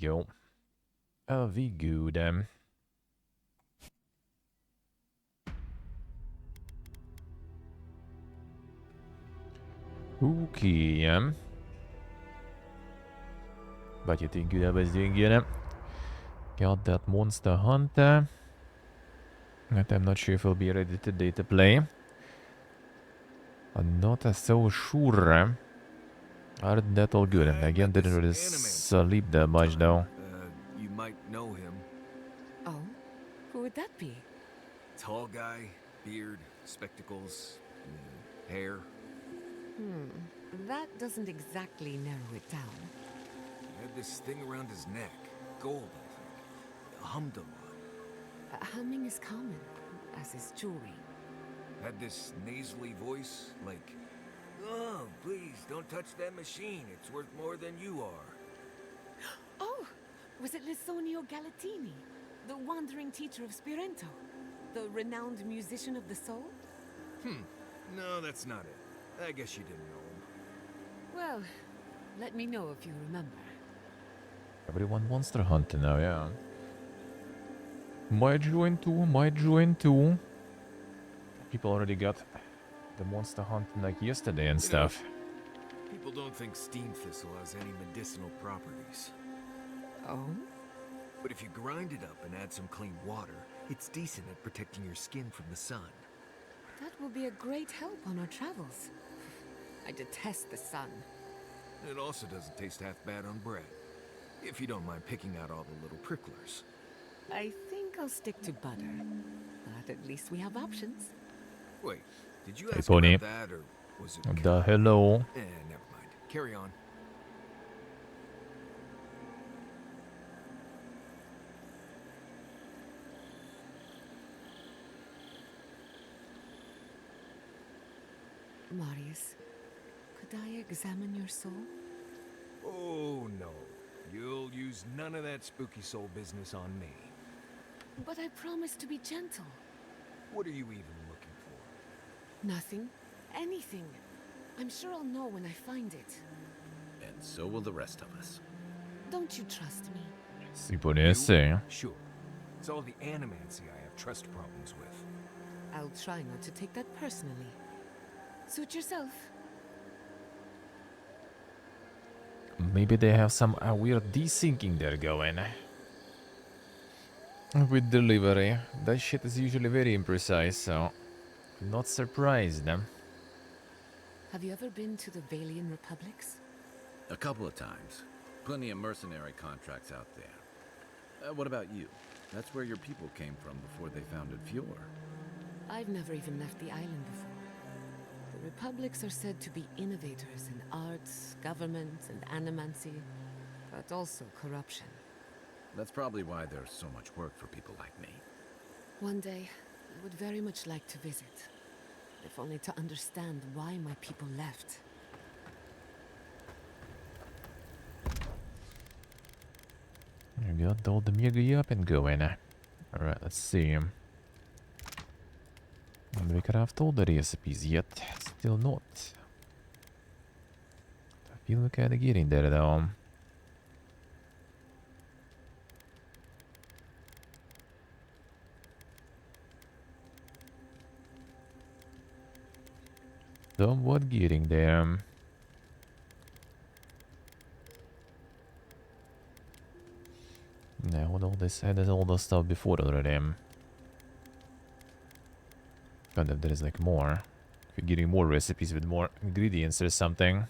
go. Vi good. Okay. But you think I was doing good? Got that monster hunter. But I'm not sure if I'll be ready today to play. I'm not so sure. Other than that, all good. And again, didn't really sleep that much though. You might know him. Oh? Who would that be? Tall guy, beard, spectacles, hair. That doesn't exactly narrow it down. He had this thing around his neck. Gold, I think. Hummed a lot. Humming is common, as is jewelry. Had this nasally voice, like, "Oh, please, don't touch that machine. It's worth more than you are." Oh! Was it Lisonio Galatini, the wandering teacher of Spirento? The renowned musician of the soul? No, that's not it. I guess you didn't know him. Well, let me know if you remember. Everyone monster hunter now, yeah. Might join too. People already got the monster hunting like yesterday and stuff. People don't think steam thistle has any medicinal properties. Oh? But if you grind it up and add some clean water, it's decent at protecting your skin from the sun. That will be a great help on our travels. I detest the sun. It also doesn't taste half bad on bread. If you don't mind picking out all the little pricklers. I think I'll stick to butter. But at least we have options. Wait, did you Hey, ask Pony. about that, or was it... The hello. Never mind. Carry on. Marius, could I examine your soul? Oh, no. You'll use none of that spooky soul business on me. But I promised to be gentle. What are you even looking for? Nothing. Anything. I'm sure I'll know when I find it. And so will the rest of us. Don't you trust me? Si potesse. Sure. It's all the animancy I have trust problems with. I'll try not to take that personally. Suit yourself. Maybe they have some weird desyncing there going. With delivery. That shit is usually very imprecise, so... Not surprised. Have you ever been to the Valian Republics? A couple of times. Plenty of mercenary contracts out there. What about you? That's where your people came from before they founded Fjord. I've never even left the island before. The Republics are said to be innovators in arts, government, and animancy, but also corruption. That's probably why there's so much work for people like me. One day, I would very much like to visit, if only to understand why my people left. You got all the Mugi up and going. Alright, let's see. And we craft all the recipes yet. Still not. I feel we're kinda getting there though. Somewhat getting there. Yeah, what all this had all the stuff before already. God, if there is like more. If you're getting more recipes with more ingredients or something.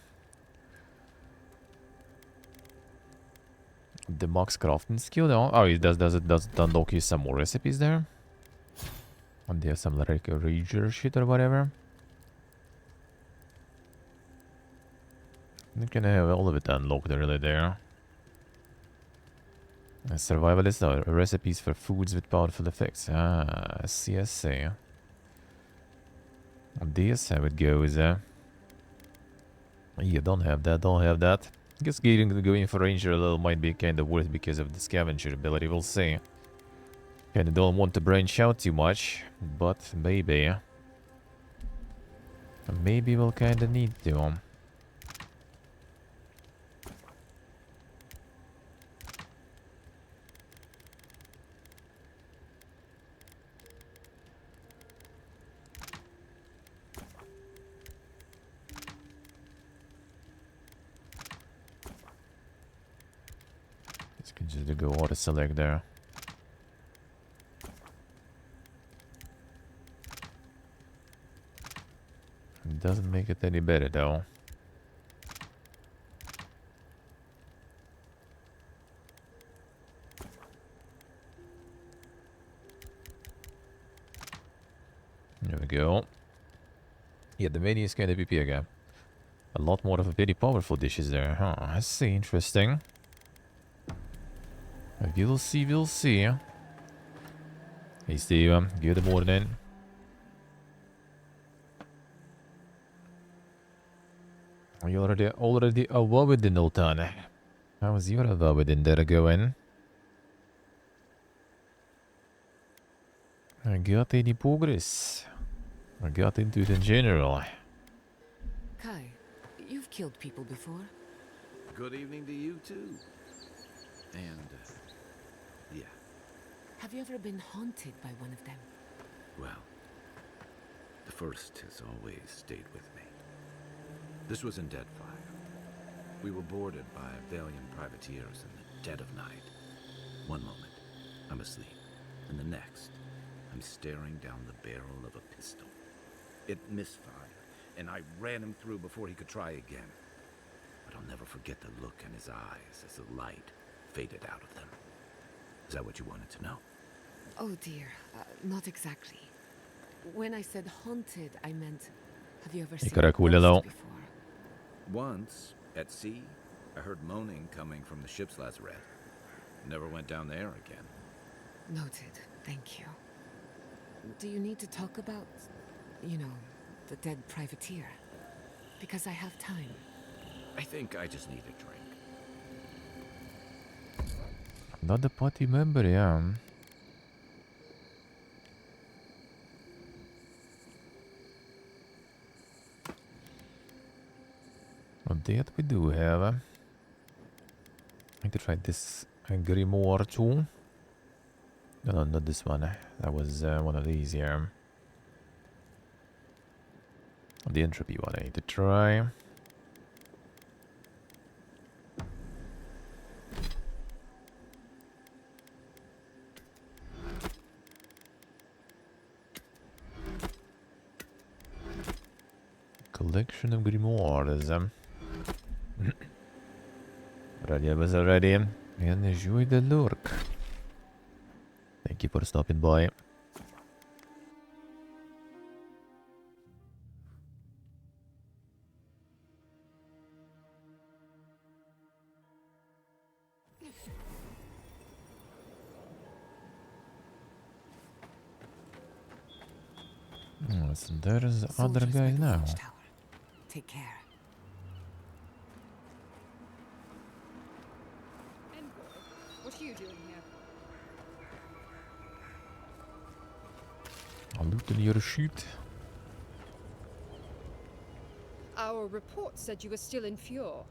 The max crafting skill though. Oh, it does unlock you some more recipes there. And there's some like rager shit or whatever. You can have all of it unlocked really there. Survivalist recipes for foods with powerful effects. Ah, I see, I see. This how it goes. Yeah, don't have that. I guess going for ranger a little might be kind of worth because of the scavenger ability. We'll see. Kind of don't want to branch out too much, but maybe. Maybe we'll kind of need to. can just go auto select there. It doesn't make it any better though. There we go. Yeah, the menu is kind of PP again. A lot more of a very powerful dishes there, huh? I see, interesting. We'll see, we'll see. Hey Steve, good morning. Are you already Avowed in Hobothon? How's your Avowed in there going? I got any progress? I got into it in general. Kai, you've killed people before. Good evening to you, too. And, yeah, Have you ever been haunted by one of them? well, the first has always stayed with me. This was in Deadfire. We were boarded by valiant privateers in the dead of night. One moment, I'm asleep, and the next, I'm staring down the barrel of a pistol. It misfired, and I ran him through before he could try again. But I'll never forget the look in his eyes as the light faded out of them. Is that what you wanted to know? Oh dear, not exactly. When I said haunted, I meant, have you ever seen Ikara a kuulelu. ghost before? Once, at sea, I heard moaning coming from the ship's lazarette. Never went down there again. Noted, thank you. Do you need to talk about, you know, the dead privateer? Because I have time. I think I just need a drink. Not the party member, yeah. Well, that we do have. I need to try this grimoire too. No, not this one. That was one of these here. The entropy one I need to try. Collection of grimoires. Radia was already and enjoy the lurk. Thank you for stopping by. So there's the other Soldiers guy by the now. watchtower. Take care. What are you doing here? I'll loot in your shoot. Our report said you were still in Fjord.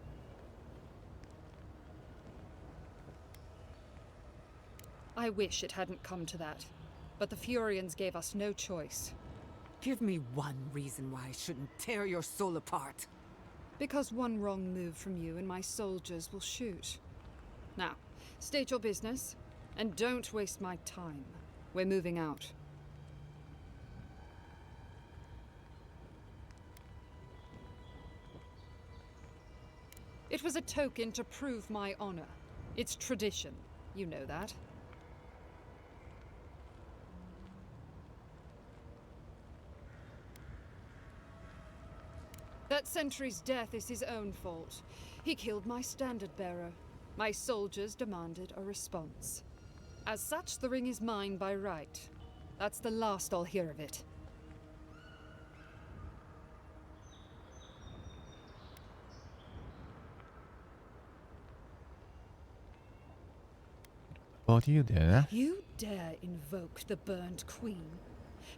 I wish it hadn't come to that, but the Furians gave us no choice. Give me one reason why I shouldn't tear your soul apart. Because one wrong move from you and my soldiers will shoot. Now, state your business, and don't waste my time. We're moving out. It was a token to prove my honor. It's tradition. You know that. That sentry's death is his own fault. He killed my standard-bearer. My soldiers demanded a response. As such, the ring is mine by right. That's the last I'll hear of it. About you there? You dare invoke the burned queen,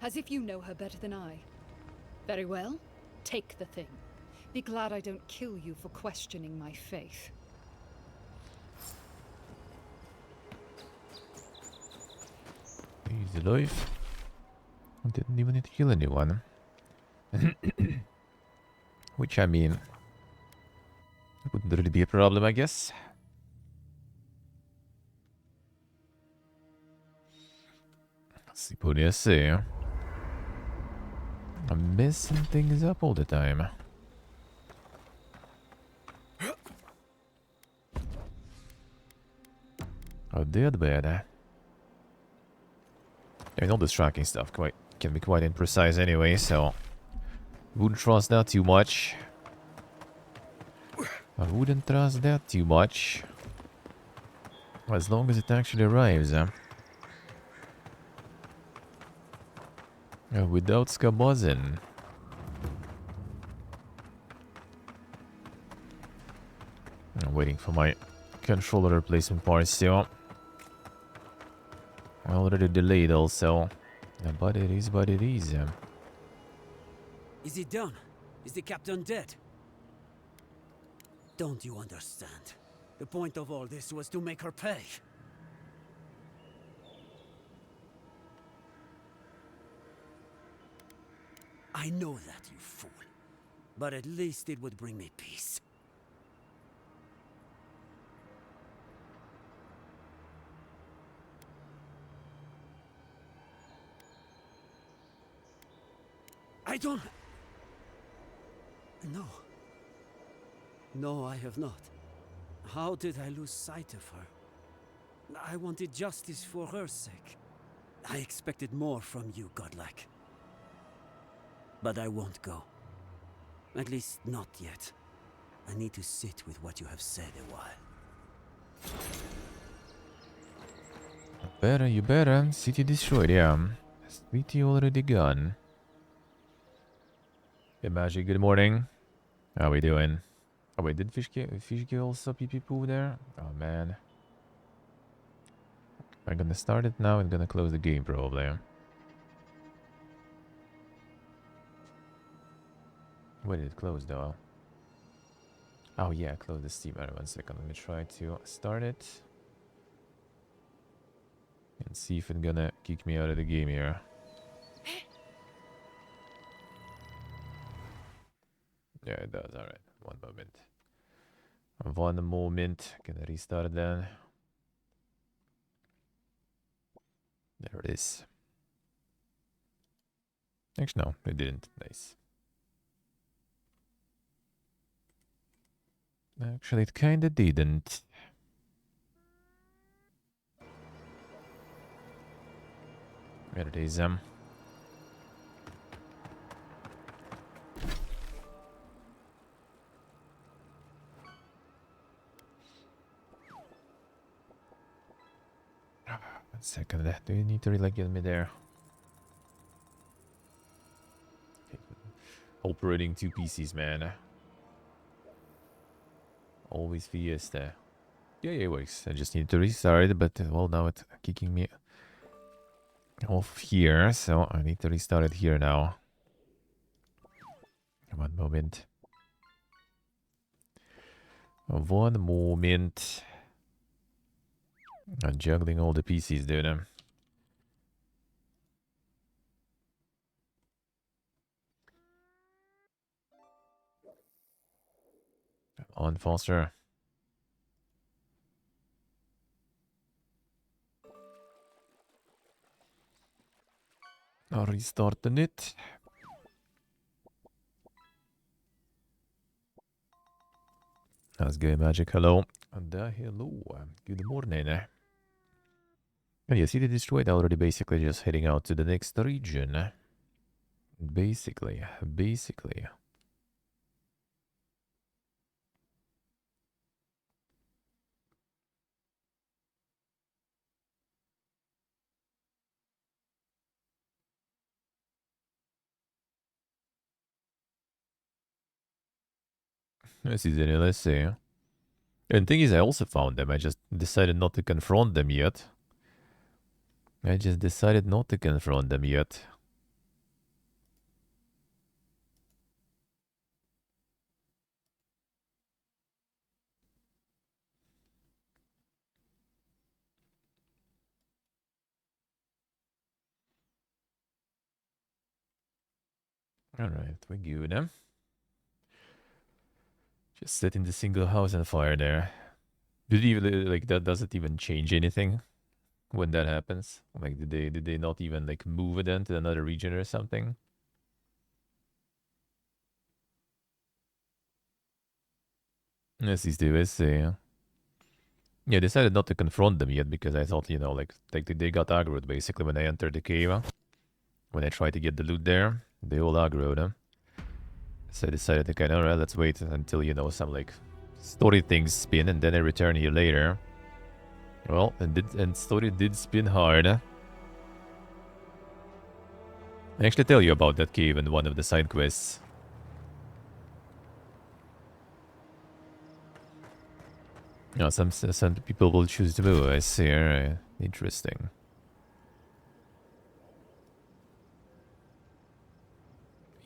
as if you know her better than I. Very well, take the thing. Be glad I don't kill you for questioning my faith. Easy life. I didn't even need to kill anyone. Which, I mean, it wouldn't really be a problem, I guess. Si potesse. I'm messing things up all the time. Oh, dead bad. I know this tracking stuff can be quite imprecise anyway, so wouldn't trust that too much. I wouldn't trust that too much. As long as it actually arrives. Without scabuzzing. I'm waiting for my controller replacement parts still. Already delayed also. But it is what it is. Is it done? Is the captain dead? Don't you understand? The point of all this was to make her pay. I know that, you fool. But at least it would bring me peace. I don't... No. No, I have not. How did I lose sight of her? I wanted justice for her sake. I expected more from you, godlike. But I won't go. At least not yet. I need to sit with what you have said a while. You better. City destroyed, yeah. City already gone. Hey, Magic, good morning. How we doing? Oh, wait, did Fish get also pee poo there? Oh, man. I'm gonna start it now and gonna close the game, probably. Where did it close, though? Oh, yeah, close the Steam. Alright, 1 second. Let me try to start it. And see if it's gonna kick me out of the game here. Yeah, it does. Alright, one moment. One moment. Gonna restart then. There it is. Actually, no, it didn't. Nice. Actually, it kinda didn't. There it is. 1 second. Do you need to really get me there? Operating 2 PCs, man. Always Fiesta. Yeah, it works. I just need to restart it, but well, now it's kicking me off here, so I need to restart it here now. 1 moment. 1 moment. I'm juggling all the PCs, dude. On faster. Restarting it. How's good, Magic? Hello. And hello. Good morning. And yeah, City Destroyed already basically just heading out to the next region. Basically. Let's see, let's see. And the thing is, I also found them. I just decided not to confront them yet. Alright, we're good, huh? Just setting the single house on fire there. Did it even, like, that doesn't even change anything? when that happens? Like, did they not even like move it then to another region or something? Yes, these do is yeah. Yeah, decided not to confront them yet because I thought, you know, like they got aggroed basically when I entered the cave. When I tried to get the loot there, they all aggroed them. So I decided to kind of, alright, let's wait until, you know, some like story things spin and then I return here later. Well, and story did spin hard. I actually tell you about that cave in one of the side quests. No, some people will choose to move. I see. Alright, interesting.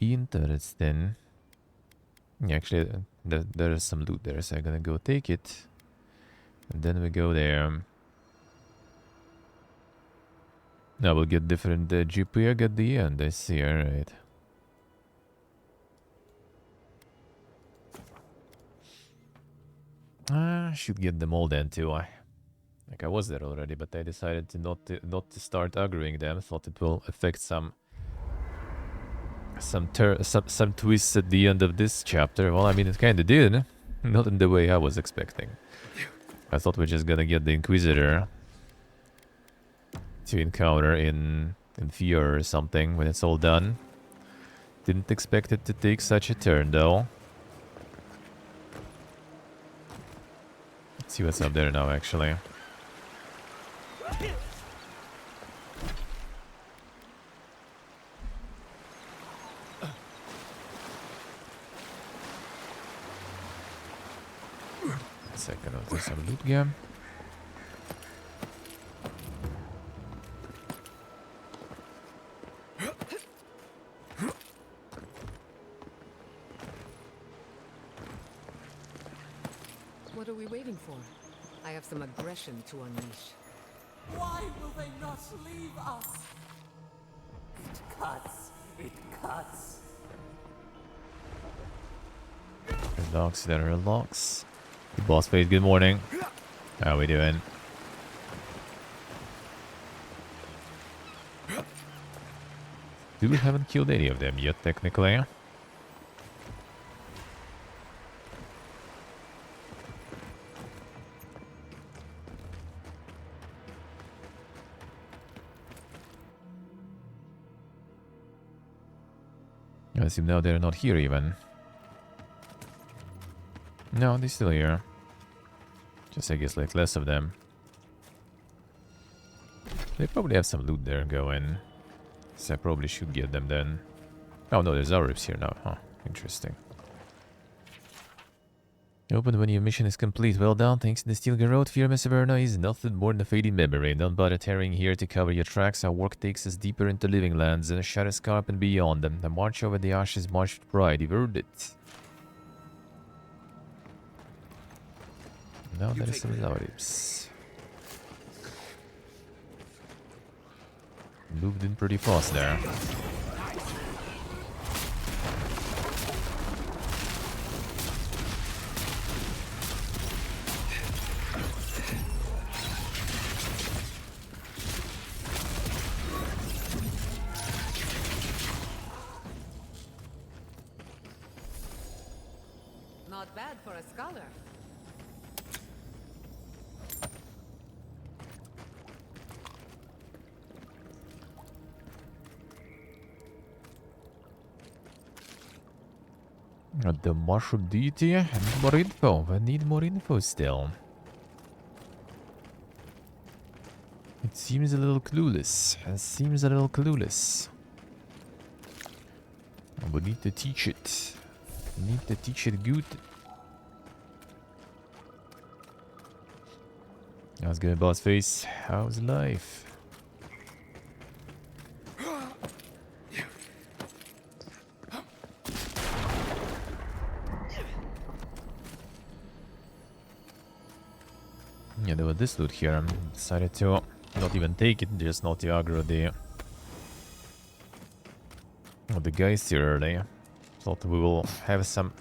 Interesting. Yeah, actually, there is some loot there, so I'm gonna go take it. And then we go there. Now we'll get different GPA at the end. I see. Alright. I should get them all then too. Like I was there already, but I decided to not to start aggroing them. Thought it will affect some twists at the end of this chapter. Well, I mean, it kind of did, not in the way I was expecting. I thought we're just gonna get the Inquisitor to encounter in Fear or something when it's all done. Didn't expect it to take such a turn though. Let's see what's up there now, actually. Second of this some loot game. What are we waiting for? I have some aggression to unleash. Why will they not leave us? It cuts. It cuts. Relax, then relax. Boss face, good morning. How we doing? We haven't killed any of them yet, technically. I assume now they're not here even. No, they're still here. Just I guess like less of them. They probably have some loot there going. So I probably should get them then. Oh no, there's Arabs here now. Huh, interesting. Open when your mission is complete. Well done. Thanks to the Steel Road, Fear Verna is nothing more than a fading memory. Don't bother tarrying here to cover your tracks. Our work takes us deeper into living lands and Shadowscarp and beyond them. The march over the ashes march with pride. You've heard it. Now there is some Arabs. Moved in pretty fast there. Not bad for a scholar. The mushroom deity and more info. I need more info still. It seems a little clueless. We need to teach it. We need to teach it good. How's it going, boss face? How's life? Yeah, there was this loot here. I decided to not even take it, just not to aggro the guys here early. Thought we will have some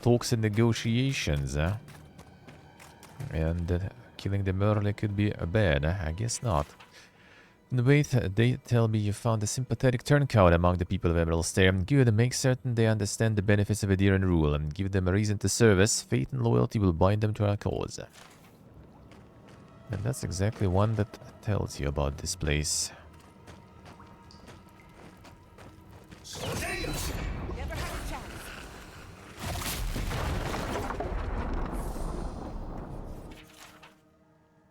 talks and negotiations, and killing them early could be bad. I guess not. Wait, they tell me you found a sympathetic turncoat among the people of Emerald Stair. Good, make certain they understand the benefits of Adiran rule and give them a reason to serve us. Faith and loyalty will bind them to our cause. And that's exactly one that tells you about this place. Never had a chance.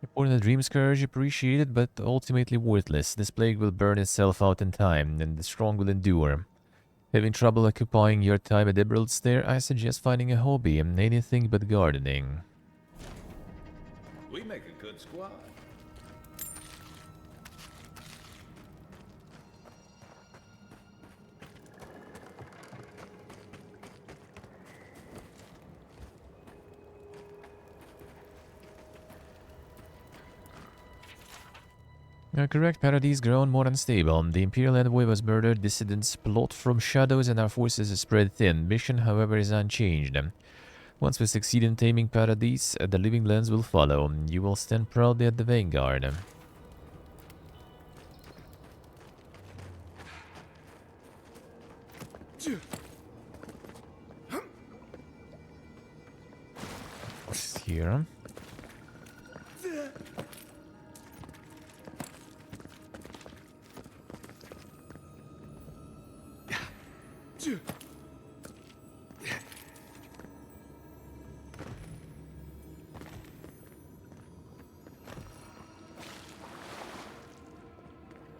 Important dream scourge appreciated, but ultimately worthless. This plague will burn itself out in time, and the strong will endure. Having trouble occupying your time at Emerald Stair, I suggest finding a hobby and anything but gardening. We make a good squad. Correct, Paradise grown more unstable. The Imperial envoy was murdered, dissidents plot from shadows, and our forces are spread thin. Mission, however, is unchanged. Once we succeed in taming Paradise, the living lands will follow. You will stand proudly at the vanguard. What's here?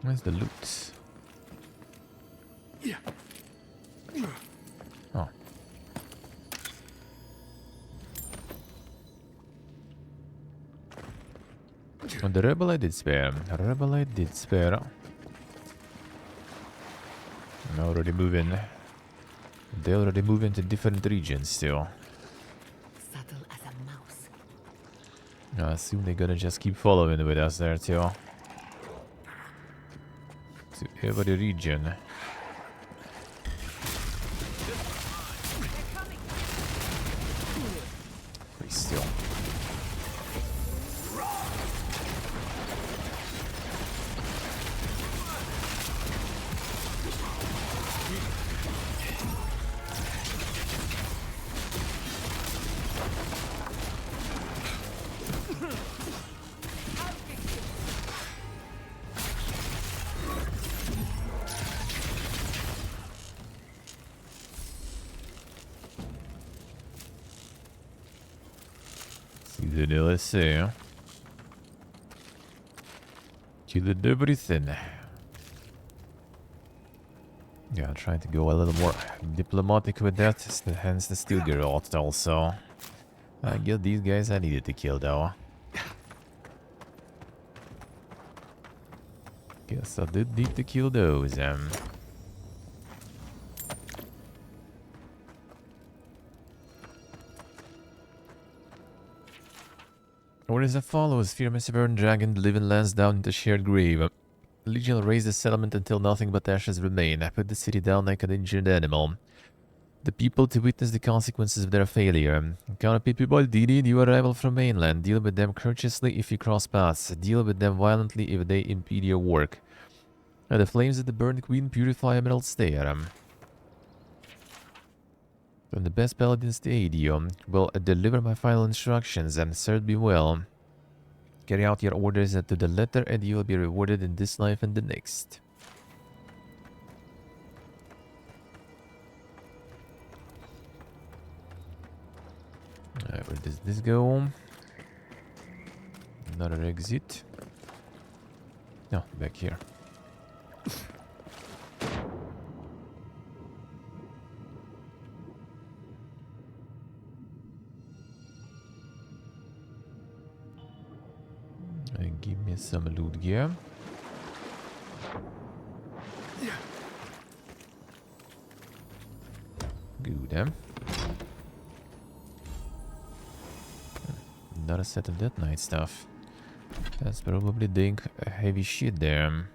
Where's the loot? Oh. On the rebel I did spare. Rebel I did spare. I'm already moving. They already move into different regions still. Subtle as a mouse. I assume they're gonna just keep following with us there too. To every region. Please still. Let's see. Killed everything. Yeah, I'm trying to go a little more diplomatic with that, hence the steel garrote also. I guess these guys I needed to kill though. Guess I did need to kill those. Orders that follows. Fear must burn dragon, the living lands down into shared grave. Legion will raise the settlement until nothing but ashes remain. I put the city down like an injured animal. The people to witness the consequences of their failure. Canopy people, DD, new arrival from mainland. Deal with them courteously if you cross paths. Deal with them violently if they impede your work. The flames of the burned queen purify Emerald Stair. From the best paladins to aid you. Will deliver my final instructions and serve me well. Carry out your orders to the letter and you will be rewarded in this life and the next. Alright, where does this go? Another exit. No, back here. Give me some loot gear. Good, Another set of Death Knight stuff. That's probably doing heavy shit there.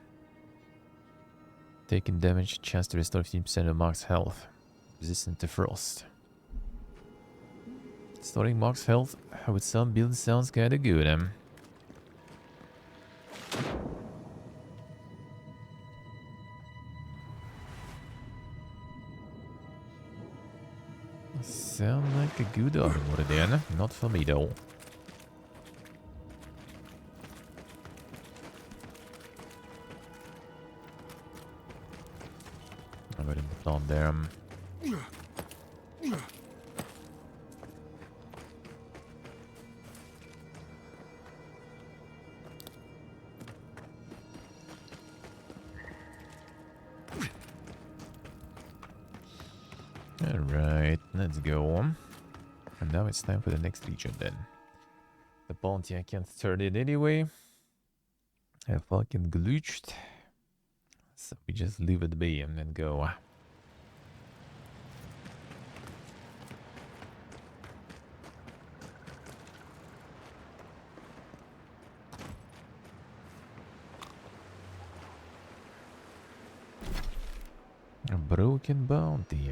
Taking damage, chance to restore 15% of max health. Resistant to frost. Storing max health with some builds sounds kinda good, Sound like a good armor then. Not for me though. I'm going to put on there. Alright, let's go. And now it's time for the next region then. The bounty I can't turn in anyway. I fucking glitched. So we just leave it be and then go. A broken bounty.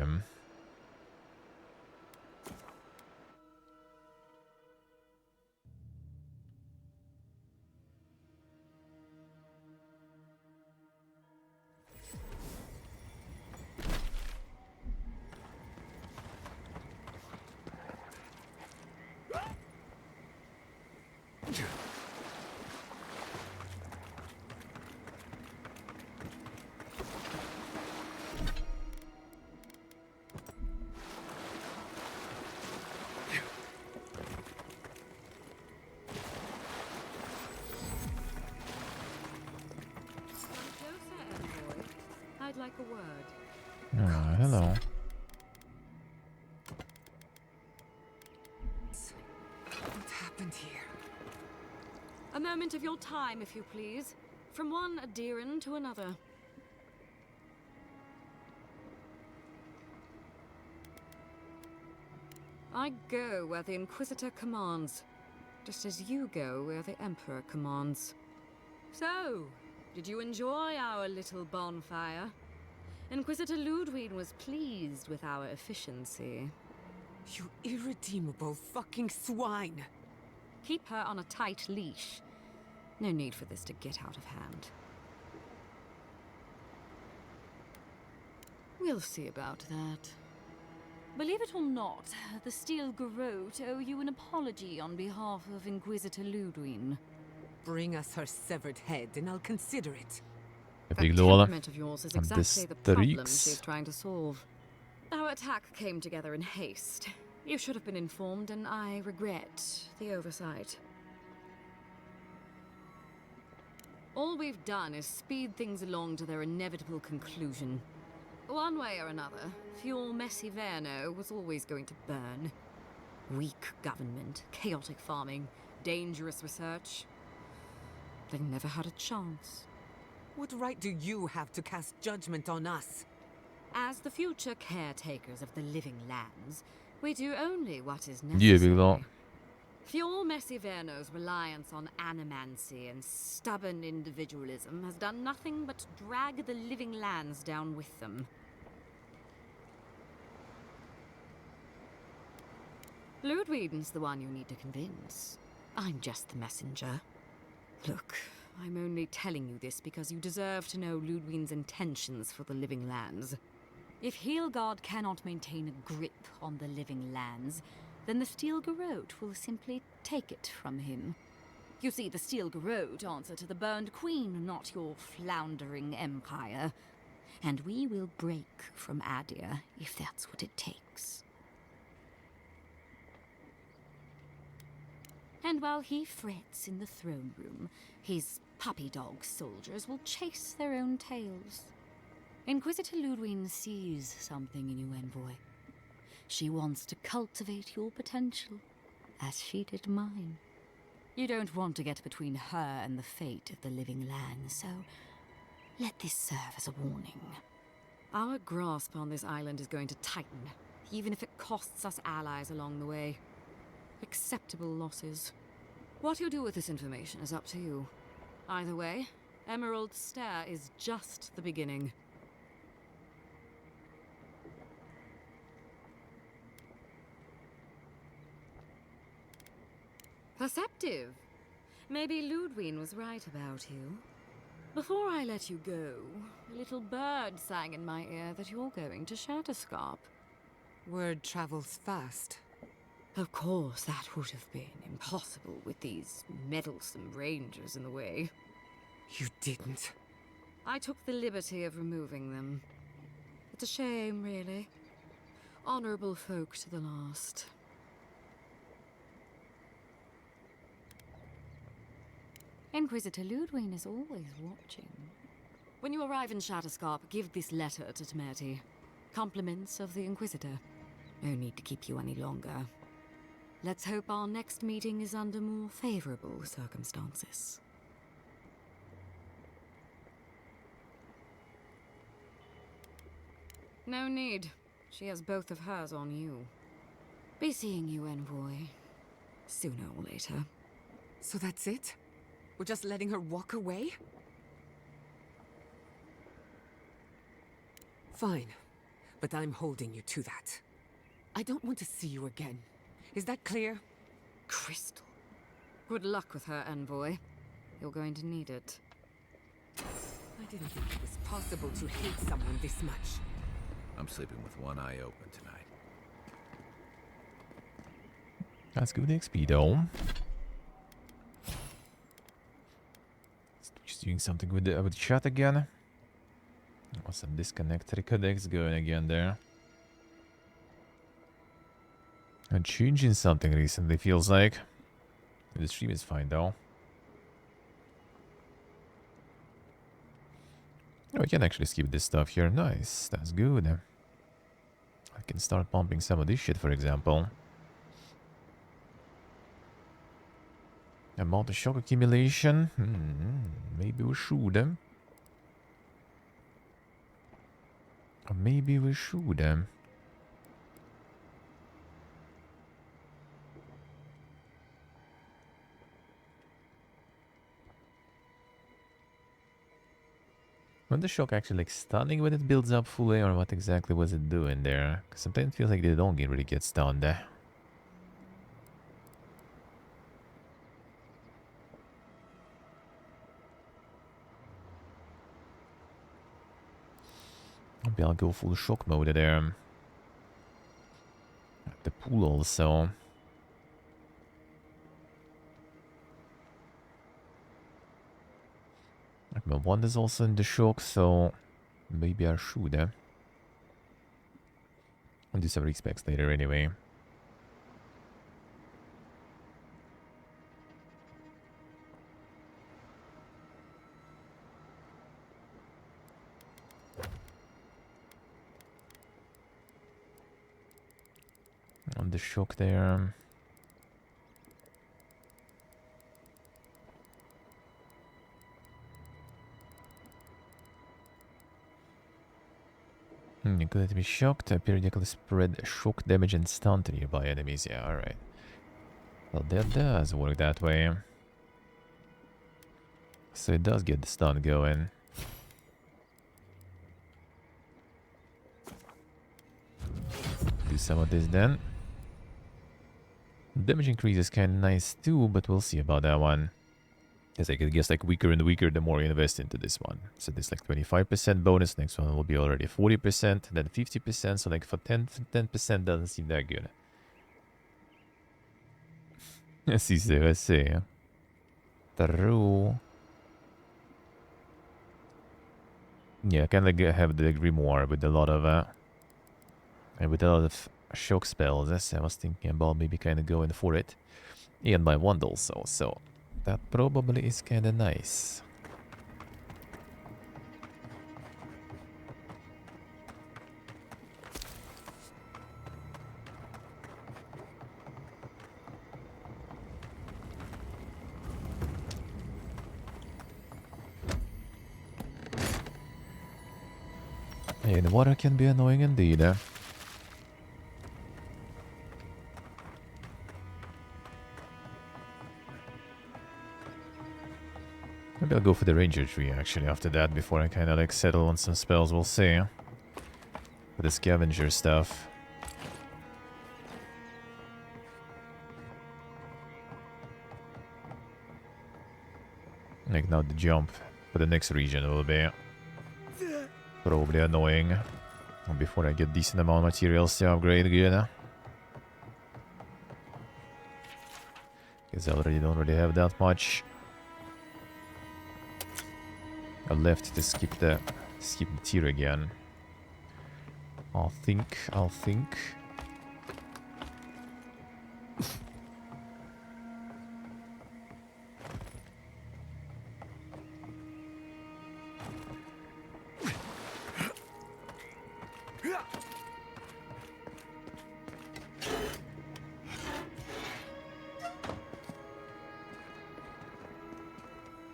I'd like a word. Oh, hello. What happened here? A moment of your time, if you please. From one Adiran to another. I go where the Inquisitor commands, just as you go where the Emperor commands. So, did you enjoy our little bonfire? Inquisitor Ludwig was pleased with our efficiency. You irredeemable fucking swine! Keep her on a tight leash. No need for this to get out of hand. We'll see about that. Believe it or not, the Steel Garrote owe you an apology on behalf of Inquisitor Ludwig. Bring us her severed head and I'll consider it. Jag That fick låda. temperament of yours is exactly the problem she's trying to solve. Our attack came together in haste. You should have been informed, and I regret the oversight. All we've done is speed things along to their inevitable conclusion. One way or another, Fuel Messiverno was always going to burn. Weak government, chaotic farming, dangerous research. They never had a chance. What right do you have to cast judgment on us? As the future caretakers of the living lands, we do only what is Yeah, big lot. necessary. Fuel Messiverno's reliance on animancy and stubborn individualism has done nothing but drag the living lands down with them. Ludwig's the one you need to convince. I'm just the messenger. Look, I'm only telling you this because you deserve to know Ludwig's intentions for the living lands. If Heelgard cannot maintain a grip on the living lands, then the Steel Garrote will simply take it from him. You see, the Steel Garrote answer to the Burned Queen, not your floundering empire. And we will break from Adir if that's what it takes. And while he frets in the throne room, his puppy dog soldiers will chase their own tails. Inquisitor Ludwig sees something in you, envoy. She wants to cultivate your potential, as she did mine. You don't want to get between her and the fate of the living land, so let this serve as a warning. Our grasp on this island is going to tighten, even if it costs us allies along the way. Acceptable losses. What you do with this information is up to you. Either way, Emerald Stair is just the beginning. Perceptive. Maybe Ludwig was right about you. Before I let you go, a little bird sang in my ear that you're going to Shatterscarp. Word travels fast. Of course, that would have been impossible with these meddlesome rangers in the way. You didn't. I took the liberty of removing them. It's a shame, really. Honorable folk to the last. Inquisitor Ludwig is always watching. When you arrive in Shatterscarp, give this letter to Temerity. Compliments of the Inquisitor. No need to keep you any longer. Let's hope our next meeting is under more favorable circumstances. No need. She has both of hers on you. Be seeing you, Envoy. Sooner or later. So that's it? We're just letting her walk away? Fine. But I'm holding you to that. I don't want to see you again. Is that clear? Crystal. Good luck with her, Envoy. You're going to need it. I didn't think it was possible to hate someone this much. I'm sleeping with one eye open tonight. That's good XP though. Just doing something with the chat again. Oh, some disconnect recodecs going again there. And changing something recently, feels like. The stream is fine though. Oh, we can actually skip this stuff here. Nice, that's good. I can start pumping some of this shit, for example. Amount of shock accumulation. Maybe we should. Or maybe we should. When the shock actually like stunning when it builds up fully, or what exactly was it doing there? 'Cause sometimes it feels like they don't really get stunned. Maybe I'll go full shock mode there. At the pool also. Like my wand is also in the shock, so maybe I should. I'll do some respects later anyway. On the shock there. You could be shocked, periodically spread shock damage and stun to nearby enemies. Yeah, alright. Well, that does work that way. So it does get the stun going. Do some of this then. Damage increase is kind of nice too, but we'll see about that one. As I guess like weaker and weaker the more you invest into this one. So this like 25% bonus, next one will be already 40%, then 50%, so like for 10% doesn't seem that good. Sì, sì. True. Yeah, kind of like have the grimoire with a lot of and with a lot of shock spells. Yes, I was thinking about maybe kind of going for it. And my wand also, so that probably is kind of nice. Yeah, the water can be annoying indeed. Maybe I'll go for the ranger tree actually after that before I kind of like settle on some spells. We'll see. For the scavenger stuff. Like now the jump for the next region will be probably annoying. Before I get decent amount of materials to upgrade again. Because I already don't really have that much. I left to skip the tier again. I'll think.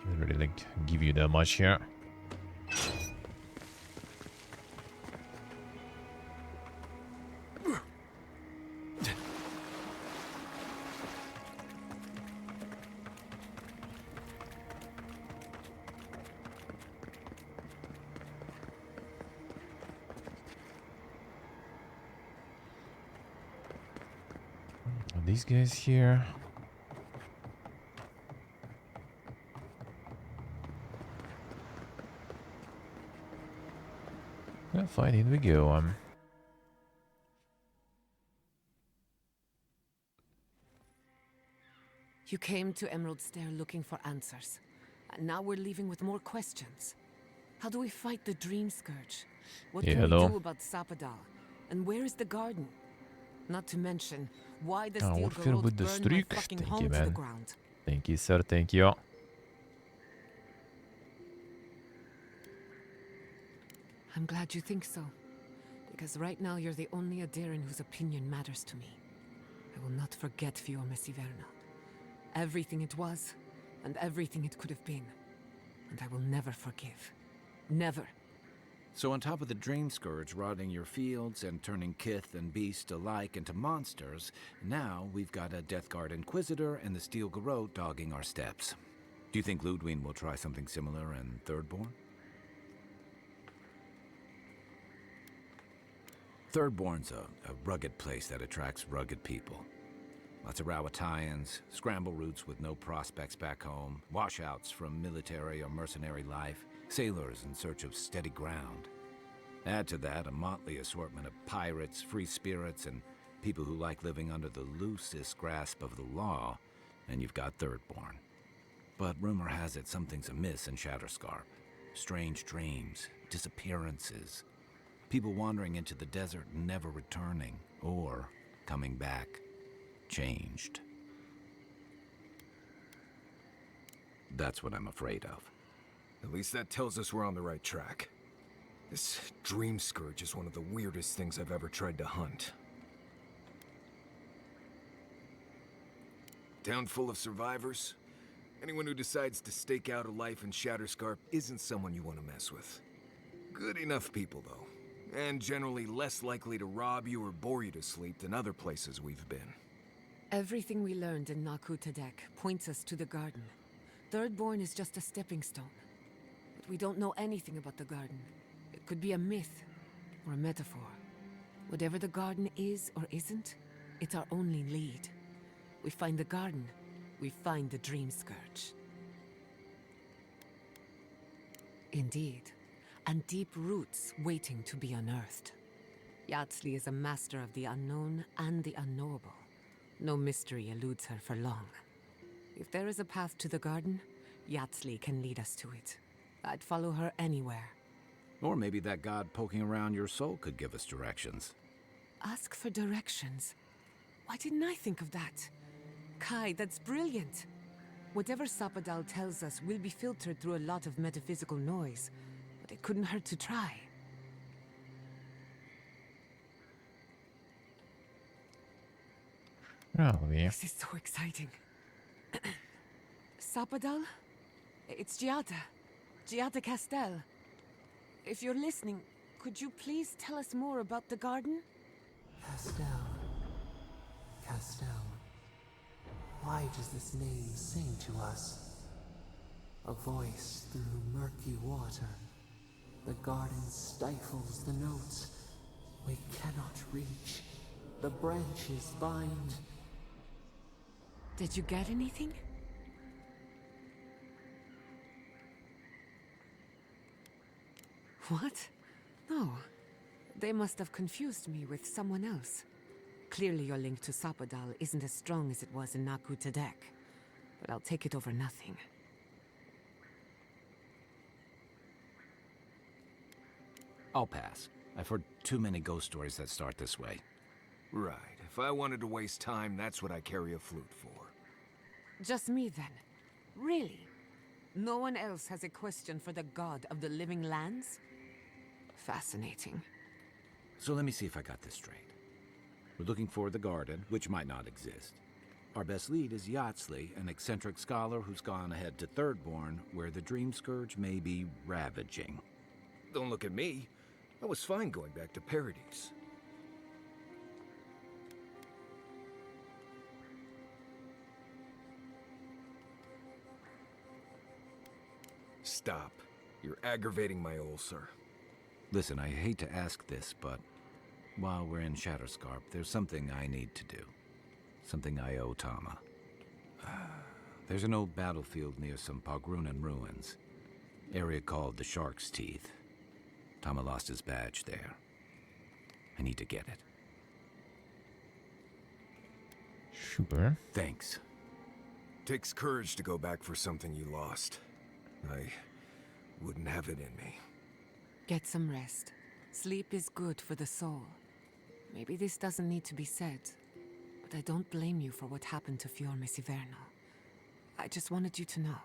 Didn't really like give you that much here. These guys here. Yeah, fine, in we go. You came to Emerald Stair looking for answers. And now we're leaving with more questions. How do we fight the Dream Scourge? What Yeah, can we hello. do about Sapadal? And where is the garden? Not to mention, why the Oh, steel what fair garrote with the burned my streak? fucking Thank home you, to the man. ground. Thank you, sir. Thank you. I'm glad you think so. Because right now you're the only Adairan whose opinion matters to me. I will not forget Fiume Siverna. Everything it was, and everything it could have been. And I will never forgive. Never. So on top of the Dream Scourge rotting your fields and turning kith and beast alike into monsters, now we've got a Death Guard Inquisitor and the Steel Garrote dogging our steps. Do you think Ludwig will try something similar in Thirdborn? Thirdborn's a rugged place that attracts rugged people. Lots of Rawatayans, scramble routes with no prospects back home, washouts from military or mercenary life, sailors in search of steady ground. Add to that a motley assortment of pirates, free spirits, and people who like living under the loosest grasp of the law, and you've got Thirdborn. But rumor has it something's amiss in Shatterscarp. Strange dreams, disappearances, people wandering into the desert and never returning, or coming back changed. That's what I'm afraid of. At least that tells us we're on the right track. This Dream Scourge is one of the weirdest things I've ever tried to hunt. Town full of survivors. Anyone who decides to stake out a life in Shatterscarp isn't someone you want to mess with. Good enough people, though. And generally less likely to rob you or bore you to sleep than other places we've been. Everything we learned in Naku Tadek points us to the garden. Thirdborn is just a stepping stone. But we don't know anything about the garden. It could be a myth or a metaphor. Whatever the garden is or isn't, it's our only lead. We find the garden, we find the Dream Scourge. Indeed, and deep roots waiting to be unearthed. Yatsley is a master of the unknown and the unknowable. No mystery eludes her for long. If there is a path to the garden, Yatsley can lead us to it. I'd follow her anywhere. Or maybe that god poking around your soul could give us directions. Ask for directions. Why didn't I think of that? Kai, that's brilliant. Whatever Sapadal tells us will be filtered through a lot of metaphysical noise, but it couldn't hurt to try. Oh, yeah. This is so exciting. Sapadal? It's Giada Castel. If you're listening, could you please tell us more about the garden? Castel. Why does this name sing to us? A voice through murky water. The garden stifles the notes. We cannot reach. The branches bind. Did you get anything? What? No. They must have confused me with someone else. Clearly your link to Sapadal isn't as strong as it was in Naku Tadek, but I'll take it over nothing. I'll pass. I've heard too many ghost stories that start this way. Right. If I wanted to waste time, that's what I carry a flute for. Just me then? Really? No one else has a question for the god of the living lands? Fascinating. So let me see if I got this straight. We're looking for the garden, which might not exist. Our best lead is Yatsley, an eccentric scholar who's gone ahead to Thirdborn, where the Dream Scourge may be ravaging. Don't look at me. I was fine going back to Paradise. Stop. You're aggravating my ulcer. Listen, I hate to ask this, but while we're in Shatterscarp, there's something I need to do. Something I owe Tama. There's an old battlefield near some Pogrunan ruins. Area called the Shark's Teeth. Tama lost his badge there. I need to get it. Sure. Thanks. Takes courage to go back for something you lost. I wouldn't have it in me. Get some rest. Sleep is good for the soul. Maybe this doesn't need to be said, but I don't blame you for what happened to Fiorme Siverno. I just wanted you to know.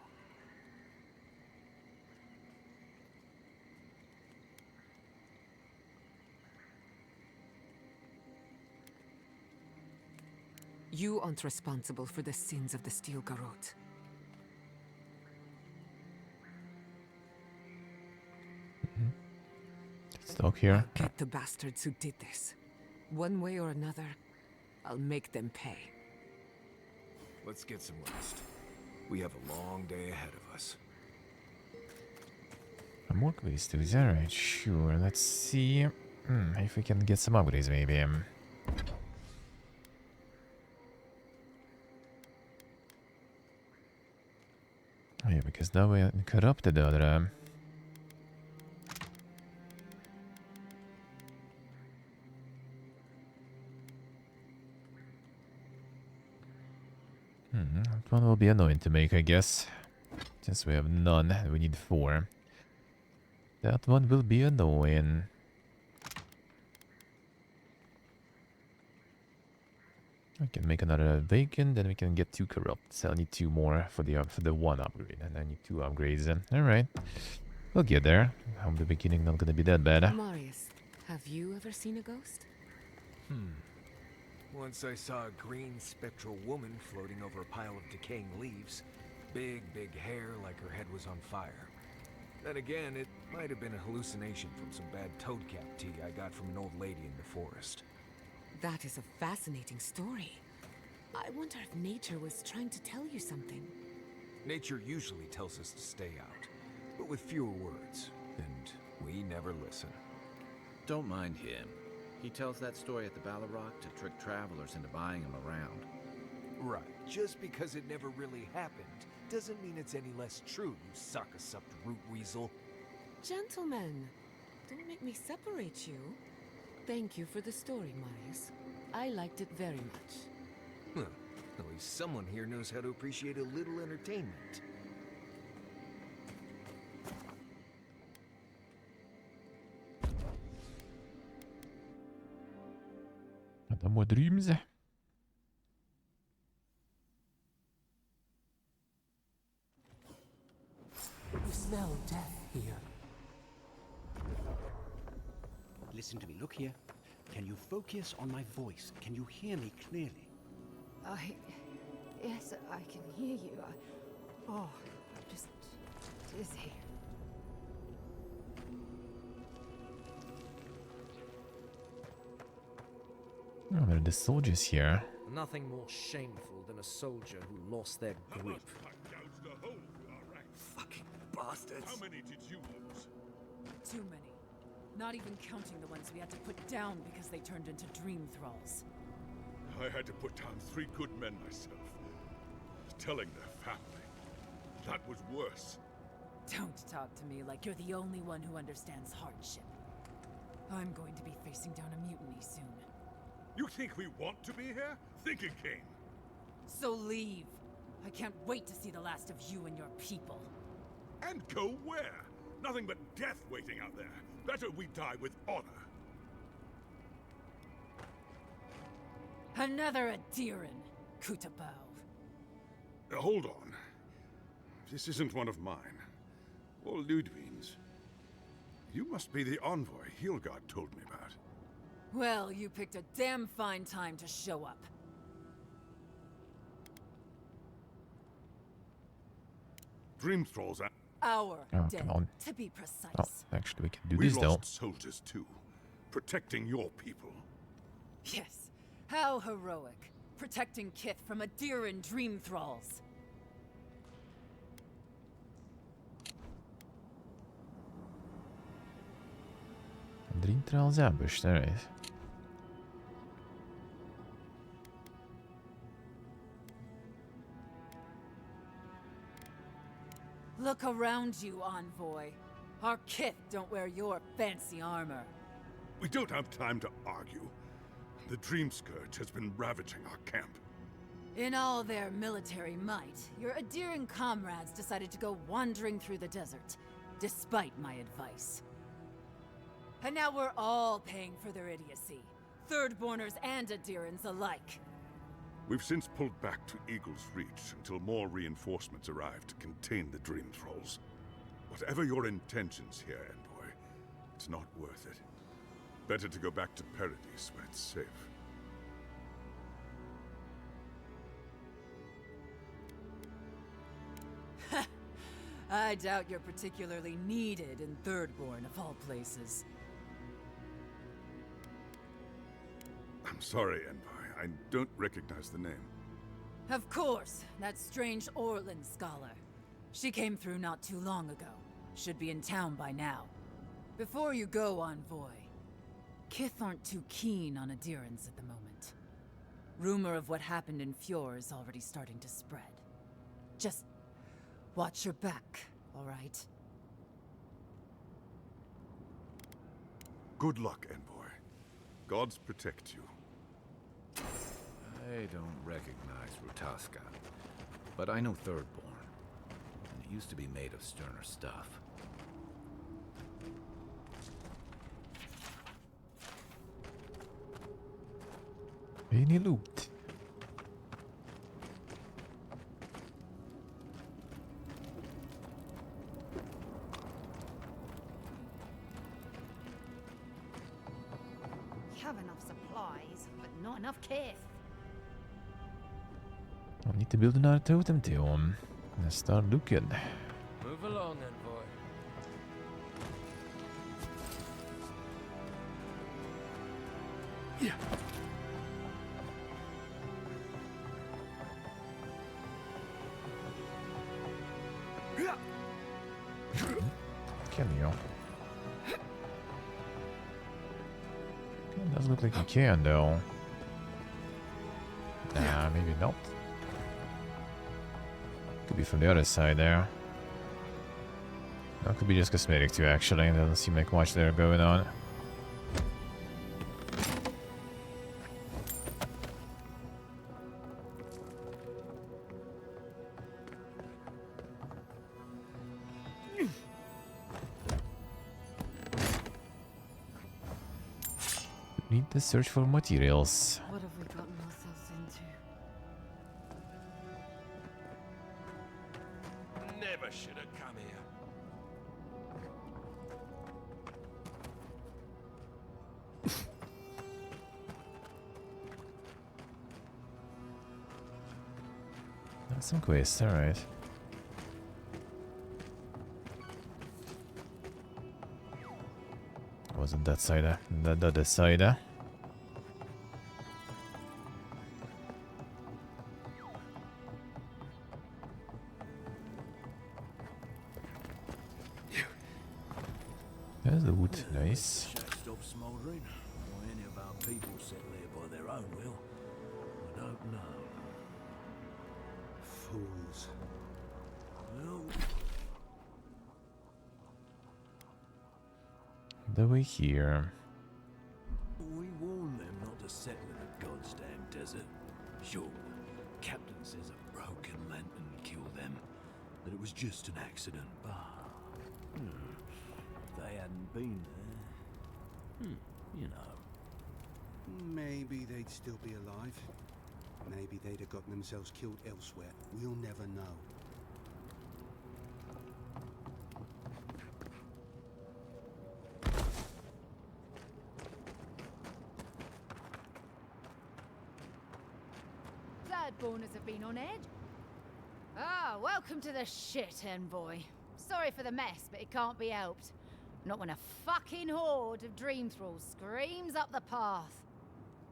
You aren't responsible for the sins of the Steel Garrote. Stop here. Get the bastards who did this. One way or another, I'll make them pay. Let's get some rest. We have a long day ahead of us. More quests to do. Alright, sure. Let's see if we can get some upgrades, maybe. Oh, yeah, because now we corrupted the other. That one will be annoying to make, I guess. Since we have none, we need 4. That one will be annoying. I can make another vacant, then we can get 2 corrupt. So I need 2 more for the 1 upgrade, and I need 2 upgrades. Alright, we'll get there. From the beginning, not gonna be that bad. Marius, have you ever seen a ghost? Once I saw a green spectral woman floating over a pile of decaying leaves. Big hair like her head was on fire. Then again, it might have been a hallucination from some bad toadcap tea I got from an old lady in the forest. That is a fascinating story. I wonder if nature was trying to tell you something. Nature usually tells us to stay out, but with fewer words, and we never listen. Don't mind him. He tells that story at the Ballarrock to trick travelers into buying him around. Right, just because it never really happened doesn't mean it's any less true, you suck-a-sucked root weasel. Gentlemen, don't make me separate you. Thank you for the story, Marius. I liked it very much. Huh. At least someone here knows how to appreciate a little entertainment. No more dreams. You smell death here. Listen to me. Look here. Can you focus on my voice? Can you hear me clearly? Yes, I can hear you. I'm just dizzy. Oh, there are the soldiers here. Nothing more shameful than a soldier who lost their grip. Fucking bastards. How many did you lose? Too many. Not even counting the ones we had to put down because they turned into dream thralls. I had to put down 3 good men myself. Telling their family. That was worse. Don't talk to me like you're the only one who understands hardship. I'm going to be facing down a mutiny soon. You think we want to be here? Think again. So leave. I can't wait to see the last of you and your people. And go where? Nothing but death waiting out there. Better we die with honor. Another Adiran, Kutabao. Hold on. This isn't one of mine. Or Ludwig's. You must be the envoy Hilgard told me about. Well, you picked a damn fine time to show up. Dream thralls are... Our Oh, dead, come on. to be precise. Oh, actually, we can do We this though. lost soldiers too. Protecting your people. Yes. How heroic. Protecting Kith from Adiran dream thralls. Dream Trials ambushed, alright. Look around you, envoy. Our Kith don't wear your fancy armor. We don't have time to argue. The Dream Scourge has been ravaging our camp. In all their military might, your Adiran comrades decided to go wandering through the desert, despite my advice. And now we're all paying for their idiocy. Thirdborners and Adirans alike. We've since pulled back to Eagle's Reach until more reinforcements arrive to contain the Dream Thralls. Whatever your intentions here, Envoy, it's not worth it. Better to go back to Paradise where it's safe. I doubt you're particularly needed in Thirdborn of all places. I'm sorry, Envoy. I don't recognize the name. Of course, that strange Orlin scholar. She came through not too long ago. Should be in town by now. Before you go, envoy, Kith aren't too keen on Adirans at the moment. Rumor of what happened in Fjord is already starting to spread. Just watch your back, all right? Good luck, Envoy. Gods protect you. I don't recognize Rutaska, but I know Thirdborn. And it used to be made of sterner stuff. Any loot? You have enough supplies, but not enough kith. I need to build another totem tomb. Let's start looking. Move along, envoy. Yeah. Can you? It does look like you can, though. Nah, maybe not. Could be from the other side there. That could be just cosmetic too, actually. Doesn't seem like much there going on. Need to search for materials. What have we gotten ourselves into? Never should have come here. That's some quests, alright. Wasn't that side, the other side, There's the wood, nice. Stop smouldering, or any of our people settle here by their own will. I don't know. Fools. Well, The way here. settling the goddamn desert. Sure, Captain says a broken lantern killed them, that it was just an accident, but if they hadn't been there, you know. Maybe they'd still be alive. Maybe they'd have gotten themselves killed elsewhere. We'll never know. Thirdborners have been on edge. Ah, welcome to the shit, envoy. Sorry for the mess, but it can't be helped. Not when a fucking horde of dream thralls screams up the path.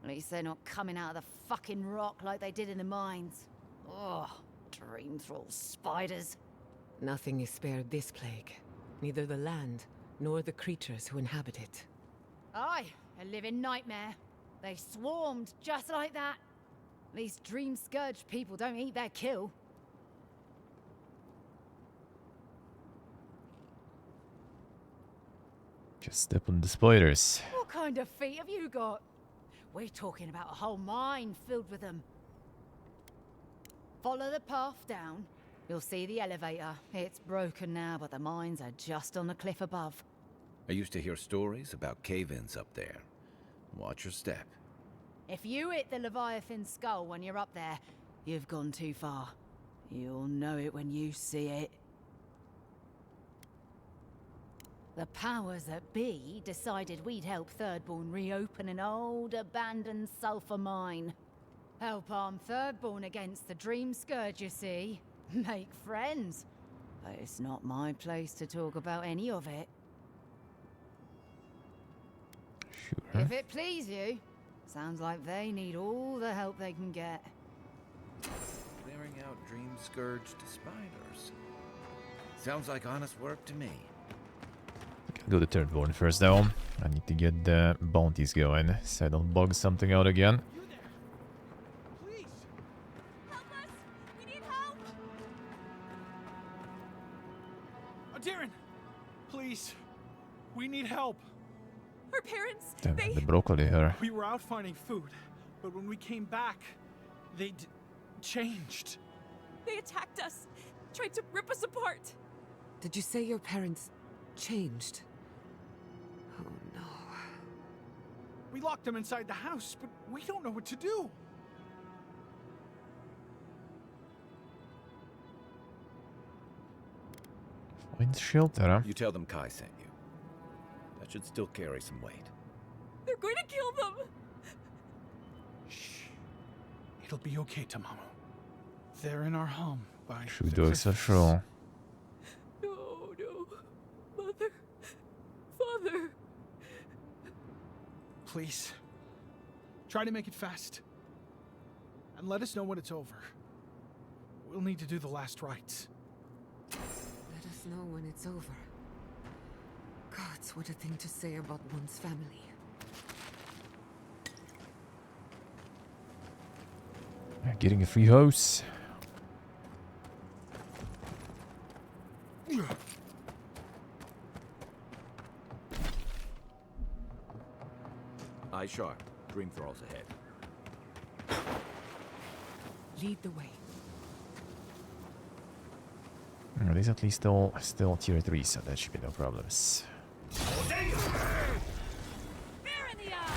At least they're not coming out of the fucking rock like they did in the mines. Ugh, dream thrall spiders. Nothing is spared this plague. Neither the land, nor the creatures who inhabit it. Aye, a living nightmare. They swarmed just like that. At least dream scourge people don't eat their kill. Just step on the spiders. What kind of feet have you got? We're talking about a whole mine filled with them. Follow the path down. You'll see the elevator. It's broken now, but the mines are just on the cliff above. I used to hear stories about cave-ins up there. Watch your step. If you hit the Leviathan skull when you're up there, you've gone too far. You'll know it when you see it. The powers that be decided we'd help Thirdborn reopen an old, abandoned sulfur mine. Help arm Thirdborn against the Dream Scourge, you see. Make friends. But it's not my place to talk about any of it. Sure. If it please you, sounds like they need all the help they can get. Clearing out dream scourged spiders. Sounds like honest work to me. I'll go to Thirdborn first though. I need to get the bounties going so I don't bug something out again. Please! Help us! We need help! Darren! Please! We need help! Her parents, Damn, they... the broccoli here. We were out finding food, but when we came back, they'd changed. They attacked us, tried to rip us apart. Did you say your parents changed? Oh no. We locked them inside the house, but we don't know what to do. Find shelter, huh? You tell them Kai sent you. That should still carry some weight. They're going to kill them! Shh. It'll be okay, Tamamu. They're in our home by... Should do exceptional. No, no. Mother. Father. Please. Try to make it fast. And let us know when it's over. We'll need to do the last rites. Let us know when it's over. Gods, what a thing to say about one's family. Getting a free house. Eye sharp. Dream thralls ahead. Lead the way. These at least all still tier 3, so that should be no problems. Bear in the eye!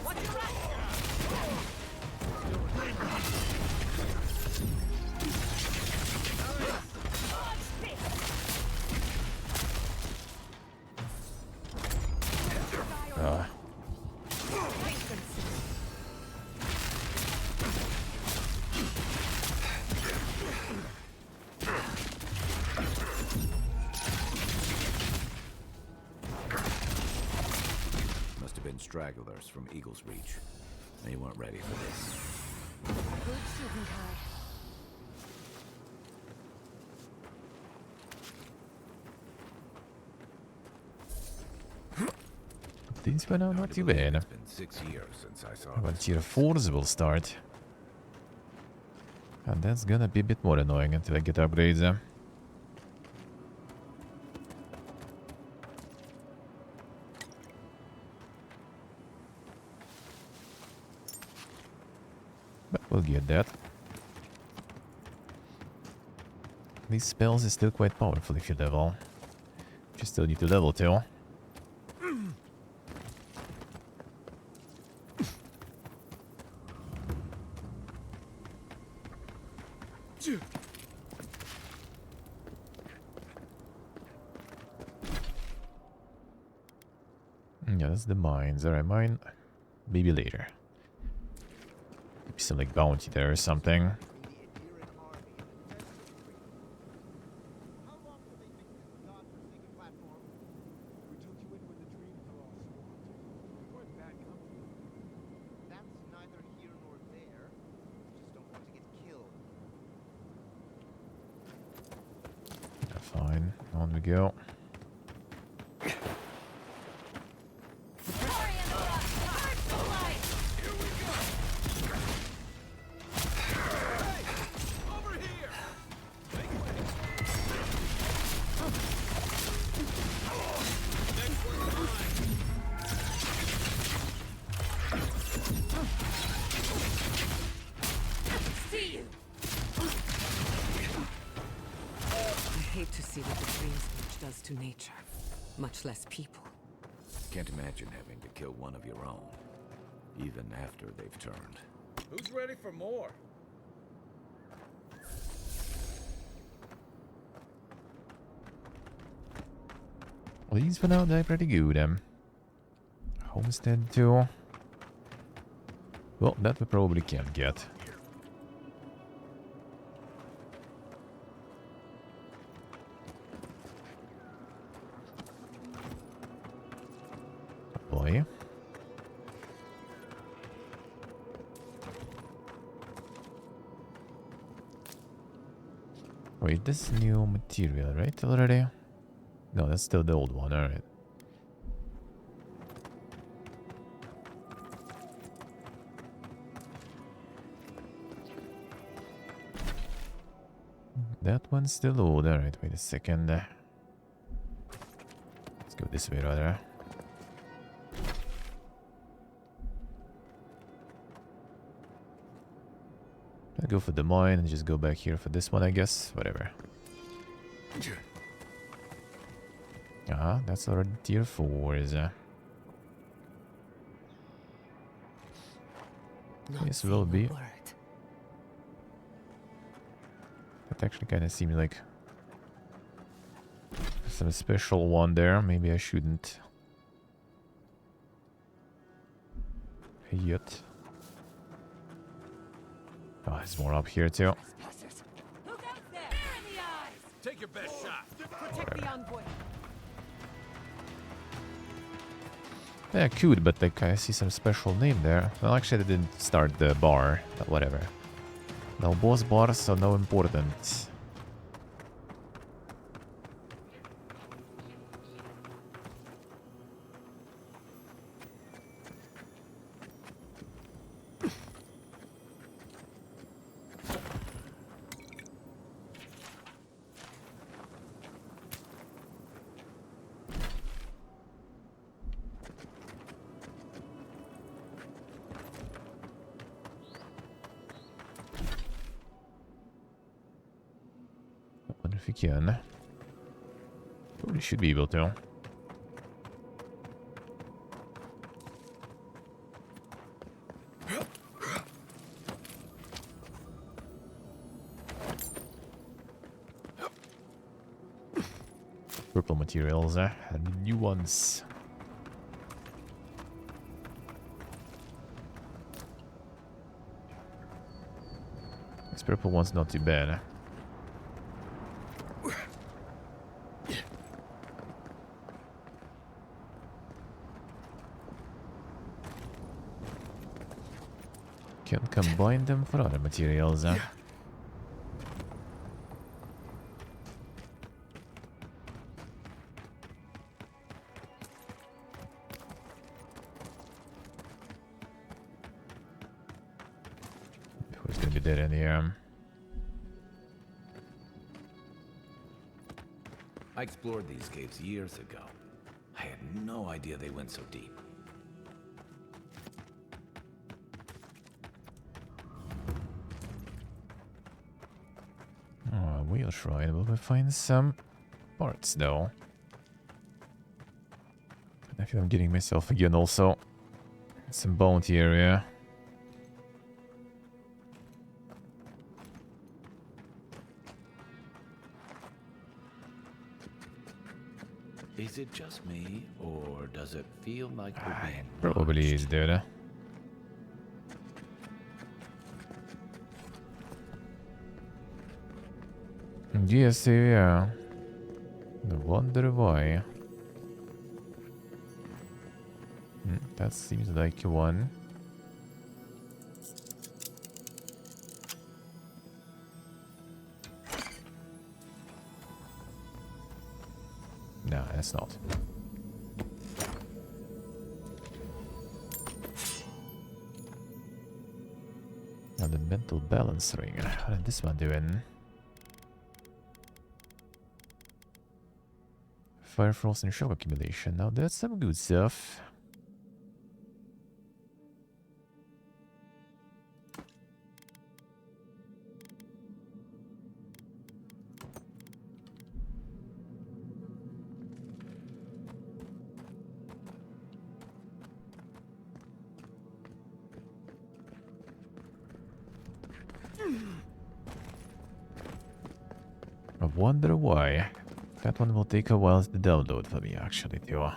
What's the rest? Must have been stragglers from Eagle's Reach. They weren't ready for this. Good shooting, Kai. These went out not too bad. It's been 6 years since I saw Well, this. tier 4s will start. And that's gonna be a bit more annoying until I get upgrades. We'll get that. These spells is still quite powerful if you level. You still need to level too. Yeah, that's the mines. Alright, mine. Maybe later. Maybe some like bounty there or something. Fine, on we go. To nature, much less people. Can't imagine having to kill one of your own, even after they've turned. Who's ready for more? Well, these went out there pretty good. Homestead too. Well, that we probably can't get. Boy. Wait, this is new material, right? Already? No, that's still the old one, alright. That one's still old, alright, wait a second. Let's go this way rather. I'll go for the mine and just go back here for this one, I guess. Whatever. That's already tier 4, is it? Yes, will be. That actually kind of seems like some special one there. Maybe I shouldn't yet. Oh, there's more up here too. Take your best shot. Protect the envoy. Yeah, could, but like I see some special name there. Well, actually, they didn't start the bar, but whatever. No boss bar, so no important. If we can. Probably should be able to. Purple materials, and new ones. This purple one's not too bad. Can combine them for other materials. Who's gonna be dead in here? I explored these caves years ago. I had no idea they went so deep. whale shrine. Will we find some parts though? I feel I'm getting myself again also. Some bounty area. Is it just me, or does it feel like we're being Probably watched? is, dude. Yes, yeah. I wonder why. That seems like one. No, that's not. Now the mental balance ring. How did this one doing? Fire frost and shock accumulation. Now that's some good stuff. I wonder why. That one will take a while to download for me, actually, too.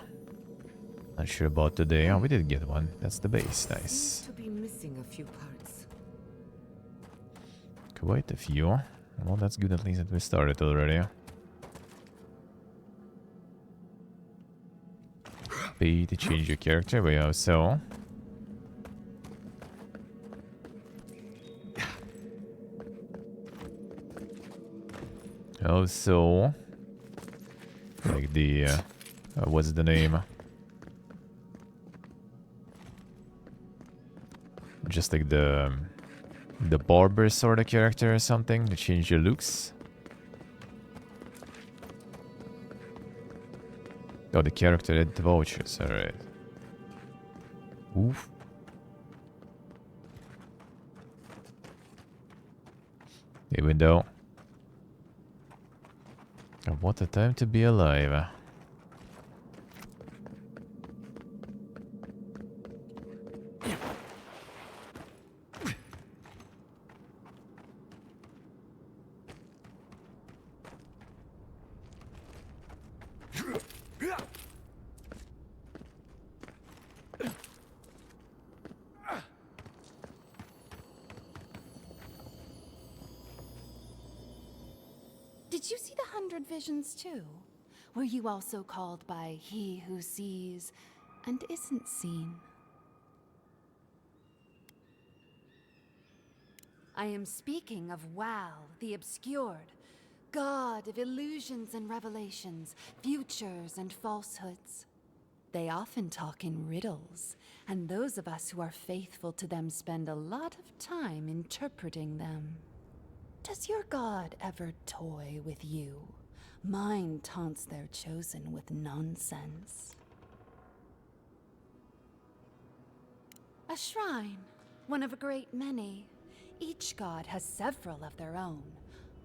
Not sure about today. Oh, we did get one. That's the base. Nice. Seems to be missing a few parts. Quite a few. Well, that's good at least that we started already. Pay to change your character, but yeah, so. Also, like the, what's the name? Just like the barber sort of character or something to change your looks. Oh, the character at the vouchers, alright. Oof. Even though. What a time to be alive. Did you see the 100 Visions too? Were you also called by he who sees and isn't seen? I am speaking of Wow, the Obscured, god of illusions and revelations, futures and falsehoods. They often talk in riddles, and those of us who are faithful to them spend a lot of time interpreting them. Does your god ever toy with you? Mine taunts their chosen with nonsense. A shrine, one of a great many. Each god has several of their own.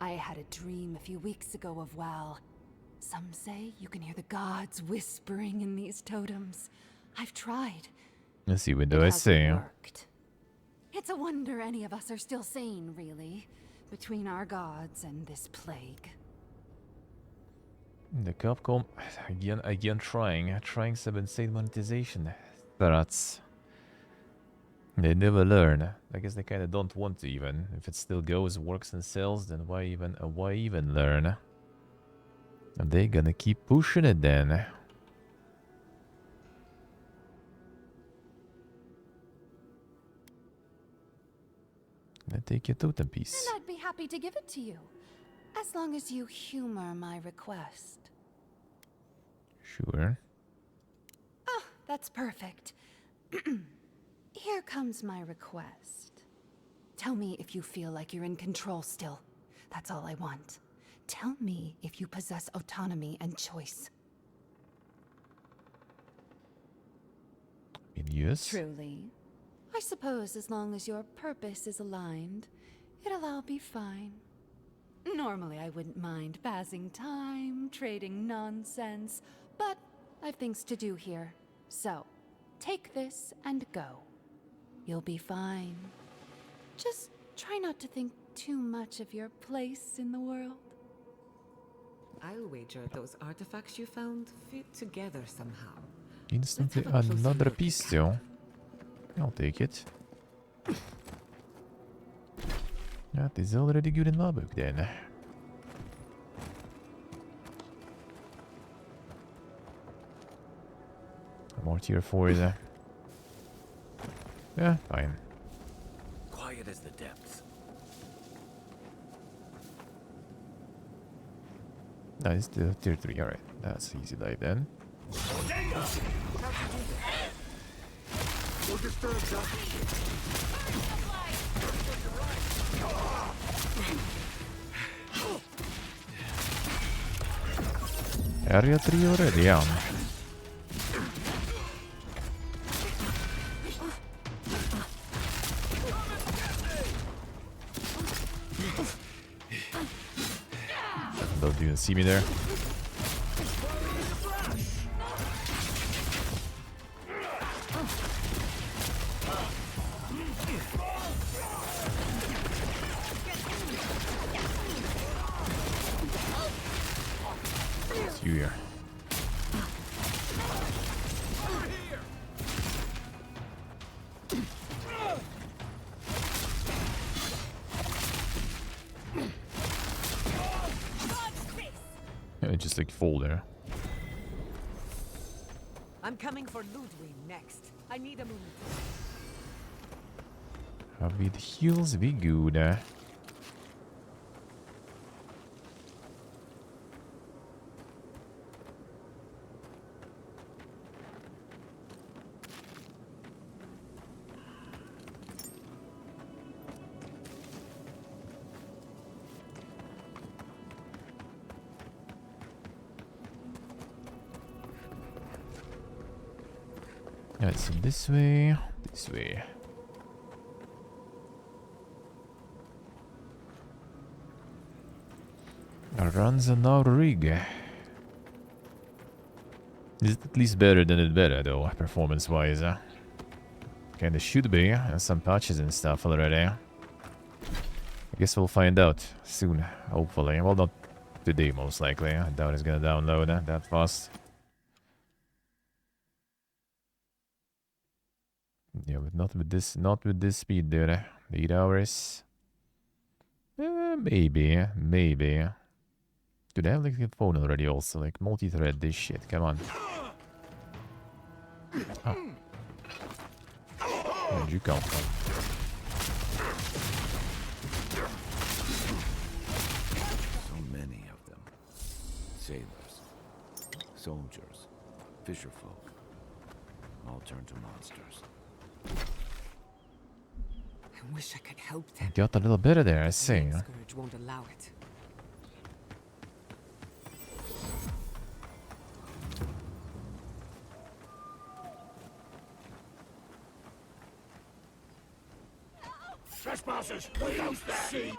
I had a dream a few weeks ago of Wal. Some say you can hear the gods whispering in these totems. I've tried. Let's see, what do I say? Worked. It's a wonder any of us are still sane, really, between our gods and this plague. The Capcom again trying some insane monetization threats. They never learn. I guess they kind of don't want to even. If it still goes, works and sells, then why even learn? And they gonna keep pushing it then. Let's take your totem piece. And I'd be happy to give it to you, as long as you humor my request. Sure. Ah, that's perfect. Here comes my request. Tell me if you feel like you're in control still. That's all I want. Tell me if you possess autonomy and choice. Yes. Truly. I suppose as long as your purpose is aligned, it'll all be fine. Normally I wouldn't mind passing time, trading nonsense, but I've things to do here. So, take this and go. You'll be fine. Just try not to think too much of your place in the world. I'll wager those artifacts you found fit together somehow. Instantly Let's have a closer another look, piece still. I'll take it. That is already good in my book then. More tier 4 is yeah, fine. Quiet as the depths. No, it's the tier 3, alright. That's easy dive then. Area 3 already, yeah. Don't even see me there. It's you here. Yeah, just like fall there. I'm coming for Ludwig next. I need a move. With heals be good. Yeah, so this way, this way. Runs on our rig. Is it at least better than it better though, performance-wise? Kinda should be, and some patches and stuff already. I guess we'll find out soon, hopefully. Well, not today most likely. I doubt it's gonna download that fast. Yeah, but not with this speed, dude. 8 hours. Maybe. Dude, I have like a phone already also, like multi-thread this shit, come on. Oh. Where'd you come from? So many of them. Sailors, soldiers, fisherfolk, all turned to monsters. I wish I could help them. Got a little better there, I see. Scourge won't allow it. Trespassers, without sea.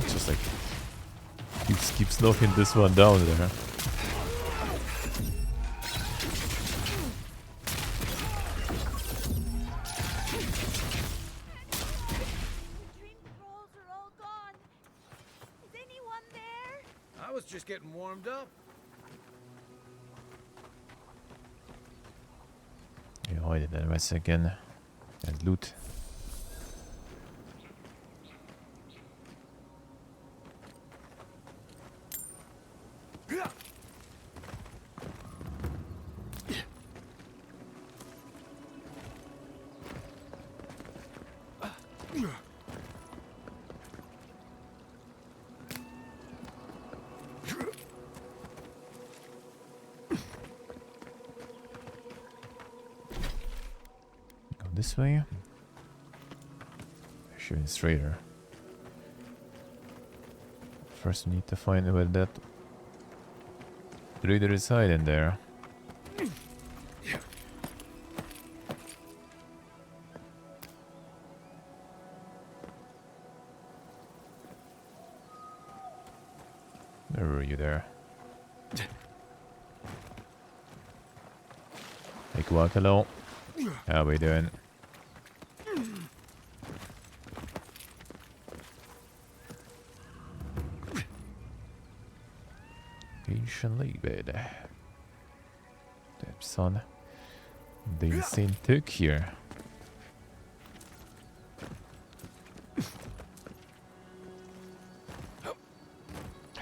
Just like keeps knocking this one down there. I was just getting warmed up. Yeah, hide it there a second. And loot. This way? Shooting straighter. First we need to find where that trader is hiding there. you there? Hey, Quack, hello. How we doing? Ancient Livid. Son. Det är sin tyck here.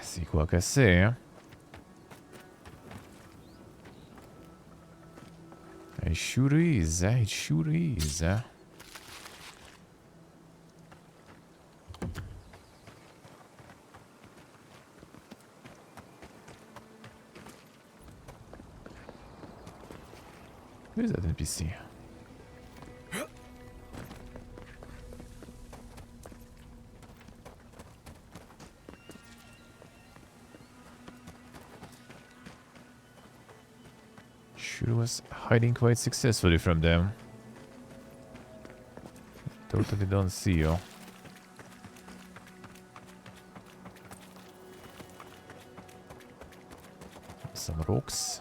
See what I can say. It sure is, it sure is. Who is that NPC? Sure was hiding quite successfully from them. Totally don't see you. Some rocks.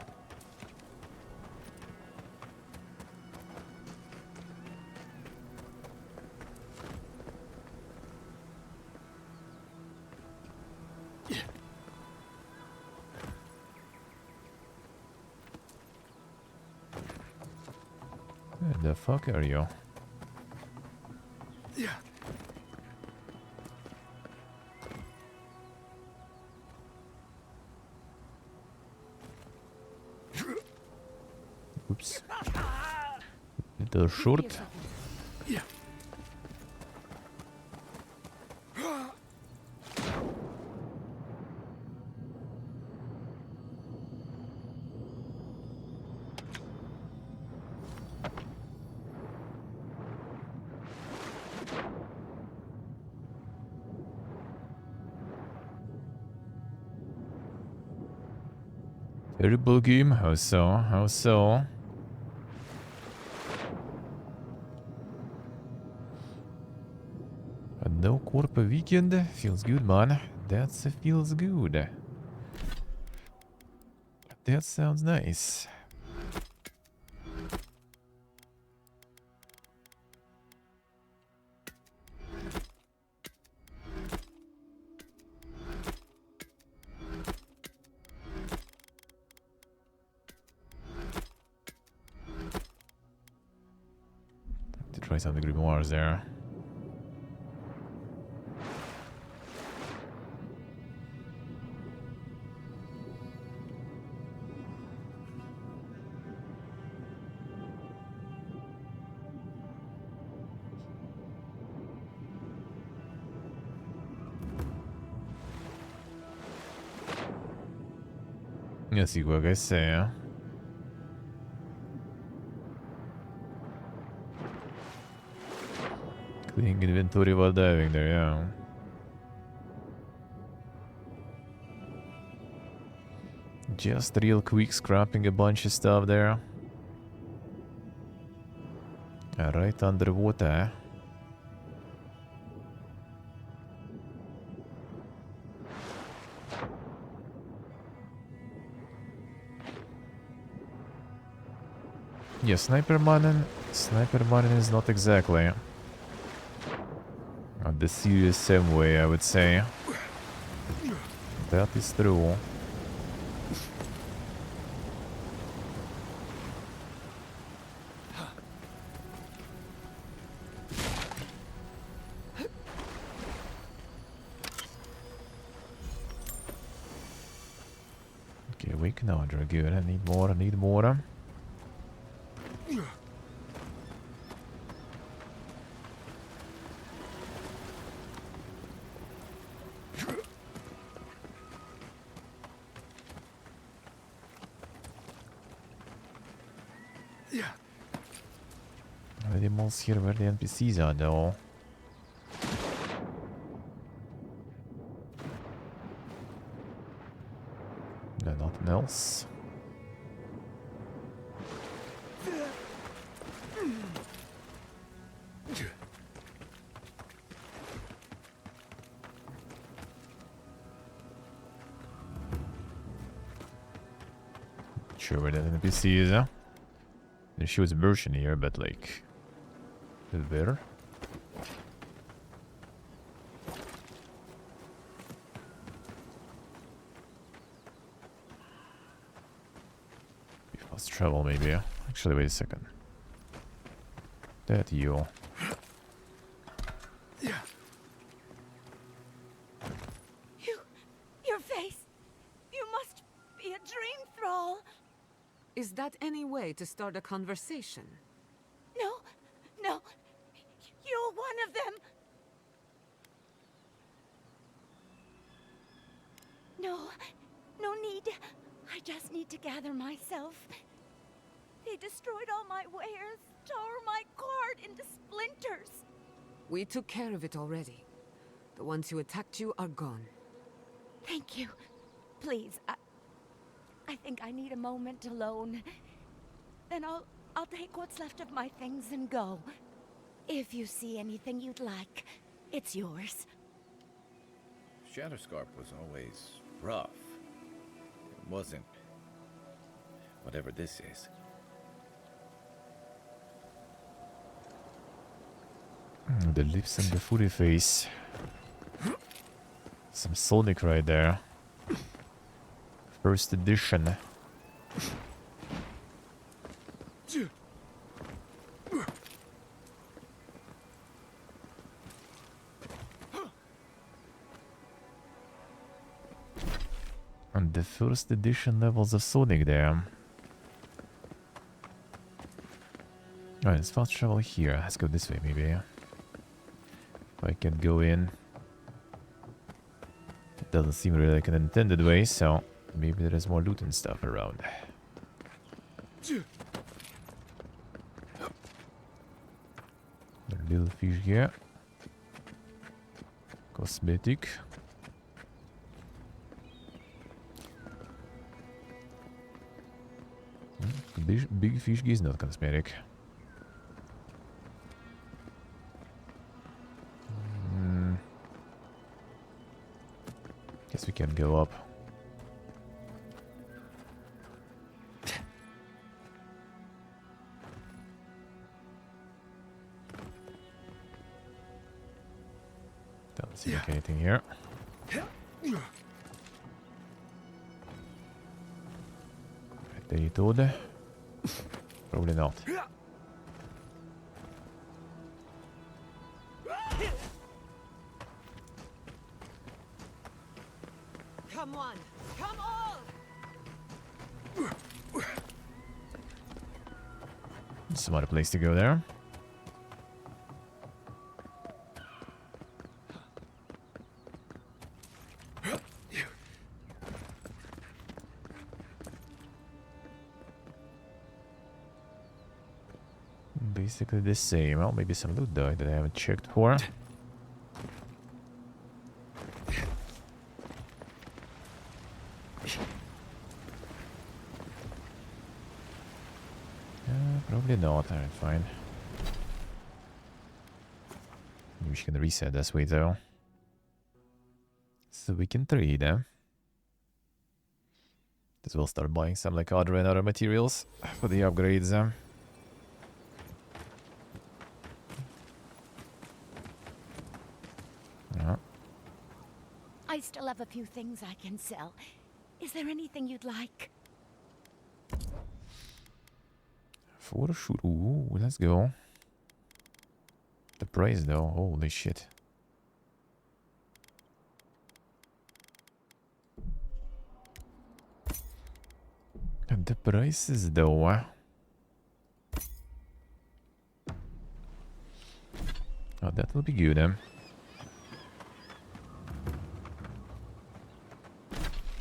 Where the fuck are you? Oops. Little short. Terrible game, how so? How so? A no corp weekend? Feels good, man. That feels good. That sounds nice. Try some of the grimoires there. Let's see what I say. Cleaning inventory while diving there, yeah. Just real quick scrapping a bunch of stuff there. Right underwater. Yeah, Sniper Mannen is not exactly the serious same way, I would say. That is true. Okay, wake now, good. I need more, I need more. Here where the NPCs are though. No, nothing else. sure where that NPC is. There shows a version here, but like... There? Fast travel maybe. Actually, wait a second. That you. Your face. You must be a dream thrall. Is that any way to start a conversation? No, no. You're one of them. No need. I just need to gather myself. They destroyed all my wares, tore my cart into splinters. We took care of it already. The ones who attacked you are gone. Thank you. Please, I think I need a moment alone. Then I'll take what's left of my things and go. If you see anything you'd like, it's yours. Shatterscarp was always rough. It wasn't... whatever this is. The lips and the footy face. Some Sonic right there. First edition. And the first edition levels of Sonic there. Alright, let's fast travel here. Let's go this way maybe. If I can go in. It doesn't seem really like an intended way, so maybe there is more loot and stuff around. A little fish here. Cosmetic. Big fish is not cosmetic. Guess we can go up. Don't see like anything here. They told. Probably not. Come on! Come all! Some other place to go there. Basically the same. Well, maybe some loot though that I haven't checked for. Probably not. Alright, fine. Maybe we can reset this way though. So we can trade, eh? As well start buying some like other and other materials for the upgrades. I still have a few things I can sell. Is there anything you'd like? For sure. Ooh, let's go. The price though, holy shit. And the prices though. Oh, that will be good, eh?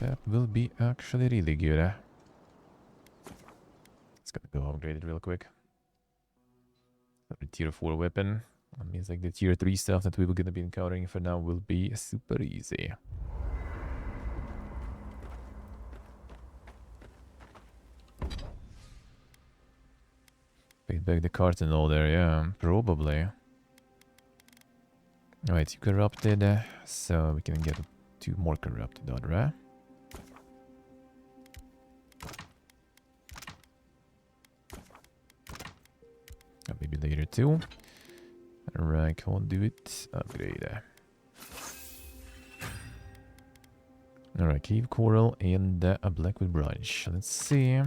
That will be actually really good, eh? It's gonna go upgrade it real quick. The tier 4 weapon. That means like the tier 3 stuff that we were gonna be encountering for now will be super easy. Paid back the cart and all there, yeah, probably. Alright, you corrupted, so we can get 2 more corrupted, right? later too. Alright, conduit. Upgrade. Alright, cave coral and a blackwood branch. Let's see.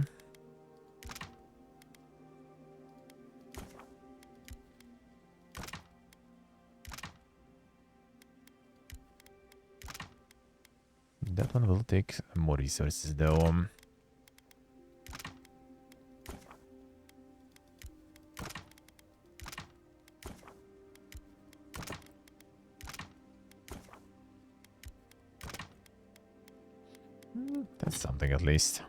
That one will take more resources though. That's something at least.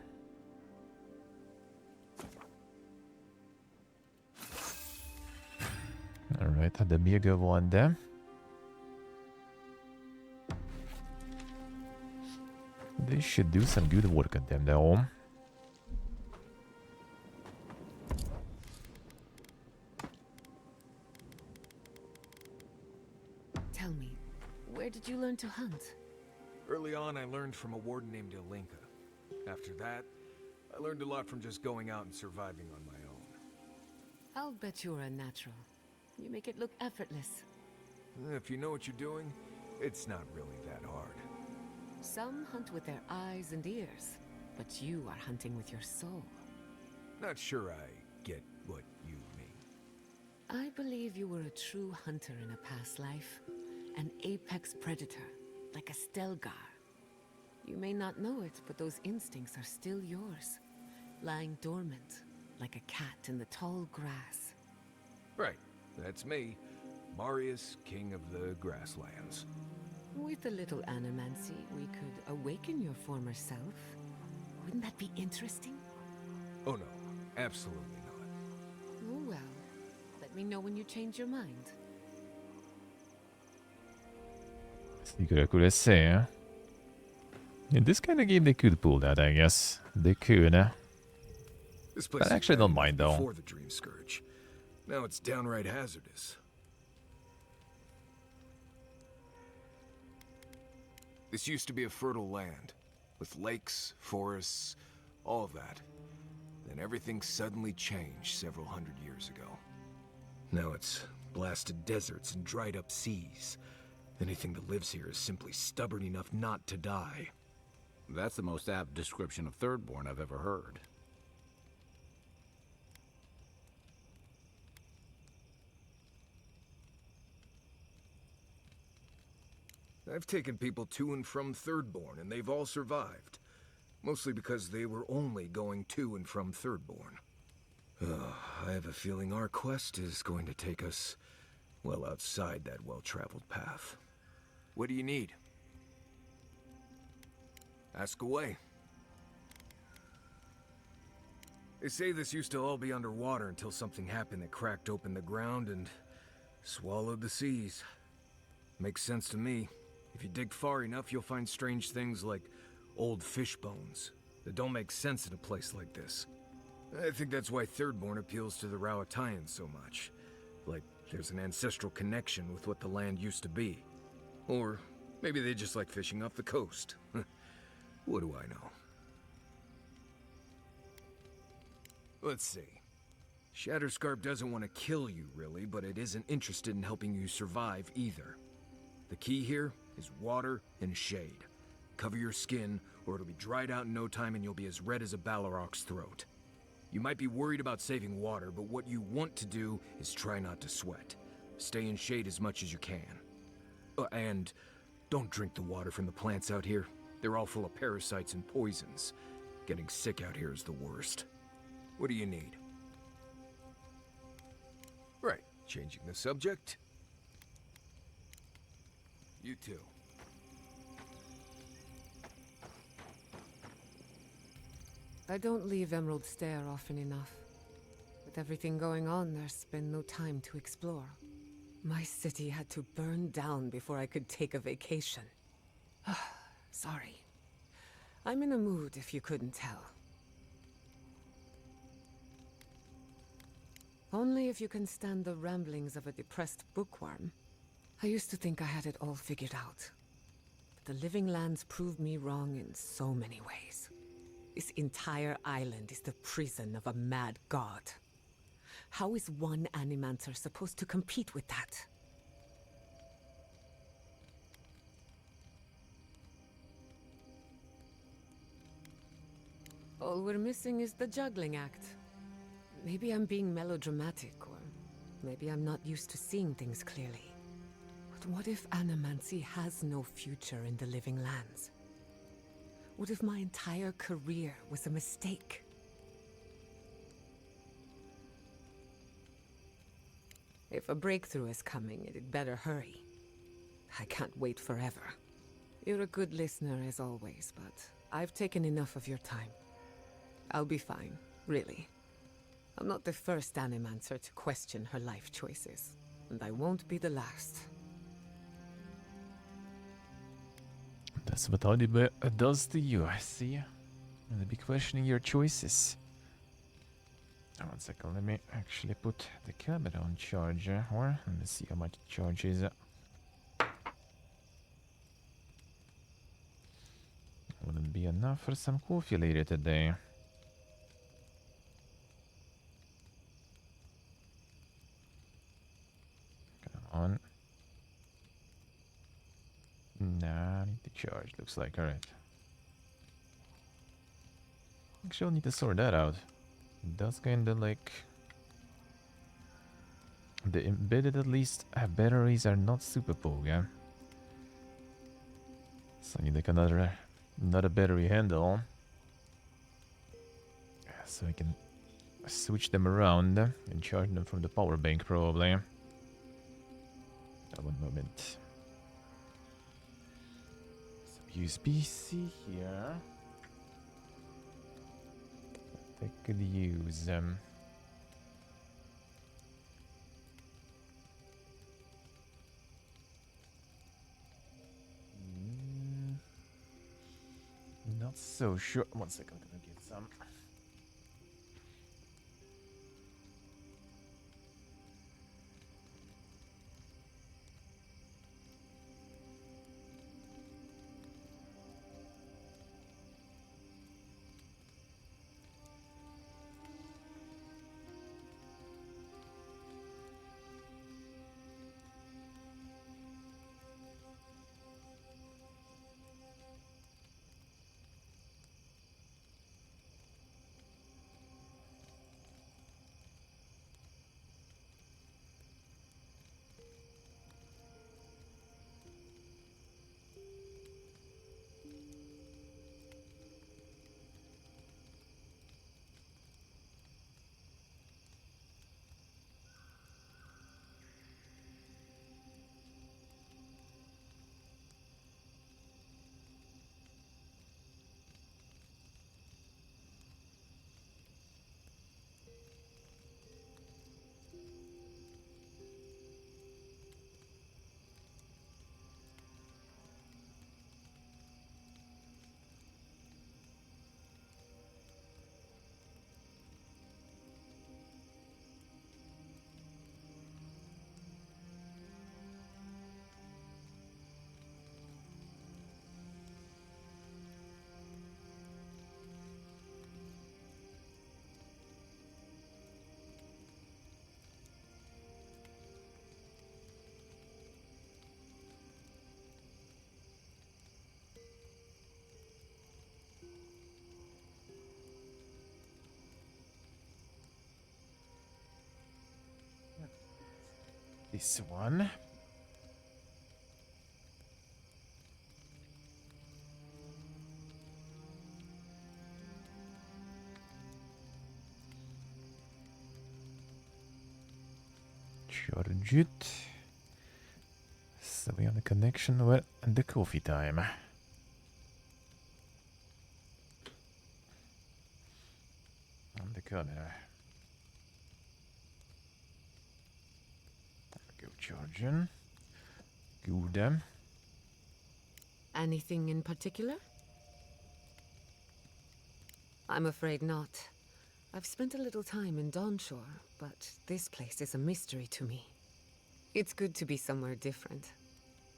Alright, had the bigger one there. They should do some good work on them though. Tell me, where did you learn to hunt? Early on, I learned from a warden named Ilinka. After that, I learned a lot from just going out and surviving on my own. I'll bet you're a natural. You make it look effortless. If you know what you're doing, it's not really that hard. Some hunt with their eyes and ears, but you are hunting with your soul. Not sure I get what you mean. I believe you were a true hunter in a past life. An apex predator, like a Stelgar. You may not know it, but those instincts are still yours. Lying dormant, like a cat in the tall grass. Right, that's me. Marius, king of the grasslands. With a little animancy, we could awaken your former self. Wouldn't that be interesting? Oh no, absolutely not. Oh well. Let me know when you change your mind. Secret could say. In this kind of game, they could pull that, I guess. They could. This place But I actually don't mind though. Before the Dream Scourge. Now it's downright hazardous. This used to be a fertile land, with lakes, forests, all of that. Then everything suddenly changed several hundred years ago. Now it's blasted deserts and dried up seas. Anything that lives here is simply stubborn enough not to die. That's the most apt description of Thirdborn I've ever heard. I've taken people to and from Thirdborn, and they've all survived. Mostly because they were only going to and from Thirdborn. I have a feeling our quest is going to take us well outside that well-traveled path. What do you need? Ask away. They say this used to all be underwater until something happened that cracked open the ground and swallowed the seas. Makes sense to me. If you dig far enough, you'll find strange things like old fish bones that don't make sense in a place like this. I think that's why Thirdborn appeals to the Rowatayans so much. Like there's an ancestral connection with what the land used to be. Or maybe they just like fishing off the coast. What do I know? Let's see. Shatterscarp doesn't want to kill you, really, but it isn't interested in helping you survive either. The key here is water and shade. Cover your skin, or it'll be dried out in no time and you'll be as red as a Balrog's throat. You might be worried about saving water, but what you want to do is try not to sweat. Stay in shade as much as you can. And don't drink the water from the plants out here. They're all full of parasites and poisons. Getting sick out here is the worst. What do you need? Right, changing the subject. You too. I don't leave Emerald Stair often enough. With everything going on, there's been no time to explore. My city had to burn down before I could take a vacation. Sorry. I'm in a mood, if you couldn't tell. Only if you can stand the ramblings of a depressed bookworm. I used to think I had it all figured out. But the Living Lands proved me wrong in so many ways. This entire island is the prison of a mad god. How is one Animancer supposed to compete with that? All we're missing is the juggling act. Maybe I'm being melodramatic, or maybe I'm not used to seeing things clearly. But what if Animancy has no future in the living lands? What if my entire career was a mistake? If a breakthrough is coming, it'd better hurry. I can't wait forever. You're a good listener as always, but I've taken enough of your time. I'll be fine, really. I'm not the first Animancer to question her life choices, and I won't be the last. That's what Audible does to you, I see. And they'll be questioning your choices. Oh, 1 second, let me actually put the camera on charger, or let me see how much it charges. Wouldn't be enough for some coffee later today. Come on. Nah, I need to charge, looks like, alright. Actually, I'll need to sort that out. It does kinda like... The embedded at least batteries are not super poga. So I need like another battery handle. So I can switch them around and charge them from the power bank probably. One moment. Some USB-C here. I could use not so sure. 1 second, I'm gonna get some. This one. Charge it. So we have the connection with the coffee time. On the camera. Go charging. Good. Anything in particular? I'm afraid not. I've spent a little time in Dawnshore, but this place is a mystery to me. It's good to be somewhere different.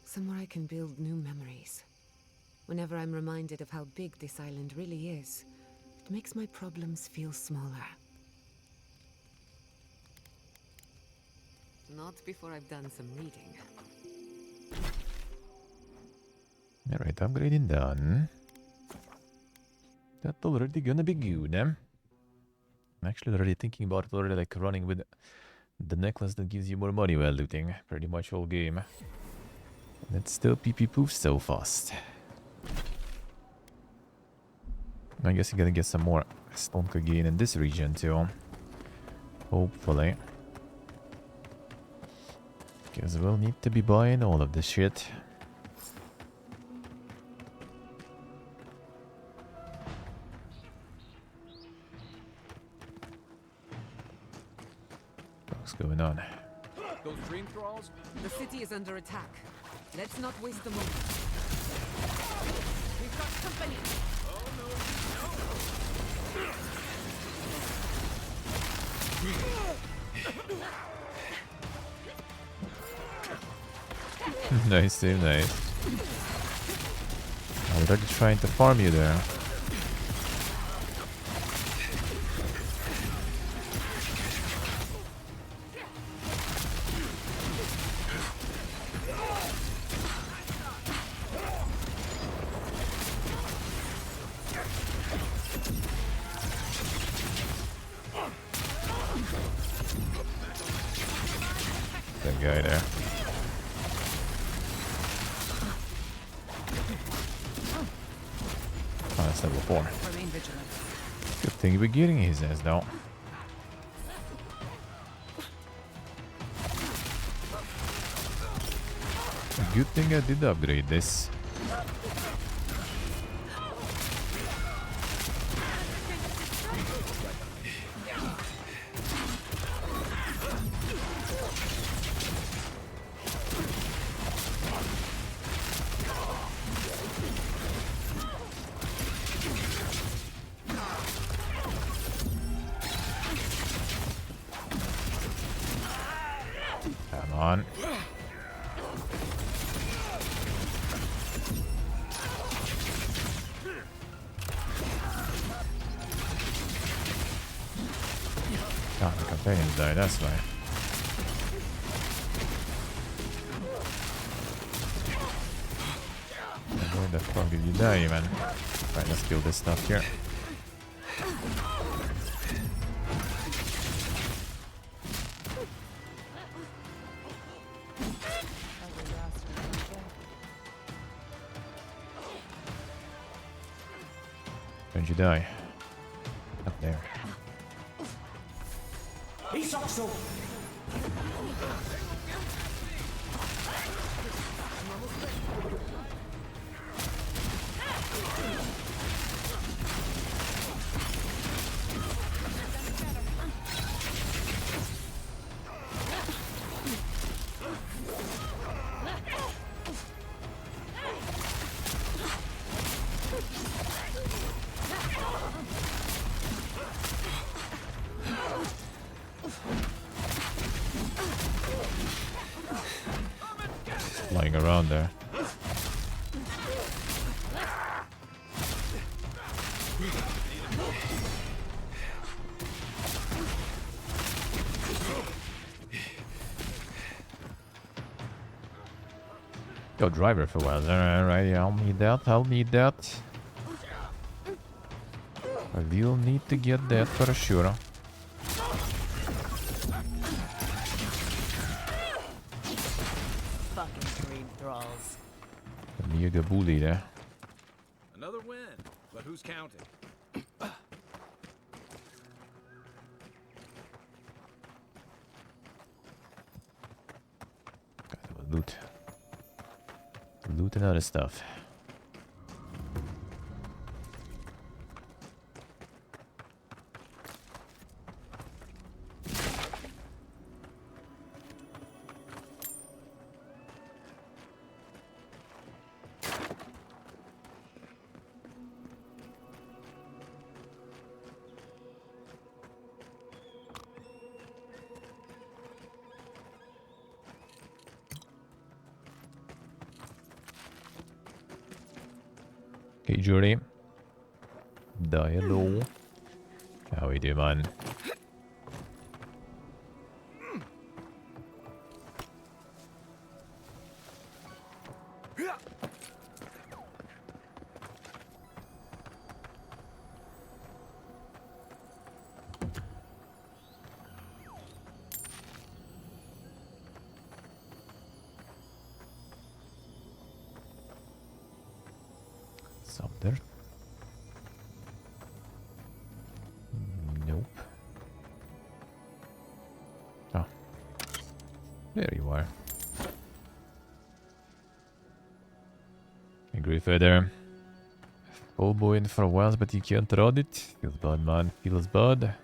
Somewhere I can build new memories. Whenever I'm reminded of how big this island really is, it makes my problems feel smaller. Not before I've done some reading. Alright, upgrading done. That's already gonna be good, eh? I'm actually already thinking about it already, like running with the necklace that gives you more money while looting. Pretty much all game. Let's still PP poof so fast. I guess you're gonna get some more stonk gain in this region too. Hopefully. Because we'll need to be buying all of this shit. What's going on? Those dream thralls? The city is under attack. Let's not waste the moment. We've got company. Oh no. Nice, too nice. I'm already trying to farm you there. That guy there. Oh, that's level 4. Good thing we're getting his ass though. Good thing I did upgrade this. Come on. God, the companions died, that's why. Where the fuck did you die, man? Right, let's kill this stuff here. Where'd you die? Up there. He's also. Lying around there. Go driver for a while. Alright, yeah, I'll need that. I'll need that. I will need to get that for sure. Mega bully there. Another win, but who's counting? Got loot. Loot and other stuff. Hey Jury. Die hello. How we do, man? It's up there. Nope. Ah. There you are. Agree further. Oh boy, in for a while, but you can't run it. Feels bad, man. Feels bad.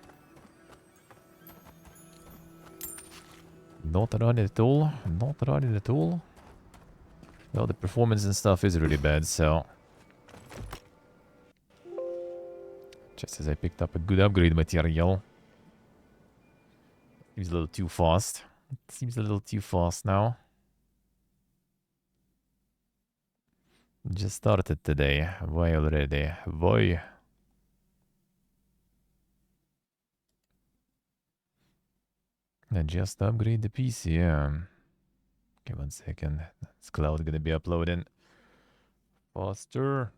Not running at all. Not running at all. Well, the performance and stuff is really bad, so... Just as I picked up a good upgrade material. Seems a little too fast. It seems a little too fast now. Just started today. Why already? Why? I just upgrade the PC, yeah. Okay, 1 second. Is Cloud gonna be uploading faster?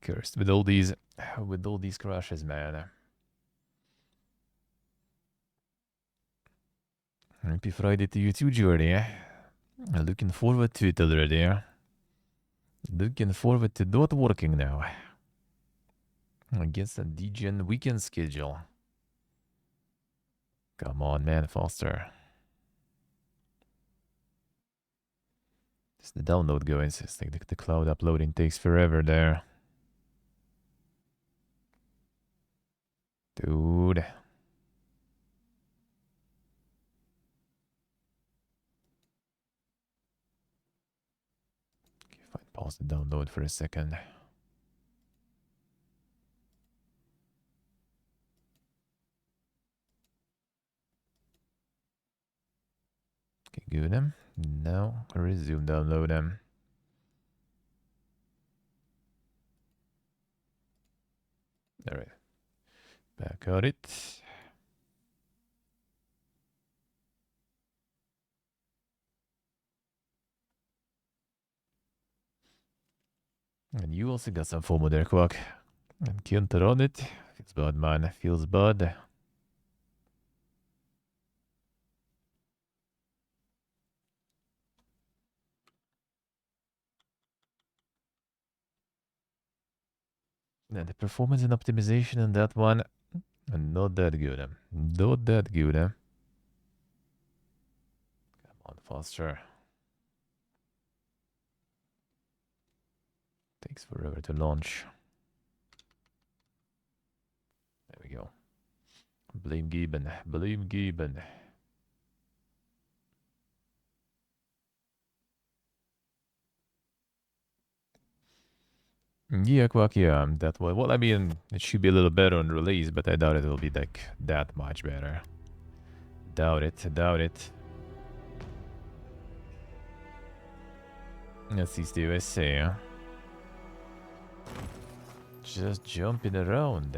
Cursed with all these crashes, man. Happy Friday to you too, Jordy. Looking forward to it already. Looking forward to not working now. Against a DGen weekend schedule. Come on, man, faster. Is the download going? It's like the cloud uploading takes forever there. Dude. Okay, fine. Pause the download for a second. Okay, good. Now resume download them. Alright. Back at it. And you also got some FOMO there, Quack. And can't run it. Feels bad, man. Feels bad. Yeah, the performance and optimization in that one, not that good. Not that good. Come on, faster. Takes forever to launch. There we go. Blame Gibbon. Blame Gibbon. Yeah, Quack, yeah, that one. Well, I mean, it should be a little better on release, but I doubt it will be like that much better. Doubt it, doubt it. Let's see the USA, huh? Just jumping around.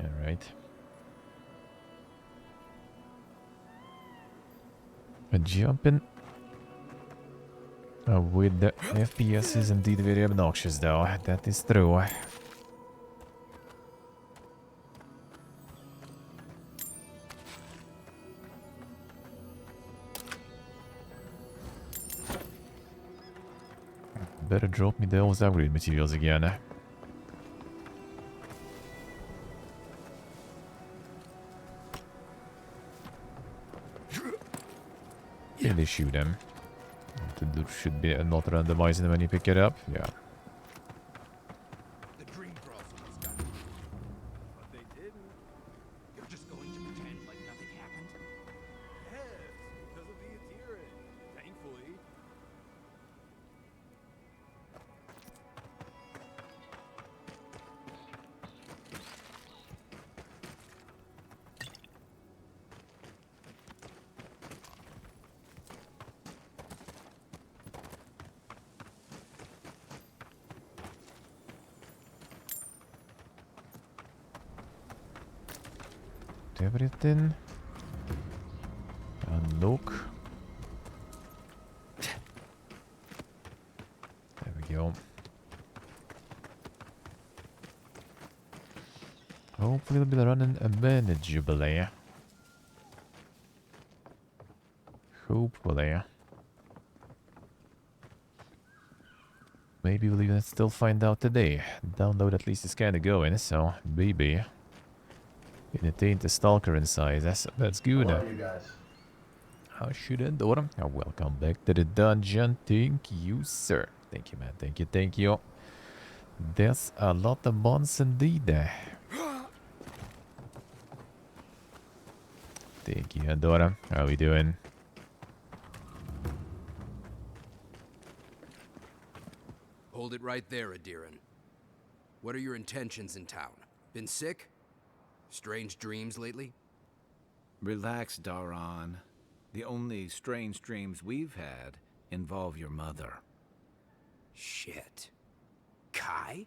Alright. Jumping with the FPS is indeed very obnoxious, though. That is true. Better drop me those upgrade materials again. Really shoot him. There should be not randomizing when you pick it up. Yeah. The dream process got me. But they didn't. You're just going to pretend like nothing happened? Yes, because of the adherent. Thankfully. Everything. look. There we go. Hopefully we'll be running manageably. Hopefully. Maybe we'll even still find out today. Download at least is kinda going, so maybe. It ain't a stalker in size, that's good. Hello, you guys. How should I do? Welcome back to the dungeon. Thank you, sir. Thank you, man. Thank you, thank you. There's a lot of bones indeed. Thank you, Adora. How are we doing? Hold it right there, Adiran. What are your intentions in town? Been sick? Strange dreams lately? Relax, Daran. The only strange dreams we've had involve your mother. Shit. Kai?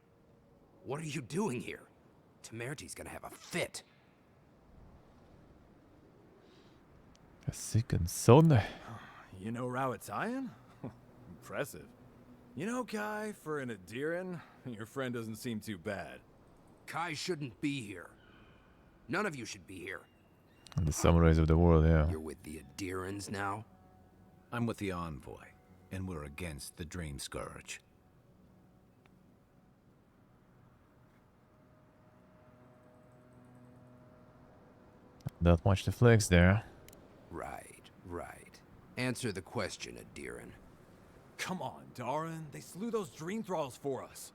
What are you doing here? Temerty's gonna have a fit. A second son. You know Rowett Zion? Impressive. You know, Kai, for an Adiran, your friend doesn't seem too bad. Kai shouldn't be here. None of you should be here. The samurais of the world, yeah. You're with the Adirans now? I'm with the Envoy, and we're against the Dream Scourge. Not much to flex there. Right, right. Answer the question, Adiran. Come on, Daran. They slew those dream thralls for us.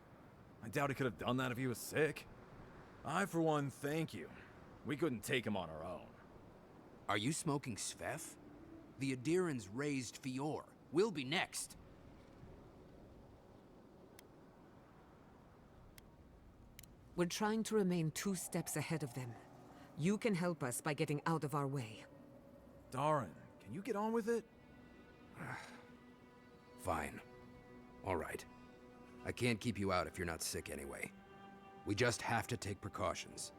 I doubt he could have done that if he was sick. I, for one, thank you. We couldn't take him on our own. Are you smoking Svef? The Adirans raised Fior. We'll be next. We're trying to remain 2 steps ahead of them. You can help us by getting out of our way. Daran, can you get on with it? Fine. All right. I can't keep you out if you're not sick anyway. We just have to take precautions.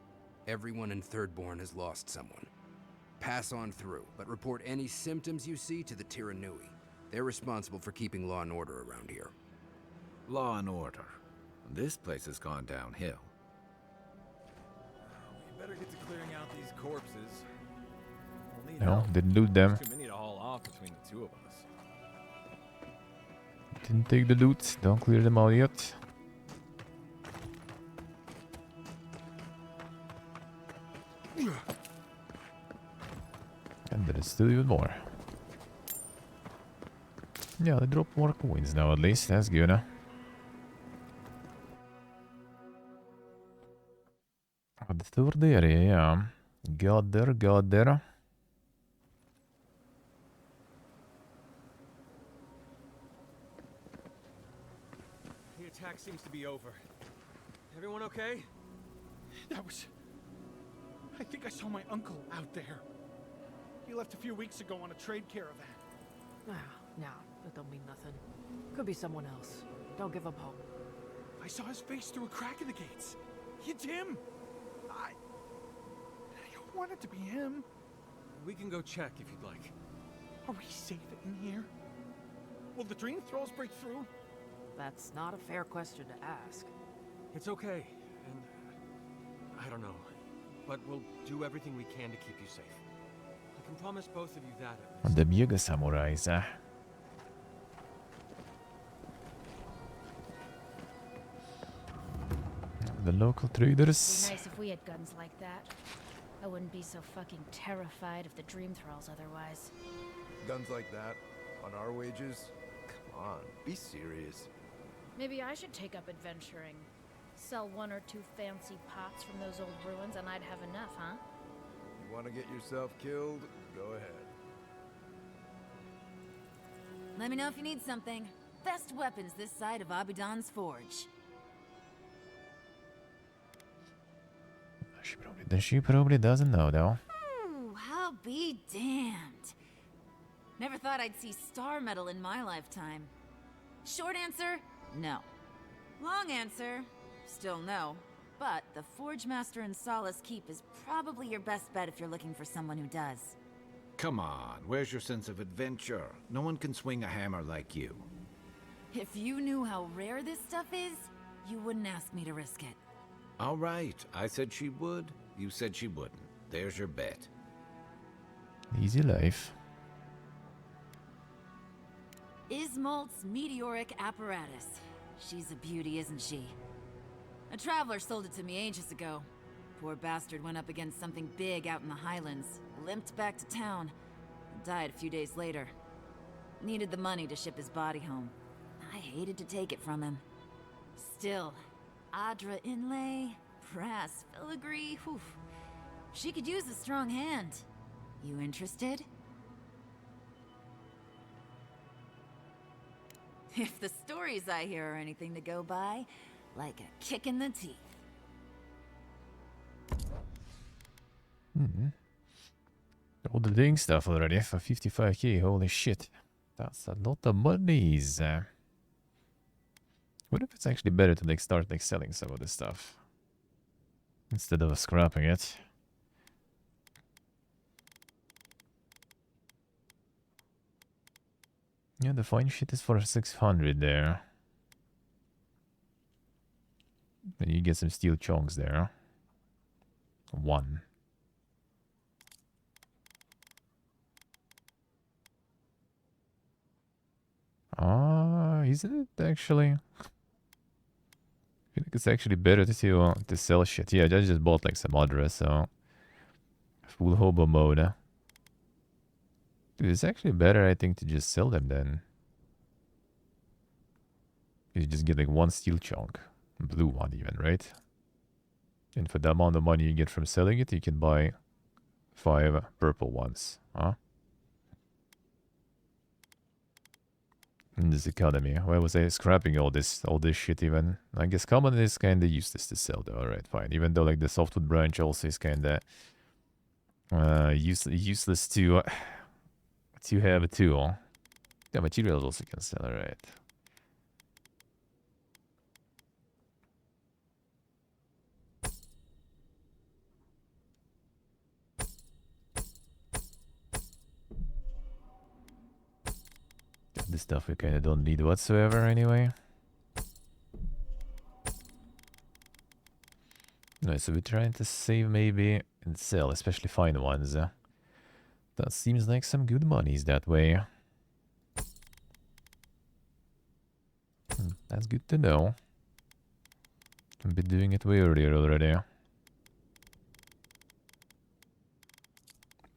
Everyone in Thirdborn has lost someone. Pass on through, but report any symptoms you see to the Tiranui. They're responsible for keeping law and order around here. Law and order. This place has gone downhill. We better get to clearing out these corpses. We'll need No, help. didn't loot them. Too many to haul off between the two of us. Didn't take the loot. Don't clear them out yet. And there is still even more. Yeah, they drop more coins now at least. That's good, huh? The third area, yeah. Got there, got there. The attack seems to be over. Everyone okay? That was... I think I saw my uncle out there. He left a few weeks ago on a trade caravan. Ah, no, that don't mean nothing. Could be someone else. Don't give up hope. I saw his face through a crack in the gates. It's him! I want it to be him. We can go check if you'd like. Are we safe in here? Will the dream thralls break through? That's not a fair question to ask. It's okay, and I don't know, but we'll do everything we can to keep you safe. I can promise both of you that at least. The mega samurais, huh? The local traders. It'd be nice if we had guns like that. I wouldn't be so fucking terrified of the dream thralls otherwise. Guns like that? On our wages? Come on, be serious. Maybe I should take up adventuring. Sell 1 or 2 fancy pots from those old ruins and I'd have enough, huh? You want to get yourself killed? Go ahead. Let me know if you need something. Best weapons this side of Abaddon's Forge. She probably doesn't know, though. Ooh, I'll be damned. Never thought I'd see star metal in my lifetime. Short answer, no. Long answer, still no. But the Forge Master in Solace Keep is probably your best bet if you're looking for someone who does. Come on, where's your sense of adventure? No one can swing a hammer like you. If you knew how rare this stuff is, you wouldn't ask me to risk it. All right, I said she would. You said she wouldn't. There's your bet. Easy life. Ismalt's meteoric apparatus. She's a beauty, isn't she? A traveler sold it to me ages ago. Poor bastard went up against something big out in the Highlands, limped back to town, and died a few days later. Needed the money to ship his body home. I hated to take it from him. Still, Adra inlay, brass filigree, whew. She could use a strong hand. You interested? If the stories I hear are anything to go by, like a kick in the teeth. All the doing stuff already for 55k, holy shit. That's a lot of monies. What if it's actually better to like start like selling some of this stuff instead of scrapping it? Yeah, the fine shit is for 600 there. And you get some steel chunks there. 1. Isn't it actually? I feel like it's actually better to sell shit. Yeah, I just bought like some Adra, so full hobo mode. Dude, it's actually better, I think, to just sell them then. You just get like 1 steel chunk, blue one even, right? And for the amount of money you get from selling it, you can buy 5 purple ones, huh? In this economy. Why was I scrapping all this shit even? I guess common is kinda useless to sell though, alright, fine. Even though like the softwood branch also is kinda useless to have too. Yeah, materials also can sell, alright. This stuff we kinda don't need whatsoever anyway. No, so we're trying to save maybe and sell, especially fine ones. That seems like some good monies that way. That's good to know. Can be doing it way earlier already.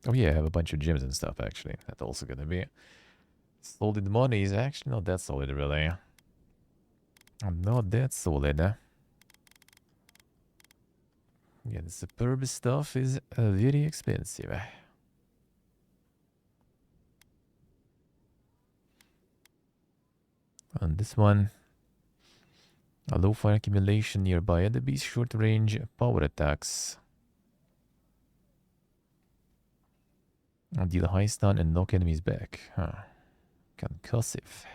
Oh yeah, I have a bunch of gems and stuff actually. That's also gonna be solid money. Is actually not that solid really. I'm not that solid. Yeah, the superb stuff is very expensive. And this one, a low fire accumulation nearby enemies, short range power attacks. And deal high stun and knock enemies back. Huh. Concussive.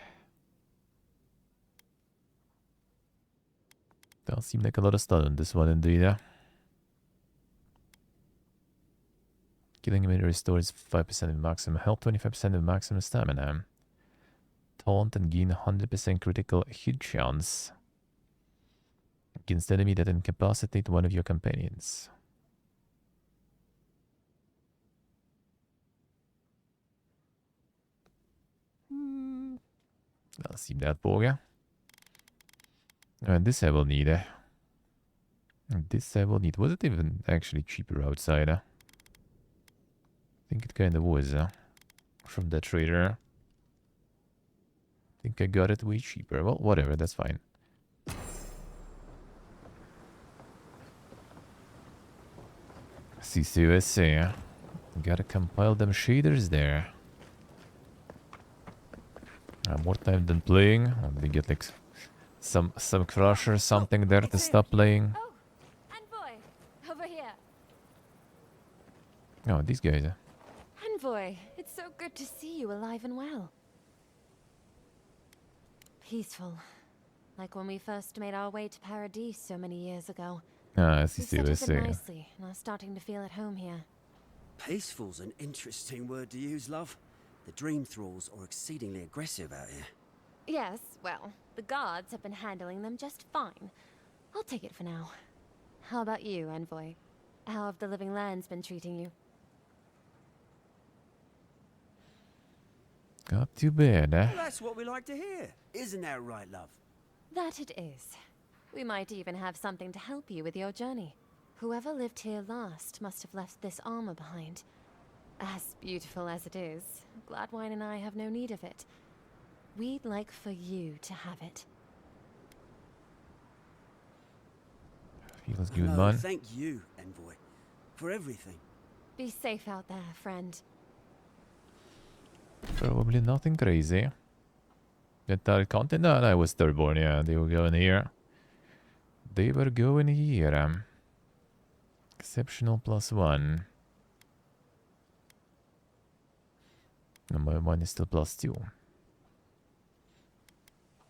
Does seem like a lot of stun on this one indeed. Killing enemy restores 5% of maximum health, 25% of maximum stamina. Taunt and gain 100% critical hit chance against enemy that incapacitate one of your companions. Doesn't seem that bog. And this I will need. This I will need. Was it even actually cheaper outside? I think it kind of was from that trader. I think I got it way cheaper. Well, whatever, that's fine. CCUSA. Gotta compile them shaders there. More time than playing. They get like some crush or something there to stop playing. Oh, Envoy, over here. Oh, these guys. Envoy, it's so good to see you alive and well. Peaceful, like when we first made our way to Paradis so many years ago. Ah, You settled in CCUSA. nicely, and are starting to feel at home here. Peaceful's an interesting word to use, love. The Dream Thralls are exceedingly aggressive out here. Yes, well, the guards have been handling them just fine. I'll take it for now. How about you, Envoy? How have the Living Lands been treating you? Not too bad, eh? Well, that's what we like to hear. Isn't that right, love? That it is. We might even have something to help you with your journey. Whoever lived here last must have left this armor behind. As beautiful as it is, Gladwine and I have no need of it. We'd like for you to have it. Feels good, No, man. thank you, Envoy, for everything. Be safe out there, friend. Probably nothing crazy. The Dark Continent, I was Thirdborn, yeah, they were going here. They were going here. Exceptional +1. And my one is still +2.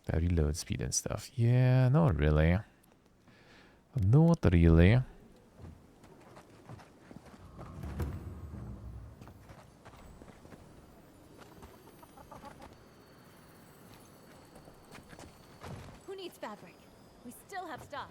The reload speed and stuff. Yeah, not really. Not really. Who needs fabric? We still have stock.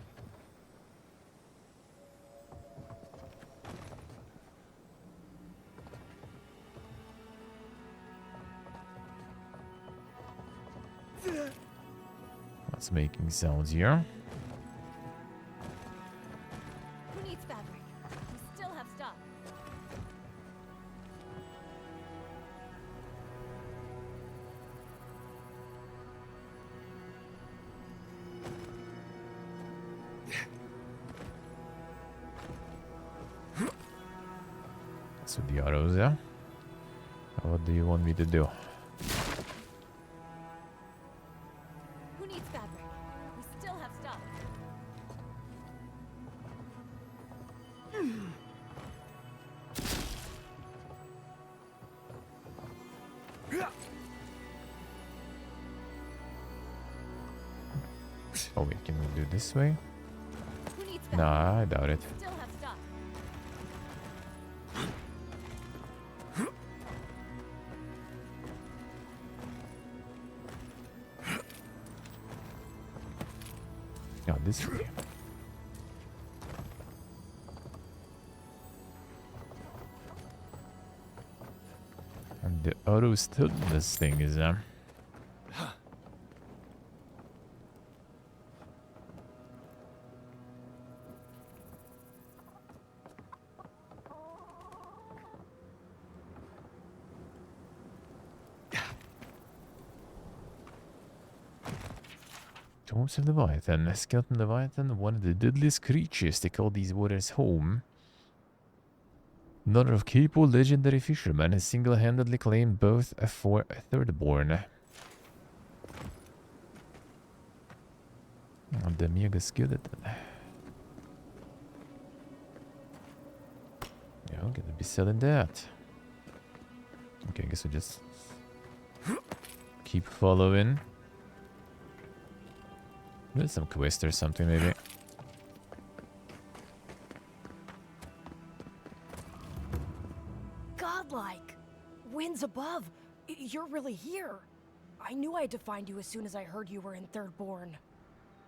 What's making sounds here? Who needs fabric? We still have stock. That's with the autos, yeah? What do you want me to do? Who needs fabric? We still have stock. Oh wait, can we do this way? Who needs fabric? Nah, I doubt it. We still have stock. Yeah, this way. And the auto still this thing is Tombs of Leviathan. Skeleton Leviathan, one of the deadliest creatures. They call these waters home. Another of Capo, legendary fisherman, has single-handedly claimed both for Thirdborn. And the mega skeleton. Yeah, I'm gonna be selling that. Okay, I guess we just keep following. There's some quest or something, maybe. Godlike! Winds above! You're really here! I knew I had to find you as soon as I heard you were in Thirdborn.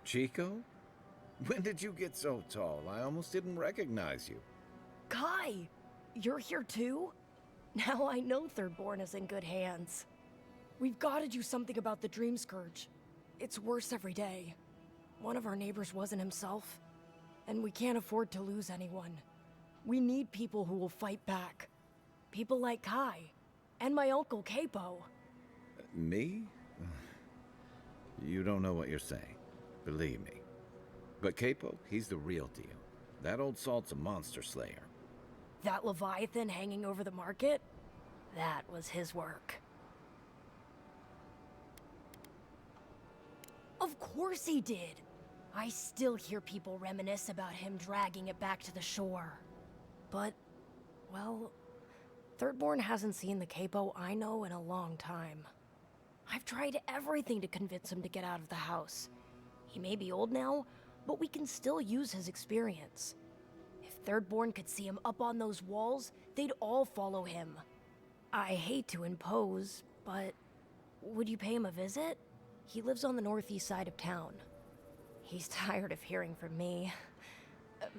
Chico? When did you get so tall? I almost didn't recognize you. Kai! You're here too? Now I know Thirdborn is in good hands. We've got to do something about the Dream Scourge. It's worse every day. One of our neighbors wasn't himself, and we can't afford to lose anyone. We need people who will fight back. People like Kai, and my uncle Capo. Me? You don't know what you're saying. Believe me. But Capo, he's the real deal. That old salt's a monster slayer. That Leviathan hanging over the market? That was his work. Of course he did! I still hear people reminisce about him dragging it back to the shore. But, well, Thirdborn hasn't seen the Capo I know in a long time. I've tried everything to convince him to get out of the house. He may be old now, but we can still use his experience. If Thirdborn could see him up on those walls, they'd all follow him. I hate to impose, but would you pay him a visit? He lives on the northeast side of town. He's tired of hearing from me.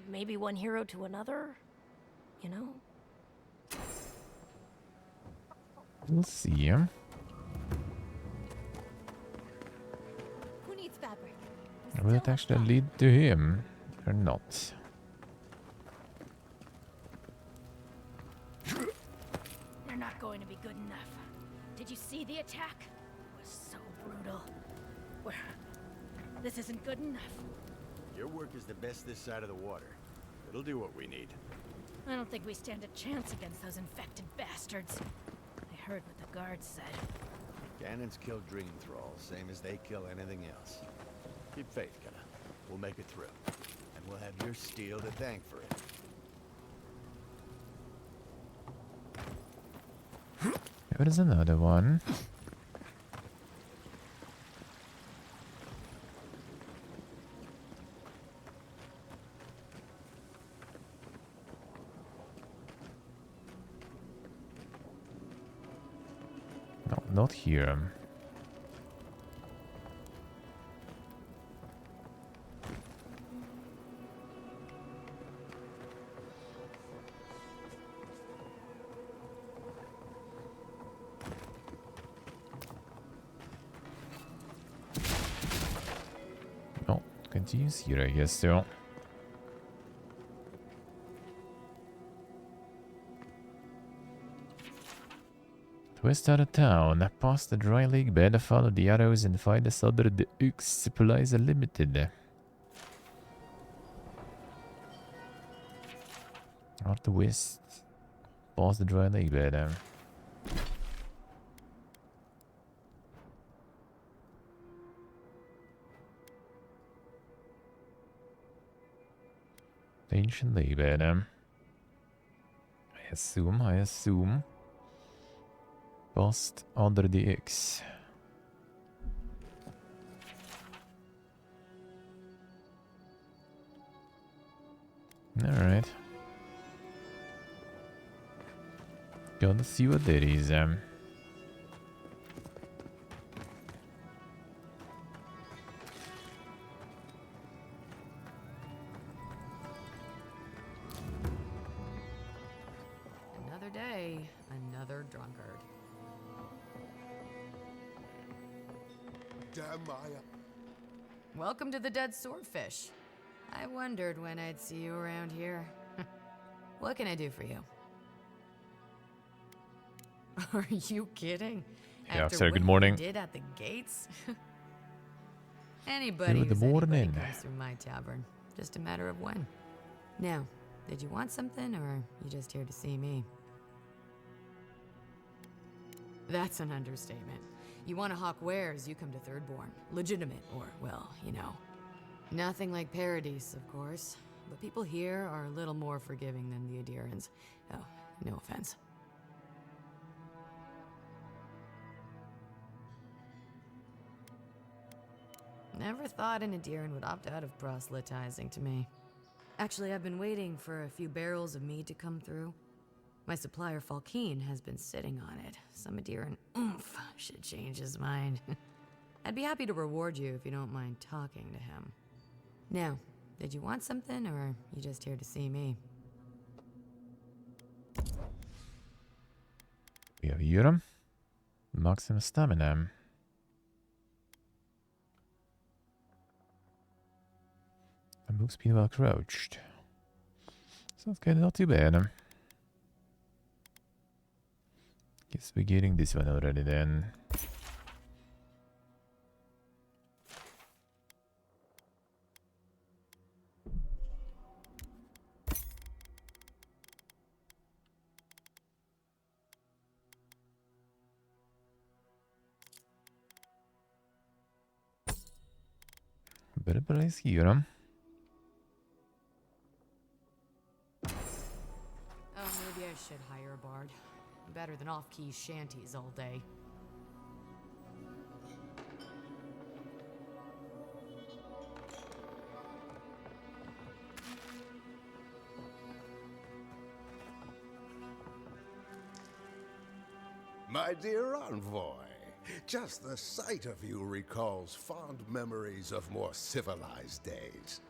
Maybe one hero to another, you know? We'll see. Who needs fabric? Will it actually lead to him or not? They're not going to be good enough. Did you see the attack? It was so brutal. This isn't good enough. Your work is the best this side of the water. It'll do what we need. I don't think we stand a chance against those infected bastards. I heard what the guards said. Cannons kill dream thralls, same as they kill anything else. Keep faith, Kenna. We'll make it through. And we'll have your steel to thank for it. There is another one. No, not here. No, continues here, I guess, so. West out of town, past the dry lake bed, follow the arrows and find us under the Ux. Supplies are limited. North to west, past the dry lake bed. Ancient lake bed. I assume. Past under the X. Alright. Gonna see what that is. Another day, another drunkard. Damn Maya. Welcome to the Dead Swordfish. I wondered when I'd see you around here. What can I do for you? Are you kidding? Yeah, After sir, what good you morning. did at the gates? Anybody Good who's anybody morning. comes through my tavern. Just a matter of when. Now, did you want something, or you just here to see me? That's an understatement. You want to hawk wares, you come to Thirdborn. Legitimate, or, well, you know. Nothing like Paradise, of course. But people here are a little more forgiving than the Adirans. Oh, no offense. Never thought an Adiran would opt out of proselytizing to me. Actually, I've been waiting for a few barrels of mead to come through. My supplier Falkeen has been sitting on it. Some Adiran oomph should change his mind. I'd be happy to reward you if you don't mind talking to him. Now, did you want something, or are you just here to see me? We have Urim. Maximum stamina. And move speed while crouched. Sounds kind of not too bad. Guess we're getting this one already then. Better place here. Oh, maybe I should hire a bard. Better than off-key shanties all day. My dear envoy, just the sight of you recalls fond memories of more civilized days.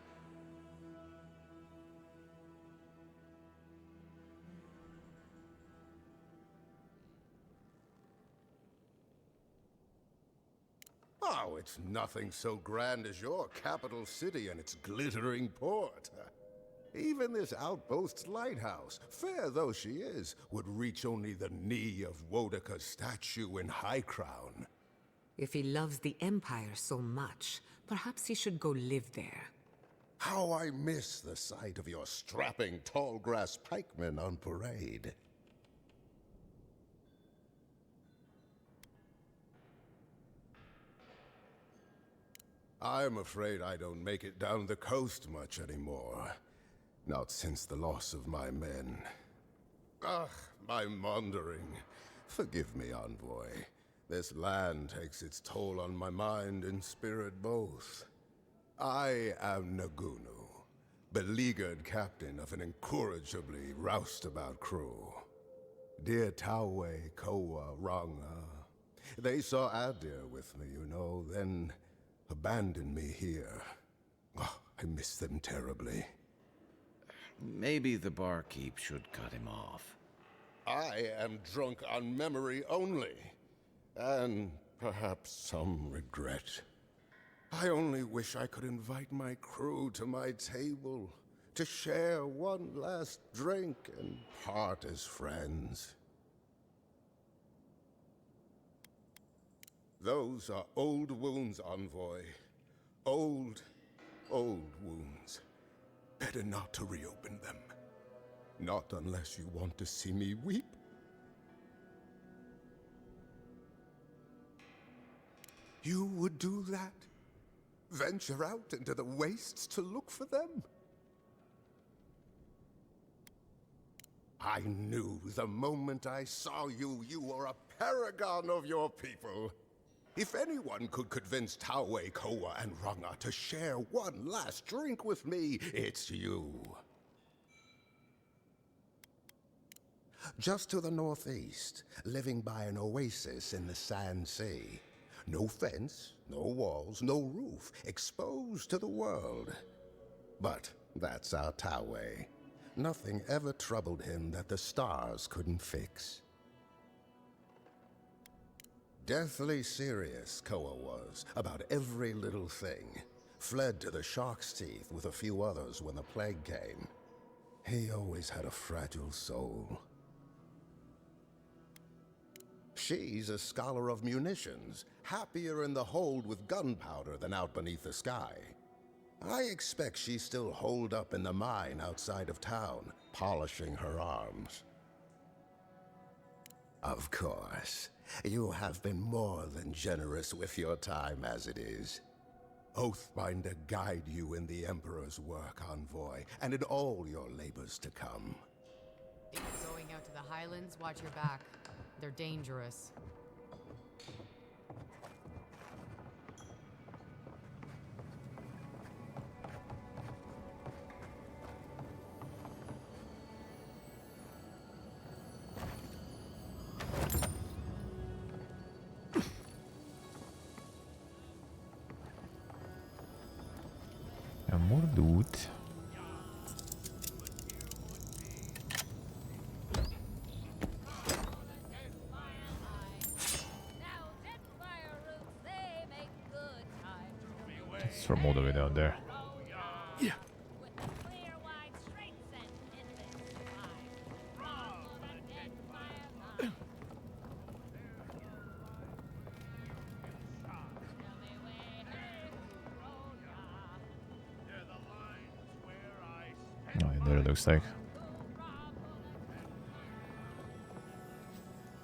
Oh, it's nothing so grand as your capital city and its glittering port. Even this outpost's lighthouse, fair though she is, would reach only the knee of Wodeka's statue in High Crown. If he loves the Empire so much, perhaps he should go live there. How I miss the sight of your strapping tall grass pikemen on parade. I'm afraid I don't make it down the coast much anymore. Not since the loss of my men. Ugh, my wandering. Forgive me, envoy. This land takes its toll on my mind and spirit both. I am Nagunu, beleaguered captain of an incorrigibly roustabout crew. Dear Tawe, Koa, Ranga. They saw Adir with me, you know, then abandoned me here. Oh, I miss them terribly. Maybe the barkeep should cut him off. I am drunk on memory only, and perhaps some regret. I only wish I could invite my crew to my table, to share one last drink and part as friends. Those are old wounds, envoy. Old wounds. Better not to reopen them. Not unless you want to see me weep. You would do that? Venture out into the wastes to look for them? I knew the moment I saw you, you were a paragon of your people. If anyone could convince Tawe, Koa, and Ranga to share one last drink with me, it's you. Just to the northeast, living by an oasis in the Sand Sea. No fence, no walls, no roof, exposed to the world. But that's our Tawe. Nothing ever troubled him that the stars couldn't fix. Deathly serious, Koa was, about every little thing. Fled to the shark's teeth with a few others when the plague came. He always had a fragile soul. She's a scholar of munitions, happier in the hold with gunpowder than out beneath the sky. I expect she's still holed up in the mine outside of town, polishing her arms. Of course. You have been more than generous with your time as it is. Oathbinder guide you in the Emperor's work, envoy, and in all your labors to come. If you're going out to the Highlands, watch your back. They're dangerous. More loot. It's from all the way down there. Yeah. Oh, yeah, there it looks like.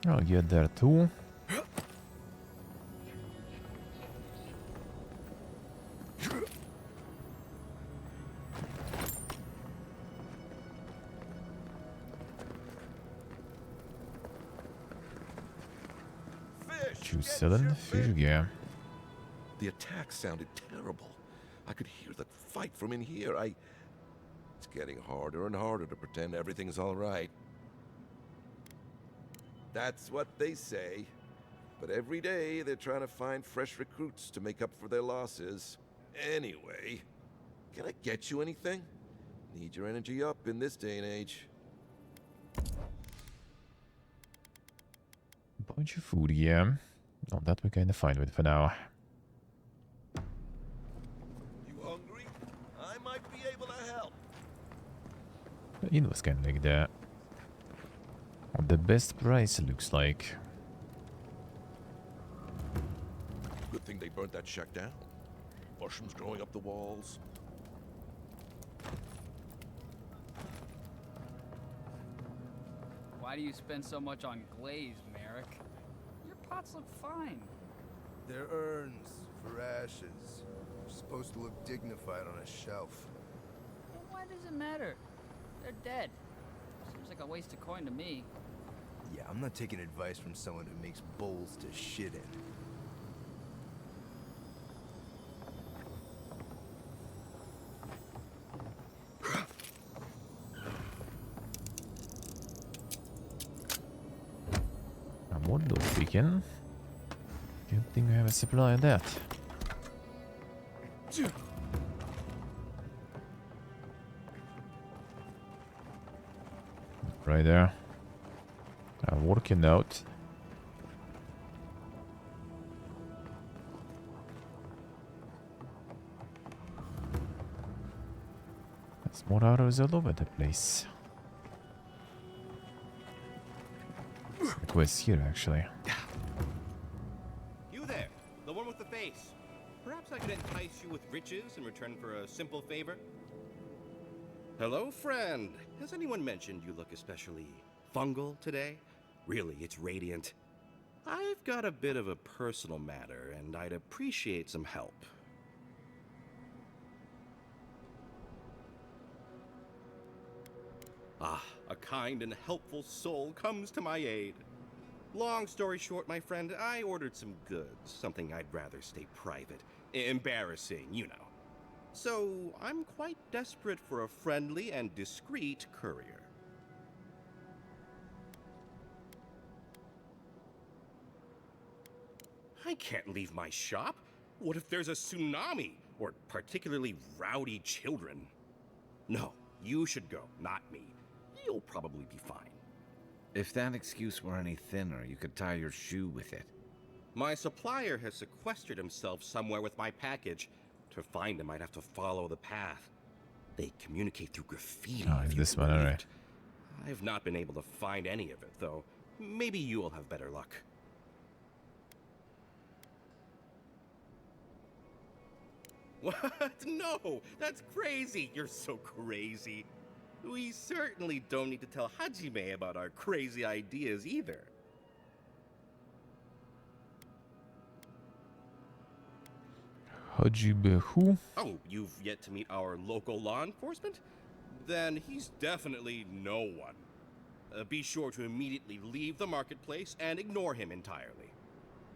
I'll get there too. Choose selling fish, yeah. The attack sounded terrible. I could hear the fight from in here. It's getting harder and harder to pretend everything's all right. That's what they say. But every day they're trying to find fresh recruits to make up for their losses. Anyway, can I get you anything? Need your energy up in this day and age. Bunch of food, yeah. Oh, that we're kinda fine with for now. You hungry? I might be able to help. It was kinda like that. The best price, looks like. Good thing they burnt that shack down. Mushrooms growing up the walls. Why do you spend so much on glaze, Merrick? Your pots look fine. They're urns for ashes. They're supposed to look dignified on a shelf. Well, why does it matter? They're dead. Seems like a waste of coin to me. Yeah, I'm not taking advice from someone who makes bowls to shit in. More door beacon. Good thing we have a supply of that. Right there. Working out. There's more arrows all over the place. The quest here, actually. You there, the one with the face. Perhaps I could entice you with riches in return for a simple favor? Hello, friend. Has anyone mentioned you look especially fungal today? Really, it's radiant. I've got a bit of a personal matter, and I'd appreciate some help. Ah, a kind and helpful soul comes to my aid. Long story short, my friend, I ordered some goods, something I'd rather stay private. Embarrassing, you know. So, I'm quite desperate for a friendly and discreet courier. I can't leave my shop. What if there's a tsunami, or particularly rowdy children? No, you should go, not me. You'll probably be fine. If that excuse were any thinner, you could tie your shoe with it. My supplier has sequestered himself somewhere with my package. To find him, I'd have to follow the path. They communicate through graffiti. Oh, is this one alright? I've not been able to find any of it, though. Maybe you'll have better luck. What? No! That's crazy! You're so crazy. We certainly don't need to tell Hajime about our crazy ideas either. Hajime who? Oh, you've yet to meet our local law enforcement? Then he's definitely no one. Be sure to immediately leave the marketplace and ignore him entirely.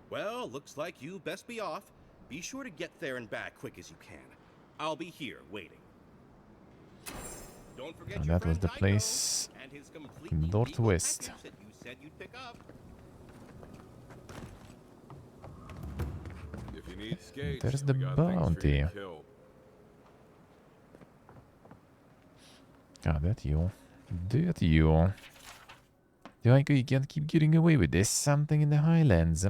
Well, looks like you best be off. Be sure to get there and back quick as you can. I'll be here waiting. Don't forget And your that was friend the place Tycho and his in completely the northwest. legal package that you said you'd pick up. If you need skates, There's the we got things for you bounty. to kill. Ah, that you. That you. Tycho, you can't keep getting away with this. Something in the highlands.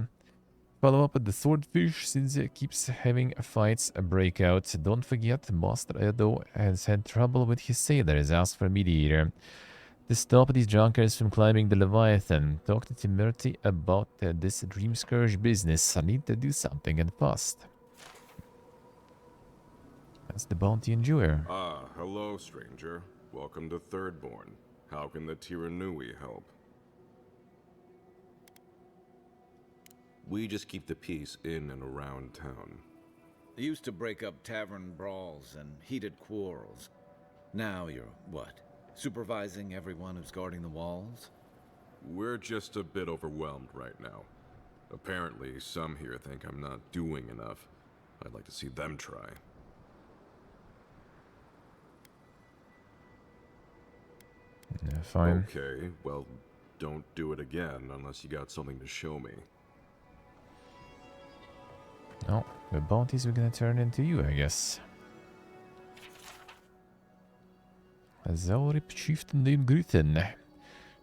Follow up with the swordfish since it keeps having fights break out. Don't forget, Master Edo has had trouble with his sailors. Ask for a mediator to stop these drunkards from climbing the Leviathan. Talk to Timurti about this Dream Scourge business. I need to do something and fast. That's the bounty enjoyer. Ah, hello, stranger. Welcome to Thirdborn. How can the Tiranui help? We just keep the peace in and around town. You used to break up tavern brawls and heated quarrels. Now you're, what, supervising everyone who's guarding the walls? We're just a bit overwhelmed right now. Apparently, some here think I'm not doing enough. I'd like to see them try. Fine. Okay, well, don't do it again unless you got something to show me. Oh, the bounties are gonna turn into you, I guess. A Zaurip chieftain named Gruthen.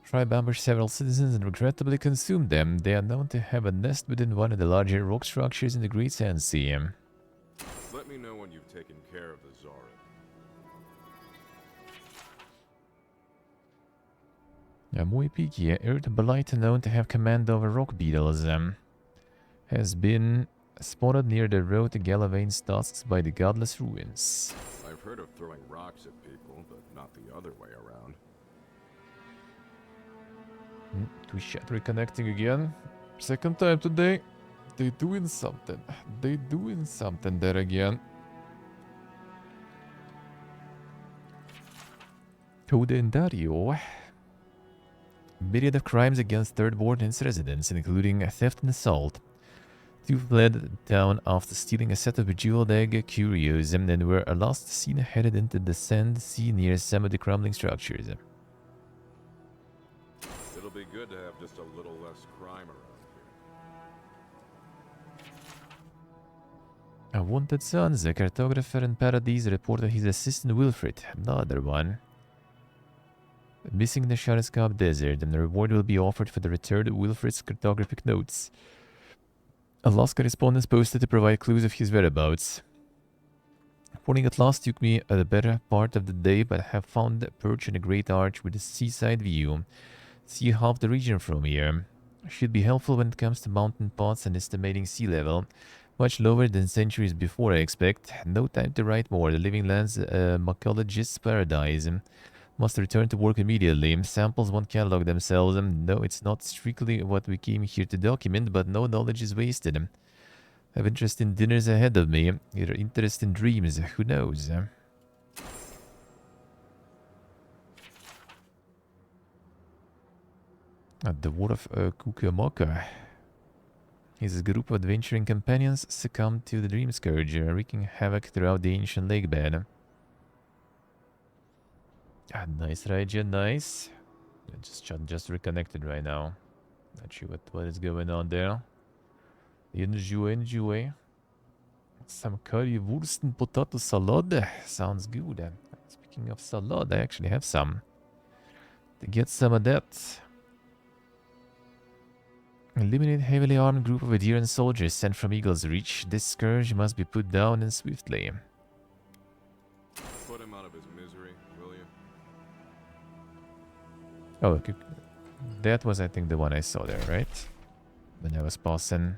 Tribe ambushed several citizens and regrettably consumed them. They are known to have a nest within one of the larger rock structures in the Great Sand Sea. Let me know when you've taken care of the Zaurip. A muy picky, Earth Blight known to have command over rock beetles. Has been spotted near the road to Galavane's tusks by the Godless Ruins. I've heard of throwing rocks at people, but not the other way around. Twitch reconnecting again. Second time today. They doing something. They doing something there again. Code and Dario. Myriad of crimes against Thirdborn and its residents, including theft and assault. Two fled town after stealing a set of bejeweled egg curios and were last seen headed into the Sand Sea near some of the crumbling structures. It'll be good to have just a little less crime around here. A wanted son, the cartographer in Paradise, reported his assistant Wilfred, another one, missing in the Shadowscarp Desert, and the reward will be offered for the return of Wilfred's cartographic notes. Alaska respondents posted to provide clues of his whereabouts. Reporting at last took me the better part of the day, but I have found a perch in a great arch with a seaside view. See half the region from here. Should be helpful when it comes to mountain paths and estimating sea level. Much lower than centuries before, I expect. No time to write more. The Living Lands mycologist's paradise. Must return to work immediately. Samples won't catalog themselves. No, it's not strictly what we came here to document, but no knowledge is wasted. Have interesting dinners ahead of me. Your interesting dreams. Who knows? At the War of Kukumoka. His group of adventuring companions succumbed to the Dream Scourge, wreaking havoc throughout the ancient lake bed. Nice, Raija, nice. Just reconnected right now. Not sure what is going on there. Enjoy. Some currywurst and potato salad. Sounds good. Speaking of salad, I actually have some. To get some of that. Eliminate heavily armed group of Adherent soldiers sent from Eagle's Reach. This scourge must be put down and swiftly. Put him out of his misery, will you? Oh, okay. That was, I think, the one I saw there, right? When I was passing.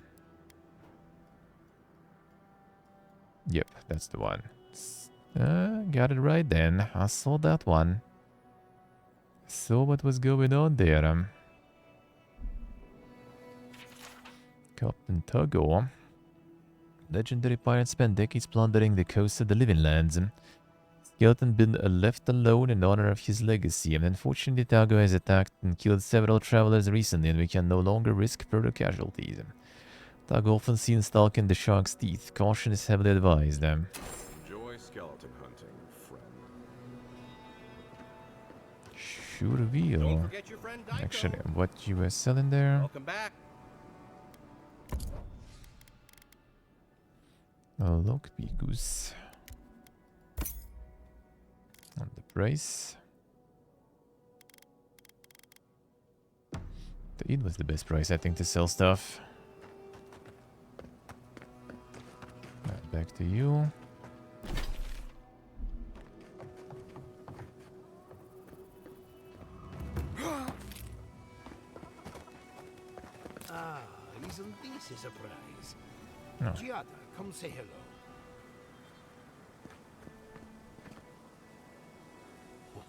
Yep, that's the one. Got it right then. I saw that one. Saw what was going on there. Captain Tuggo. Legendary pirates spent decades plundering the coast of the Living Lands. Skeleton been left alone in honor of his legacy, and unfortunately Tuggo has attacked and killed several travelers recently, and we can no longer risk further casualties. Tuggo often seen stalking the shark's teeth. Caution is heavily advised. Enjoy skeleton hunting, friend. Sure will. Actually, what you were selling there? Welcome back. Look, Goose. And the price. The inn was the best price, I think, to sell stuff. Right, back to you. Ah, isn't this a surprise? No. Giada, come say hello.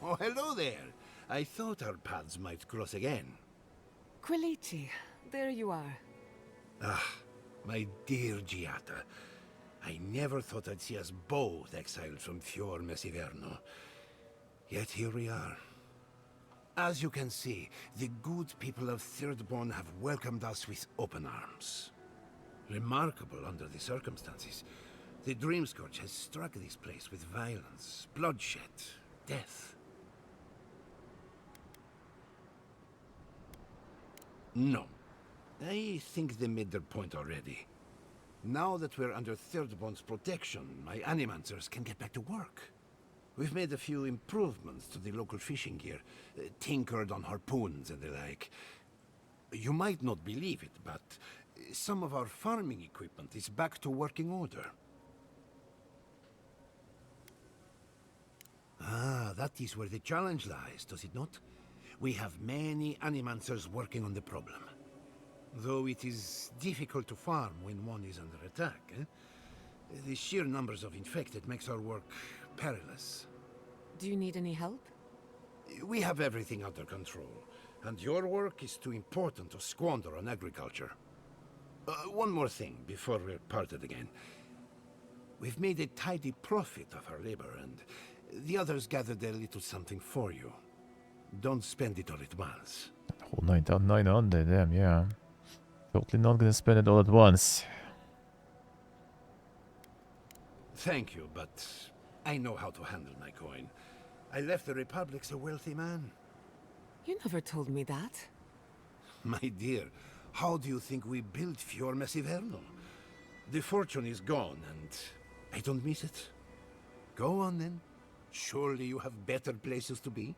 Oh, hello there. I thought our paths might cross again. Quilici, there you are. Ah, my dear Giada. I never thought I'd see us both exiled from Fior Messiverno. Yet here we are. As you can see, the good people of Thirdborn have welcomed us with open arms. Remarkable under the circumstances. The Dream Scourge has struck this place with violence, bloodshed, death. No. I think they made their point already. Now that we're under Thirdborn's protection, my animancers can get back to work. We've made a few improvements to the local fishing gear, tinkered on harpoons and the like. You might not believe it, but some of our farming equipment is back to working order. Ah, that is where the challenge lies, does it not? We have many animancers working on the problem. Though it is difficult to farm when one is under attack, eh? The sheer numbers of infected makes our work perilous. Do you need any help? We have everything under control, and your work is too important to squander on agriculture. One more thing before we're parted again. We've made a tidy profit of our labor, and the others gathered a little something for you. Don't spend it all at once. Whole 9,900, damn, yeah. Totally not gonna spend it all at once. Thank you, but I know how to handle my coin. I left the Republic's a wealthy man. You never told me that. My dear, how do you think we built Fior Messiverno? The fortune is gone, and I don't miss it. Go on, then. Surely you have better places to be.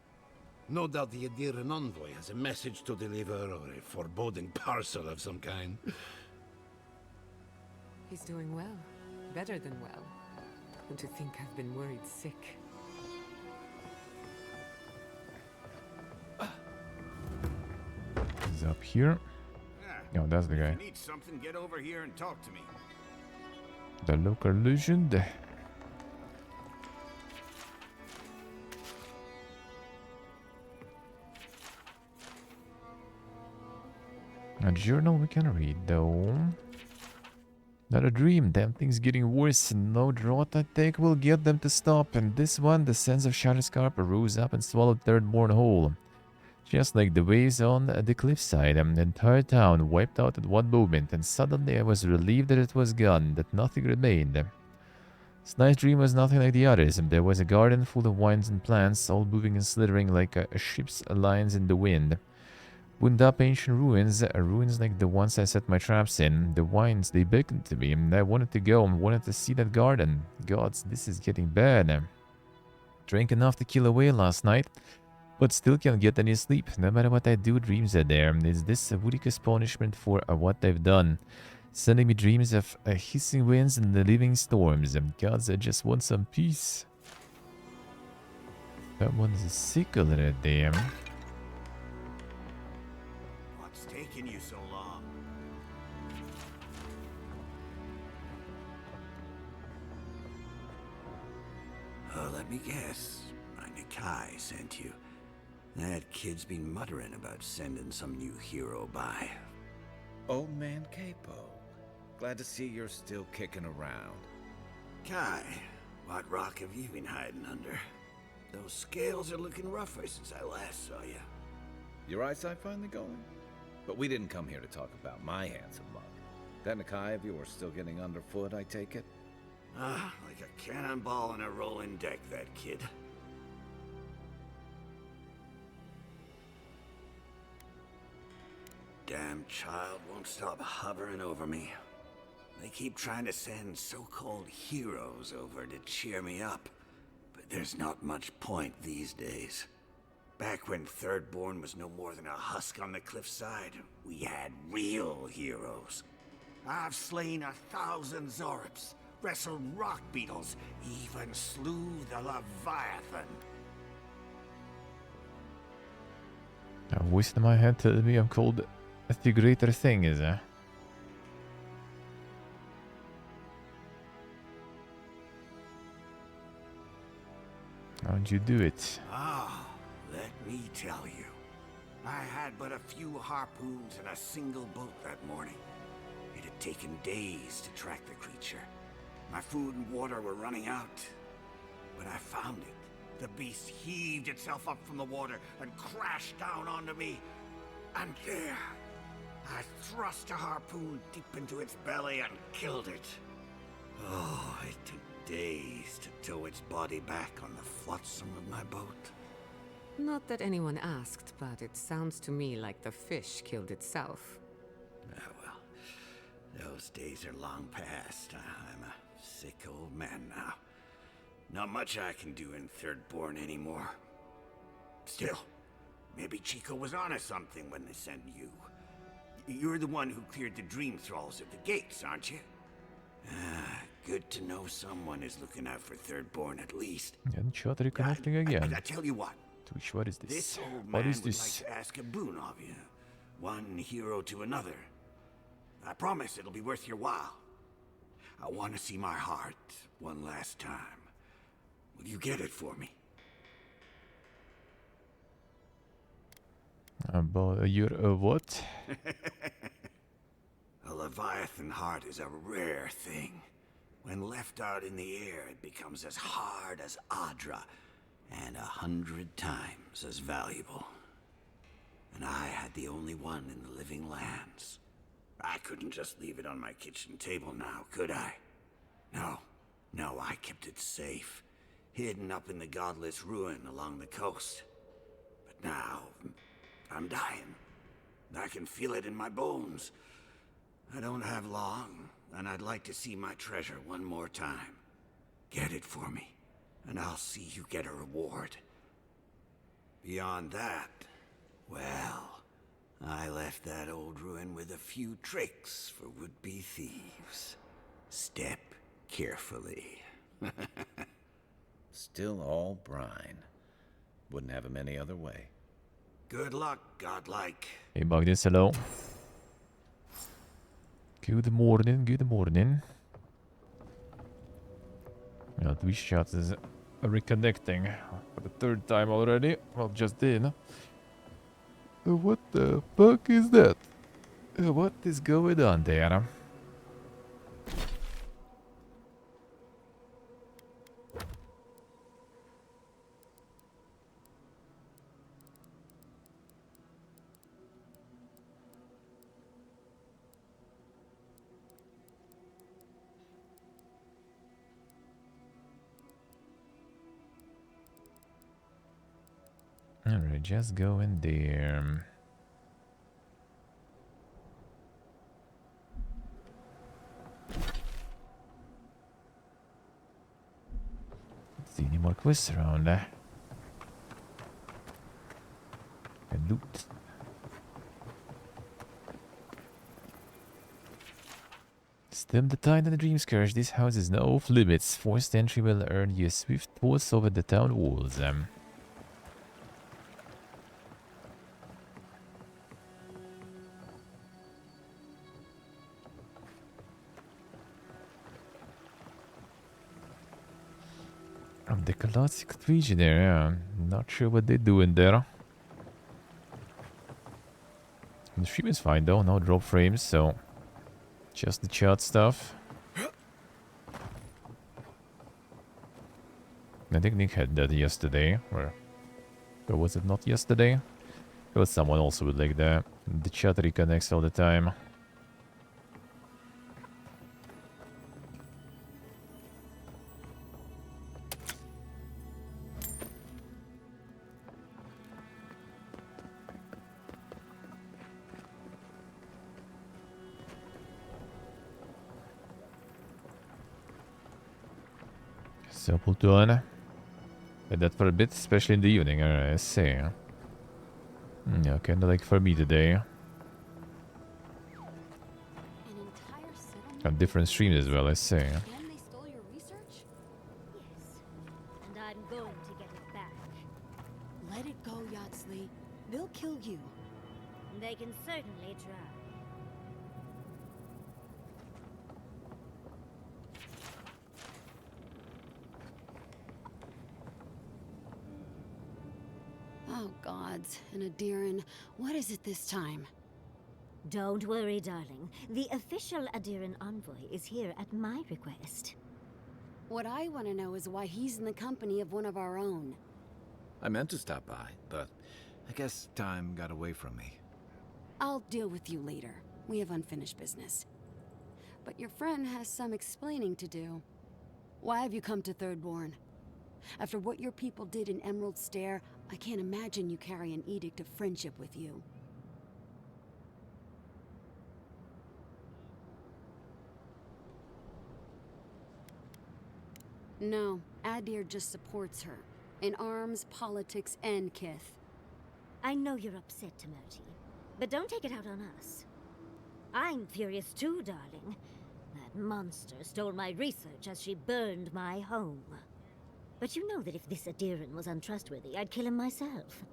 No doubt the Adiran envoy has a message to deliver, or a foreboding parcel of some kind. He's doing well. Better than well. And to think I've been worried sick. He's up here. Oh, that's the guy. If you need something, get over here and talk to me. The local legend. A journal we can read, though. Not a dream. Damn thing's getting worse. No drought attack will get them to stop. And this one, the sense of Shatterscarp rose up and swallowed Thirdborn whole. Just like the waves on the cliffside, the entire town wiped out at one moment, and suddenly I was relieved that it was gone, that nothing remained. This night's dream was nothing like the others. There was a garden full of vines and plants, all moving and slithering like a ship's lines in the wind. Wound up ancient ruins, ruins like the ones I set my traps in. The vines, they beckoned to me, and I wanted to go and wanted to see that garden. Gods, this is getting bad. Drank enough to kill away last night, but still can't get any sleep. No matter what I do, dreams are there. Is this a Woodicus punishment for what I've done? Sending me dreams of hissing winds and the living storms. Gods, I just want some peace. That one's sick a little damn. What's taking you so long? Oh, let me guess. My Nikai sent you. That kid's been muttering about sending some new hero by. Old man Capo. Glad to see you're still kicking around. Kai, what rock have you been hiding under? Those scales are looking rougher since I last saw you. Your eyesight finally going? But we didn't come here to talk about my handsome luck. That Nikai of yours still getting underfoot, I take it? Ah, like a cannonball on a rolling deck, that kid. Damn child won't stop hovering over me. They keep trying to send so-called heroes over to cheer me up, but there's not much point these days. Back when Thirdborn was no more than a husk on the cliffside, we had real heroes. I've slain 1,000 Zorops, wrestled rock beetles, even slew the Leviathan. A voice in my head tells me I'm called the greater thing, is it? How'd you do it? Ah, let me tell you. I had but a few harpoons and a single boat that morning. It had taken days to track the creature. My food and water were running out. But I found it. The beast heaved itself up from the water and crashed down onto me. And there, I thrust a harpoon deep into its belly and killed it. Oh, it took days to tow its body back on the flotsam of my boat. Not that anyone asked, but it sounds to me like the fish killed itself. Those days are long past. I'm a sick old man now. Not much I can do in Thirdborn anymore. Still, maybe Chico was onto something when they sent you. You're the one who cleared the dream thralls at the gates, aren't you? Good to know someone is looking out for Thirdborn at least. And chat reconnecting again. I tell you what. Twitch, what is this? This old What man is would this? like to ask a boon of you. One hero to another. I promise it'll be worth your while. I want to see my heart one last time. Will you get it for me? About what? A Leviathan heart is a rare thing. When left out in the air, it becomes as hard as Adra, and 100 times as valuable. And I had the only one in the living lands. I couldn't just leave it on my kitchen table now, could I? No, I kept it safe, hidden up in the godless ruin along the coast. But now, I'm dying. I can feel it in my bones. I don't have long, and I'd like to see my treasure one more time. Get it for me, and I'll see you get a reward. Beyond that, well, I left that old ruin with a few tricks for would-be thieves. Step carefully. Still all brine. Wouldn't have him any other way. Good luck, godlike. Hey Magnus, hello. Good morning, good morning. Yeah, Twitch chat is reconnecting for the third time already. Well, just did. What the fuck is that? What is going on there? Alright, just go in there. See any more quests around there? And loot. Stem the tide of the dream scourge. This house is now off limits. Forced entry will earn you a swift pulse over the town walls. The classic region there, yeah. Not sure what they're doing there. The stream is fine though, no drop frames, so just the chat stuff. I think Nick had that yesterday, or was it not yesterday? There was someone also with like the chat reconnects all the time. Hobothon. Did that for a bit, especially in the evening, I see. Yeah, kinda like for me today. On different streams as well, I see. And they stole your research? Yes. And I'm going to get it back. Let it go, Yatsley. They'll kill you. They can certainly try. Oh, gods. And Adiran, what is it this time? Don't worry, darling. The official Adiran envoy is here at my request. What I want to know is why he's in the company of one of our own. I meant to stop by, but I guess time got away from me. I'll deal with you later. We have unfinished business. But your friend has some explaining to do. Why have you come to Thirdborn? After what your people did in Emerald Stair, I can't imagine you carry an edict of friendship with you. No, Adir just supports her. In arms, politics, and Kith. I know you're upset, Timoti, but don't take it out on us. I'm furious too, darling. That monster stole my research as she burned my home. But you know that if this Adiran was untrustworthy, I'd kill him myself.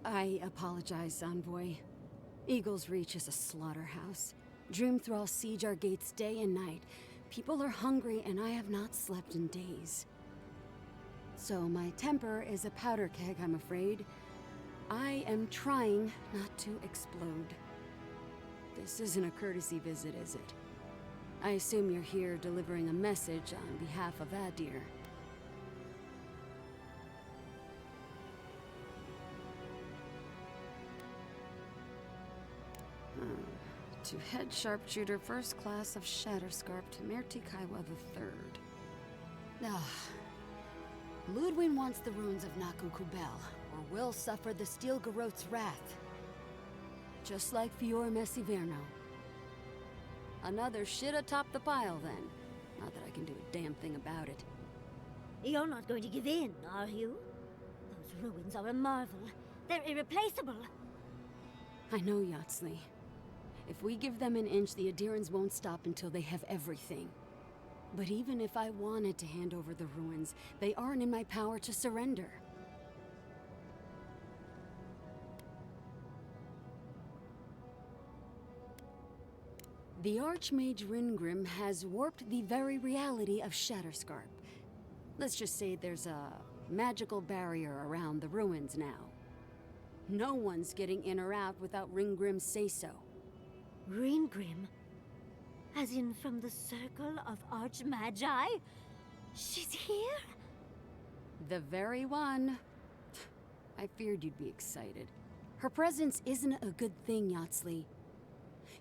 I apologize, Envoy. Eagle's Reach is a slaughterhouse. Dreamthralls siege our gates day and night. People are hungry, and I have not slept in days. So my temper is a powder keg, I'm afraid. I am trying not to explode. This isn't a courtesy visit, is it? I assume you're here delivering a message on behalf of Adir. To head sharpshooter first class of Shatterscarp to Merti Kaiwa III. Ludwin wants the ruins of Naku Kubel, or will suffer the Steel Garot's wrath. Just like Fior Messiverno. Another shit atop the pile, then. Not that I can do a damn thing about it. You're not going to give in, are you? Those ruins are a marvel. They're irreplaceable. I know, Yatsley. If we give them an inch, the Adirans won't stop until they have everything. But even if I wanted to hand over the ruins, they aren't in my power to surrender. The Archmage Ringrim has warped the very reality of Shatterscarp. Let's just say there's a magical barrier around the ruins now. No one's getting in or out without Ringgrim's say-so. Ringrim? As in from the Circle of Archmagi? She's here? The very one. I feared you'd be excited. Her presence isn't a good thing, Yatsley.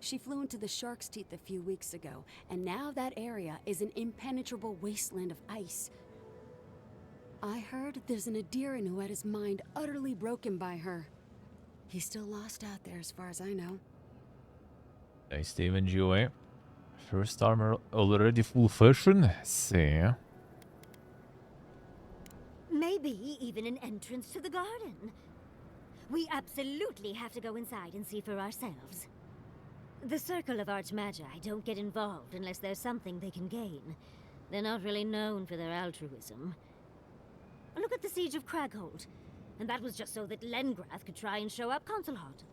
She flew into the Shark's Teeth a few weeks ago, and now that area is an impenetrable wasteland of ice. I heard there's an Adiran who had his mind utterly broken by her. He's still lost out there as far as I know. Nice to enjoy. First armor already full fashion? See. Maybe even an entrance to the garden. We absolutely have to go inside and see for ourselves. The Circle of Archmagi don't get involved unless there's something they can gain. They're not really known for their altruism. Look at the Siege of Craghold. And that was just so that Lengrath could try and show up Consulhot.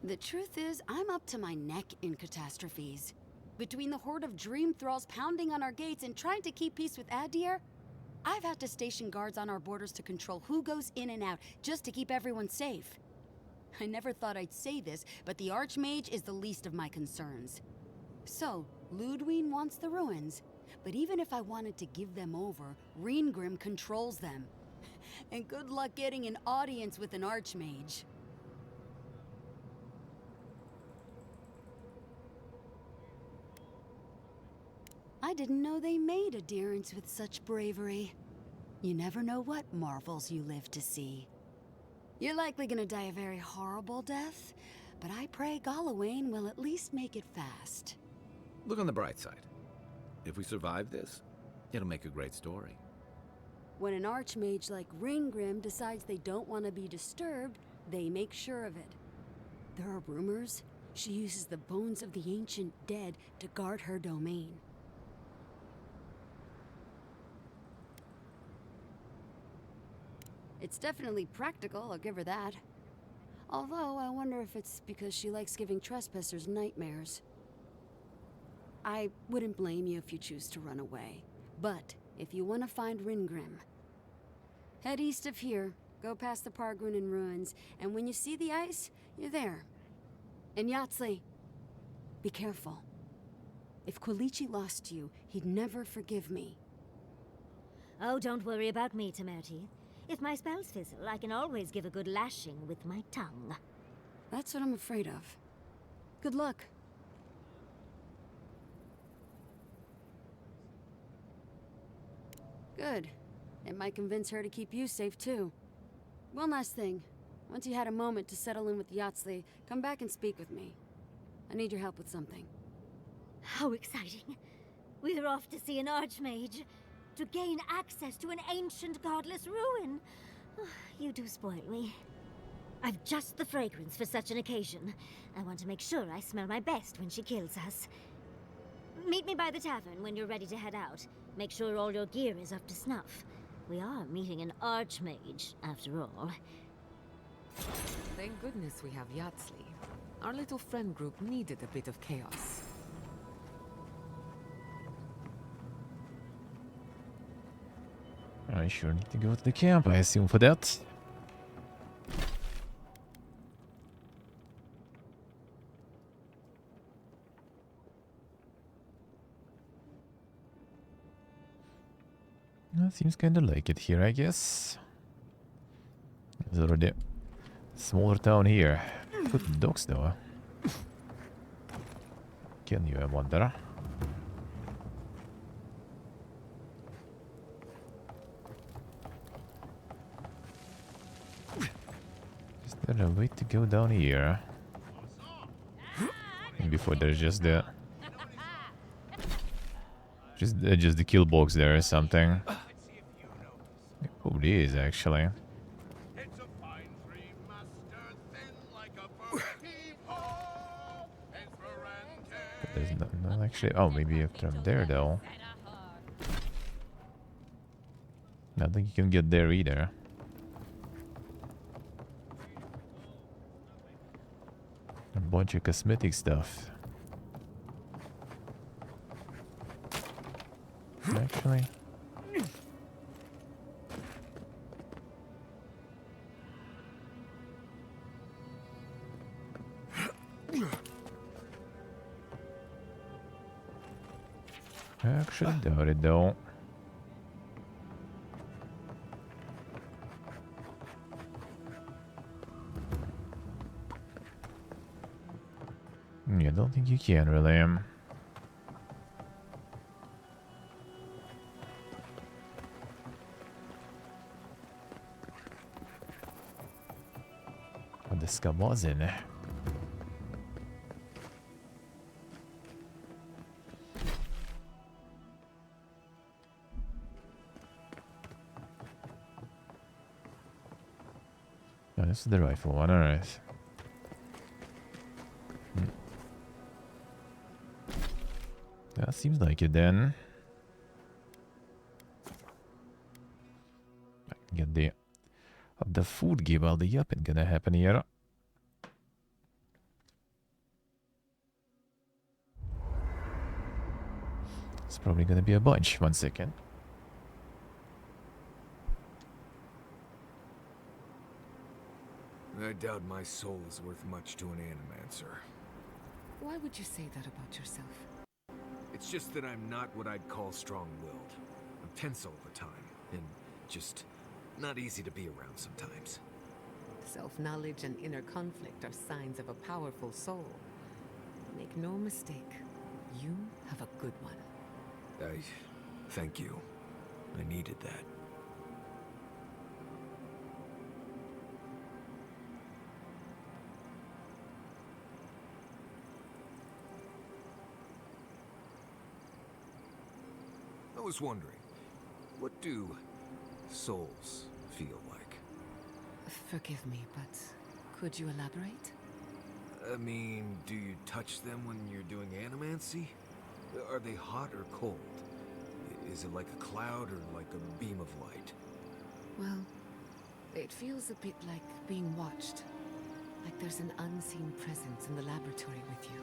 The truth is, I'm up to my neck in catastrophes. Between the horde of dream thralls pounding on our gates and trying to keep peace with Adir, I've had to station guards on our borders to control who goes in and out, just to keep everyone safe. I never thought I'd say this, but the Archmage is the least of my concerns. So, Ludwin wants the ruins, but even if I wanted to give them over, Ringrim controls them. And good luck getting an audience with an Archmage. I didn't know they made adherents with such bravery. You never know what marvels you live to see. You're likely gonna die a very horrible death, but I pray Galawain will at least make it fast. Look on the bright side. If we survive this, it'll make a great story. When an Archmage like Ringgrim decides they don't want to be disturbed, they make sure of it. There are rumors she uses the bones of the ancient dead to guard her domain. It's definitely practical, I'll give her that. Although, I wonder if it's because she likes giving trespassers nightmares. I wouldn't blame you if you choose to run away. But, if you want to find Ringrim, head east of here, go past the Pargunan ruins, and when you see the ice, you're there. And Yatsley, be careful. If Quilichi lost you, he'd never forgive me. Oh, don't worry about me, Temerti. If my spells fizzle, I can always give a good lashing with my tongue. That's what I'm afraid of. Good luck. Good. It might convince her to keep you safe, too. One last thing. Once you had a moment to settle in with Yatsley, come back and speak with me. I need your help with something. How exciting. We're off to see an archmage. To gain access to an ancient godless ruin. You do spoil me. I've just the fragrance for such an occasion. I want to make sure I smell my best when she kills us. Meet me by the tavern when you're ready to head out. Make sure all your gear is up to snuff. We are meeting an archmage, after all. Thank goodness we have Yatsley. Our little friend group needed a bit of chaos. I sure need to go to the camp, I assume, for that. Seems kinda like it here, I guess. There's already a smaller town here. Good dogs, though. Can you, I wonder? Is there a way to go down here? And before there's just the... Just the kill box there or something. It probably is, actually. But there's not actually... Oh, maybe after I'm there, though. I don't think you can get there either. A bunch of cosmetic stuff. Actually... Actually doubt it, though. Yeah, I don't think you can, really. What the scum was in? Oh, this is the rifle one, alright. That seems like it then. I can get the food give all the up and gonna happen here. It's probably gonna be a bunch. 1 second. I doubt my soul is worth much to an animancer. Why would you say that about yourself? It's just that I'm not what I'd call strong-willed. I'm tense all the time, and just not easy to be around sometimes. Self-knowledge and inner conflict are signs of a powerful soul. Make no mistake, you have a good one. Thank you. I needed that. I was wondering, what do souls feel like? Forgive me, but could you elaborate? I mean, do you touch them when you're doing animancy? Are they hot or cold? Is it like a cloud or like a beam of light? Well, it feels a bit like being watched. Like there's an unseen presence in the laboratory with you.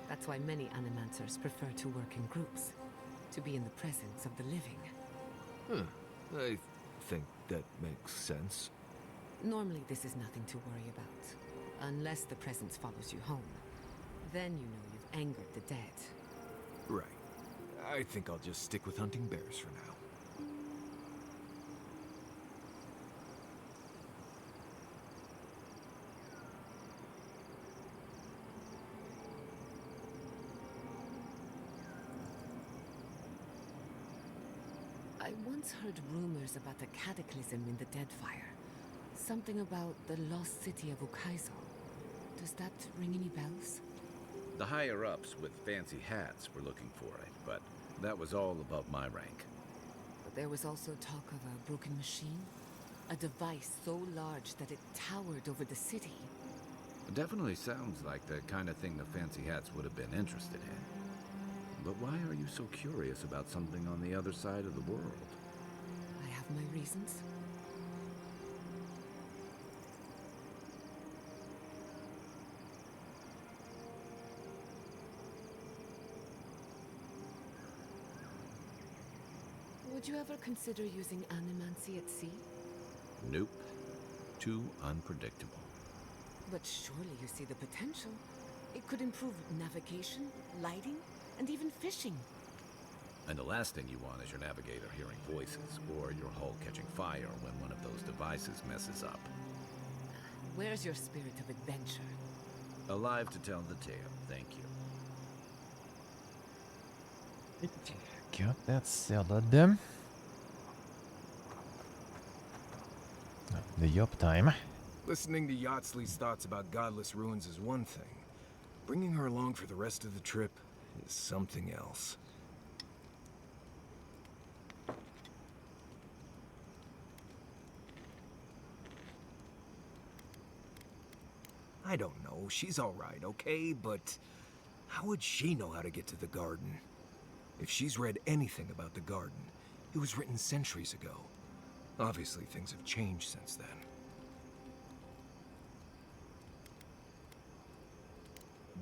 That's why many animancers prefer to work in groups. To be in the presence of the living. I think that makes sense. Normally this is nothing to worry about. Unless the presence follows you home. Then you know you've angered the dead. Right. I think I'll just stick with hunting bears for now. I once heard rumors about a cataclysm in the Deadfire. something about the lost city of Ukaizo. Does that ring any bells? The higher-ups with fancy hats were looking for it, but that was all above my rank. But there was also talk of a broken machine. A device so large that it towered over the city. It definitely sounds like the kind of thing the fancy hats would have been interested in. But why are you so curious about something on the other side of the world? I have my reasons. Would you ever consider using animancy at sea? Nope. Too unpredictable. But surely you see the potential. It could improve navigation, lighting, and even fishing. And the last thing you want is your navigator hearing voices, or your hull catching fire when one of those devices messes up. Where's your spirit of adventure? Alive to tell the tale, thank you. Got that salad. The yup time. Listening to Yatsley's thoughts about godless ruins is one thing. Bringing her along for the rest of the trip is something else. I don't know. She's all right, okay? But how would she know how to get to the garden? If she's read anything about the garden, it was written centuries ago. Obviously, things have changed since then.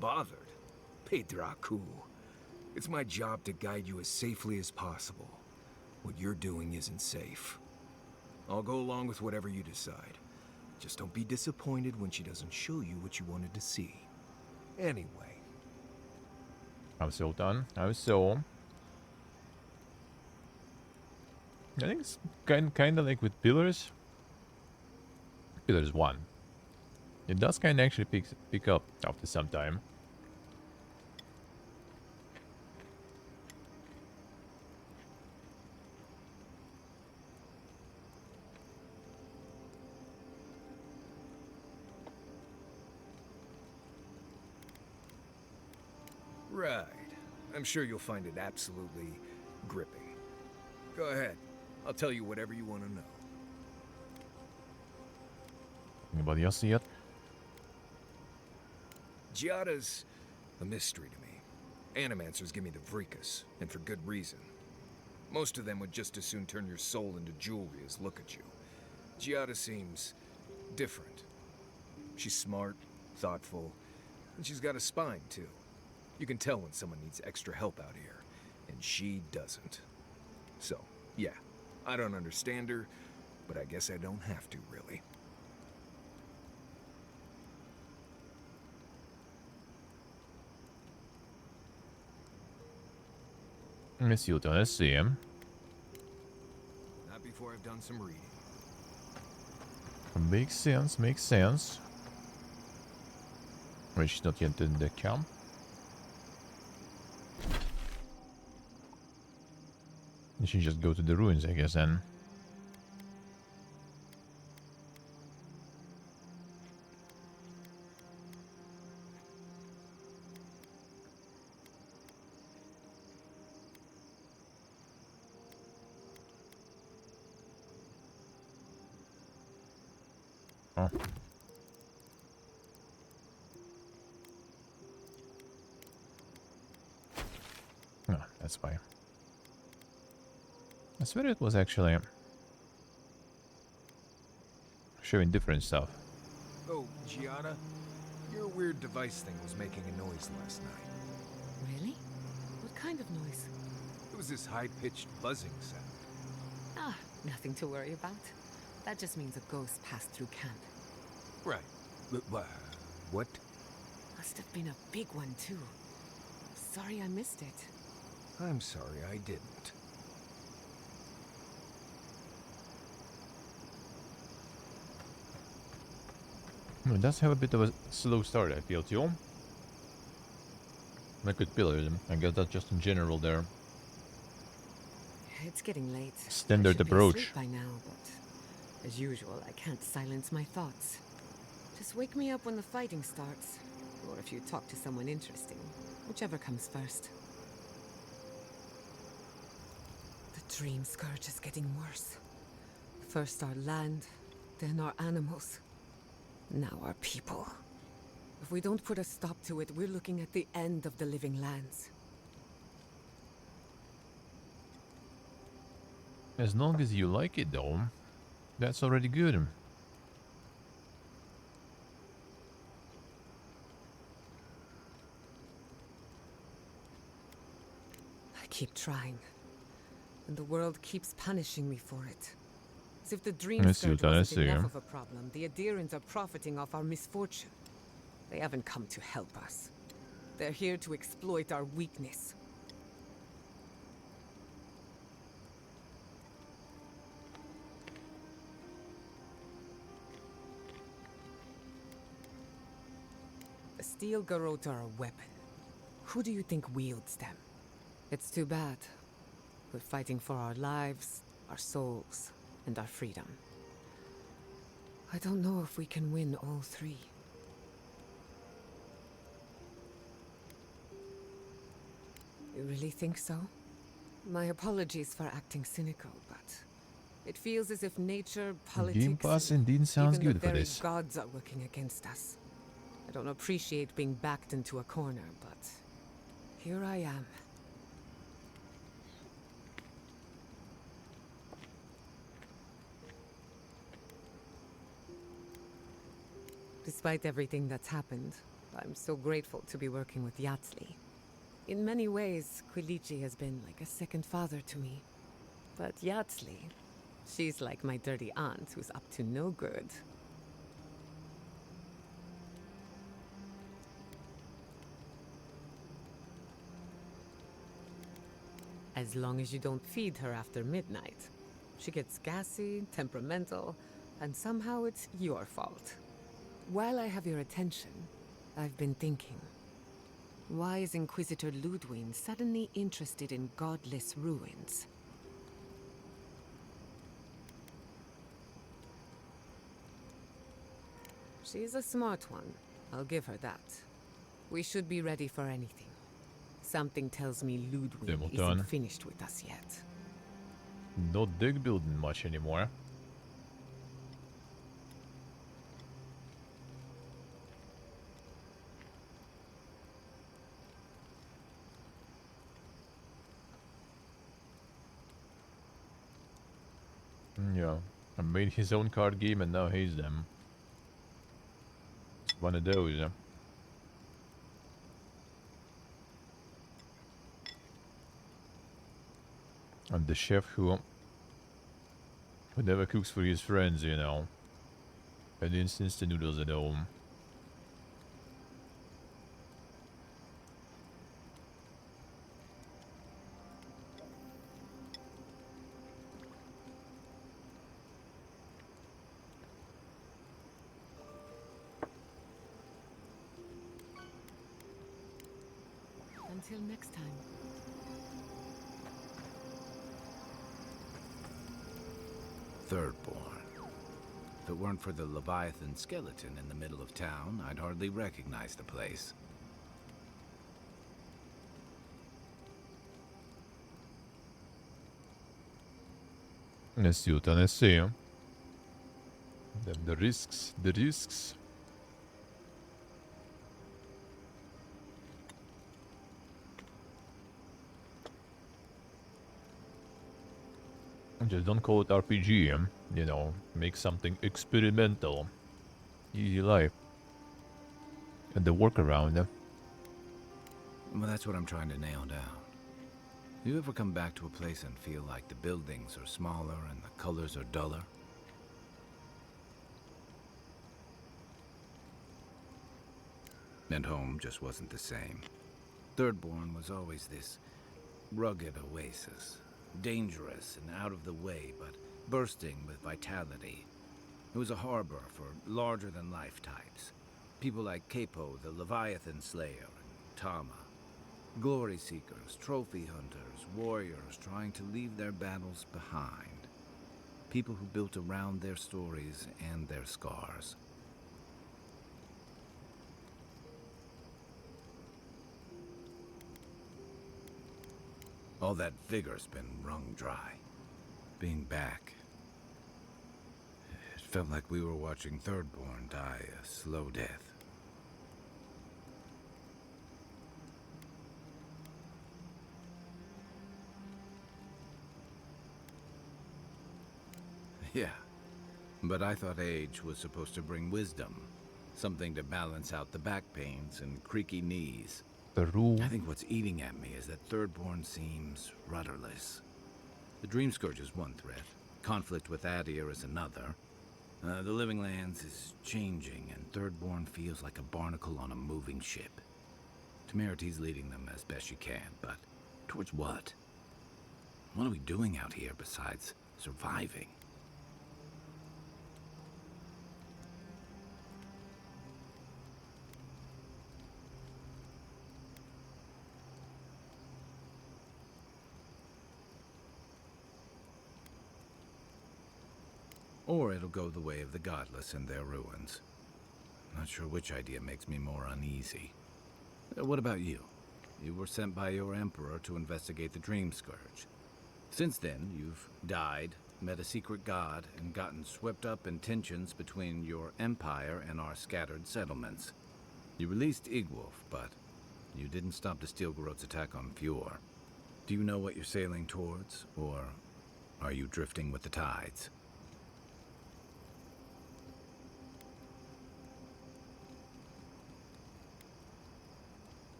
Bothered? Pedraku. It's my job to guide you as safely as possible. What you're doing isn't safe. I'll go along with whatever you decide. Just don't be disappointed when she doesn't show you what you wanted to see. Anyway. I'm so done. I'm so... I think it's kind of like with Pillars. Pillars 1. It does kind of actually pick up after some time. Right. I'm sure you'll find it absolutely gripping. Go ahead. I'll tell you whatever you want to know. Anybody else see it? Giada's a mystery to me. Animancers give me the vricus, and for good reason. Most of them would just as soon turn your soul into jewelry as look at you. Giada seems different. She's smart, thoughtful, and she's got a spine, too. You can tell when someone needs extra help out here, and she doesn't. So, yeah, I don't understand her, but I guess I don't have to, really. Let's see what I see him. Not before I've done some reading. Makes sense, makes sense. Wait, she's not yet in the camp. You should just go to the ruins, I guess, then. Oh. No, that's why. I swear it was actually showing different stuff. Oh, Giada, your weird device thing was making a noise last night. Really? What kind of noise? It was this high-pitched buzzing sound. Ah, nothing to worry about. That just means a ghost passed through camp. Right. What? Must have been a big one, too. Sorry I missed it. I'm sorry I didn't. It does have a bit of a slow start, I feel, too. Like with Pillars, I guess that's just in general there. It's getting late. Standard I should be approach. asleep by now, but As usual, I can't silence my thoughts. Just wake me up when the fighting starts, or if you talk to someone interesting, whichever comes first. The dream scourge is getting worse. First our land, then our animals. Now our people. If we don't put a stop to it, we're looking at the end of the living lands. As long as you like it, though, that's already good. I keep trying, and the world keeps punishing me for it. As if the dream scourge wasn't enough of a problem, the Adirans are profiting off our misfortune. They haven't come to help us. They're here to exploit our weakness. The steel garrote are a weapon. Who do you think wields them? It's too bad. We're fighting for our lives, our souls, and our freedom. I don't know if we can win all three. You really think so? My apologies for acting cynical, but it feels as if nature, politics, Game Pass indeed sounds even good the for very this. gods are working against us. I don't appreciate being backed into a corner, but here I am. Despite everything that's happened, I'm so grateful to be working with Yatsli. In many ways, Quilici has been like a second father to me. But Yatsli, she's like my dirty aunt who's up to no good. As long as you don't feed her after midnight. She gets gassy, temperamental, and somehow it's your fault. While I have your attention, I've been thinking. Why is Inquisitor Ludwig suddenly interested in godless ruins? She's a smart one. I'll give her that. We should be ready for anything. Something tells me Ludwig isn't finished with us yet. Not dig building much anymore. Yeah, I made his own card game and now hates them. It's one of those. And the chef who never cooks for his friends, you know. And instance the noodles at home. Until next time. Thirdborn. If it weren't for the Leviathan skeleton in the middle of town, I'd hardly recognize the place. Let's see what I see. The risks, the risks. Just don't call it RPG, you know, make something experimental. Easy life. And the workaround. Well, that's what I'm trying to nail down. You ever come back to a place and feel like the buildings are smaller and the colors are duller? And home just wasn't the same. Thirdborn was always this rugged oasis. Dangerous and out of the way, but bursting with vitality. It was a harbor for larger-than-life types. People like Capo, the Leviathan Slayer, and Tama. Glory seekers, trophy hunters, warriors trying to leave their battles behind. People who built around their stories and their scars. All that vigor's been wrung dry. Being back, it felt like we were watching Thirdborn die a slow death. Yeah, but I thought age was supposed to bring wisdom. Something to balance out the back pains and creaky knees. I think what's eating at me is that Thirdborn seems rudderless. The Dream Scourge is one threat. Conflict with Adir is another. The Living Lands is changing, and Thirdborn feels like a barnacle on a moving ship. Temeriti's leading them as best she can, but towards what? What are we doing out here besides surviving? Or it'll go the way of the godless and their ruins. Not sure which idea makes me more uneasy. What about you? You were sent by your emperor to investigate the Dream Scourge. Since then, you've died, met a secret god, and gotten swept up in tensions between your empire and our scattered settlements. You released Igwolf, but you didn't stop the Stilgarot's attack on Fjord. Do you know what you're sailing towards, or are you drifting with the tides?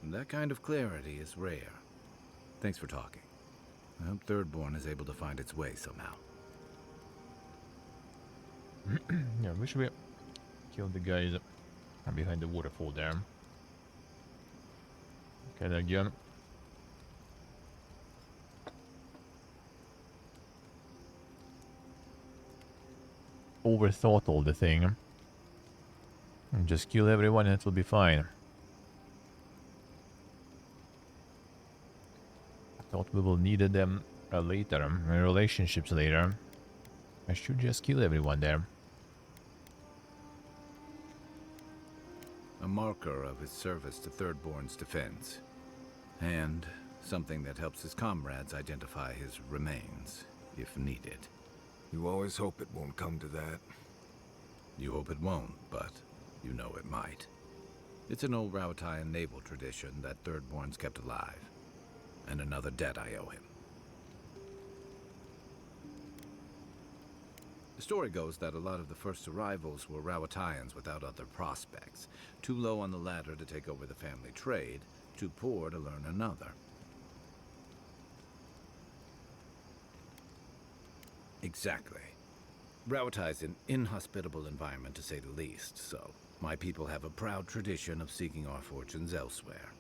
That kind of clarity is rare. Thanks for talking. I hope Thirdborn is able to find its way somehow. Yeah, we should be kill the guys behind the waterfall there. Okay, again. Overthought all the thing. And just kill everyone and it will be fine. Thought we will need them later, in relationships later. I should just kill everyone there. A marker of his service to Thirdborn's defense. And something that helps his comrades identify his remains, if needed. You always hope it won't come to that. You hope it won't, but you know it might. It's an old Rauatayan naval tradition that Thirdborn's kept alive. And another debt I owe him. The story goes that a lot of the first arrivals were Rauatayans without other prospects. Too low on the ladder to take over the family trade, too poor to learn another. Exactly. Rauatai is an inhospitable environment, to say the least, so my people have a proud tradition of seeking our fortunes elsewhere.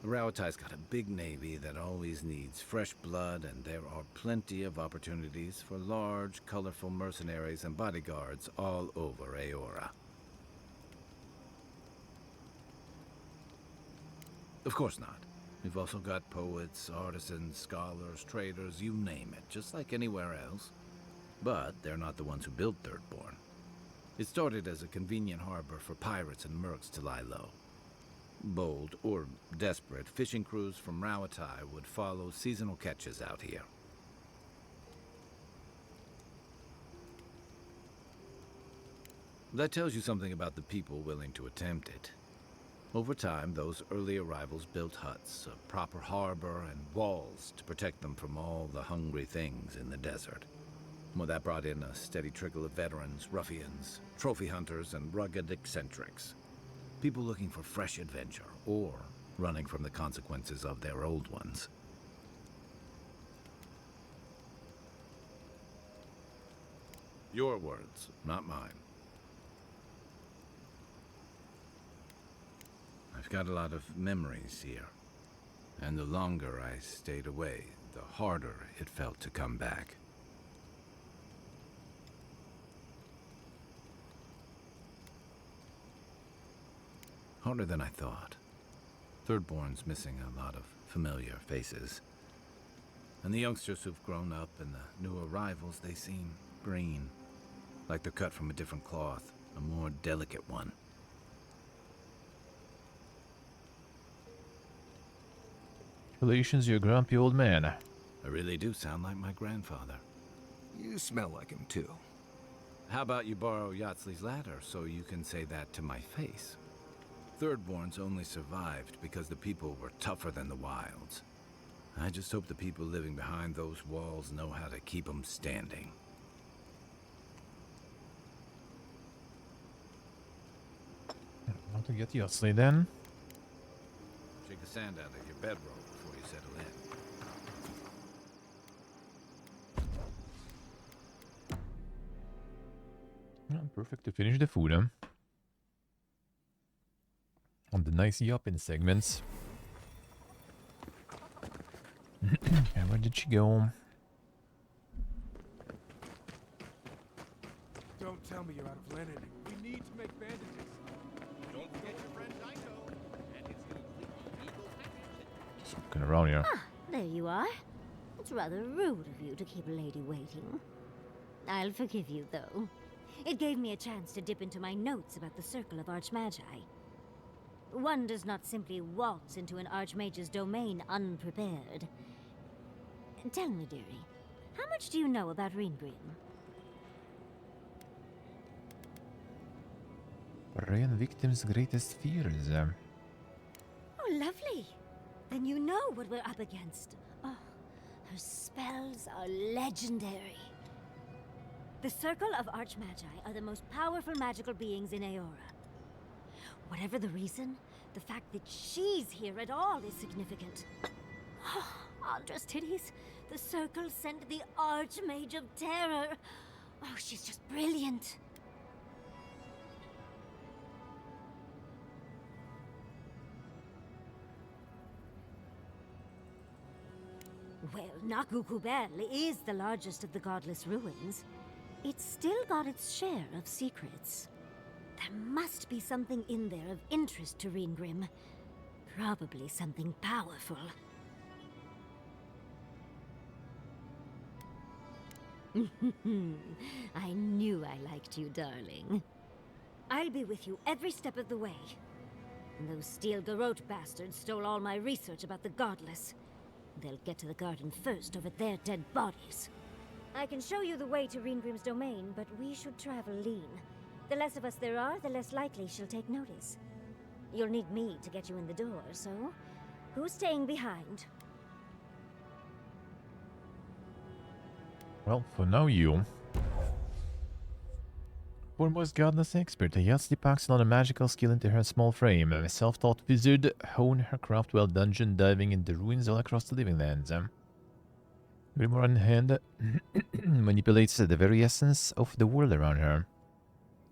Rauatai's got a big navy that always needs fresh blood, and there are plenty of opportunities for large, colorful mercenaries and bodyguards all over Aora. Of course not. We've also got poets, artisans, scholars, traders, you name it, just like anywhere else. But they're not the ones who built Thirdborn. It started as a convenient harbor for pirates and mercs to lie low. Bold, or desperate, fishing crews from Rauatai would follow seasonal catches out here. That tells you something about the people willing to attempt it. Over time, those early arrivals built huts, a proper harbor, and walls to protect them from all the hungry things in the desert. Well, that brought in a steady trickle of veterans, ruffians, trophy hunters, and rugged eccentrics. People looking for fresh adventure, or running from the consequences of their old ones. Your words, not mine. I've got a lot of memories here, and the longer I stayed away, the harder it felt to come back. Harder than I thought. Thirdborn's missing a lot of familiar faces. And the youngsters who've grown up and the new arrivals, they seem green. Like they're cut from a different cloth, a more delicate one. Congratulations, you grumpy old man. I really do sound like my grandfather. You smell like him, too. How about you borrow Yatsley's ladder so you can say that to my face? Thirdborns only survived because the people were tougher than the wilds. I just hope the people living behind those walls know how to keep them standing. How to get Yatsley then? Shake the sand out of your bedroll before you settle in. Yeah, perfect to finish the food, huh? On the nice yupping segments. And where did she go? Don't tell me you're out of linen. We need to make bandages. Don't forget your friend Dyko and his completely legal package. Just looking around here. Ah, there you are. It's rather rude of you to keep a lady waiting. I'll forgive you, though. It gave me a chance to dip into my notes about the Circle of Archmagi. One does not simply waltz into an Archmage's domain unprepared. Tell me, dearie, how much do you know about Reengrim? Rain victim's greatest fears. Oh, lovely. Then you know what we're up against. Oh, her spells are legendary. The Circle of Archmagi are the most powerful magical beings in Aora. Whatever the reason, the fact that she's here at all is significant. Oh, Andra's titties. The Circle sent the Archmage of Terror. Oh, she's just brilliant. Well, Nakukubel is the largest of the godless ruins. It's still got its share of secrets. There must be something in there of interest to Reengrim. Probably something powerful. I knew I liked you, darling. I'll be with you every step of the way. Those Steel Garrote bastards stole all my research about the Godless. They'll get to the garden first over their dead bodies. I can show you the way to Reengrim's domain, but we should travel lean. The less of us there are, the less likely she'll take notice. You'll need me to get you in the door, so who's staying behind? Well, for now you. Foremost godless expert, Yatsley packs another magical skill into her small frame. A self-taught wizard, hone her craft while dungeon diving into ruins all across the Living Lands. Grimoire in hand, manipulates the very essence of the world around her.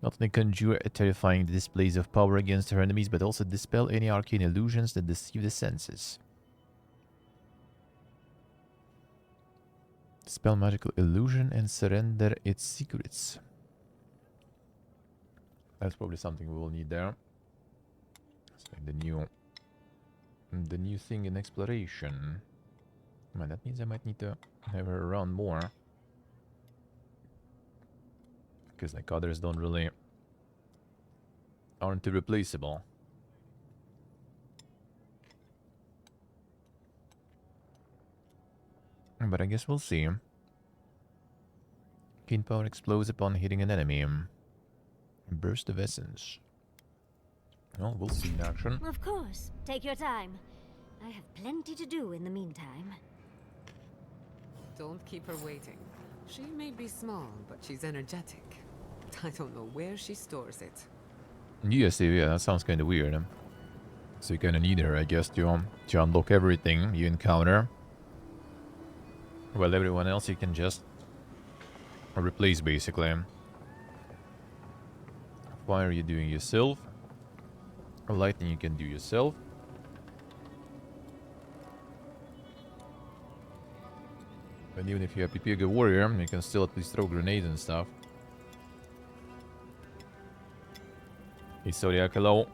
Not only conjure terrifying displays of power against her enemies, but also dispel any arcane illusions that deceive the senses. Dispel magical illusion and surrender its secrets. That's probably something we will need there. It's like the new thing in exploration. Man, that means I might need to have her around more. Because like others don't really aren't irreplaceable. But I guess we'll see. Keen power explodes upon hitting an enemy. Burst of essence. Well, we'll see in action. Of course. Take your time. I have plenty to do in the meantime. Don't keep her waiting. She may be small, but she's energetic. I don't know where she stores it. Yeah, that sounds kind of weird. So you kind of need her, I guess, to unlock everything you encounter. Well, everyone else you can just replace, basically. Fire you doing yourself. Lightning you can do yourself. And even if you're a Pipiga warrior, you can still at least throw grenades and stuff. Hey, Zodiac, hello.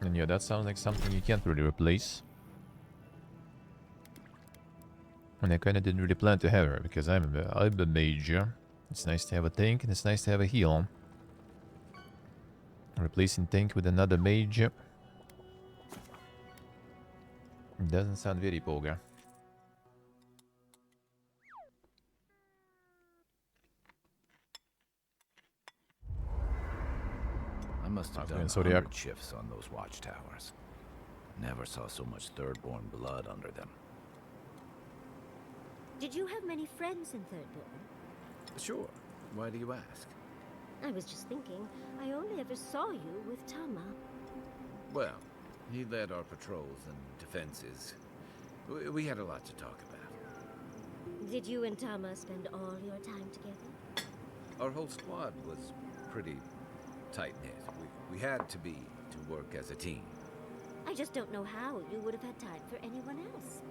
And yeah, that sounds like something you can't really replace. And I kinda didn't really plan to have her, because I'm a mage. It's nice to have a tank, and it's nice to have a heal. Replacing tank with another mage doesn't sound very poga. I must have done going 100 shifts on those watchtowers. Never saw so much Thirdborn blood under them. Did you have many friends in Thirdborn? Sure. Why do you ask? I was just thinking, I only ever saw you with Tama. Well, he led our patrols and defenses. We had a lot to talk about. Did you and Tama spend all your time together? Our whole squad was pretty tight-knit. We had to work as a team. I just don't know how you would have had time for anyone else.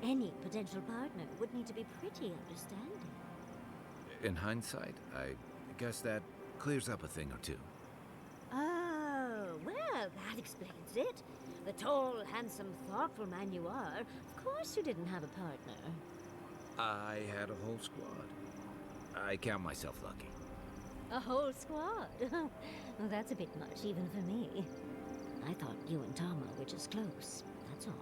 Any potential partner would need to be pretty understanding. In hindsight, I guess that clears up a thing or two. Oh, well, that explains it. The tall, handsome, thoughtful man you are, of course you didn't have a partner. I had a whole squad. I count myself lucky. A whole squad? Well, that's a bit much, even for me. I thought you and Tama were just close, that's all.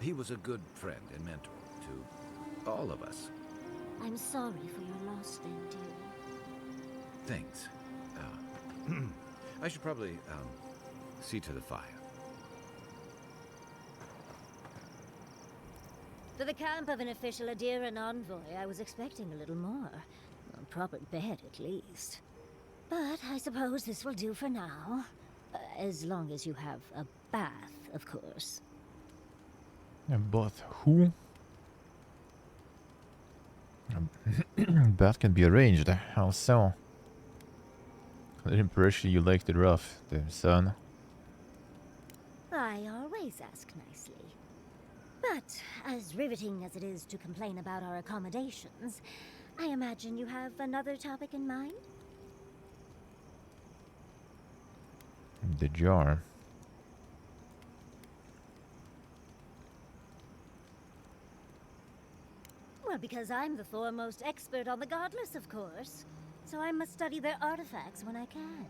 He was a good friend and mentor to all of us. I'm sorry for your loss then, dear. Thanks. I should probably, see to the fire. For the camp of an official Adiran envoy, I was expecting a little more. A proper bed, at least. But I suppose this will do for now. As long as you have a bath, of course. Both who? That can be arranged. How so? The impression you liked it rough, son. I always ask nicely. But as riveting as it is to complain about our accommodations, I imagine you have another topic in mind? The jar. Well, because I'm the foremost expert on the godless, of course. So I must study their artifacts when I can.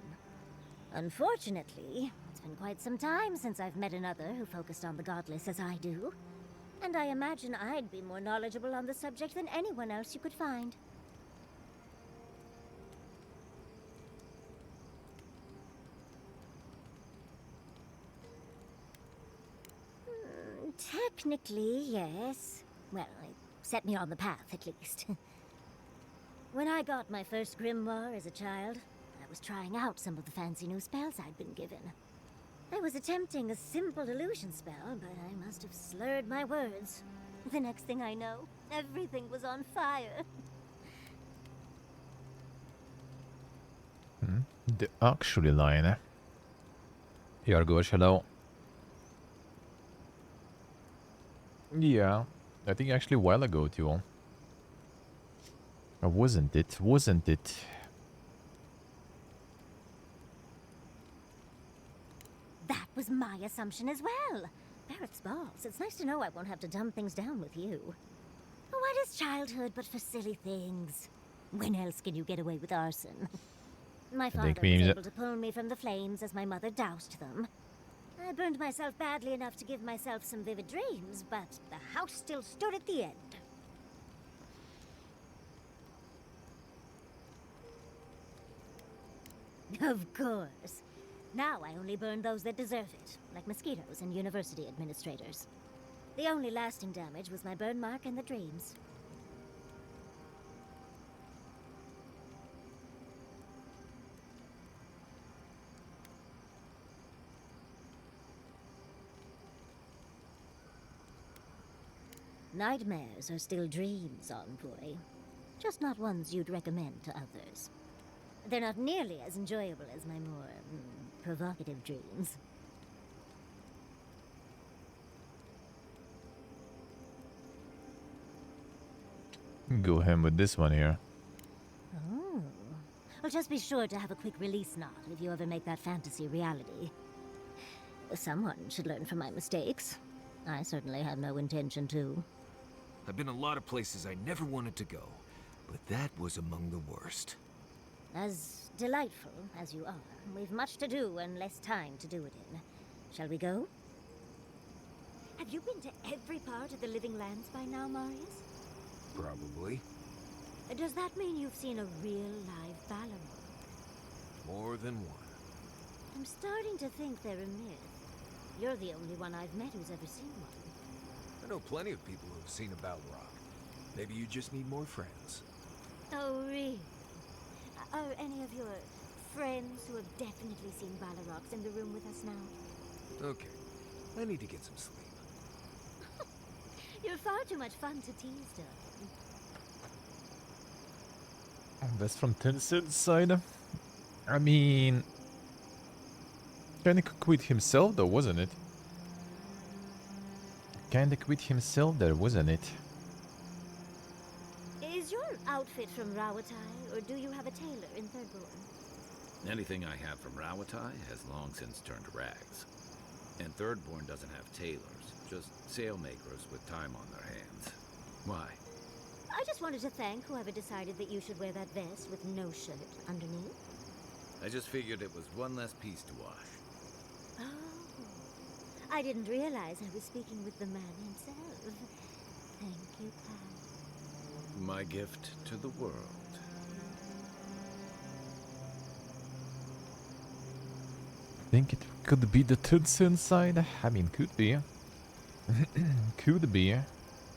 Unfortunately, it's been quite some time since I've met another who focused on the godless as I do. And I imagine I'd be more knowledgeable on the subject than anyone else you could find. Technically, yes. Well, it set me on the path, at least. When I got my first grimoire as a child, I was trying out some of the fancy new spells I'd been given. I was attempting a simple illusion spell, but I must have slurred my words. The next thing I know, everything was on fire. The actually line. Yargosh, hello. Yeah, I think actually a while ago too. Wasn't it? Wasn't it? That was my assumption as well. Barrett's balls. It's nice to know I won't have to dumb things down with you. What is childhood but for silly things? When else can you get away with arson? My father was able to pull me from the flames as my mother doused them. I burned myself badly enough to give myself some vivid dreams, but the house still stood at the end. Of course. Now I only burn those that deserve it, like mosquitoes and university administrators. The only lasting damage was my burn mark and the dreams. Nightmares are still dreams, envoy. Just not ones you'd recommend to others. They're not nearly as enjoyable as my more provocative dreams. Go ham with this one here. Oh. Well, just be sure to have a quick release knot if you ever make that fantasy reality. Someone should learn from my mistakes. I certainly had no intention to. I've been a lot of places I never wanted to go, but that was among the worst. As delightful as you are, we've much to do and less time to do it in. Shall we go? Have you been to every part of the Living Lands by now, Marius? Probably. Does that mean you've seen a real live Balrog? More than one. I'm starting to think they're a myth. You're the only one I've met who's ever seen one. I know plenty of people who have seen a Balrog. Maybe you just need more friends. Oh, really? Are any of your friends who have definitely seen Balrogs in the room with us now? Okay, I need to get some sleep. You're far too much fun to tease, darling. That's from Tencent's side. I mean, kinda quit himself though, wasn't it? Kinda quit himself there, wasn't it? Is your outfit from Rawatai, or do you have a tailor in Thirdborn? Anything I have from Rawatai has long since turned to rags. And Thirdborn doesn't have tailors, just sailmakers with time on their hands. Why? I just wanted to thank whoever decided that you should wear that vest with no shirt underneath. I just figured it was one less piece to wash. Oh, I didn't realize I was speaking with the man himself. Thank you, Kai. My gift to the world. Think it could be the Tencent side? I mean, could be. Could be.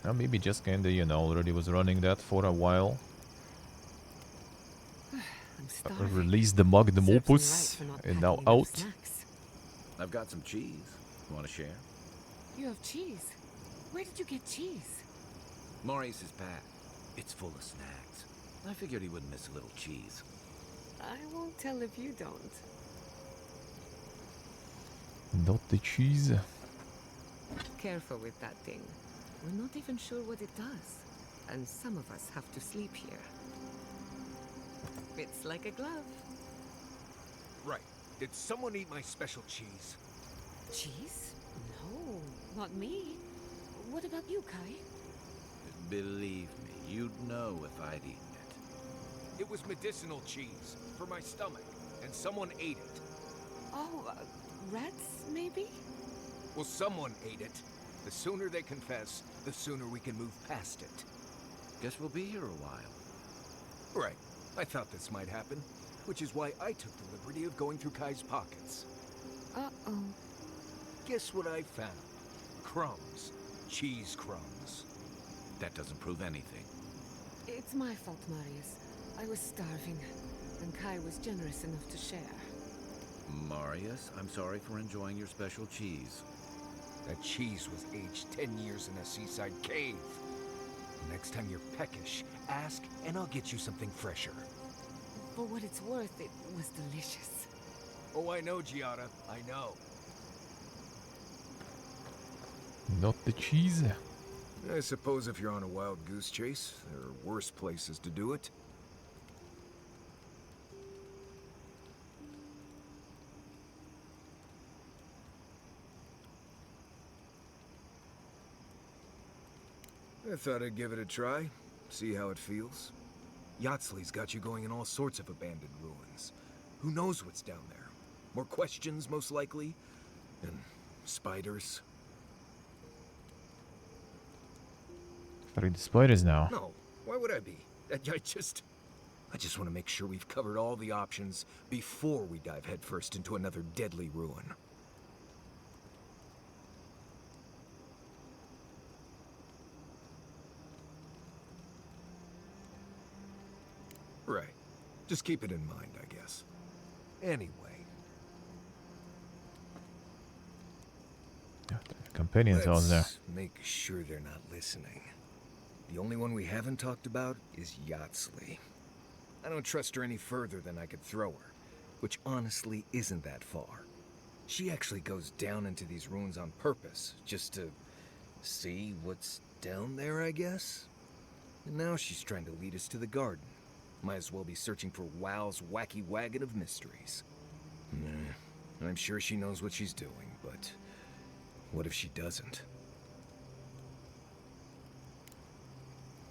Or maybe just kinda, you know, already was running that for a while. Release the magnum opus and now out. I've got some cheese. Want to share? You have cheese? Where did you get cheese? Maurice's pack. It's full of snacks. I figured he wouldn't miss a little cheese. I won't tell if you don't. Not the cheese. Careful with that thing. We're not even sure what it does. And some of us have to sleep here. It's like a glove. Right. Did someone eat my special cheese? Cheese? No, not me. What about you, Kai? Believe me, you'd know if I'd eaten it. It was medicinal cheese for my stomach, and someone ate it. Oh, rats, maybe? Well, someone ate it. The sooner they confess, the sooner we can move past it. Guess we'll be here a while. Right. I thought this might happen, which is why I took the liberty of going through Kai's pockets. Uh-oh. Guess what I found? Crumbs. Cheese crumbs. That doesn't prove anything. It's my fault, Marius. I was starving, and Kai was generous enough to share. Marius, I'm sorry for enjoying your special cheese. That cheese was aged 10 years in a seaside cave. Next time you're peckish, ask, and I'll get you something fresher. For what it's worth, it was delicious. Oh, I know, Giada. I know. Not the cheese. I suppose if you're on a wild goose chase, there are worse places to do it. I thought I'd give it a try, see how it feels. Yatsley's got you going in all sorts of abandoned ruins. Who knows what's down there? More questions, most likely. And spiders. Afraid of spiders now. No, why would I be? I just want to make sure we've covered all the options before we dive headfirst into another deadly ruin. Right. Just keep it in mind, I guess. Anyway. Companions out there. Let's make sure they're not listening. The only one we haven't talked about is Yatsley. I don't trust her any further than I could throw her, which honestly isn't that far. She actually goes down into these ruins on purpose, just to see what's down there, I guess? And now she's trying to lead us to the garden. Might as well be searching for WoW's wacky wagon of mysteries. Nah, I'm sure she knows what she's doing, but what if she doesn't?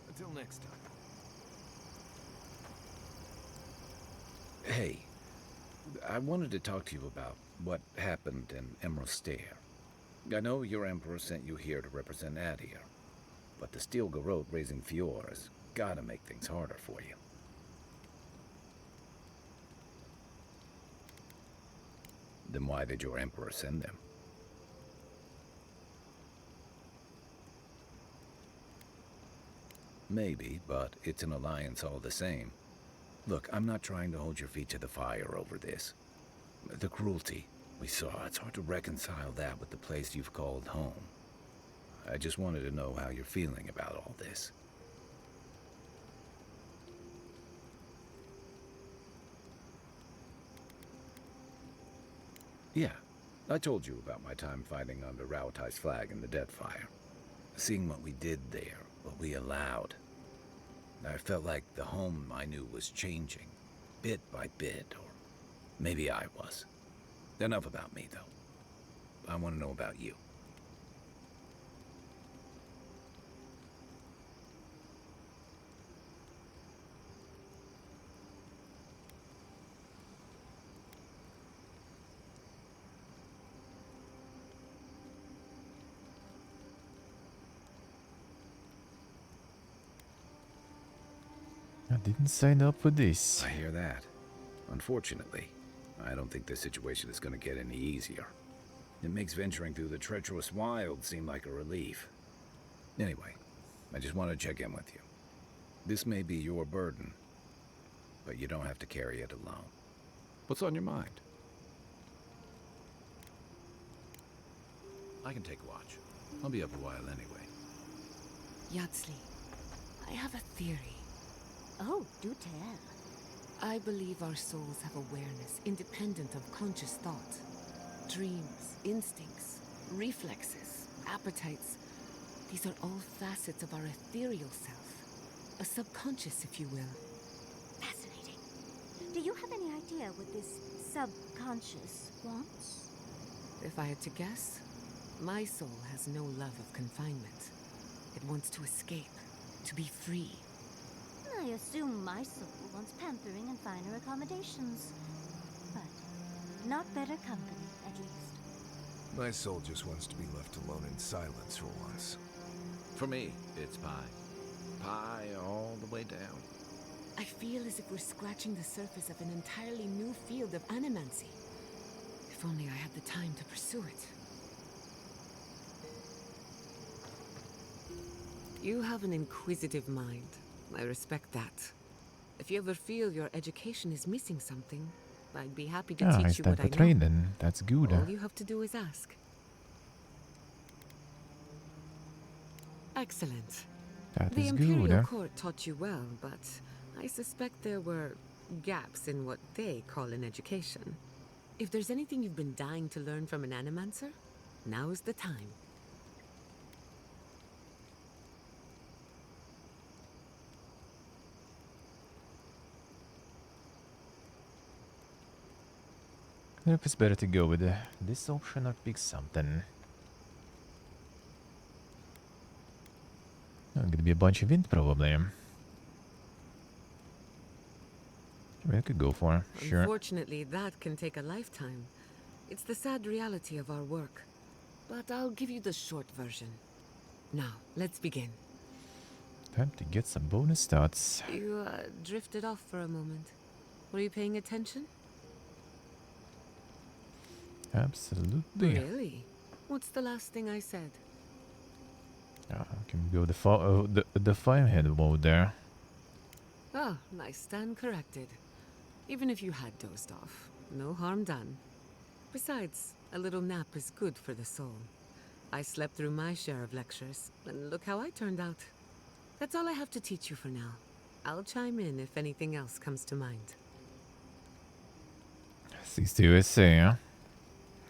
Until next time. Hey, I wanted to talk to you about what happened in Emerald Stair. I know your Emperor sent you here to represent Adir, but the Steel Garrote raising Fior has gotta make things harder for you. Then why did your Emperor send them? Maybe, but it's an alliance all the same. Look, I'm not trying to hold your feet to the fire over this. The cruelty we saw, it's hard to reconcile that with the place you've called home. I just wanted to know how you're feeling about all this. Yeah, I told you about my time fighting under Raotai's flag in the Deathfire. Seeing what we did there, what we allowed. I felt like the home I knew was changing, bit by bit, or maybe I was. Enough about me, though. I want to know about you. I didn't sign up for this. I hear that. Unfortunately, I don't think this situation is going to get any easier. It makes venturing through the treacherous wild seem like a relief. Anyway, I just want to check in with you. This may be your burden, but you don't have to carry it alone. What's on your mind? I can take watch. I'll be up a while anyway. Yatsley, I have a theory. Oh, do tell. I believe our souls have awareness independent of conscious thought. Dreams, instincts, reflexes, appetites. These are all facets of our ethereal self. A subconscious, if you will. Fascinating. Do you have any idea what this subconscious wants? If I had to guess, my soul has no love of confinement. It wants to escape, to be free. I assume my soul wants pampering and finer accommodations. But not better company, at least. My soul just wants to be left alone in silence for once. For me, it's pie. Pie all the way down. I feel as if we're scratching the surface of an entirely new field of animancy. If only I had the time to pursue it. You have an inquisitive mind. I respect that. If you ever feel your education is missing something, I'd be happy to teach It's you time what I for know. training. That's good. All you have to do is ask. Excellent. That The is Imperial good. Court taught you well, but I suspect there were gaps in what they call an education. If there's anything you've been dying to learn from an animancer, now's the time. I wonder if it's better to go with this option or pick something. Oh, gonna be a bunch of wind probably. I mean, I could go for it, sure. Unfortunately, that can take a lifetime. It's the sad reality of our work. But I'll give you the short version. Now, let's begin. Time to get some bonus stats. You drifted off for a moment. Were you paying attention? Absolutely. Really? What's the last thing I said? Can we go the firehead mode there? Oh, I stand corrected. Even if you had dozed off, no harm done. Besides, a little nap is good for the soul. I slept through my share of lectures, and look how I turned out. That's all I have to teach you for now. I'll chime in if anything else comes to mind. Seems to say, huh?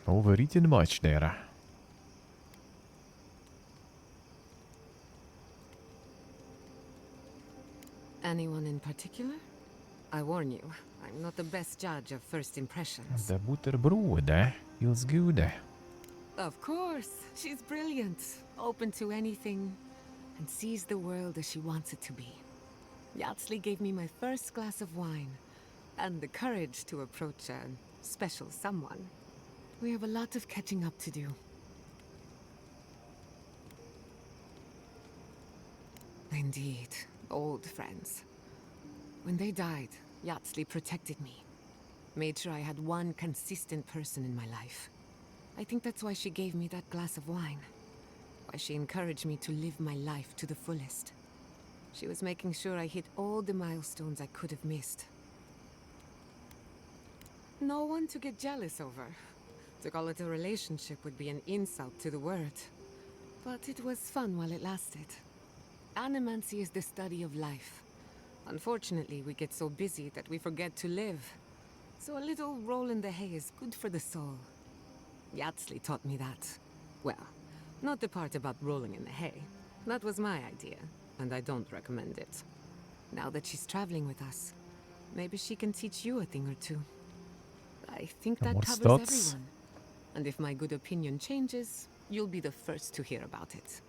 Overeaten much there. Anyone in particular? I warn you, I'm not the best judge of first impressions. The butterbrod feels good. Of course, she's brilliant, open to anything, and sees the world as she wants it to be. Yatsley gave me my first glass of wine, and the courage to approach a special someone. We have a lot of catching up to do. Indeed, old friends. When they died, Yatsley protected me. Made sure I had one consistent person in my life. I think that's why she gave me that glass of wine. Why she encouraged me to live my life to the fullest. She was making sure I hit all the milestones I could have missed. No one to get jealous over. To call it a relationship would be an insult to the word. But it was fun while it lasted. Animancy is the study of life. Unfortunately, we get so busy that we forget to live. So a little roll in the hay is good for the soul. Yatsley taught me that. Well, not the part about rolling in the hay. That was my idea, and I don't recommend it. Now that she's traveling with us, maybe she can teach you a thing or two. I think that More covers stats. everyone. And if my good opinion changes, you'll be the first to hear about it.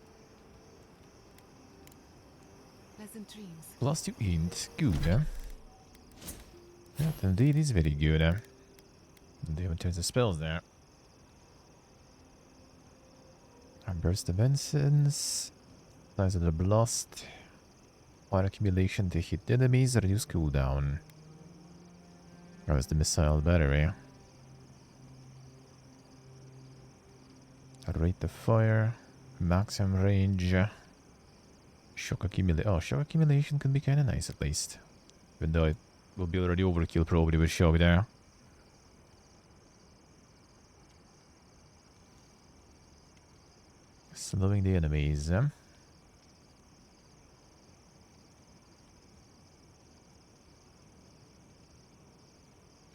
Pleasant dreams. Plus 2 int. Good. That indeed is very good. They haven't changed the spells there. Burst dimensions. Size of the blast. Fire accumulation to hit enemies. Reduce cooldown. That was the missile battery. Rate of fire. Maximum range. Shock accumulation. Oh, shock accumulation can be kind of nice at least. Even though it will be already overkill probably with shock there. Slowing the enemies.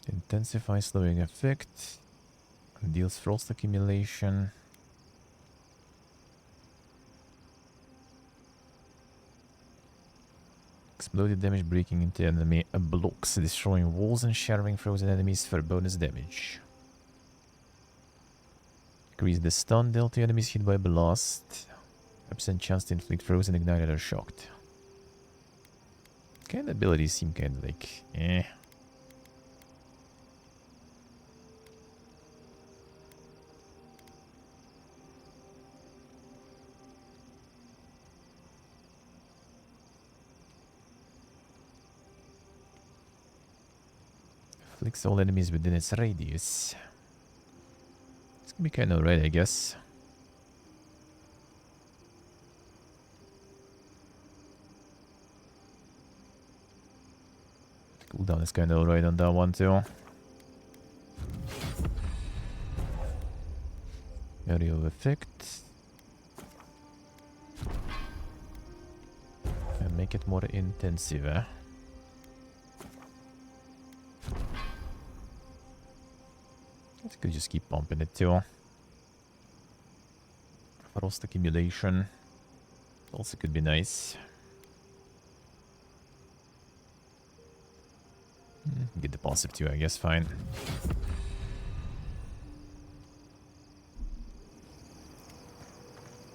Intensify slowing effect. Deals frost accumulation. Explosive damage breaking into enemy blocks, destroying walls and shattering frozen enemies for bonus damage. Increase the stun dealt to enemies hit by blast. Absent chance to inflict frozen, ignited, or shocked. Kind of abilities seem kind of like eh. Afflicts all enemies within its radius. It's gonna be kind of alright, I guess. The cooldown is kind of alright on that one too. Area of effect. And make it more intensive. I could just keep pumping it too. Frost accumulation also could be nice. Get the passive too, I guess, fine.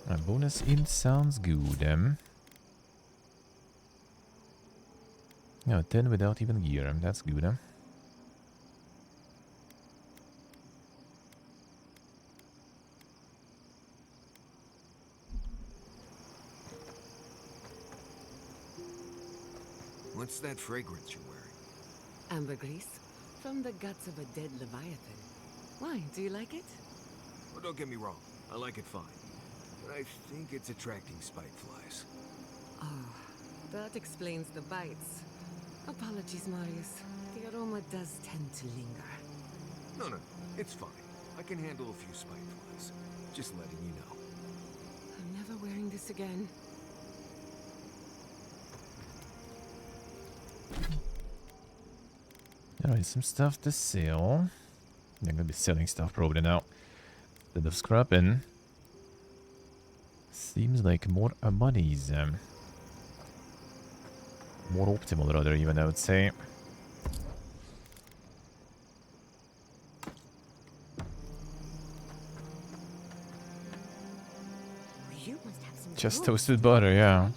A bonus int sounds good. Yeah, 10 without even gear, that's good. What's that fragrance you're wearing? Ambergris, from the guts of a dead leviathan. Why, do you like it? Well, don't get me wrong. I like it fine. But I think it's attracting spiteflies. Oh, that explains the bites. Apologies, Marius. The aroma does tend to linger. No, it's fine. I can handle a few spiteflies. Just letting you know. I'm never wearing this again. Alright, some stuff to sell. I'm gonna be selling stuff probably now. Instead of scrapping. Seems like more monies. More optimal rather even, I would say. Just toasted butter, yeah.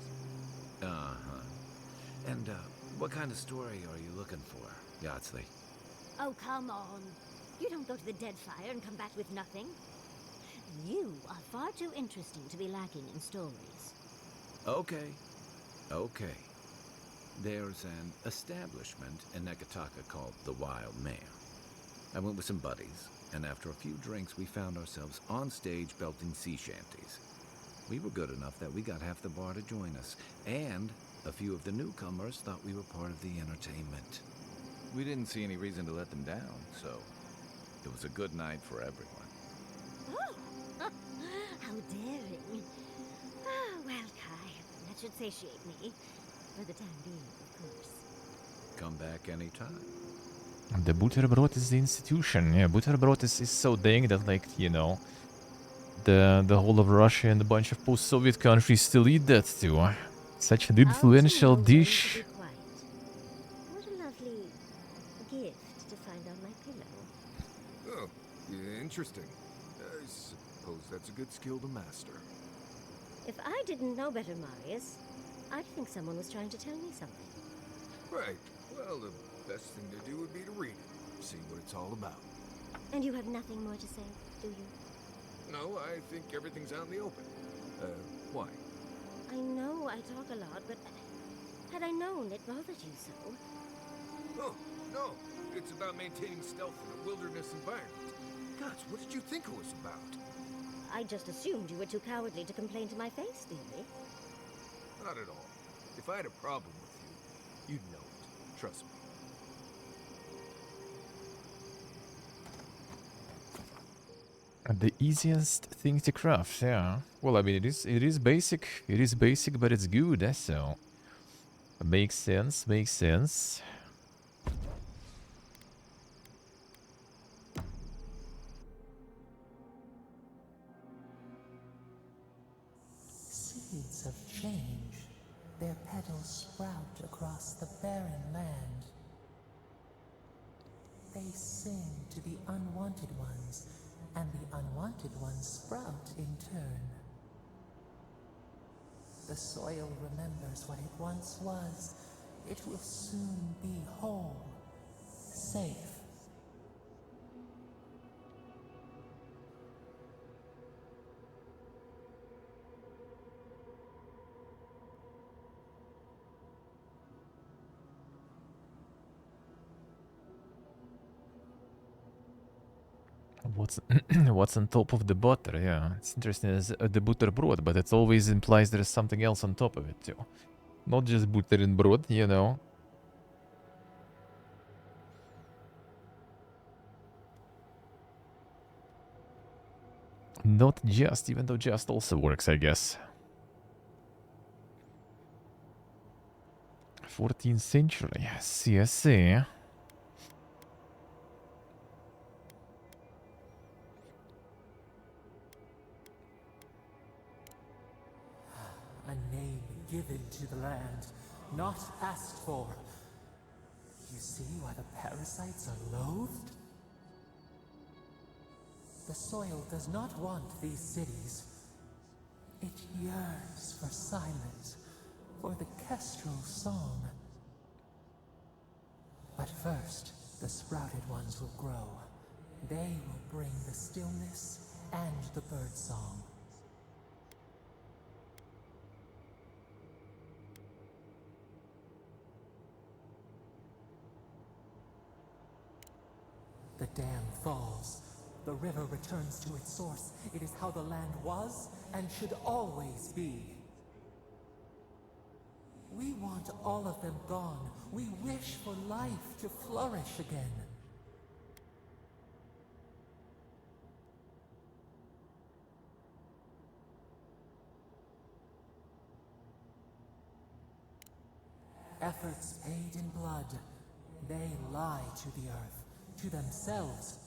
And, what kind of story are you looking for, Yardsley? Oh, come on. You don't go to the dead fire and come back with nothing. You are far too interesting to be lacking in stories. Okay. Okay. There's an establishment in Nekataka called the Wild Mare. I went with some buddies, and after a few drinks, we found ourselves on stage belting sea shanties. We were good enough that we got half the bar to join us, and a few of the newcomers thought we were part of the entertainment. We didn't see any reason to let them down, so it was a good night for everyone. Oh, how daring. Ah, well, Kai, that should satiate me. For the time being, of course. Come back anytime. The Butterbrot is the institution. Yeah, Butterbrot is so dang that, like, you know, the whole of Russia and a bunch of post-Soviet countries still eat that too. Such an influential dish. What a lovely gift to find on my pillow. Oh, yeah, interesting. I suppose that's a good skill to master. If I didn't know better, Marius, I'd think someone was trying to tell me something. Right. Well, the best thing to do would be to read it, see what it's all about. And you have nothing more to say, do you? No, I think everything's out in the open. Why? I know I talk a lot, but had I known it bothered you so... Oh, no. It's about maintaining stealth in a wilderness environment. Gosh, what did you think it was about? I just assumed you were too cowardly to complain to my face, dearie. Not at all. If I had a problem with you, you'd know it. Trust me. The easiest thing to craft, yeah. Well, I mean, it is basic. It is basic, but it's good, so... Makes sense, makes sense. Seeds of change. Their petals sprout across the barren land. They sing to the unwanted ones, and the unwanted ones sprout in turn. The soil remembers what it once was. It will soon be whole, safe. What's what's on top of the butter? Yeah, it's interesting as the butterbrot, but it always implies there's something else on top of it too. Not just butter and broad, you know. Not just, even though just also works, I guess. 14th century, CSC. A name given to the land, not asked for. You see why the parasites are loathed? The soil does not want these cities. It yearns for silence, for the kestrel song. But first, the sprouted ones will grow. They will bring the stillness and the bird song. The dam falls. The river returns to its source. It is how the land was and should always be. We want all of them gone. We wish for life to flourish again. Efforts paid in blood. They lie to the earth, to themselves.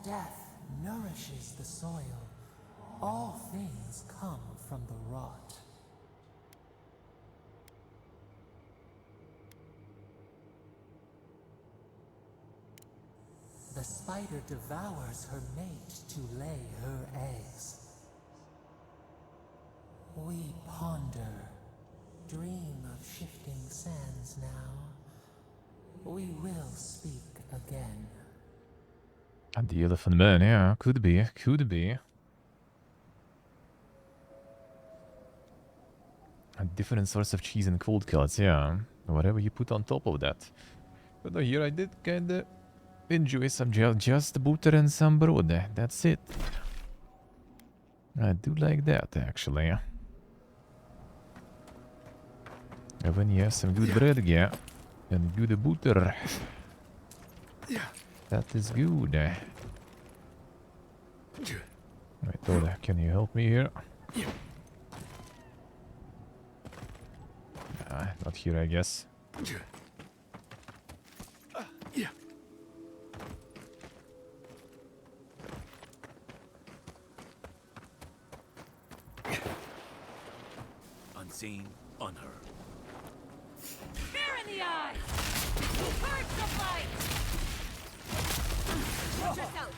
Death nourishes the soil. All things come from the rot. The spider devours her mate to lay her eggs. We ponder, dream of shifting sands now. We will speak again. And the Elephant Man, yeah, could be, could be. A different sorts of cheese and cold cuts, yeah. Whatever you put on top of that. But no, here I did kinda enjoy some just butter and some bread. That's it. I do like that, actually. And when you have some good bread, yeah, and good butter, that is good. Wait, Oda, can you help me here? Not here, I guess. Unseen, unheard. Fear in the eyes! Hard to fight! Watch yourself!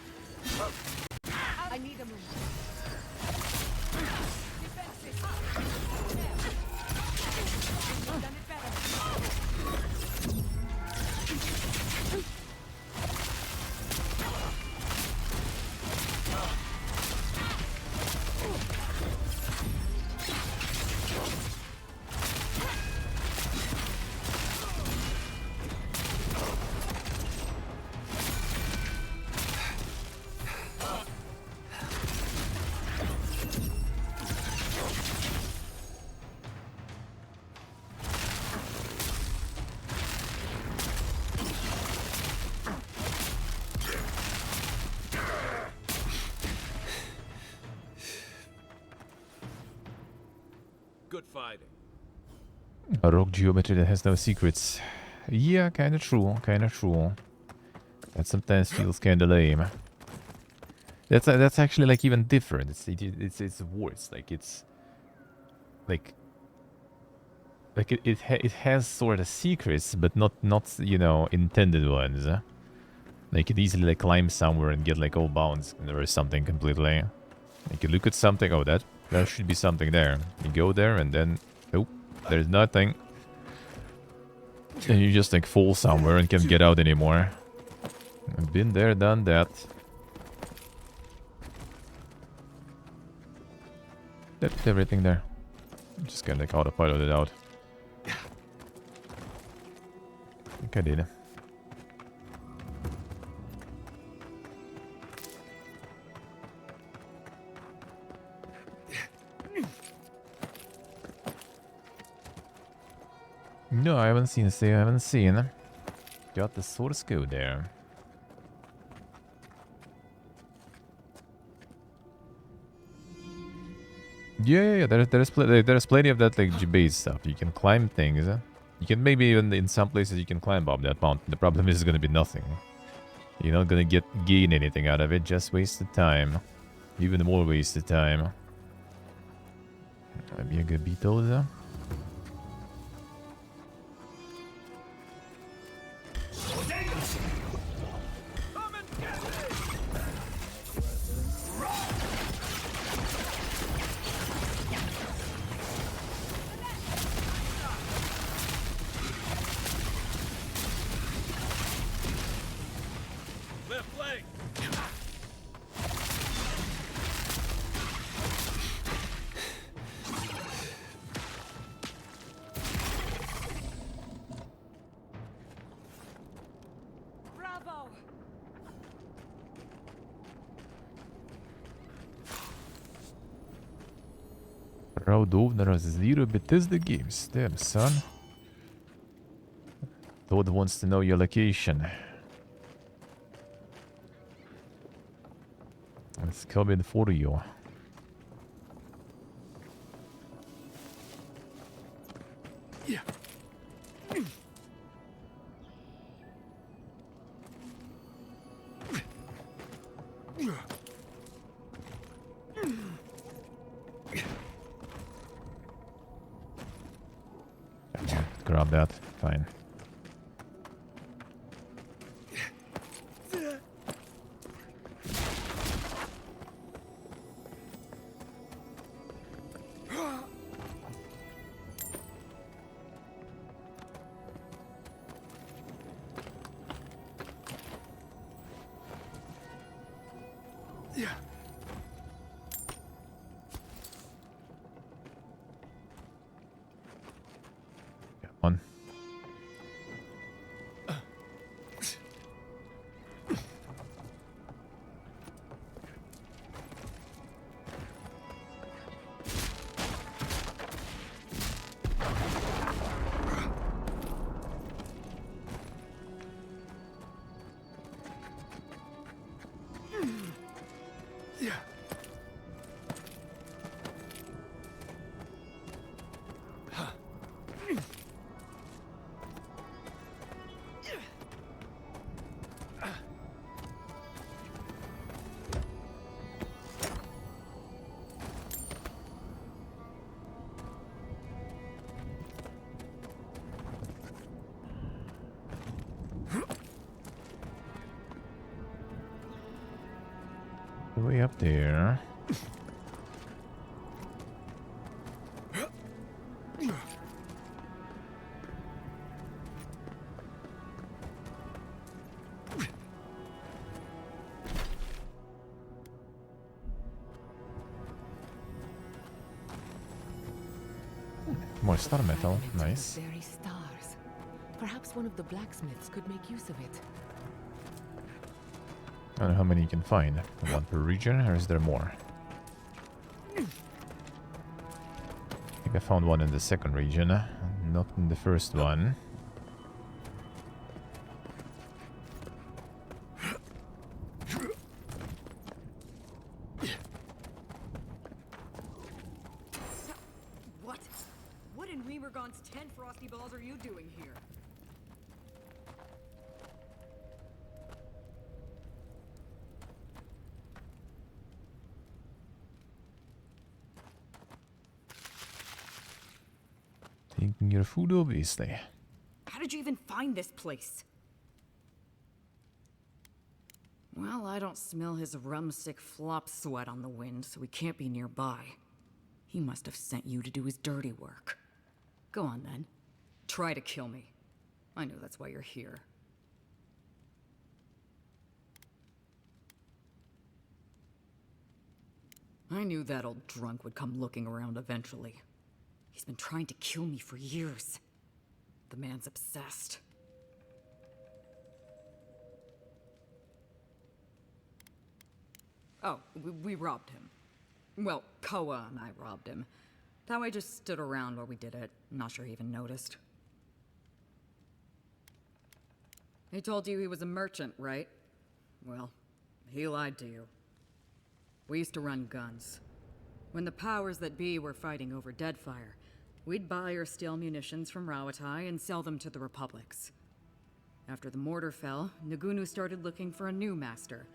I need a move. Defenses! You've done it better. Good fighting. A rock geometry that has no secrets. Yeah, kinda true, kinda true. That sometimes feels kinda lame. That's actually like even different. It's worse. Like it's like it has sort of secrets, but not you know, intended ones. Like you could easily like climb somewhere and get like all bounds or something completely. Like you look at something, oh there should be something there. You go there and then nope, there's nothing. And you just like fall somewhere and can't get out anymore. I've been there, done that. Left everything there. I'm just gonna like autopilot it out. I think I did. No, I haven't seen. I haven't seen. Got the source code there. Yeah. There's plenty of that like base stuff. You can climb things. You can maybe even in some places you can climb up that mountain. The problem is gonna be nothing. You're not gonna gain anything out of it. Just wasted time. Even more wasted time. Maybe a good beat those. Proud owner of Zero Bethesda Games. Damn, son. Toad wants to know your location. It's coming for you. Yeah. Grab that. Fine. way up there. More star metal, nice. Very stars. Perhaps one of the blacksmiths could make use of it. I don't know how many you can find. One per region, or is there more? I think I found one in the second region, not in the first one. What in Remergon's 10 frosty balls are you doing here? Taking your food, obviously. How did you even find this place? Well, I don't smell his rumstick flop sweat on the wind, so he can't be nearby. He must have sent you to do his dirty work. Go on, then. Try to kill me. I know that's why you're here. I knew that old drunk would come looking around eventually. He's been trying to kill me for years. The man's obsessed. Oh, we robbed him. Well, Koa and I robbed him. That way just stood around while we did it. I'm not sure he even noticed. He told you he was a merchant, right? Well, he lied to you. We used to run guns. When the powers that be were fighting over Deadfire, we'd buy or steal munitions from Rawatai and sell them to the Republics. After the mortar fell, Nagunu started looking for a new master,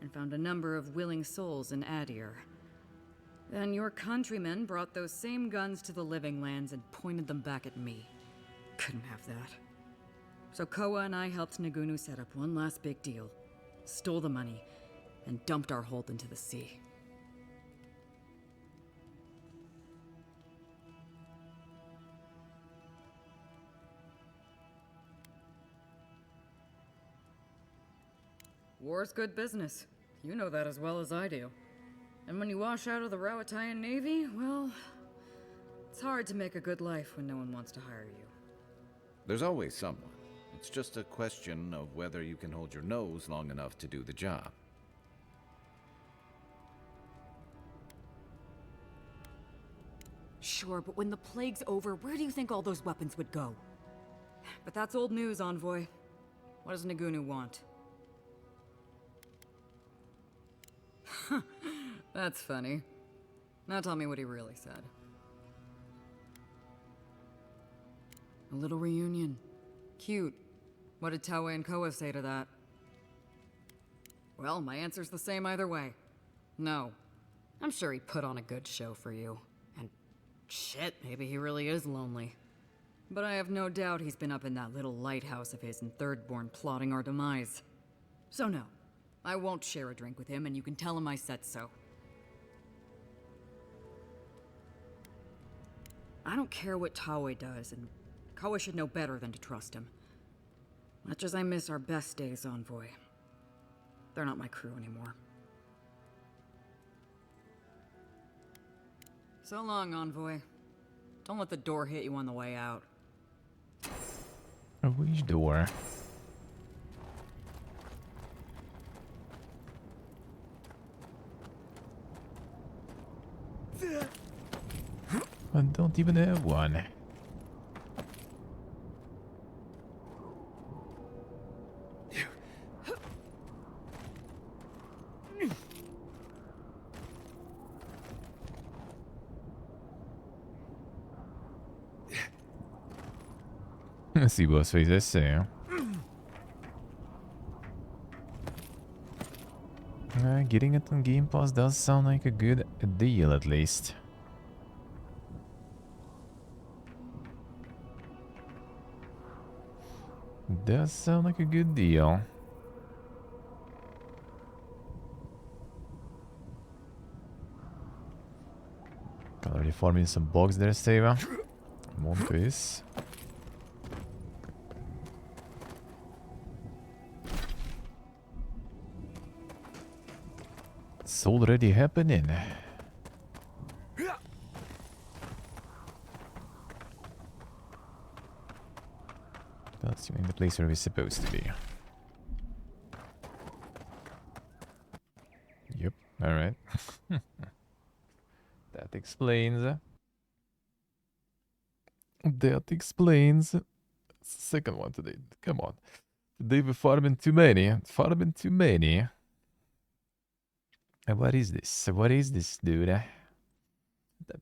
and found a number of willing souls in Adir. Then your countrymen brought those same guns to the Living Lands and pointed them back at me. Couldn't have that. So Koa and I helped Nagunu set up one last big deal. Stole the money, and dumped our hold into the sea. War's good business. You know that as well as I do. And when you wash out of the Rawatayan Navy, well, it's hard to make a good life when no one wants to hire you. There's always someone. It's just a question of whether you can hold your nose long enough to do the job. Sure, but when the plague's over, where do you think all those weapons would go? But that's old news, Envoy. What does Nagunu want? That's funny. Now tell me what he really said. A little reunion. Cute. What did Taue and Koa say to that? Well, my answer's the same either way. No. I'm sure he put on a good show for you. And shit, maybe he really is lonely. But I have no doubt he's been up in that little lighthouse of his in Thirdborn plotting our demise. So no, I won't share a drink with him, and you can tell him I said so. I don't care what Taue does, and Koa should know better than to trust him. Much as I miss our best days, Envoy. They're not my crew anymore. So long, Envoy. Don't let the door hit you on the way out. Which door? I don't even have one. Let's see what face I say. Getting it on Game Pass does sound like a good deal, at least. Does sound like a good deal. Maybe farming some bugs there, Seva. Montes. It's already happening. That's in the place where we're supposed to be. Yep, alright. That explains. That explains. It's the second one today. Come on. Today we're farming too many. Farming too many. And what is this? What is this, dude? Time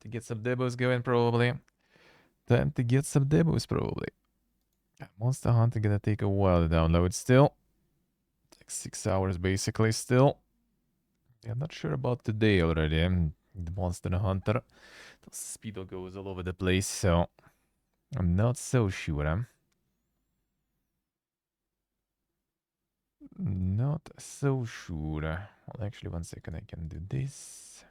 to get some demos going, probably. Time to get some demos, probably. Monster Hunter gonna take a while to download still. Like 6 hours, basically, still. Yeah, I'm not sure about today already. The Monster Hunter. The speed goes all over the place, so I'm not so sure. Not so sure. Well, actually, 1 second, I can do this.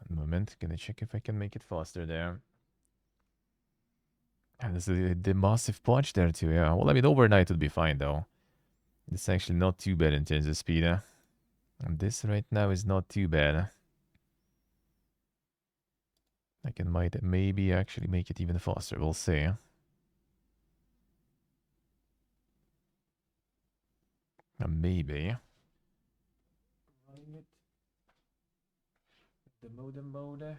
One moment, gonna check if I can make it faster there. And there's the massive punch there too, yeah. Well, I mean, overnight would be fine though. It's actually not too bad in terms of speed. And this right now is not too bad. I can might maybe actually make it even faster, we'll see. Maybe. Running it. The modem mode.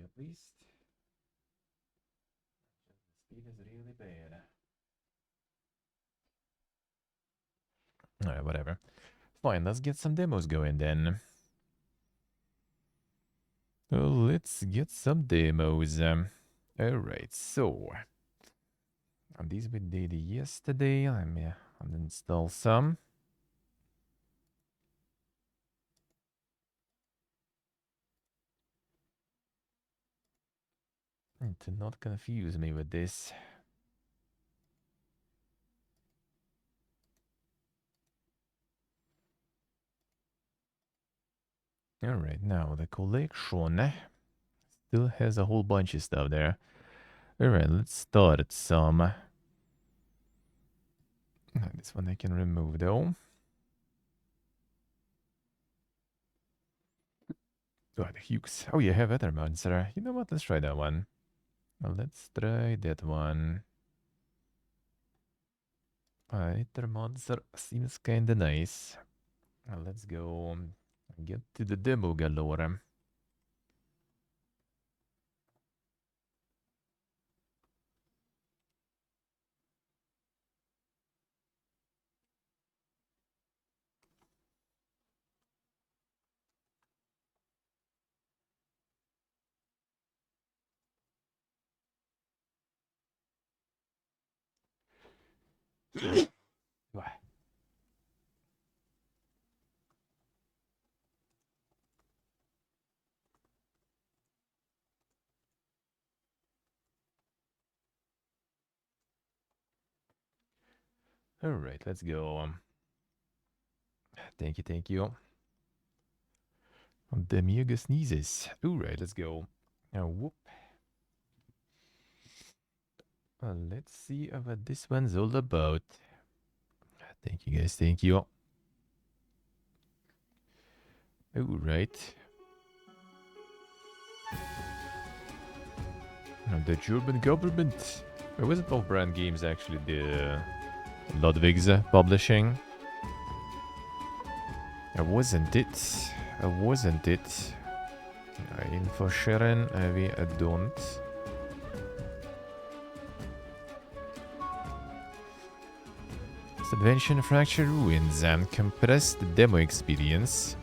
At least. The speed is really bad. Alright, whatever. Fine, let's get some demos going then. Let's get some demos. Alright, so. And these we did yesterday. Let me uninstall some. And to not confuse me with this. Alright, now the collection still has a whole bunch of stuff there. Alright, let's start some. This one I can remove though. Oh, the Hughes. Oh, you have other monster. You know what? Let's try that one. Let's try that one. Ether monster seems kinda nice. Let's go get to the demo galore. Alright, let's go. Thank you, thank you. Demiurge sneezes. Alright, let's go. Now, whoop. Let's see what this one's all about. Thank you, guys. Thank you. Alright. The German government. Or was it Off-Brand Games actually? The Ludwig's publishing? Wasn't it? Wasn't it? Info sharing, we don't. Adventure in Fractured Ruins and compressed demo experience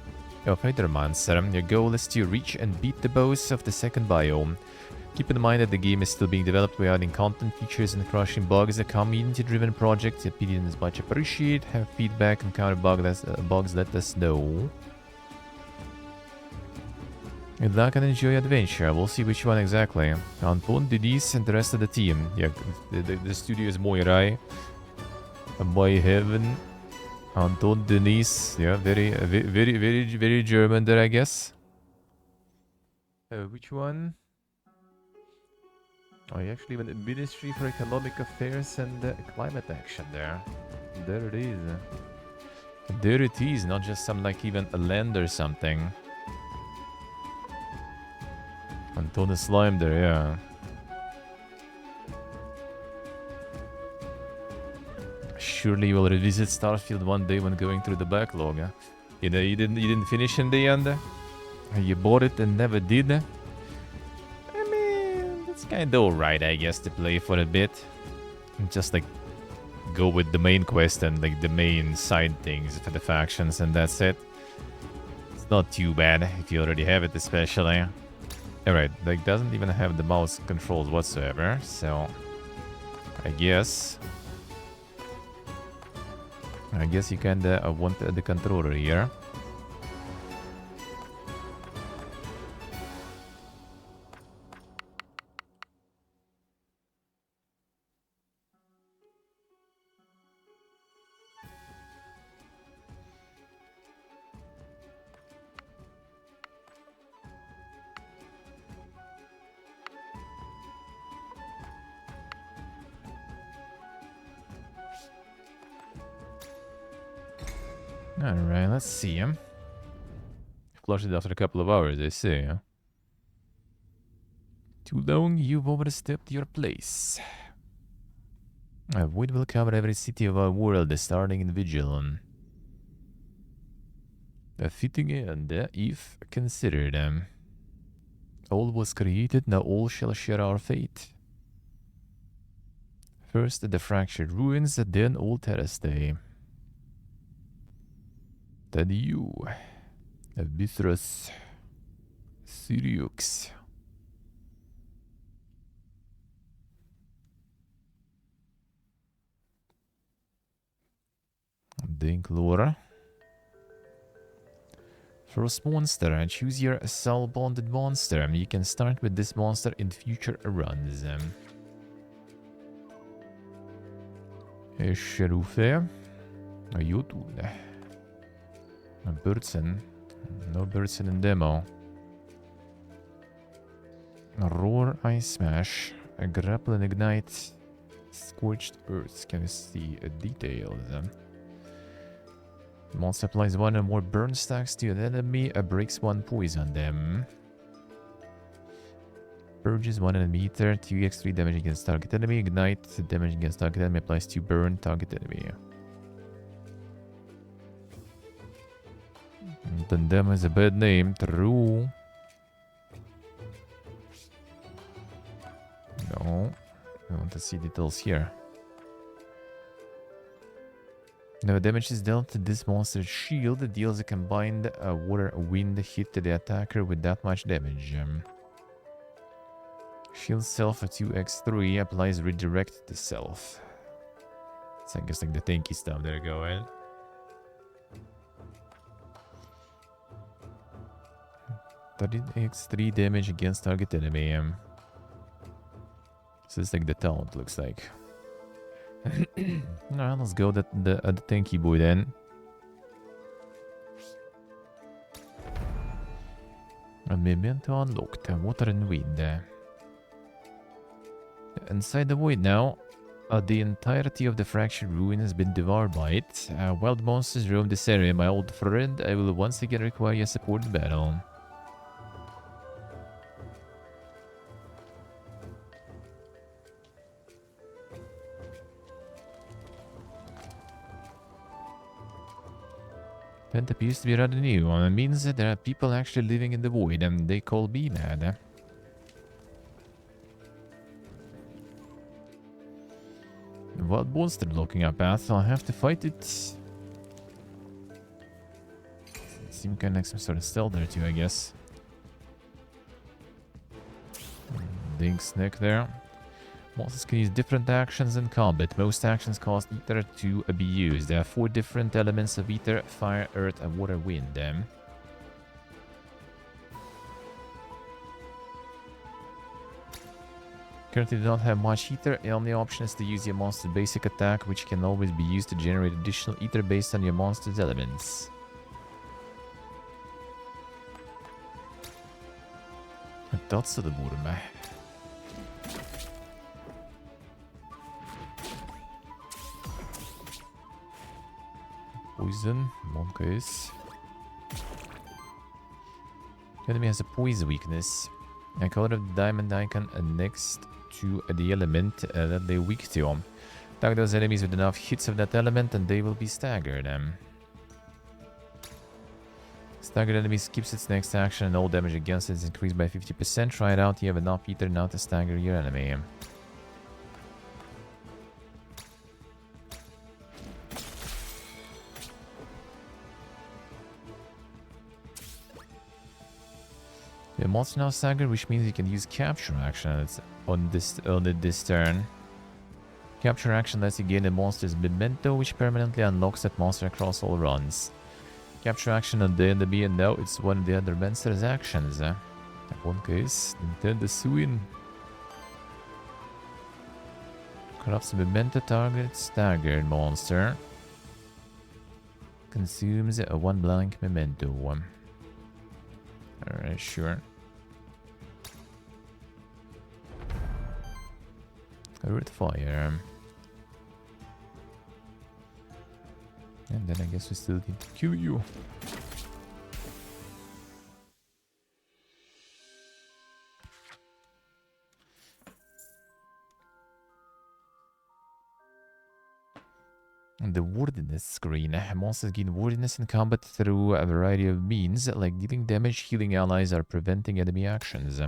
of Hydromancer. Your goal is to reach and beat the boss of the second biome. Keep in mind that the game is still being developed. We're adding content, features, and crushing bugs. A community-driven project. Your opinion is much appreciated. Have feedback and counter bugs, let us know. Good luck and enjoy your adventure. We'll see which one exactly. Anton, Denise, and the rest of the team. Yeah, the studio is Moirai. By heaven. Anton, Denise. Yeah, very German there, I guess. Which one? Oh, you actually went to Ministry for Economic Affairs and Climate Action there. There it is. There it is, not just some like even a land or something. Anton Slime there, yeah. Surely you will revisit Starfield one day when going through the backlog. Huh? You know, you didn't finish in the end. You bought it and never did. I mean, it's kind of alright, I guess, to play for a bit. And just like go with the main quest and like the main side things for the factions, and that's it. It's not too bad if you already have it, especially. Alright, like doesn't even have the mouse controls whatsoever, so I guess you kinda want the controller here. Alright, let's see him. Flushed it after a couple of hours, I see. Huh? Too long, you've overstepped your place. Void will cover every city of our world, starting in Vigilon. A fitting end, if considered. All was created, now all shall share our fate. First the fractured ruins, then all Terraste. Then you, Abithras, Syriux. Dinklora. First monster, choose your soul-bonded monster. You can start with this monster in future runs. Sherufe. Jotun. Birdsen. No Birdsen in demo. Roar, Ice Smash. Grapple and Ignite. Scorched Earth. Can you see details? Monster applies 1 or more burn stacks to an enemy, breaks 1 poison them. Purges 1 enemy, 2x3 damage against target enemy, ignite damage against target enemy, applies 2 burn target enemy. Tandem has a bad name, true. No, I want to see details here. No damage is dealt to this monster's shield. It deals a combined water-wind hit to the attacker with that much damage. Shield self for 2x3 applies redirect to self. So I guess like the tanky stuff. There you go, right? X3 damage against target enemy. So it's like the taunt looks like. Alright, let's go the tanky boy then. A memento unlocked. Water and wind. Inside the void now. The entirety of the fractured ruin has been devoured by it. Wild monsters roam this area, my old friend. I will once again require your support in battle. That appears to be rather new. It means that there are people actually living in the void, and they call me mad. The wild monster blocking our path. I'll have to fight it. Seems kind of like some sort of stealth there too, I guess. Link's neck there. Monsters can use different actions in combat. Most actions cost ether to be used. There are 4 different elements of ether: fire, earth, and water, wind. Currently do not have much ether. The only option is to use your monster's basic attack, which can always be used to generate additional ether based on your monster's elements. Dat ze de boeren mij. Poison, monkeys. Enemy has a poison weakness. And color of the diamond icon next to the element that they're weak to. Attack those enemies with enough hits of that element and they will be staggered. Staggered enemy skips its next action and all damage against it is increased by 50%. Try it out, you have enough ether now to stagger your enemy. The monster now staggered, which means you can use capture action on this turn. Capture action lets you gain a monster's memento, which permanently unlocks that monster across all runs. Capture action on the enemy, and now it's one of the other monster's actions. In one case, Nintendo Suin. Corrupts the memento target, staggered monster. Consumes a 1 blank memento. Alright, sure. Earth fire. And then I guess we still need to kill you. The wordiness screen. Monsters gain wordiness in combat through a variety of means, like dealing damage, healing allies, or preventing enemy actions.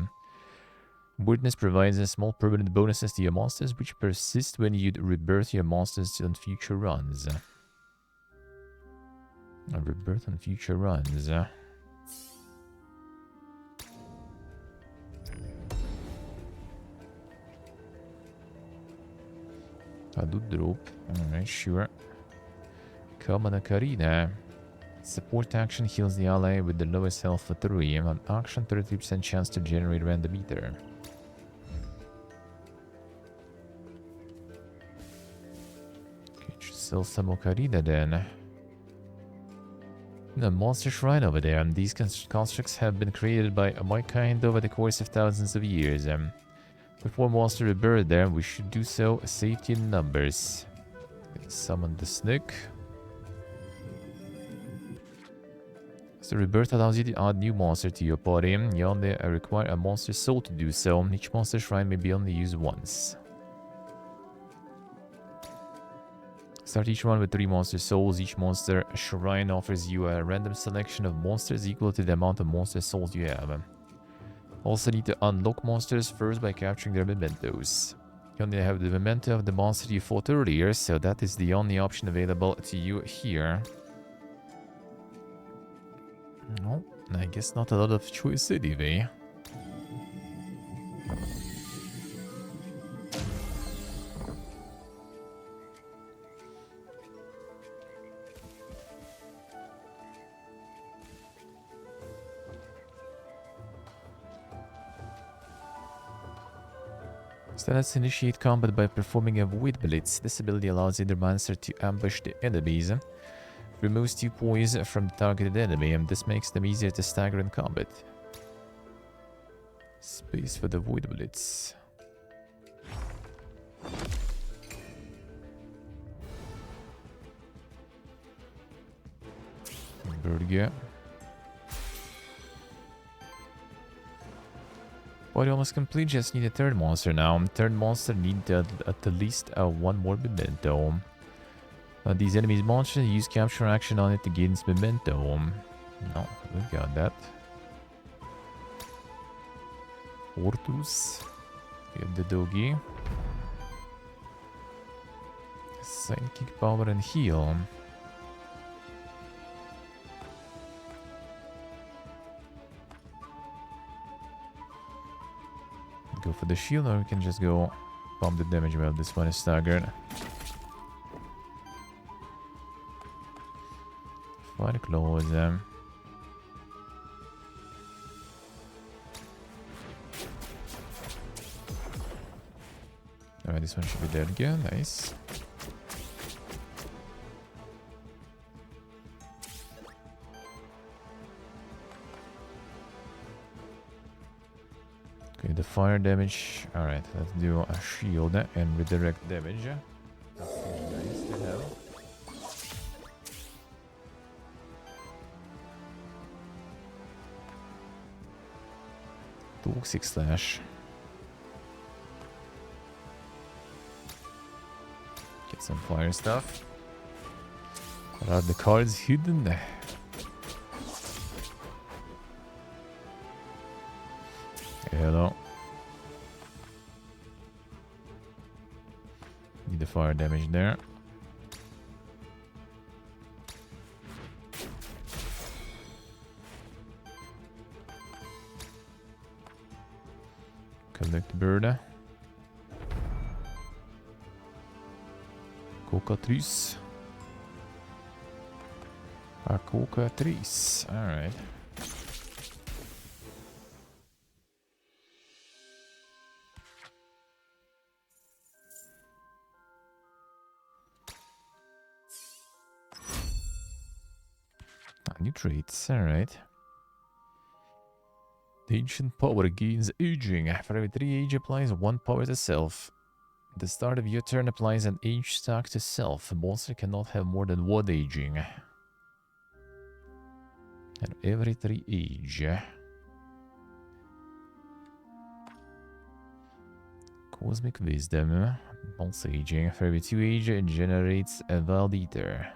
Wordiness provides small permanent bonuses to your monsters, which persist when you rebirth your monsters on future runs. Rebirth on future runs. I do drop. Alright, sure. Common Karina. Support action heals the ally with the lowest health for 3. On action, 33% chance to generate random ether. Okay, just sell some Ocarina then. The monster shrine over there. These constructs have been created by my kind over the course of thousands of years. Before monster rebirth there, we should do so. Safety in numbers. Summon the snake. So rebirth allows you to add new monster to your party. You only require a monster soul to do so. Each monster shrine may be only used once. Start each one with 3 monster souls. Each monster shrine offers you a random selection of monsters equal to the amount of monster souls you have. Also need to unlock monsters first by capturing their mementos. You only have the memento of the monster you fought earlier, so that is the only option available to you here. Well, I guess not a lot of choice anyway. So let's initiate combat by performing a Void Blitz. This ability allows either monster to ambush the enemies. Removes 2 poise from the targeted enemy, and this makes them easier to stagger in combat. Space for the Void Blitz. Burger. Body almost complete, just need a 3rd monster now. 3rd monster need at least 1 more memento. These enemies monsters use capture action on it to gain its memento. No, we got that. Ortus. Get the doggy. Sidekick power and heal. Go for the shield, or we can just go pump the damage while this one is staggered. Fire claws. Alright, this one should be dead again. Nice. Okay, the fire damage. Alright, let's do a shield and redirect damage. That seems nice to have. Toxic slash. Get some fire stuff. What are the cards hidden? Hello. Need the fire damage there. Collect the bird. Cocatrice. A cocatrice. Alright. New traits. Alright. The ancient power gains aging. For every 3 age applies 1 power to self. At the start of your turn applies an age stack to self. A monster cannot have more than 1 aging. And every 3 age. Cosmic Wisdom. Also aging. For every 2 age it generates a Avowed Ether.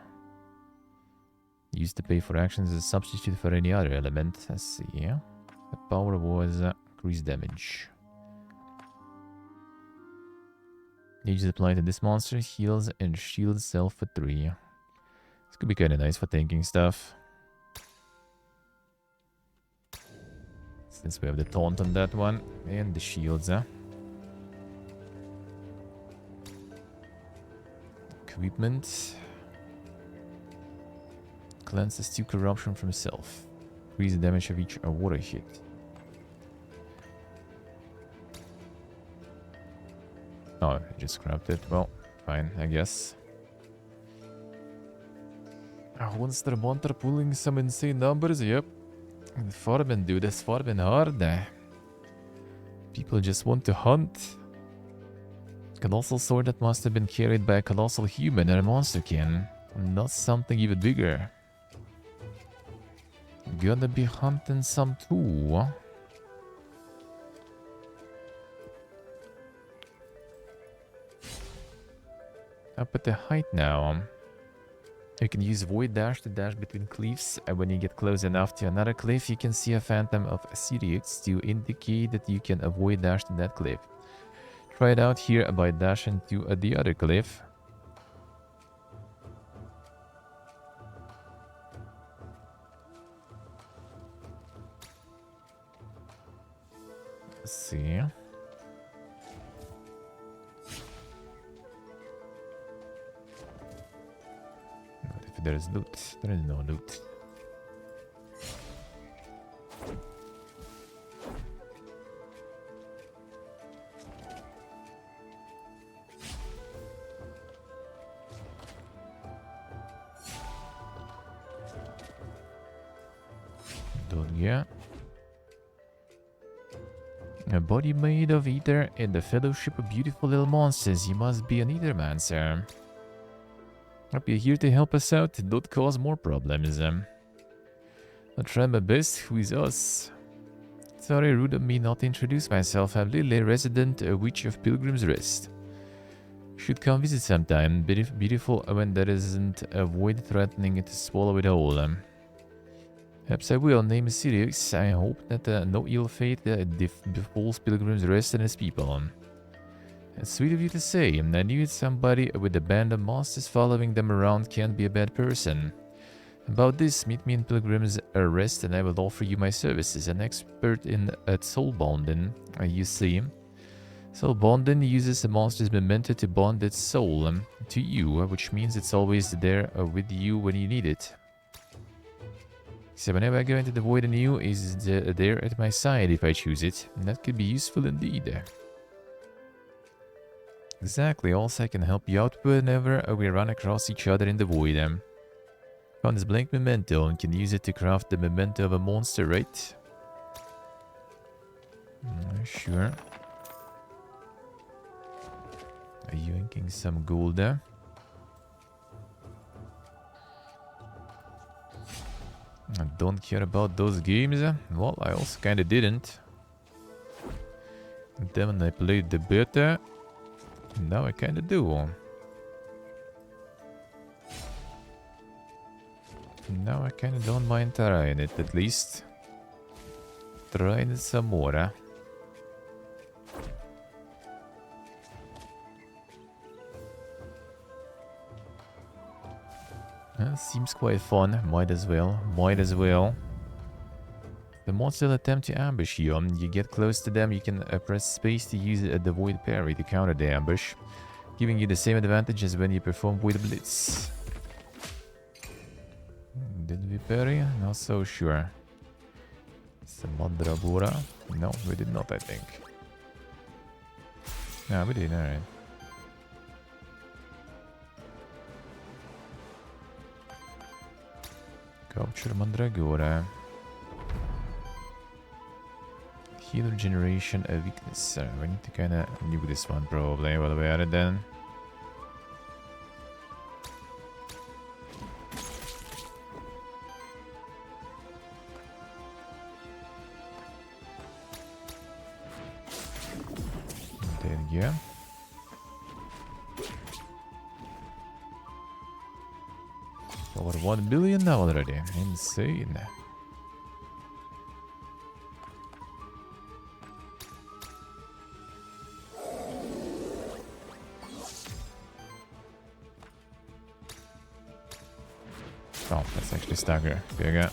Used to pay for actions as a substitute for any other element. Let's see. The power was increased damage. Age applied to this monster, heals and shields self for 3. This could be kind of nice for tanking stuff. Since we have the taunt on that one. And the shields. Equipment. Cleanses 2 corruption from self. Increase the damage of each water hit. Oh, I just scrapped it. Well, fine, I guess. Monster Monster pulling some insane numbers, yep. Farming, dude, that's farming hard. People just want to hunt. Colossal sword that must have been carried by a colossal human or a monster kin. Not something even bigger. Gonna be hunting some too. Up at the height now. You can use Void Dash to dash between cliffs, and when you get close enough to another cliff, you can see a phantom of Sirius to indicate that you can avoid dash to that cliff. Try it out here by dashing to the other cliff. Let's see. What if there is loot? There is no loot. Yeah. A body made of ether and the fellowship of beautiful little monsters. You must be an ethermancer. Hope you're here to help us out and not cause more problems. I'll try my best. Who is us? Sorry, rude of me not to introduce myself. I'm Lily, resident witch of Pilgrim's Rest. Should come visit sometime. Beautiful when there isn't a void threatening to swallow it whole. Perhaps I will. Name is Sirius. I hope that no ill fate befalls Pilgrim's Rest and his people. It's sweet of you to say. I knew somebody with a band of monsters following them around can't be a bad person. About this, meet me in Pilgrim's Rest and I will offer you my services. An expert in soul bonding, you see. So bonding uses a monster's memento to bond its soul to you, which means it's always there with you when you need it. So whenever I go into the void anew, is there at my side if I choose it. And that could be useful indeed. Exactly, also I can help you out whenever we run across each other in the void. Found this blank memento and can use it to craft the memento of a monster, right? Sure. Are you inking some gold there? I don't care about those games. Well, I also kinda didn't. And then when I played the beta, now I kinda do. Now I kinda don't mind trying it, at least. Trying it some more. Seems quite fun. Might as well. Might as well. The monster attempt to ambush you. You get close to them, you can press space to use the void parry to counter the ambush, giving you the same advantage as when you perform void blitz. Did we parry? Not so sure. Samadra. No, we did not, I think. No, we did, alright. Capture Mandragora. Healer generation, a weakness. We need to kinda nuke this one probably while we're at it then. There you go. Over 1 billion now already. Insane. Oh, that's actually stagger. Bigger.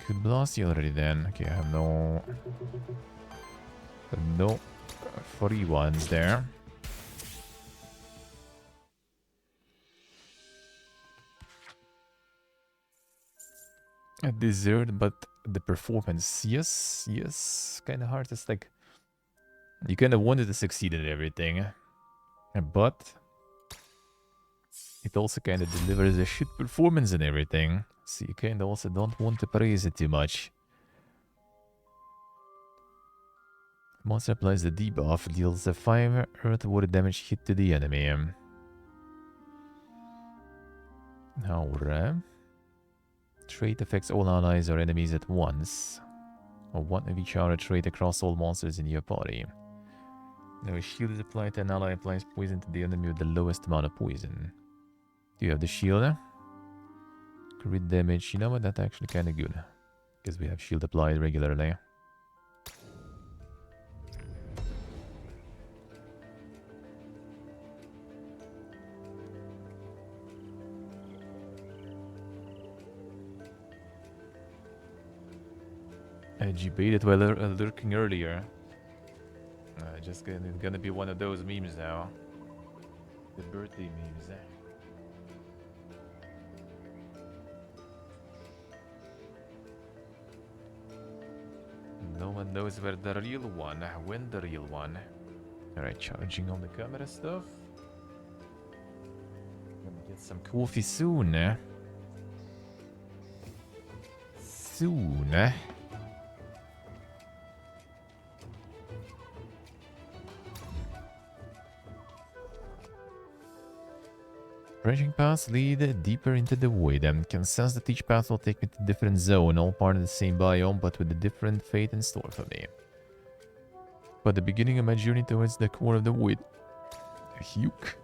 Could blast you already then. Okay, I have no free ones there. A dessert, but the performance, yes, kind of hard. It's like you kind of wanted to succeed at everything, but it also kind of delivers a shit performance and everything. So you kind of also don't want to praise it too much. Monster applies the debuff, deals a 5 earth water damage hit to the enemy. Alright. Trait affects all allies or enemies at once. Or one of each other trait across all monsters in your party. Now a shield is applied to an ally applies poison to the enemy with the lowest amount of poison. Do you have the shield? Crit damage, you know what, that's actually kinda good. Because we have shield applied regularly. You baited while lurking earlier. Just gonna be one of those memes now. The birthday memes. No one knows where the real one, when the real one. Alright, charging on the camera stuff. Gonna get some coffee soon. Soon. Branching paths lead deeper into the void and can sense that each path will take me to a different zone, all part of the same biome, but with a different fate in store for me. But the beginning of my journey towards the core of the void. Huke.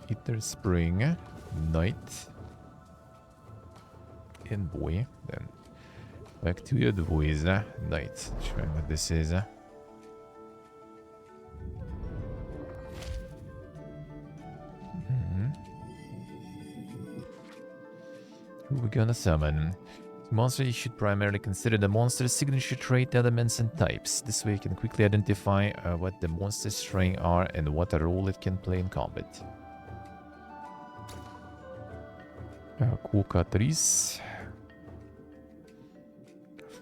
Ether Spring, Night, and Boy, then back to your voice, Night. Show me what this is. gonna summon. Monster, you should primarily consider the monster's signature trait, elements, and types. This way you can quickly identify what the monster's strengths are and what role it can play in combat. Quocatrice.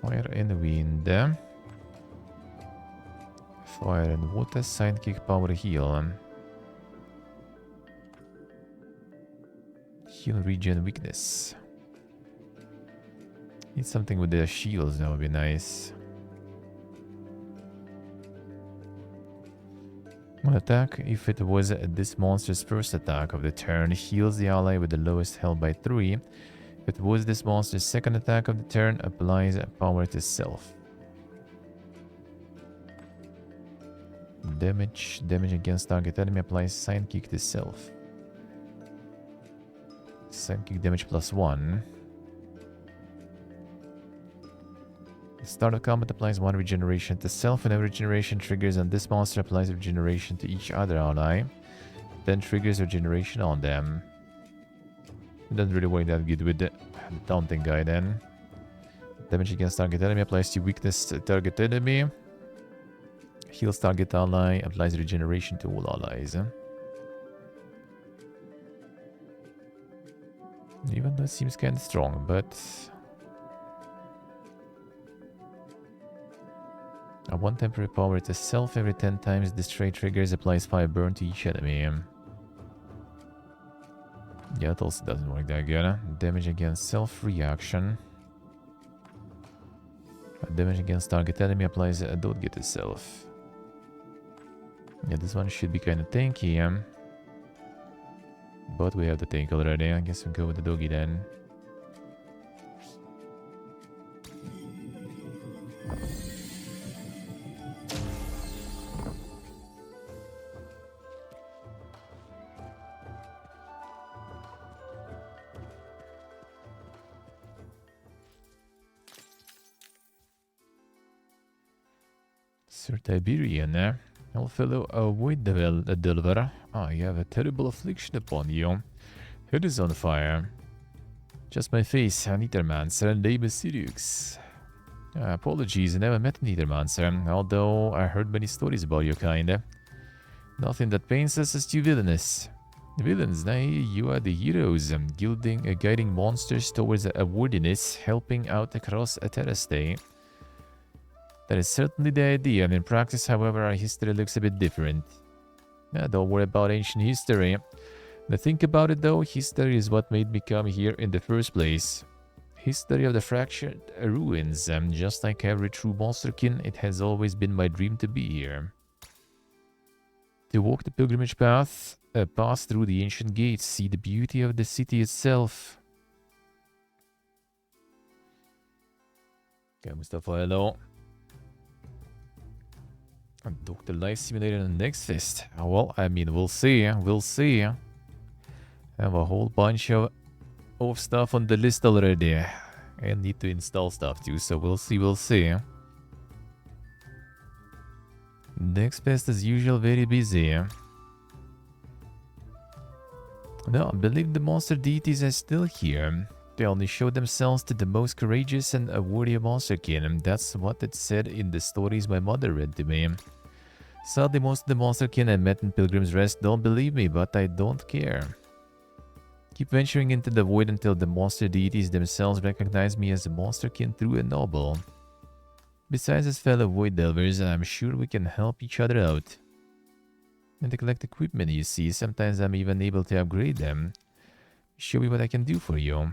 Fire and wind. Fire and water, sidekick, power, heal. Heal, regen, weakness. Need something with the shields, that would be nice. One attack, if it was this monster's first attack of the turn, heals the ally with the lowest health by 3. If it was this monster's second attack of the turn, applies power to self. Damage against target enemy, applies sidekick to self. Sidekick damage +1. Start of combat applies 1 regeneration to self, and every regeneration triggers on this monster applies regeneration to each other ally. Then triggers regeneration on them. It doesn't really work that good with the taunting guy then. Damage against target enemy applies to weakness to target enemy. Heals target ally, applies regeneration to all allies. Even though it seems kind of strong, but... one temporary power to self every 10 times this trait triggers, applies 5 burn to each enemy. Yeah, it also doesn't work that good. Damage against self reaction. Damage against target enemy applies a don't get to self. Yeah, this one should be kind of tanky. But we have the tank already. I guess we'll go with the doggy then. Sir Tiberian, old fellow, avoid the Delver. You have a terrible affliction upon you. Head is on fire. Just my face, Nethermancer, and name is Sirius. Apologies, I never met Nethermancer, although I heard many stories about your kind. Nothing that pains us is too villainous. Villains, nay, you are the heroes, guiding monsters towards a worthiness, helping out across a terrastate. That is certainly the idea. In practice, however, our history looks a bit different. Don't worry about ancient history. Now think about it though, history is what made me come here in the first place. History of the fractured ruins. Just like every true monsterkin, it has always been my dream to be here. To walk the pilgrimage path, pass through the ancient gates, see the beauty of the city itself. Okay, Mustafa, hello. Dr. Life Simulator in the next fest. Well, I mean, we'll see. We'll see. I have a whole bunch of stuff on the list already. I need to install stuff too, so we'll see, we'll see. Next fest as usual, very busy. No, I believe the monster deities are still here. They only show themselves to the most courageous and worthy monsterkin. That's what it said in the stories my mother read to me. Sadly, most of the monsterkin I met in Pilgrim's Rest don't believe me, but I don't care. Keep venturing into the void until the monster deities themselves recognize me as a monsterkin true and noble. Besides, as fellow void delvers, I'm sure we can help each other out. And to collect equipment, you see, sometimes I'm even able to upgrade them. Show me what I can do for you.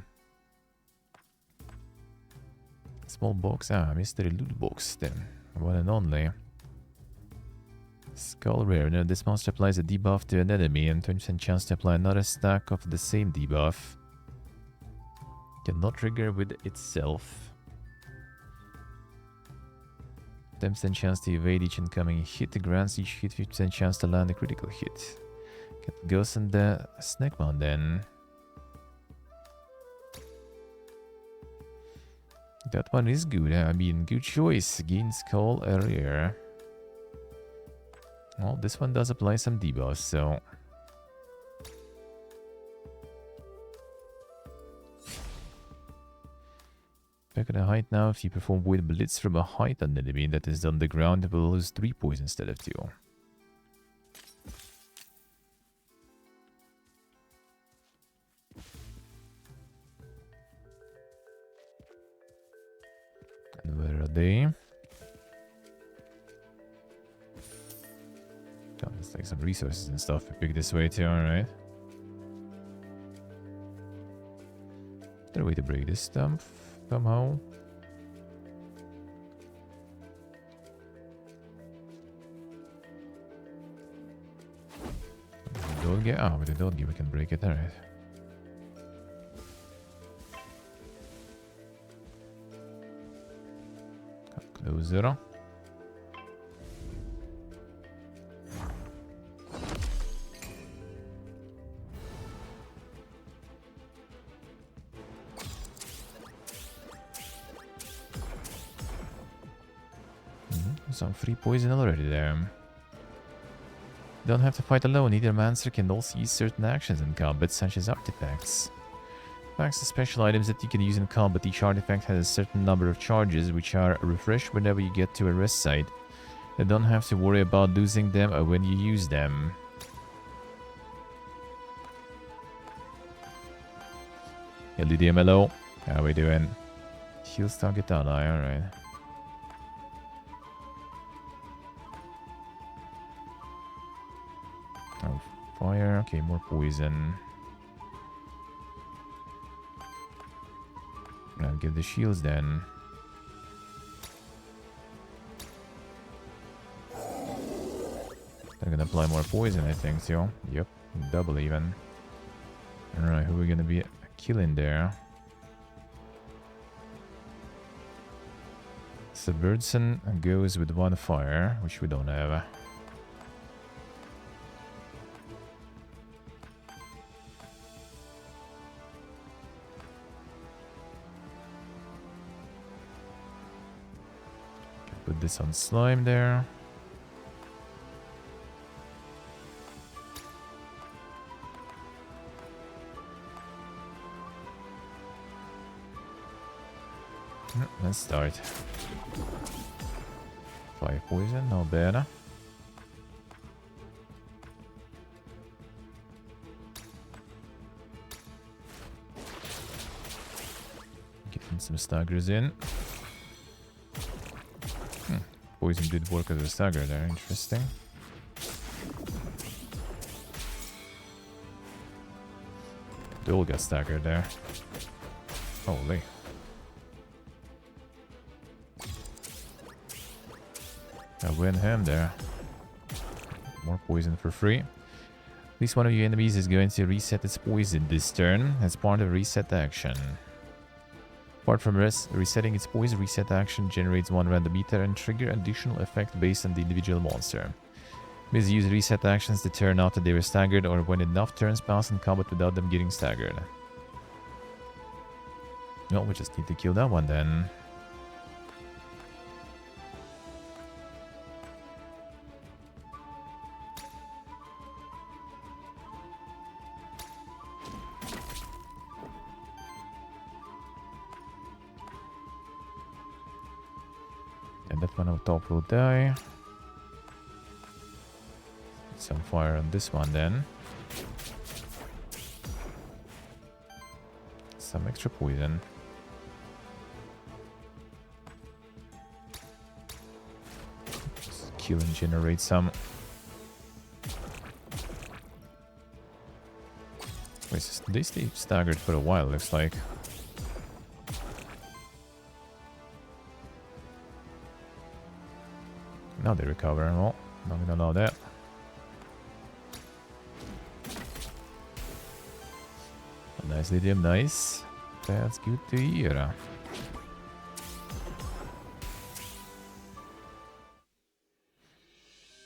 Small box, mystery loot box then. One and only. Skull rare. Now this monster applies a debuff to an enemy and 20% chance to apply another stack of the same debuff. Cannot trigger with itself. 10% chance to evade each incoming hit. Grants each hit 50% chance to land a critical hit. Goes in the snack mount then. That one is good. I mean, good choice. Gain skull rare. Well, this one does apply some debuffs, so... Back at the height now. If you perform Void Blitz from a height on enemy that is on the ground, it will lose 3 poison instead of 2. And where are they? Oh, let's take some resources and stuff to pick this way too, alright. Is there a way to break this stuff somehow? Don't get out with the doggy, we can break it, alright. Closer. Some free poison already there. Don't have to fight alone. Either Mancer can also use certain actions in combat, such as artifacts. Thanks to special items that you can use in combat, each artifact has a certain number of charges, which are refreshed whenever you get to a rest site. You don't have to worry about losing them or when you use them. Hey, Lydia Mello. How we doing? Heals target ally, alright. Oh, fire. Okay, more poison. I'll give the shields then. They're gonna apply more poison, I think, too. Yep, double even. Alright, who are we gonna be killing there? So Birdson goes with 1 fire, which we don't have. Put this on slime there. Let's start. 5 poison, no bad. Getting some staggers in. Poison did work as a stagger there, interesting. They all got staggered there. Holy. I win him there. More poison for free. At least one of your enemies is going to reset its poison this turn as part of reset action. Apart from resetting its poison, reset action generates 1 random meter and trigger additional effect based on the individual monster. Means use reset actions to turn after they were staggered or when enough turns pass in combat without them getting staggered. Well, we just need to kill that one then. And that one on top will die. Some fire on this one then. Some extra poison. Just kill and generate some. Wait, they stay staggered for a while, looks like. Now they recover. Well, not gonna allow that. Nice, Lydium, nice. That's good to hear.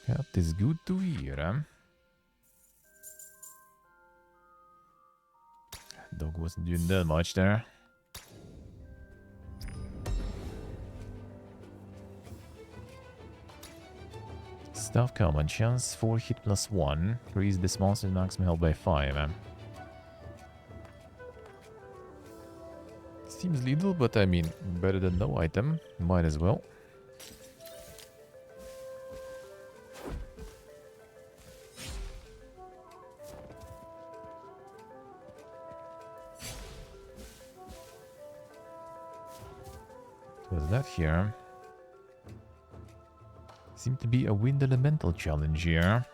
That is good to hear. Dog wasn't doing that much there. Stuff common. Chance 4 hit plus 1. Increase this monster's maximum health by 5. Seems little, but I mean, better than no item. Might as well. What's that here? Seemed to be a wind elemental challenge here.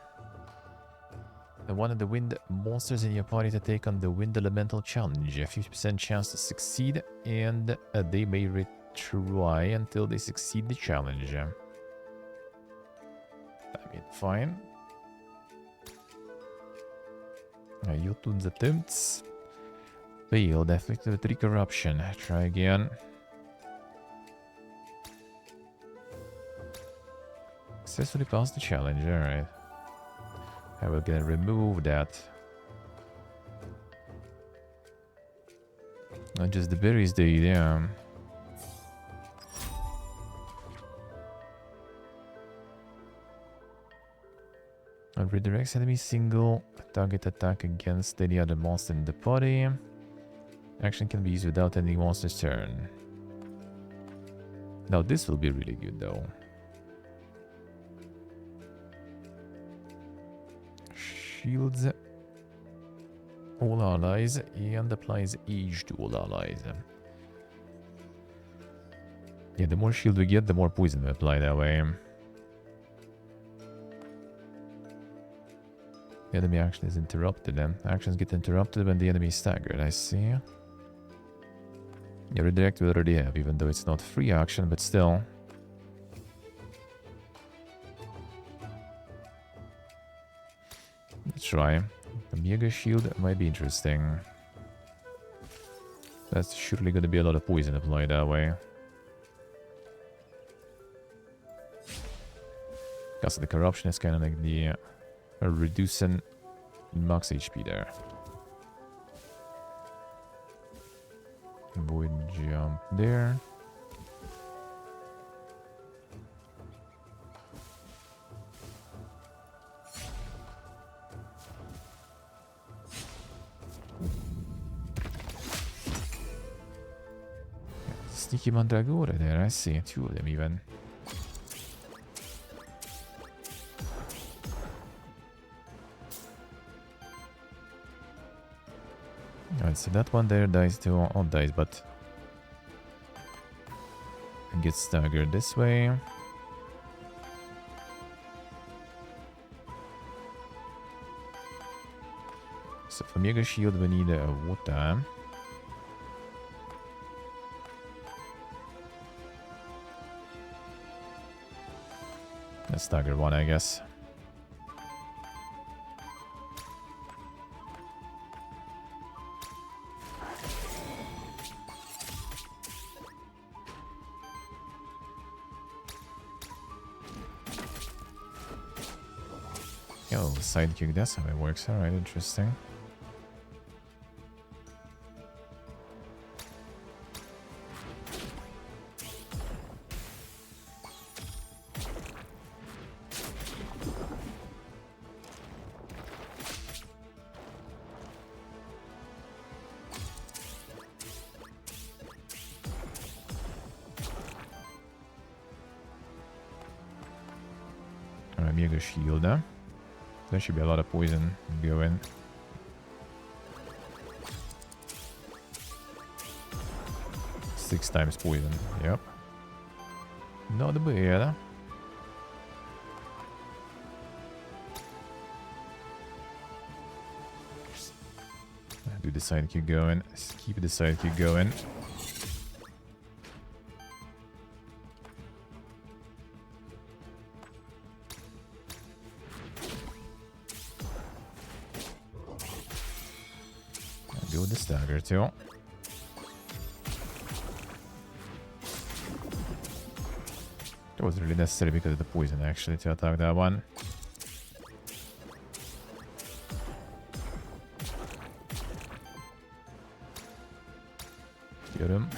And one of the wind monsters in your party to take on the wind elemental challenge. A 50% chance to succeed, and they may retry until they succeed the challenge. I mean, fine. Jotun's attempts failed. Afflicted with 3 corruption. Try again. Successfully passed the challenge, alright. I will gonna remove that. Not just the berries, yeah. And redirects enemy single target attack against any other monster in the party. Action can be used without any monster's turn. Now this will be really good though. Shields all allies and applies age to all allies. Yeah, the more shield we get, the more poison we apply that way. The enemy action is interrupted. Actions get interrupted when the enemy is staggered. I see. Yeah, redirect we already have, even though it's not free action, but still. Let's try. The Mega Shield might be interesting. That's surely going to be a lot of poison applied that way. Because the corruption is kind of like the reducing max HP there. Void jump there. Sneaky Mandragora there, I see. 2 of them even. Alright, so that one there dies too. All dies, but it gets staggered this way. So for Mega Shield we need a water. A stagger one, I guess. Oh, sidekick, that's how it works. Alright, interesting. Alright, Mega Shield, huh? There should be a lot of poison going. Six times poison, yep. Not bad. Do the sidekick going. Keep the sidekick going. Go with the stagger too. That was really necessary because of the poison actually to attack that one. Get him.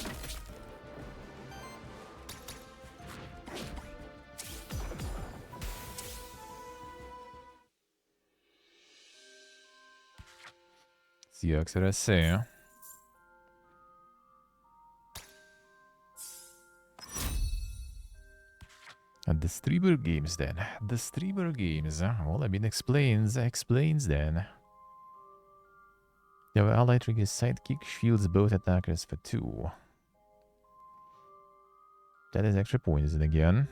Sziasztok, And the streamer games then. The streamer games. Well, I mean, explains then. Yeah, well, allied triggers sidekick shields both attackers for 2. That is extra poison again.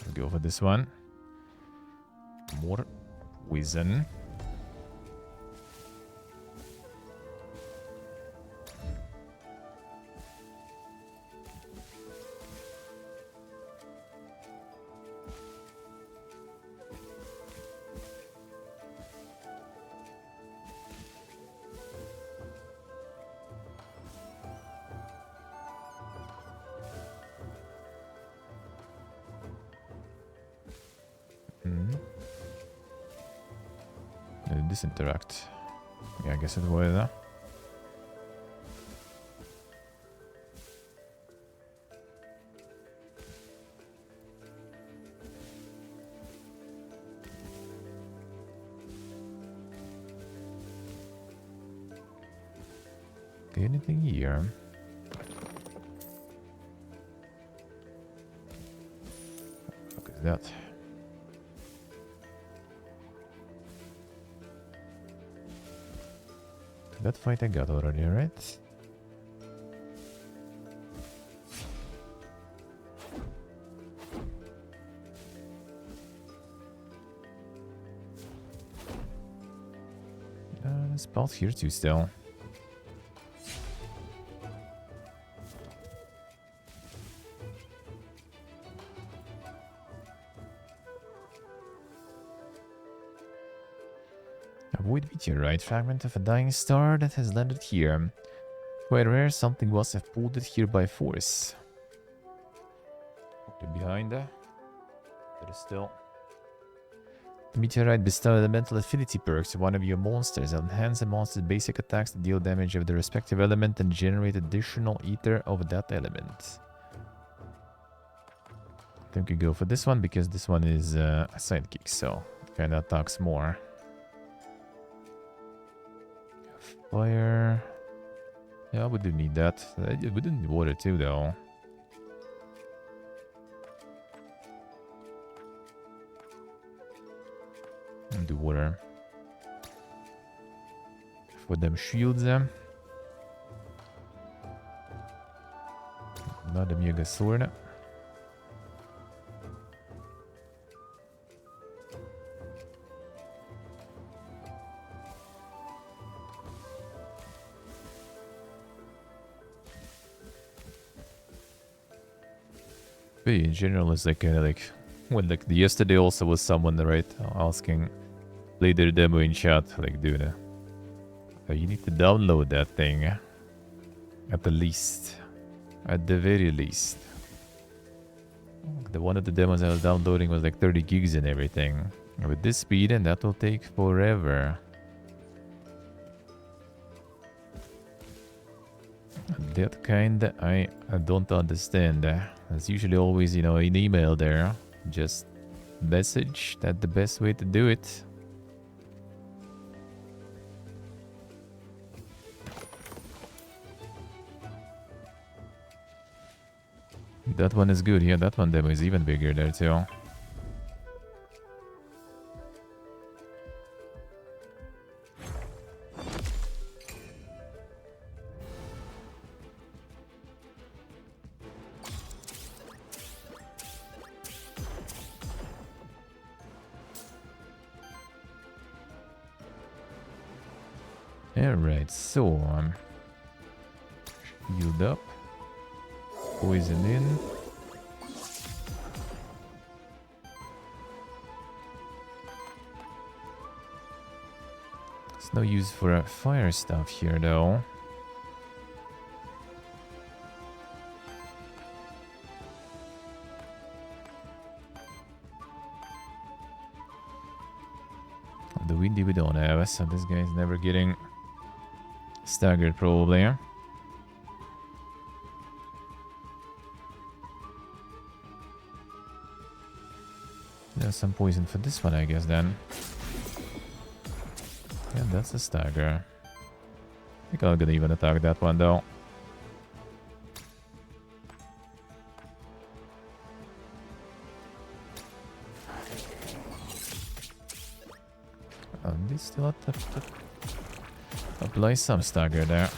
I'll go for this one. More poison. Disinteract. Yeah, I guess it was. Okay, anything here? What the fuck is that? That fight I got already, right? There's both here too still. Avoid meteorite, fragment of a dying star that has landed here. Quite rare, something must have pulled it here by force. Okay, behind there is still. The meteorite bestows elemental affinity perks to one of your monsters. Enhance a monster's basic attacks to deal damage of the respective element and generate additional ether of that element. I think we go for this one because this one is a sidekick, so it kind of attacks more. Fire. Yeah, we do need that. We do need water too, though. And do water. For them shields them. Not a mega sword. But in general, it's like kind of like when like yesterday also was someone right asking, play their demo in chat, like dude, you need to download that thing at the least, at the very least. The one of the demos I was downloading was like 30 gigs and everything. With this speed, and that will take forever. That kind I don't understand. There's usually always, you know, an email there. Just message. That's the best way to do it. That one is good. Yeah, that one demo is even bigger there too. Alright, so healed up, poison in. It's no use for fire stuff here though. The windy we don't have, so this guy's never getting staggered probably. There's some poison for this one, I guess, then. Yeah, that's a stagger. think I'm gonna even attack that one though. And they still have to apply some stagger there.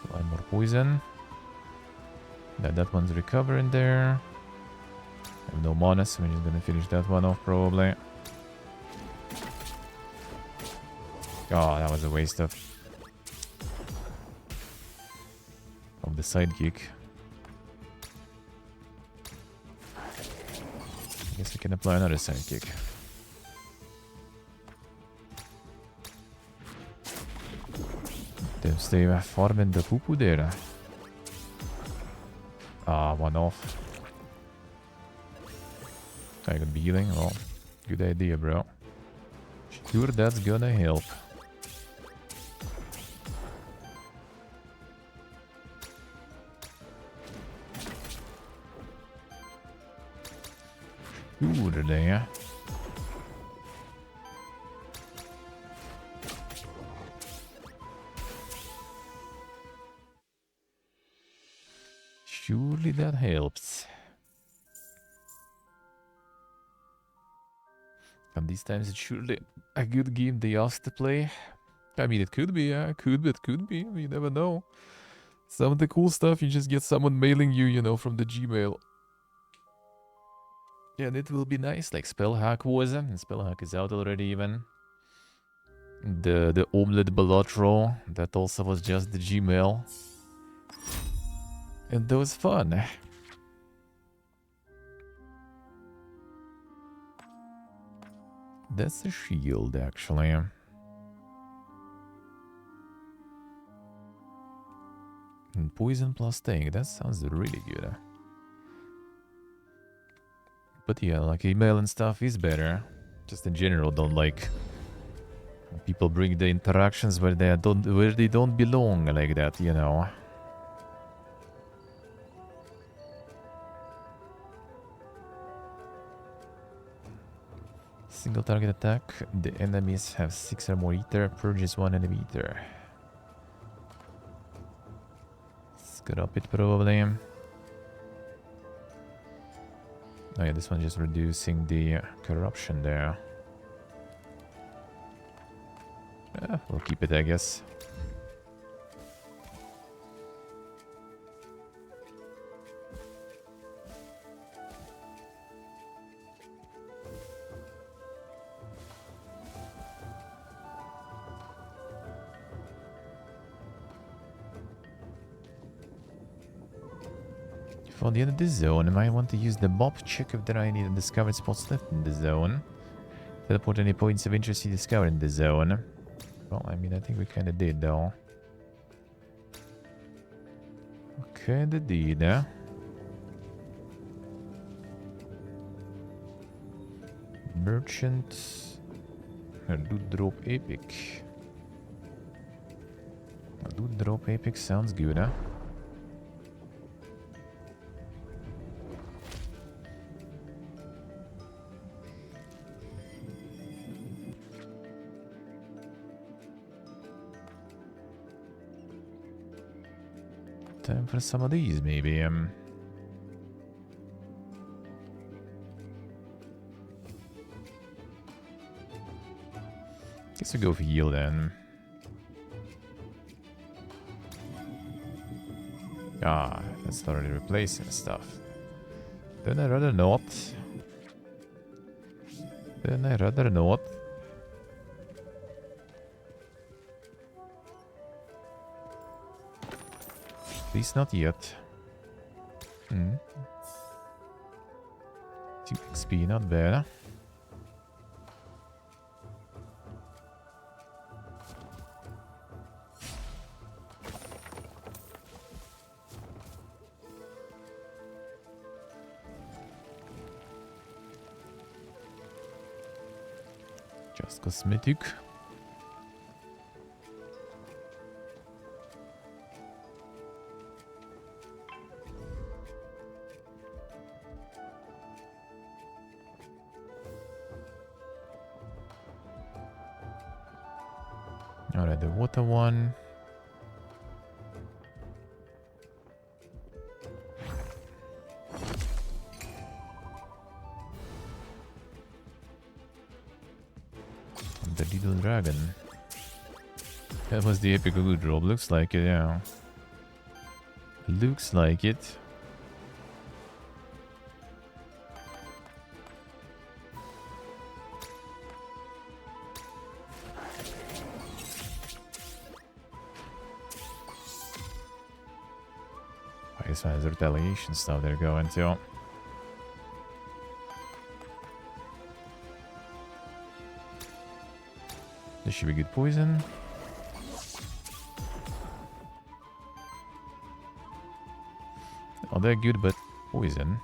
One more poison. That one's recovering there. I have no mana, so we're just gonna finish that one off probably. Oh, that was a waste of the sidekick. I guess we can apply another sidekick. Damn, stay farming the poo-poo there. Ah, one off. I could be healing. Well, good idea, bro. Sure, that's gonna help. Sure, there. Surely that helps. And these times it's surely a good game they asked to play. I mean, it could be, yeah. It could be. You never know. Some of the cool stuff, you just get someone mailing you, you know, from the Gmail. Yeah, and it will be nice, like Spellhack was, and Spellhack is out already even. The Omelette Balatro, that also was just the Gmail. And that was fun. That's a shield, actually. And poison plus tank, that sounds really good. But yeah, like email and stuff is better. Just in general, don't like people bring the interactions where they don't belong like that, you know. Single target attack. The enemies have 6 or more ether. Purges 1 enemy ether. Let's up it probably. Oh yeah, this one's just reducing the corruption there. We'll keep it, I guess. For the end of the zone, I might want to use the mob check if there are any discovered spots left in the zone. Teleport any points of interest you discovered in the zone. Well, I mean, I think we kind of did, though. Okay, the did, huh? Merchant. Loot drop epic. Loot drop epic sounds good, huh? Time for some of these, maybe. Guess we go for heal then. Ah, that's already replacing stuff. Then I rather not. At least not yet. 2 XP, not bad. Just cosmetic. Alright, the water one. The little dragon. That was the epic good drop. Looks like it, yeah. Looks like it. I guess there's retaliation stuff they're going to. This should be good poison. Oh, they're good, but poison.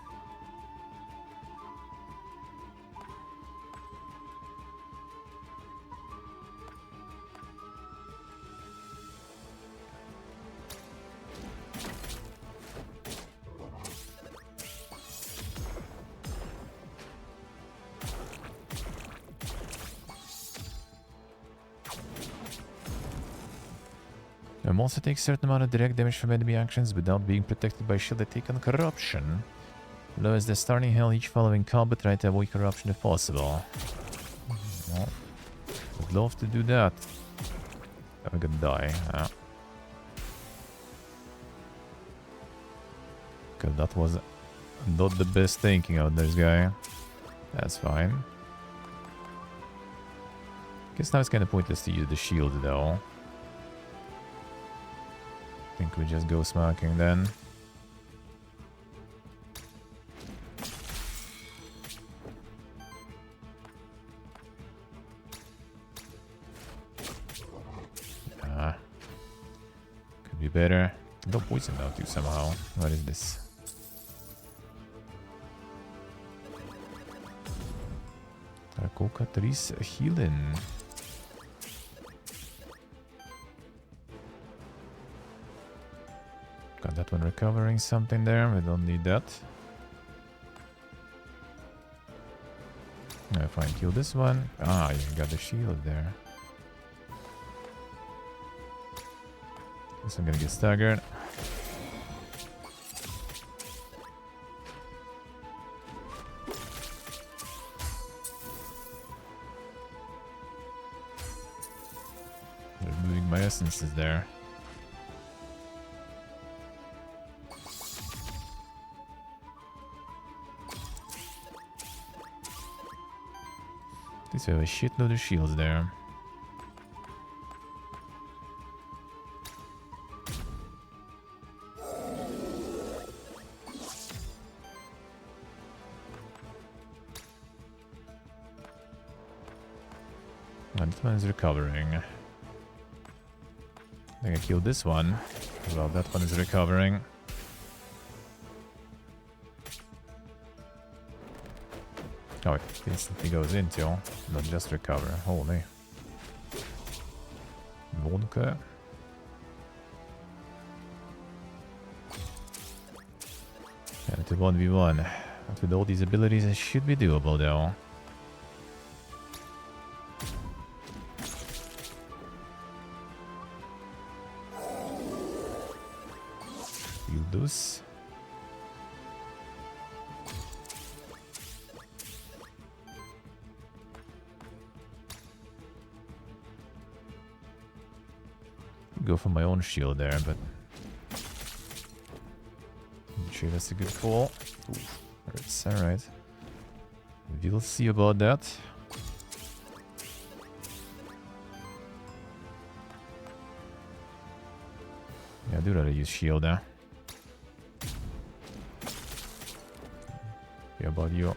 Also takes a certain amount of direct damage from enemy actions without being protected by shield attack and corruption. Lowers the starting health each following combat, try to avoid corruption if possible. Well, would love to do that. I'm gonna die. Cause that was not the best thinking of this guy. That's fine. Guess now it's kinda pointless to use the shield though. I think we just go smacking then. Could be better. No poison now too somehow. What is this? Cocatrice healing. Got that one recovering something there. We don't need that. If I kill this one. Ah, you got the shield there. Guess I'm gonna get staggered. Removing my essences there. At least we have a shitload of shields there. And this one is recovering. I think I killed this one. Well, that one is recovering. Oh, it instantly goes into, not just recover. Holy. Vodka. Yeah, to 1v1. But with all these abilities, it should be doable though. Feel this. Go for my own shield there, but I'm sure that's a good call. It's alright. We'll see about that. Yeah, I do rather use shield now. Yeah, about you.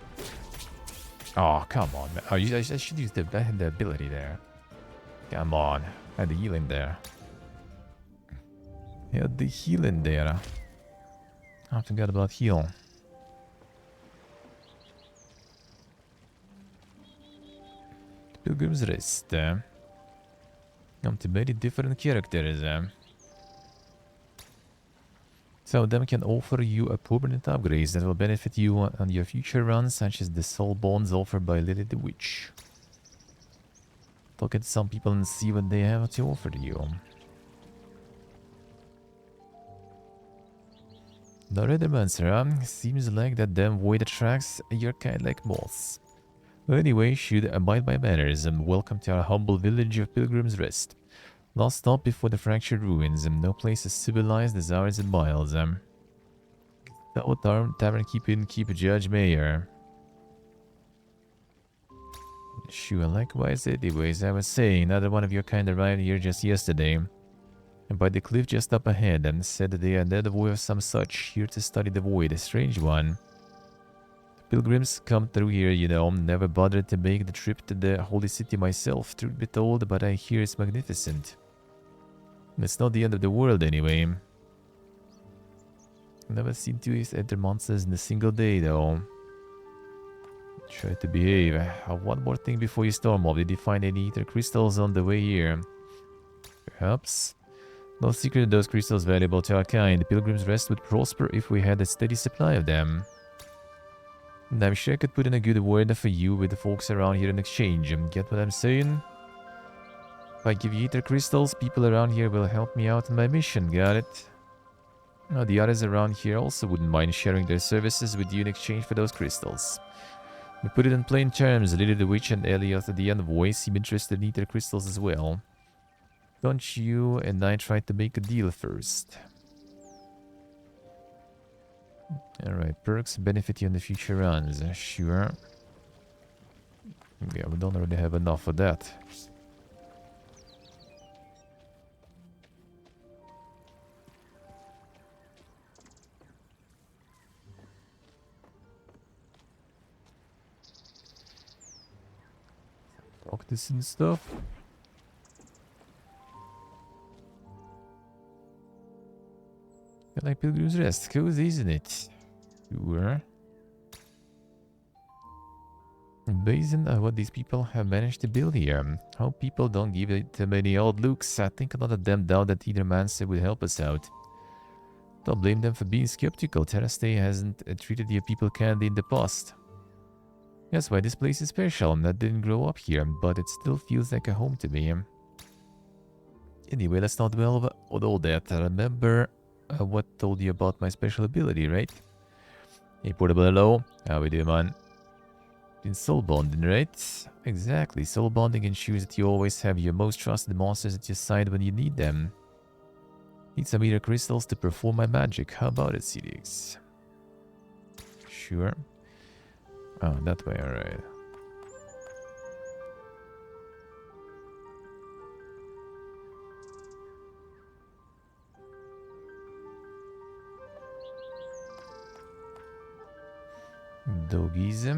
Oh, come on, man. Oh, I should use the ability there. Come on. I had the healing there. Yeah, the healing there. I forgot about heal. Pilgrim's Rest. Come to many different characters. Some of them can offer you a permanent upgrades that will benefit you on your future runs, such as the soul bonds offered by Lily the Witch. talk at some people and see what they have to offer to you. The other monster, seems like that damn void attracts your kind like moths. Well, anyway, should abide by manners, and welcome to our humble village of Pilgrim's Rest. Last stop before the fractured ruins, and no place as civilized as ours in miles. Tavern keep Judge Mayor. Sure, likewise. Anyways, I was saying, another one of your kind arrived here just yesterday. And by the cliff just up ahead, and said that they are dead boy of some such, here to study the void, a strange one. Pilgrims come through here, you know. Never bothered to make the trip to the holy city myself, truth be told, but I hear it's magnificent. It's not the end of the world, anyway. Never seen two enter monsters in a single day, though. Try to behave. One more thing before you storm off. Did you find any ether crystals on the way here? Perhaps. No secret those crystals valuable to our kind. The Pilgrim's Rest would prosper if we had a steady supply of them. And I'm sure I could put in a good word for you with the folks around here in exchange. Get what I'm saying? If I give you ether crystals, people around here will help me out on my mission, got it? The others around here also wouldn't mind sharing their services with you in exchange for those crystals. To put it in plain terms, Lily the Witch and Elliot the Envoy seem interested in ether crystals as well. Don't you and I try to make a deal first? Alright, perks benefit you in the future runs, sure. Yeah, we don't really have enough of that. Practice and stuff. Like Pilgrim's Rest, cozy, isn't it? Sure. Amazing what these people have managed to build here. How people don't give it many odd looks. I think a lot of them doubt that either Mancer would help us out. Don't blame them for being skeptical. Terrastay hasn't treated your people kindly in the past. That's why this place is special. I didn't grow up here, but it still feels like a home to me. Anyway, let's not dwell on all that. Remember what told you about my special ability, right? Hey, Portable, hello. How we doing, man? In soul bonding, right? Exactly. Soul bonding ensures that you always have your most trusted monsters at your side when you need them. Need some ether crystals to perform my magic. How about it, CDX? Sure. Oh, that way, alright. Doggies.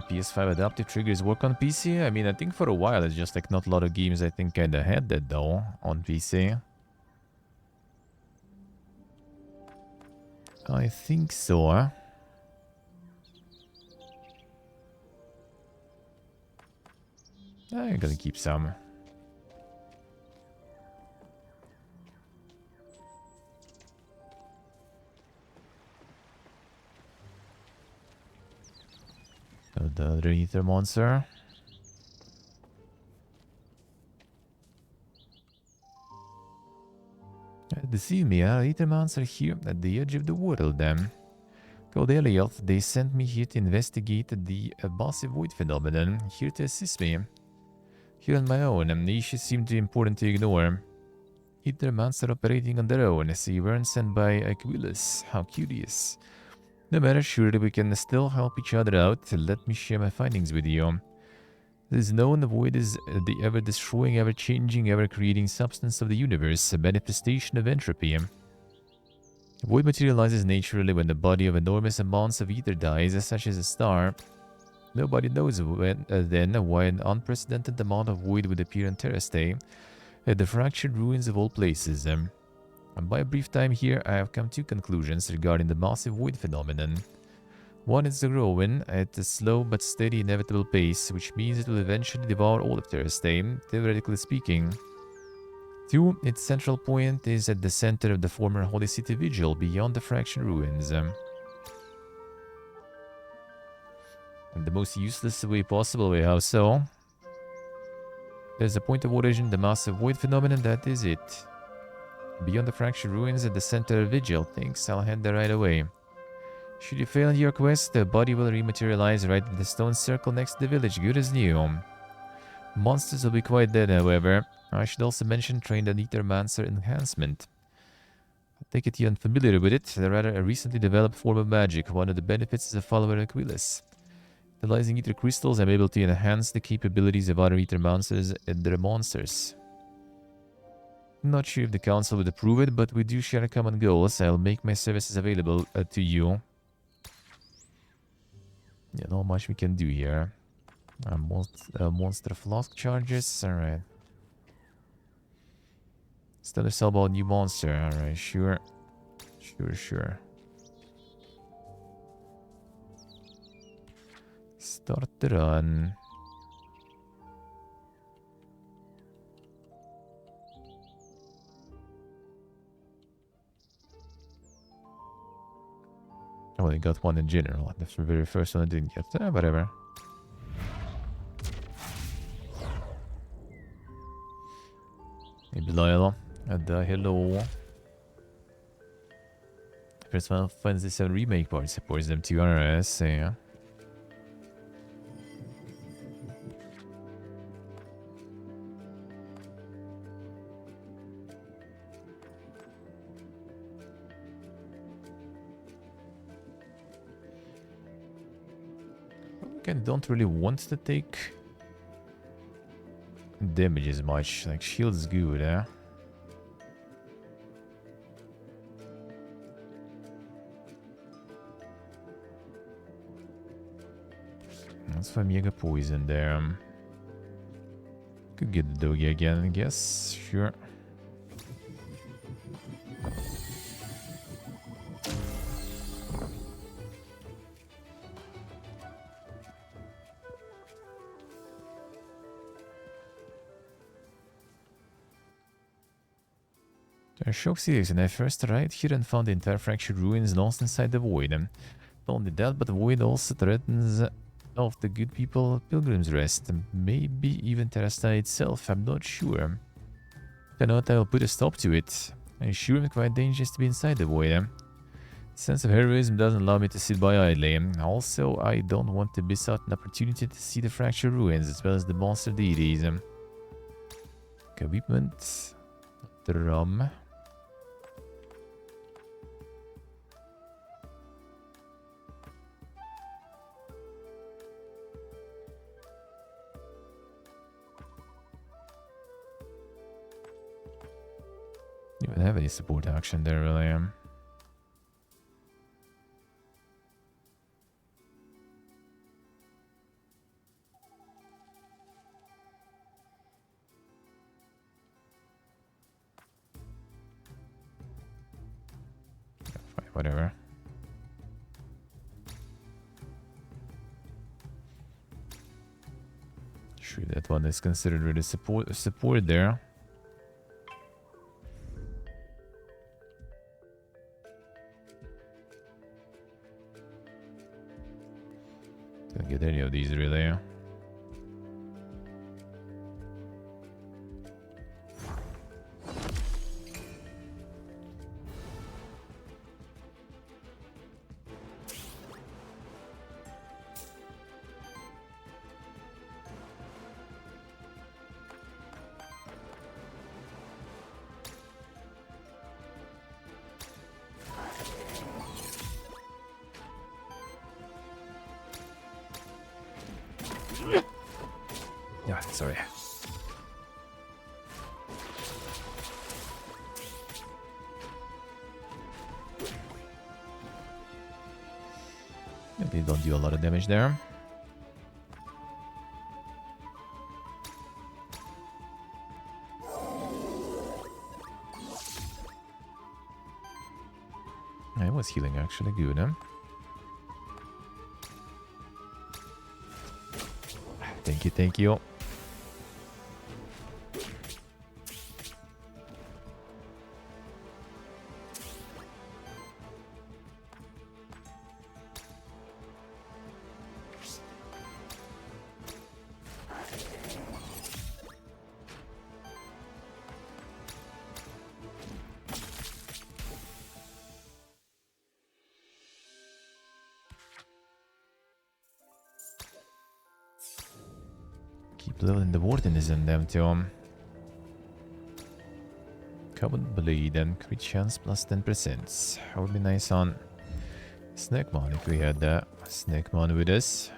PS5 adaptive triggers work on PC? I mean, I think for a while it's just like not a lot of games I think kinda had that though on PC. I think so, huh? I'm gonna keep some. The other ether monster. Deceive me, ether monster here at the edge of the world then. Called Elliot, they sent me here to investigate the massive void phenomenon, here to assist me. Here on my own, amnesia seemed too important to ignore. Ether monster operating on their own, so you weren't sent by Aquilus. How curious. No matter, surely we can still help each other out. Let me share my findings with you. It is known the void is the ever-destroying, ever-changing, ever-creating substance of the universe, a manifestation of entropy. Void materializes naturally when the body of enormous amounts of ether dies, such as a star. Nobody knows when, then why an unprecedented amount of void would appear on Terrastay, at the fractured ruins of all places. And by a brief time here, I have come to conclusions regarding the massive void phenomenon. One is growing at a slow but steady inevitable pace, which means it will eventually devour all of Terrastane, theoretically speaking. 2. Its central point is at the center of the former Holy City Vigil, beyond the Fraction Ruins. And the most useless way possible way, how so? There's a point of origin, the massive void phenomenon, that is it. Beyond the Fraction Ruins at the center of Vigil. Thanks, I'll head there right away. Should you fail in your quest, the body will rematerialize right in the stone circle next to the village, good as new. Monsters will be quite dead, however. I should also mention trained an Ethermancer enhancement. I take it you're unfamiliar with it, rather a recently developed form of magic. One of the benefits is a follower Aquilus. Utilizing ether crystals, I'm able to enhance the capabilities of other Ethermancers and their monsters. Not sure if the council would approve it, but we do share a common goal, so I'll make my services available to you. Yeah, not much we can do here. Monster flask charges, alright. Still a sell about new monster, alright, sure. Sure. Start the run. I only got one in general. That's the very first one I didn't get. Whatever. Hey, Belial. Hello. First Final Fantasy VII Remake part supports them too, RS, yeah. I don't really want to take damage as much. Like, shield is good, eh? That's for Mega Poison there. Could get the doggy again, I guess. Sure. Shock series, and I first arrived here and found the entire fractured ruins lost inside the void. Not only that, but the void also threatens of the good people Pilgrim's Rest. Maybe even Terrastine itself, I'm not sure. I know that I'll put a stop to it. I'm sure it's quite dangerous to be inside the void. Sense of heroism doesn't allow me to sit by idly. Also, I don't want to miss out an opportunity to see the fractured ruins as well as the monster deities. Equipment. Drum. You don't have any support action there, really. Fine, whatever. Sure, that one is considered really support there. Don't get any of these really. Yeah, sorry. They don't do a lot of damage there. I was healing actually good, huh? Thank you, thank you. Keep leveling the Warden in them too. Common Blade and crit chance plus 10%. That would be nice on Snackmon if we had that Snackmon with us.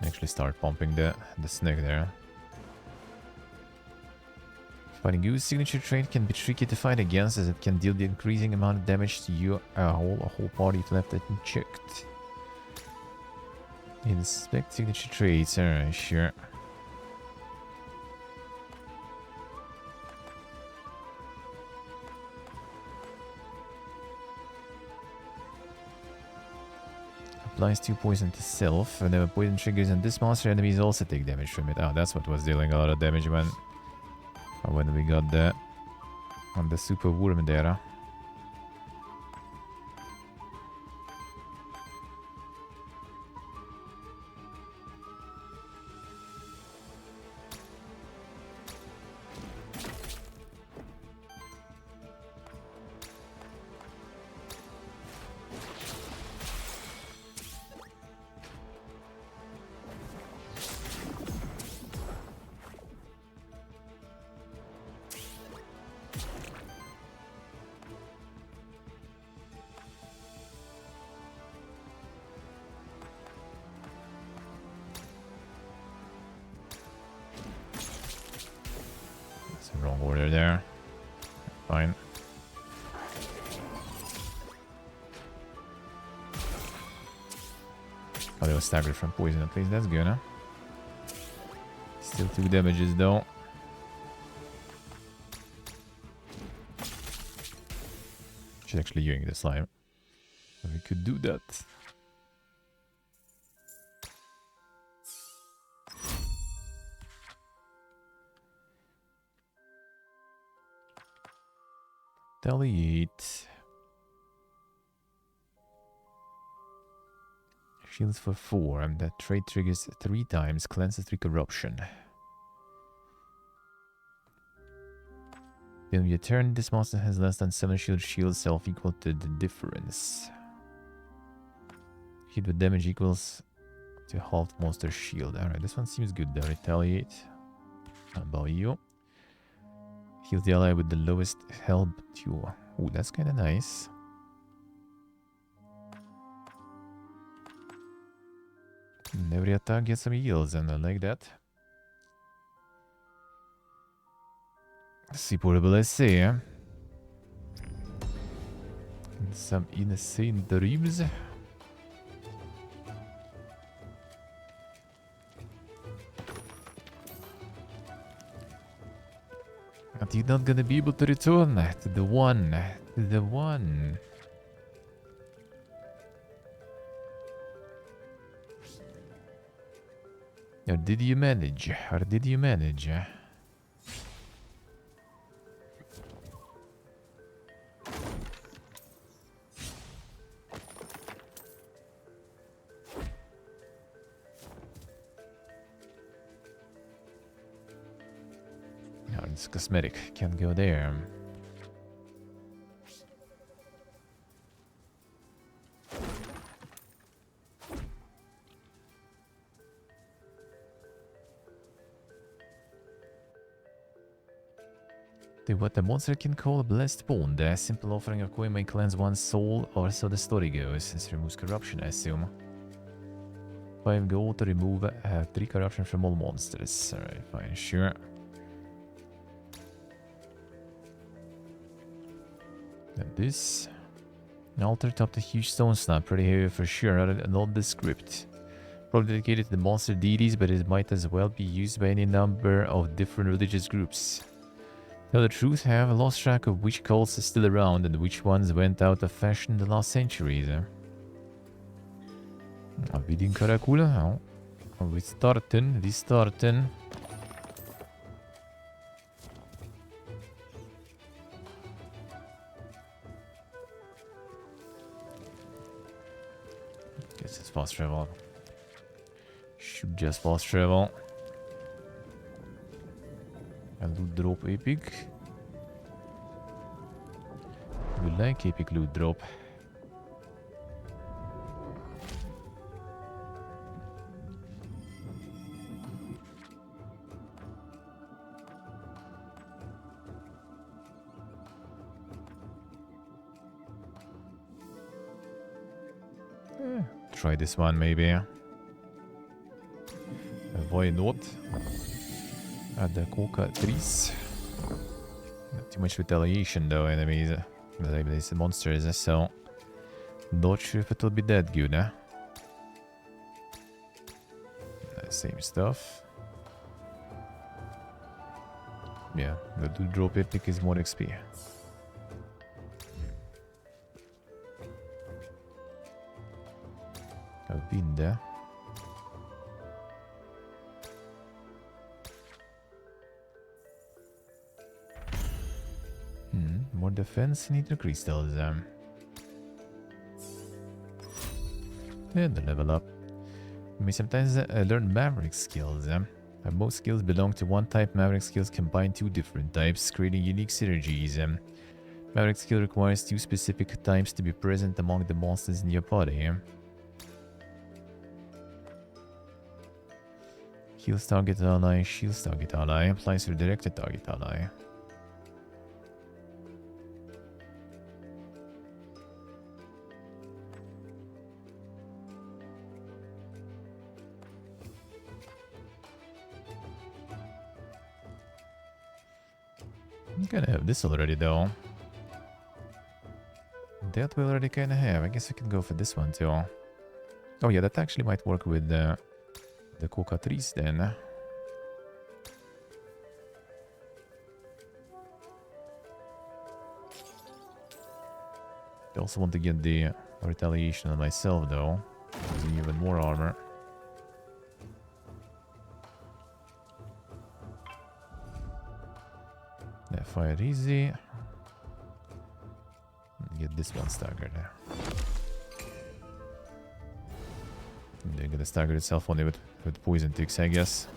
Actually start pumping the snake there. Fighting Goose signature trait can be tricky to fight against as it can deal the increasing amount of damage to you a whole party if left unchecked. Inspect signature traits, alright, sure. Applies 2 poison to self, and then poison triggers and this monster enemies also take damage from it. Oh, that's what was dealing a lot of damage when we got that on the super worm there. Wrong order there. Fine. Oh, they were staggered from poison at least. That's good, huh? Still 2 damages though. She's actually using the slime. So we could do that. Retaliate. Shields for 4, and that trait triggers 3 times, cleanses 3 corruption. Then your turn, this monster has less than 7 shield self equal to the difference. Hit with damage equals to half monster shield. Alright, this one seems good though. Retaliate. How about you? Heal the ally with the lowest health too. Ooh, that's kinda nice. And every attack gets some heals, and I like that. Supportable I say, eh? And some insane dreams. But you're not gonna be able to return to the one. To the one. Or did you manage? Or did you manage? No, it's cosmetic. Can't go there. What the monster can call a blessed bond. A simple offering of coin may cleanse one's soul, or so the story goes. This removes corruption, I assume. 5 gold to remove 3 corruption from all monsters. Alright, fine, sure. And this. An altar topped a huge stone slab, pretty heavy for sure, not the script. Probably dedicated to the monster deities, but it might as well be used by any number of different religious groups. Tell the truth, I have lost track of which cults are still around and which ones went out of fashion in the last centuries. Vi din cool. Ja. Vi starten. Guess it's fast travel. Should just fast travel. And loot drop epic. We like epic loot drop. Try this one maybe. Why not? Add the coca trees. Not too much retaliation though, enemies. These monsters, so not sure if it'll be that good, huh? Same stuff. Yeah, the dual drop epic is more XP. I've been there. More defense, need the crystals. And the level up. You may sometimes learn Maverick skills. Most skills belong to one type. Maverick skills combine two different types, creating unique synergies. Maverick skill requires two specific types to be present among the monsters in your party. Heals target ally, shields target ally, applies to directed target ally. I'm gonna have this already though. That we already kinda have. I guess we can go for this one too. Oh yeah, that actually might work with the coca trees then. I also want to get the retaliation on myself though. Using even more armor. Yeah, fire easy. Get this one staggered. They're gonna stagger itself only with poison ticks, I guess.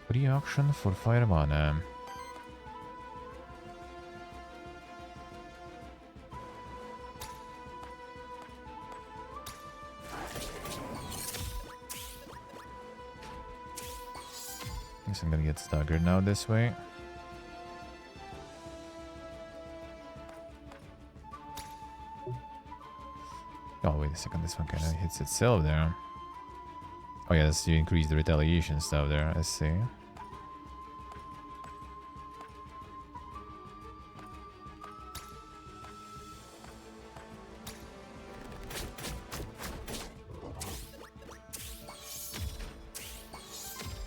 Pre-auction for fire mana. Guess I'm gonna get staggered now this way. Oh, wait a second, this one kind of hits itself there. Oh yeah, that's to increase the retaliation stuff there, I see.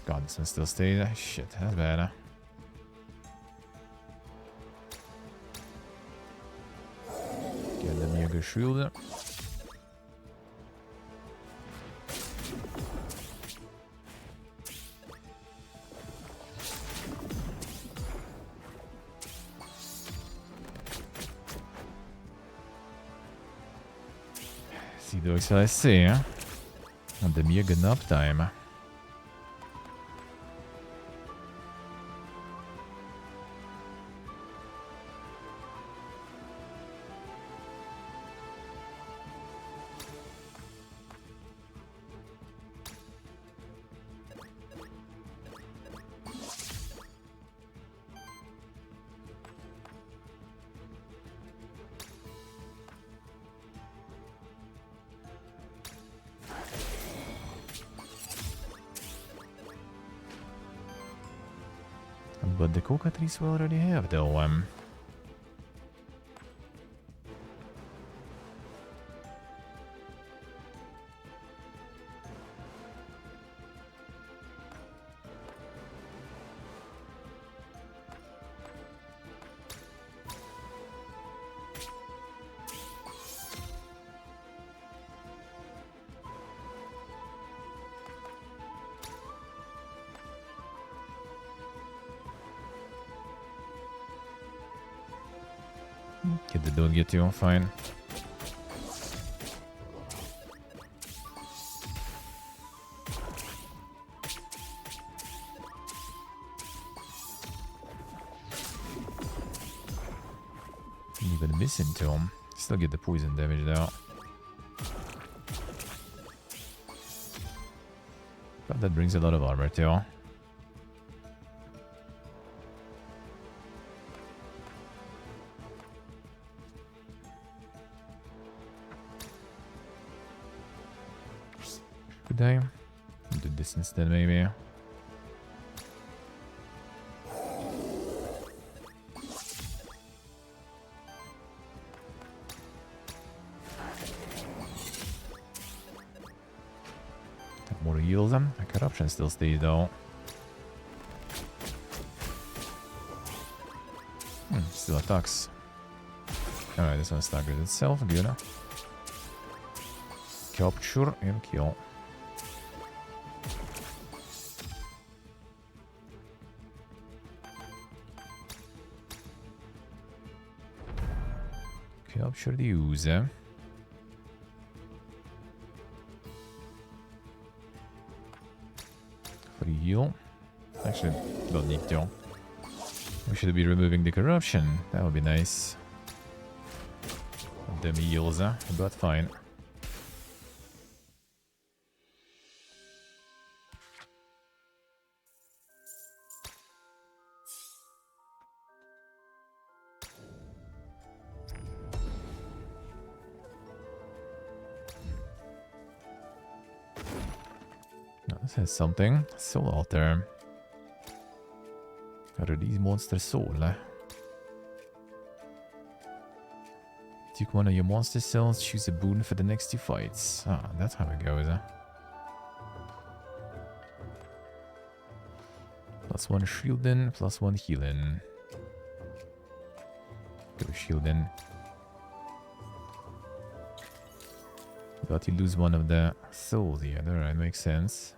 God, this one still stays. Shit, that's bad, huh? Get the mega shield. See those I see, huh? And the mega nap time. But the coca trees we already have, though. Okay, they don't get you, fine. Even missing to him. Still get the poison damage though. But that brings a lot of armor too. Could I do this instead, maybe? More heals them. My corruption still stays though. Still attacks. Alright, this one staggered itself. Good. Capture and kill. Capture the user. For heal. Actually, don't need to. We should be removing the corruption. That would be nice. Them heals, but fine. This has something. Soul altar. Release monster soul. Take one of your monster cells, choose a boon for the next 2 fights. Ah, that's how it goes. +1 shielding, +1 healing. Go shielding. But you lose one of the souls here. Alright, makes sense.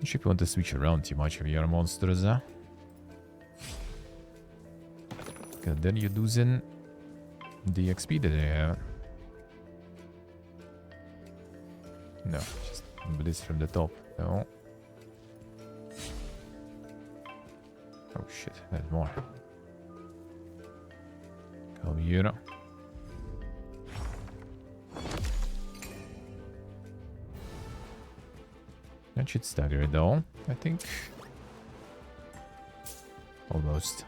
If you want to switch around too much of your monsters, and then you're losing the XP that they have. No, just bliss from the top. No. Oh shit, there's more. Come here. That should stagger it though, I think. Almost.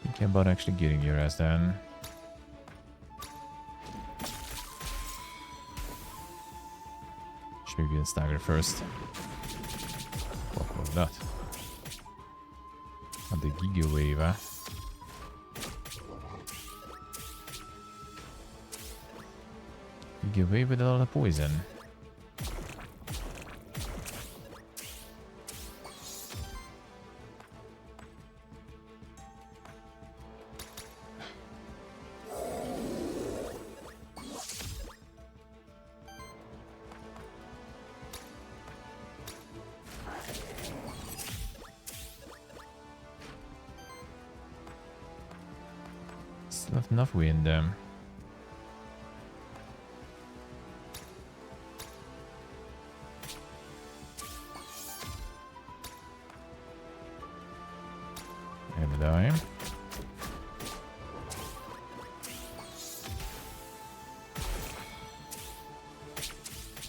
Thinking about actually getting your ass down. Should maybe stagger first. What was that? And the Giga Wave, eh? Giga Wave with a lot of poison. Still have enough wind. gonna die.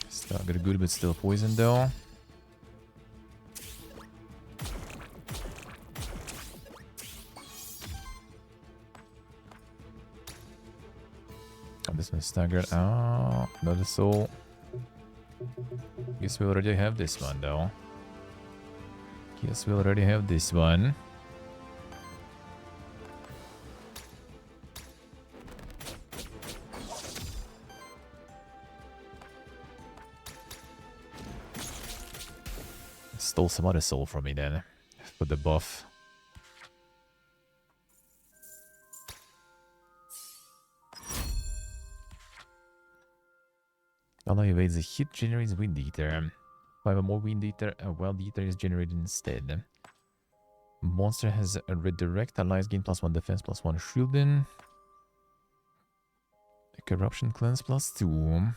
Stagger good, but still poisoned though. Oh, this one's staggered. Oh, another soul. Guess we already have this one though. Guess we already have this one. Stole some other soul from me then. For the buff. Ally evades a hit, generates Wind Eater. 5 or more Wind Eater, a Wild Eater is generated instead. Monster has a redirect, allies gain +1 defense, +1 shielding. Corruption cleanse +2.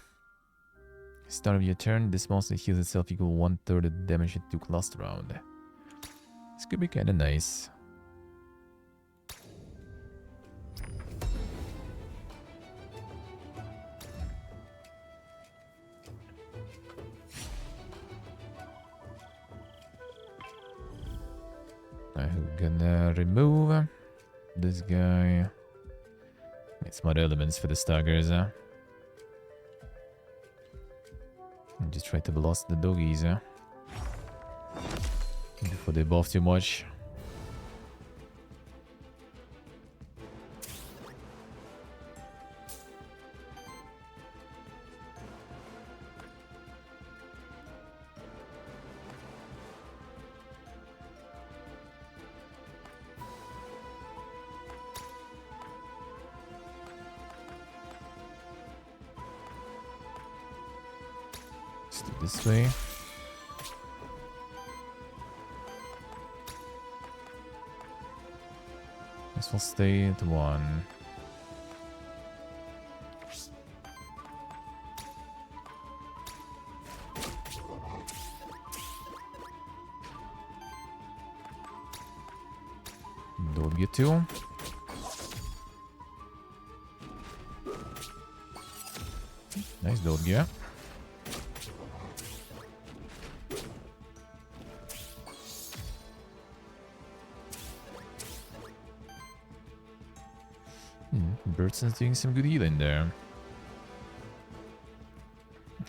Start of your turn, this monster heals itself equal 1/3 of the damage it took last round. This could be kinda nice. I'm gonna remove this guy. Need some other elements for the staggers. And just try to blast the doggies before they buff too much. Let's do this way. This will stay at 1. Don't get 2. Nice dog, yeah. Bertson's doing some good healing there.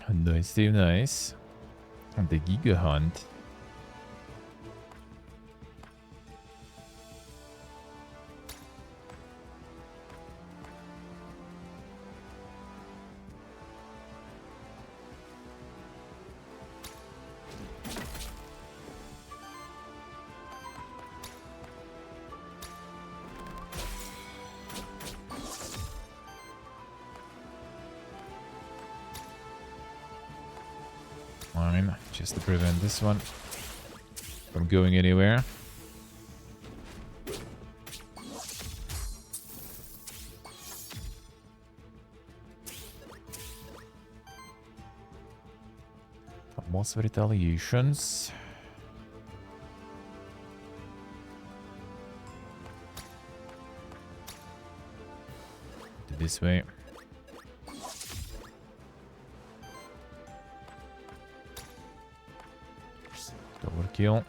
Nice, Steve, nice. And the Giga Hunt. Fine, just to prevent this one from going anywhere. Most retaliations. This way. Overkill.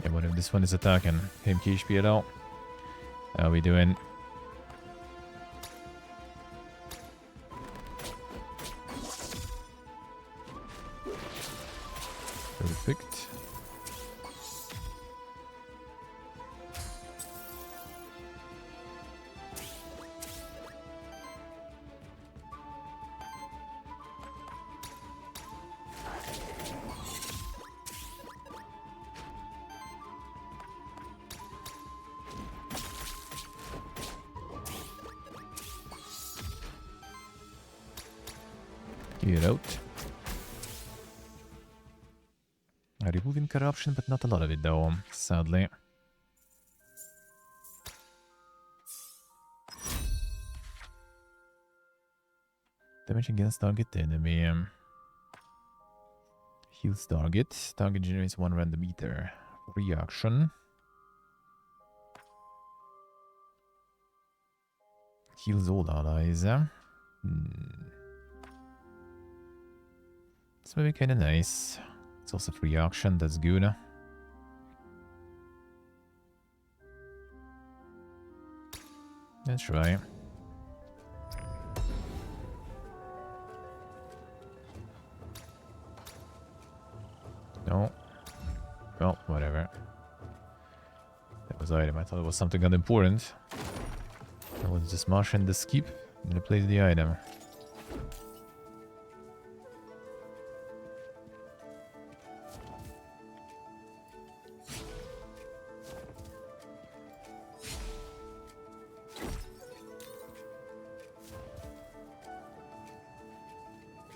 Yeah, what if this one is attacking? Him HP at all? How are we doing? Perfect. Get out. Removing corruption, but not a lot of it though, sadly. Damage against target enemy. Heals target. Target generates 1 random ether. Reaction. Heals all allies. It's maybe kind of nice. It's also free action, that's good. Let's try. No. Well, whatever. That was item. I thought it was something unimportant. I was just mashing the skip and replace the item.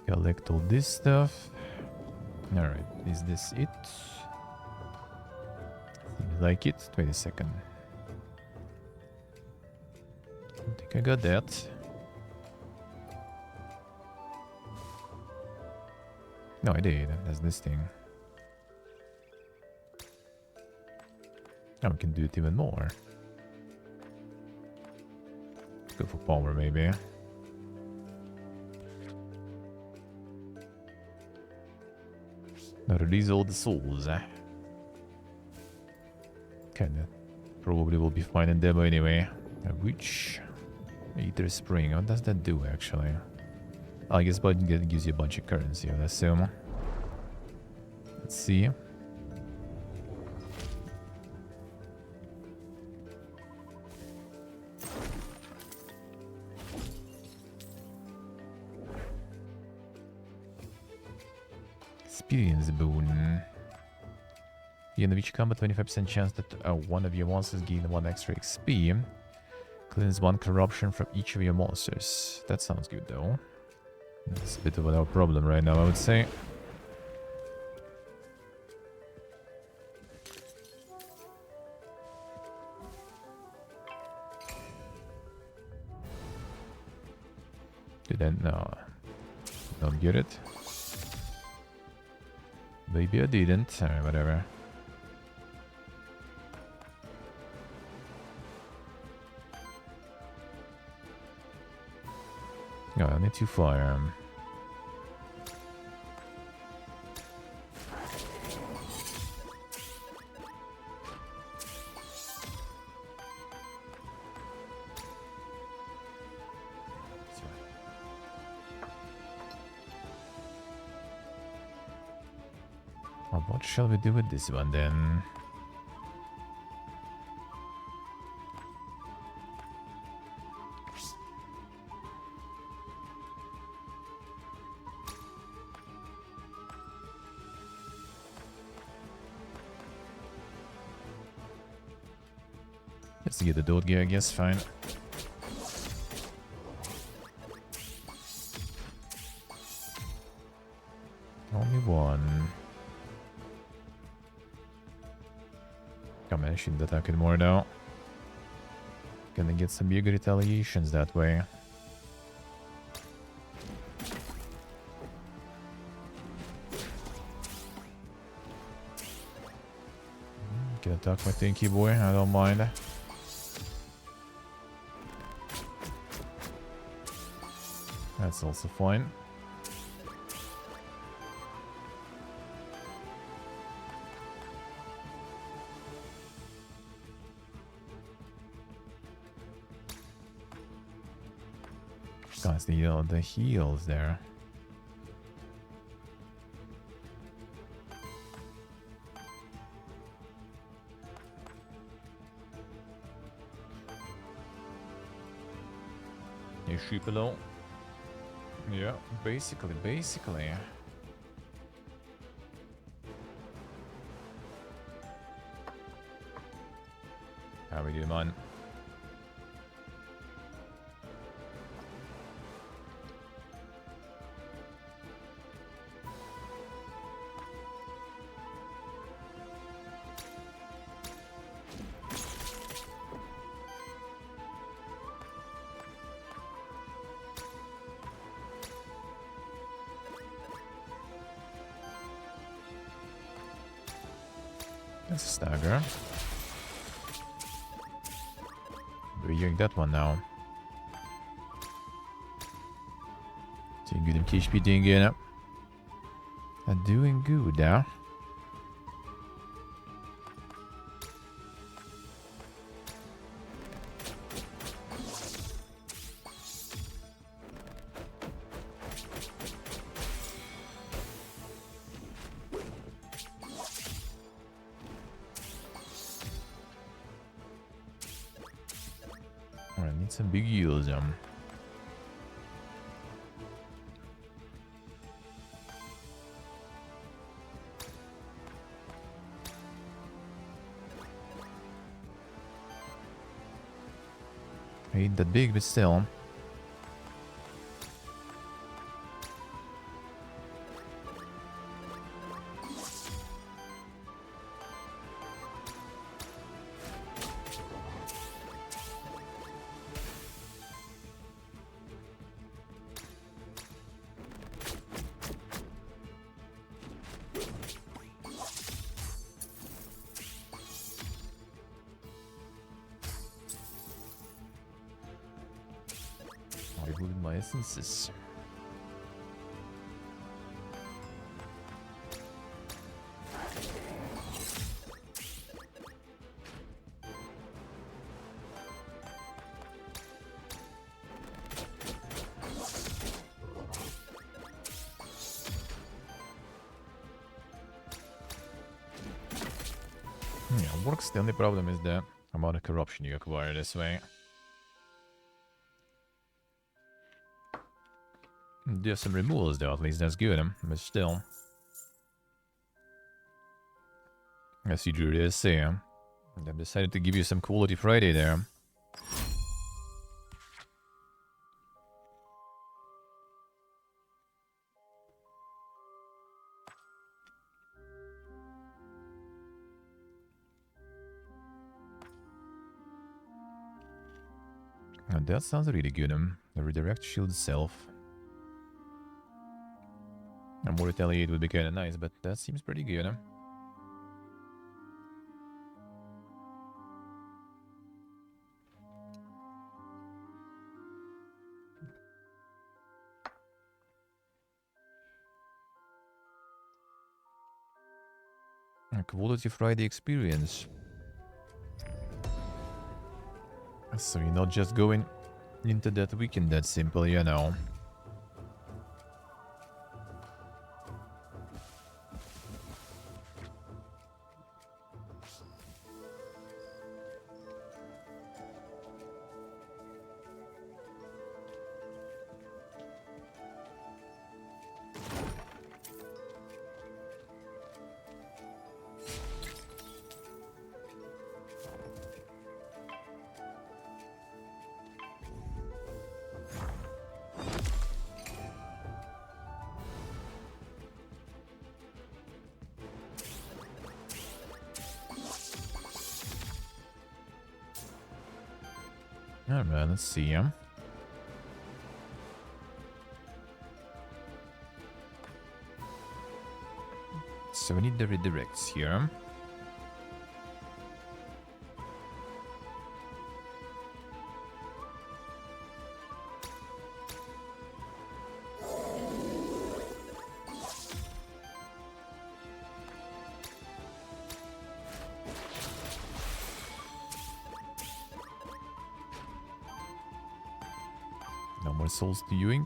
Collect all this stuff. Alright, is this it? Seems like it. Wait a second. I think I got that. No, I did. That's this thing. Now we can do it even more. Let's go for power, maybe. Now release all the souls. Kinda. Probably will be fine in demo anyway. Which Ether Spring. What does that do actually? I guess but it gives you a bunch of currency, I would assume. Let's see. Experience boon. In which combat, 25% chance that one of your monsters gain 1 extra XP. Cleanse 1 corruption from each of your monsters. That sounds good though. It's a bit of a problem right now, I would say. Didn't no. Don't get it. Maybe I didn't. Alright, whatever. No, I need to fire. Well, what shall we do with this one then? Just to get the Dode gear, I guess, fine. Only one. Come on, I shouldn't attack it more now. Gonna get some bigger retaliations that way. Can attack my Tinky boy, I don't mind. That's also fine. Guys, the heals there. You sheep alone. Yeah, basically. How we do, man? That's a stagger. We're hearing that one now. Doing good, THP doing good. Doing good, yeah. Alright, need some big heals, Ain't that big, but still. Removing my essences. Yeah, works. The only problem is the amount of corruption you acquire this way. There's some removals though, at least that's good, but still. As you drew this, I've decided to give you some Quality Friday there. And that sounds really good. The redirect shield itself. A more retaliate would be kinda nice, but that seems pretty good. A Quality Friday experience. So you're not just going into that weekend that simple, you know. Alright, let's see him. So we need the redirects here. No more souls to Ewing.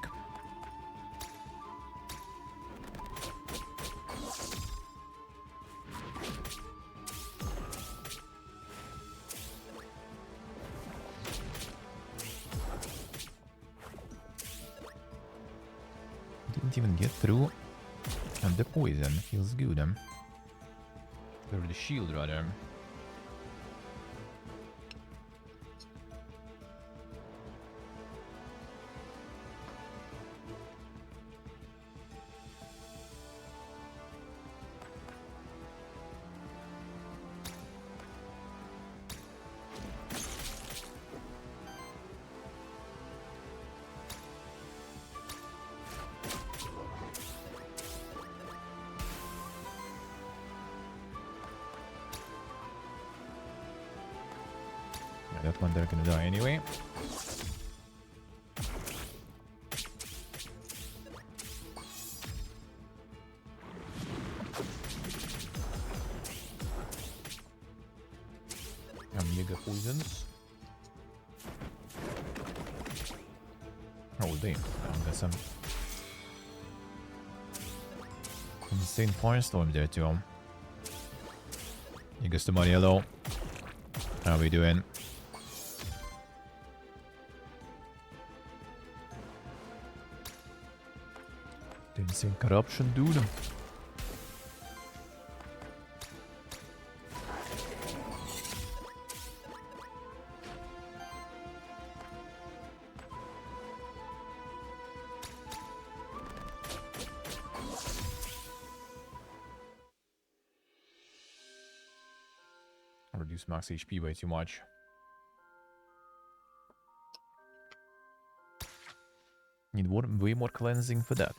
Didn't even get through. And the poison feels good. Or the shield rather. That one they're gonna die anyway. Mega poisons. Oh damn, I got some insane firestorm there too. You guys, somebody hello. How we doing? The insane corruption, dude. Reduce max HP way too much. Need way more cleansing for that.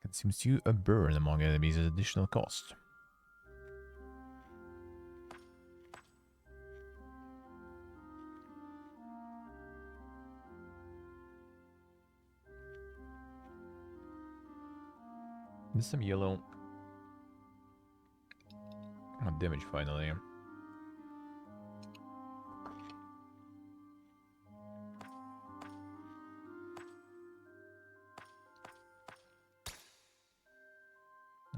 Consumes you a burn among enemies at additional cost. There's some yellow. Oh, damage finally.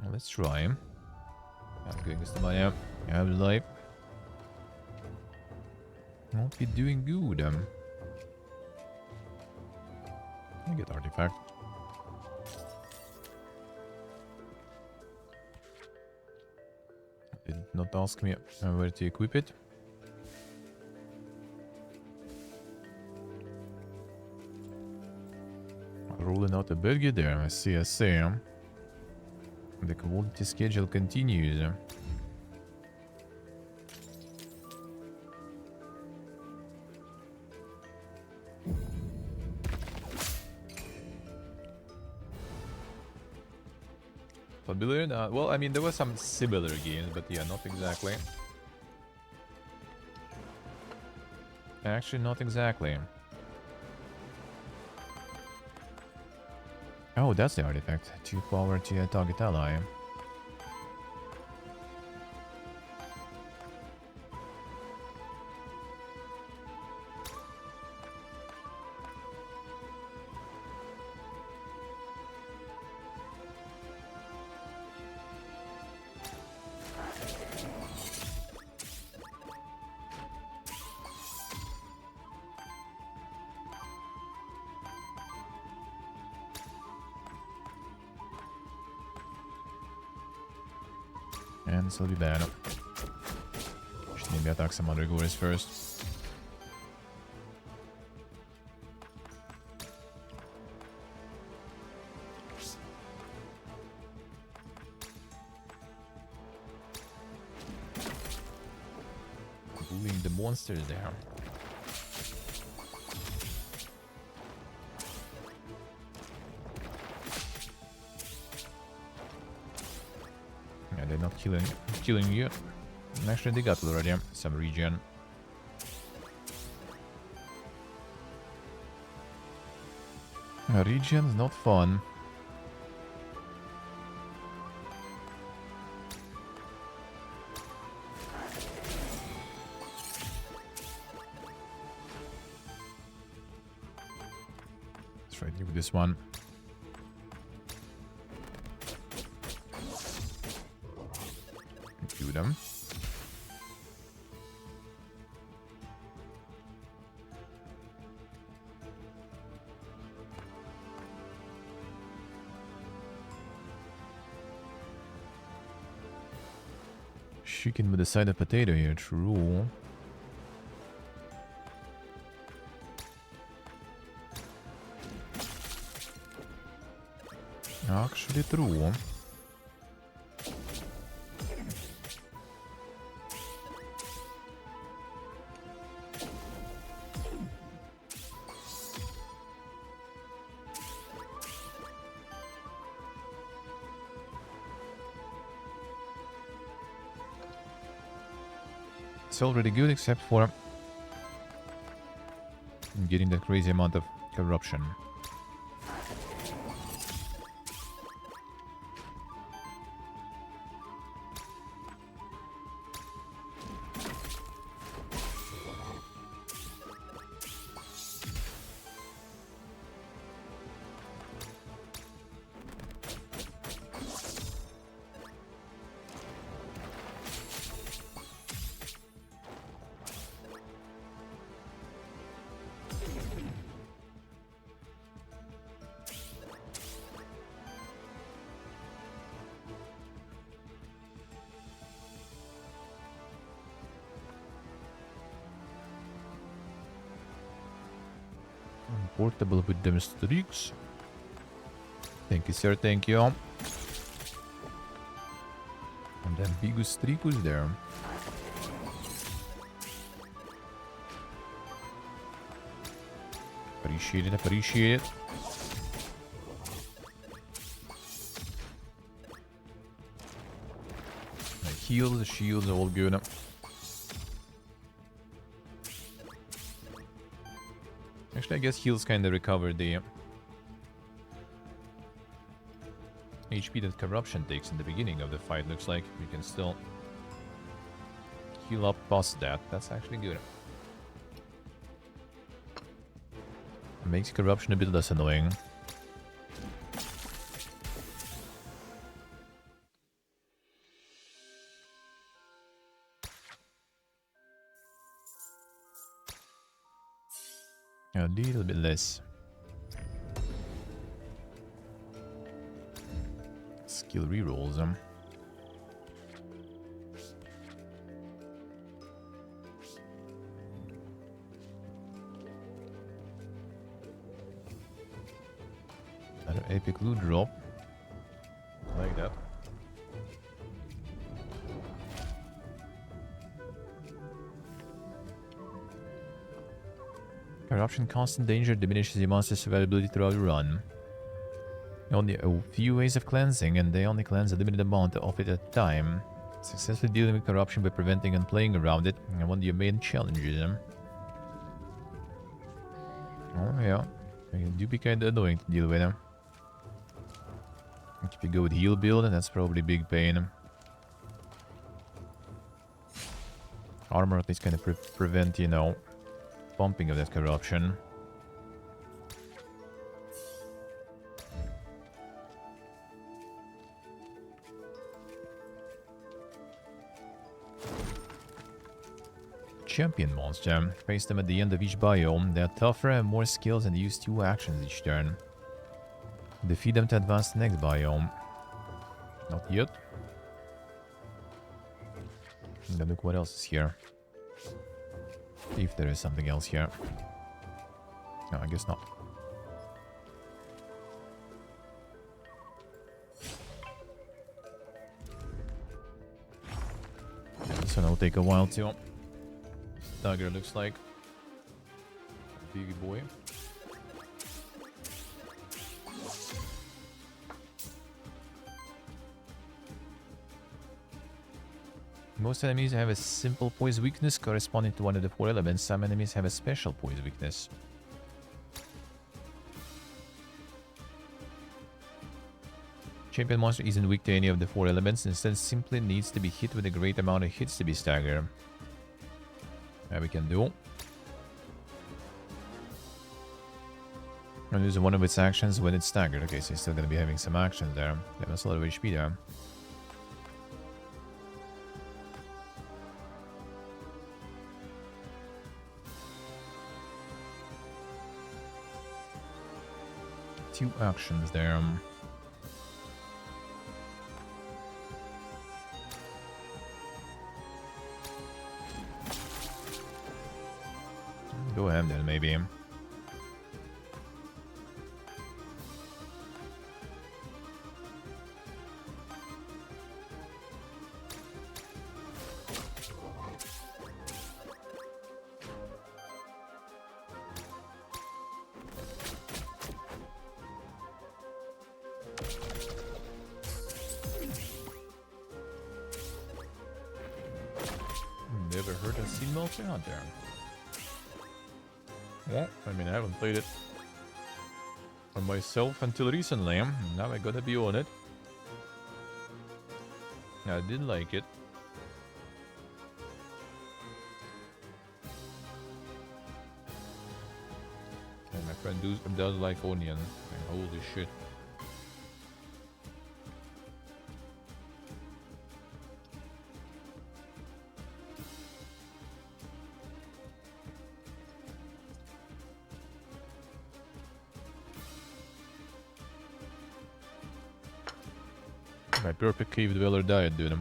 Well, let's try him. I'm going against the money. I have life. Won't be doing good. I get artifact. Did not ask me where to equip it. Rolling out a burger there. I see. The quality schedule continues. Familiar? Well, I mean, there were some similar games, but yeah, not exactly. Actually, not exactly. Oh, that's the artifact. 2 power to a target ally. And this will be bad. Should maybe attack some other gores first. Bullying the monsters there. Yeah, they're not killing you. Actually, they got already some regen. Regen's not fun. Let's try to do this one. Do them. Chicken with a side of potato here, true. Actually true. It's already good except for getting that crazy amount of corruption. Portable with them streaks. Thank you, sir. Thank you. And then big streak was there. Appreciate it. Appreciate it. The heals, the shields, all good. Actually, I guess heals kind of recover the HP that corruption takes in the beginning of the fight. Looks like we can still heal up past that. That's actually good. It makes corruption a bit less annoying. A little bit less. Skill rerolls them. Another epic loot drop. Like that. Corruption constant danger diminishes the monster's survivability throughout the run. Only a few ways of cleansing, and they only cleanse a limited amount of it at a time. Successfully dealing with corruption by preventing and playing around it, and one of your main challenges. Oh yeah, it do be kinda annoying to deal with them. If you go with heal build, that's probably big pain. Armor at least kind of prevent, you know, pumping of that corruption. Champion monster. Face them at the end of each biome. They are tougher and more skills and use 2 actions each turn. Defeat them to advance to the next biome. Not yet. Then look what else is here. If there is something else here. No, I guess not. This one will take a while too. Dagger looks like. Big boy. Most enemies have a simple poise weakness corresponding to one of the 4 elements. Some enemies have a special poise weakness. Champion monster isn't weak to any of the 4 elements, instead simply needs to be hit with a great amount of hits to be staggered. That we can do. And use one of its actions when it's staggered. Okay, so it's still gonna be having some actions there. Yeah, that's a lot of HP there. Two actions there. Go ahead then, maybe. Never heard of Sea Multi out there. Well, I mean, I haven't played it for myself until recently. Now I gotta be on it. I did like it. And my friend does like onion. And holy shit. My perfect cave dweller diet, dude.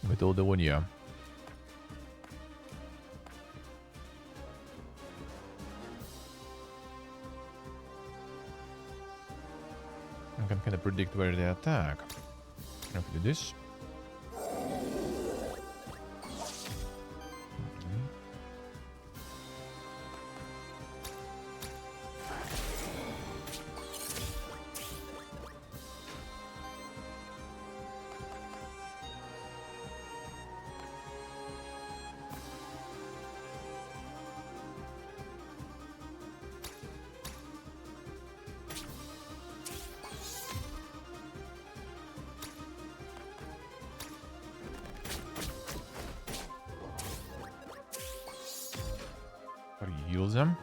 With all the one, yeah. I can kind of predict where they attack. I can do this. Heals him.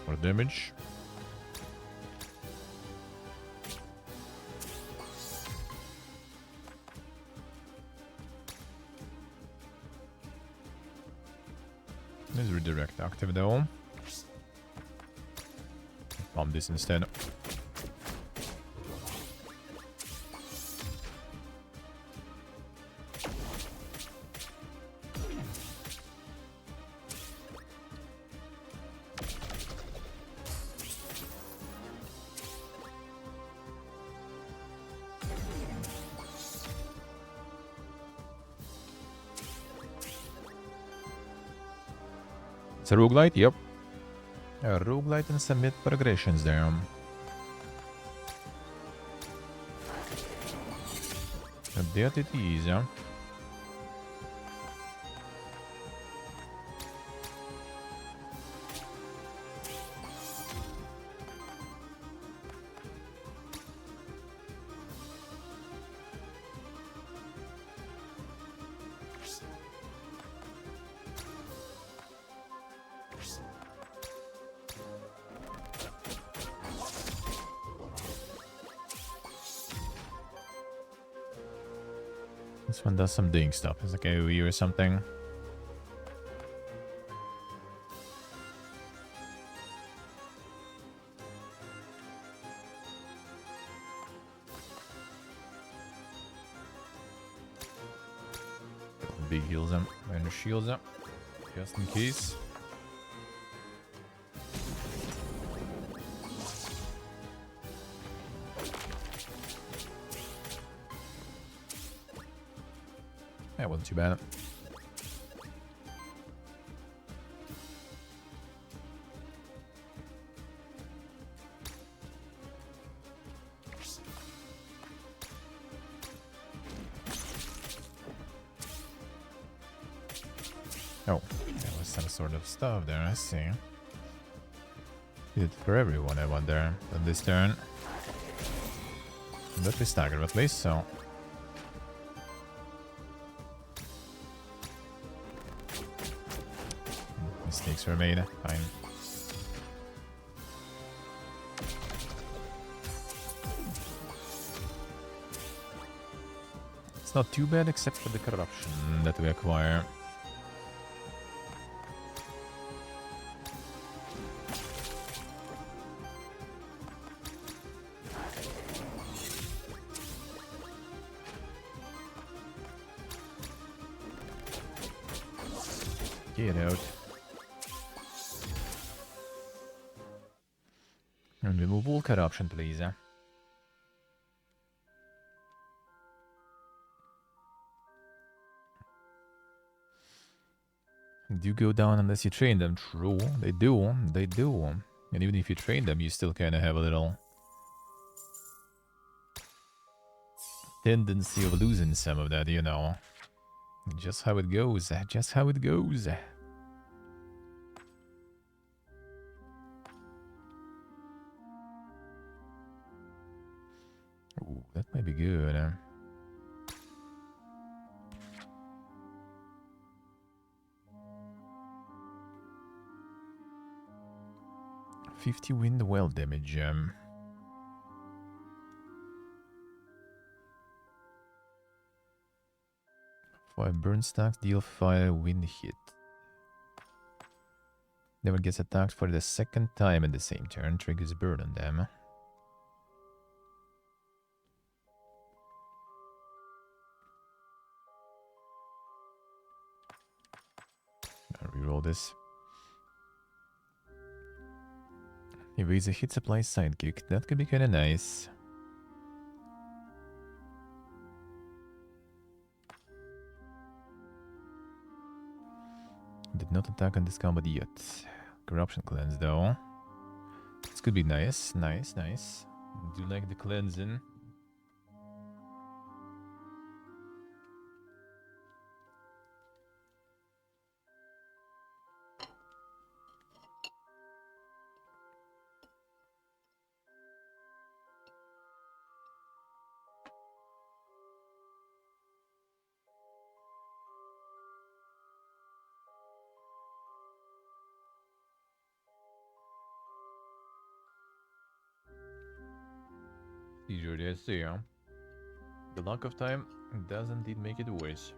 More damage. Is redirect active though. Bomb this instead. It's a roguelite? Yep. A roguelite and some mid progressions there. That it is, yeah. This one does some ding stuff. It's like AoE or something. Big heals him and shields him. Just in case. That wasn't too bad. Oh, there was some sort of stuff there, I see. Did it for everyone, I wonder. But this turn. But we staggered at least, so. Mistakes were made. Fine. It's not too bad except for the corruption that we acquire. Get out. And remove all corruption, please. Do go down unless you train them. True, they do. They do. And even if you train them, you still kind of have a little tendency of losing some of that, you know. Just how it goes. Just how it goes. Ooh, that might be good. 50 wind well damage. 5 burn stacks, deal fire, wind hit. Never gets attacked for the second time in the same turn, triggers burn on them. I'll reroll this. Evades a hit supply sidekick, that could be kinda nice. Did not attack on this combat yet. Corruption cleanse though. This could be nice, nice, nice. Do like the cleansing. Easier to see, huh? The lack of time does indeed make it worse.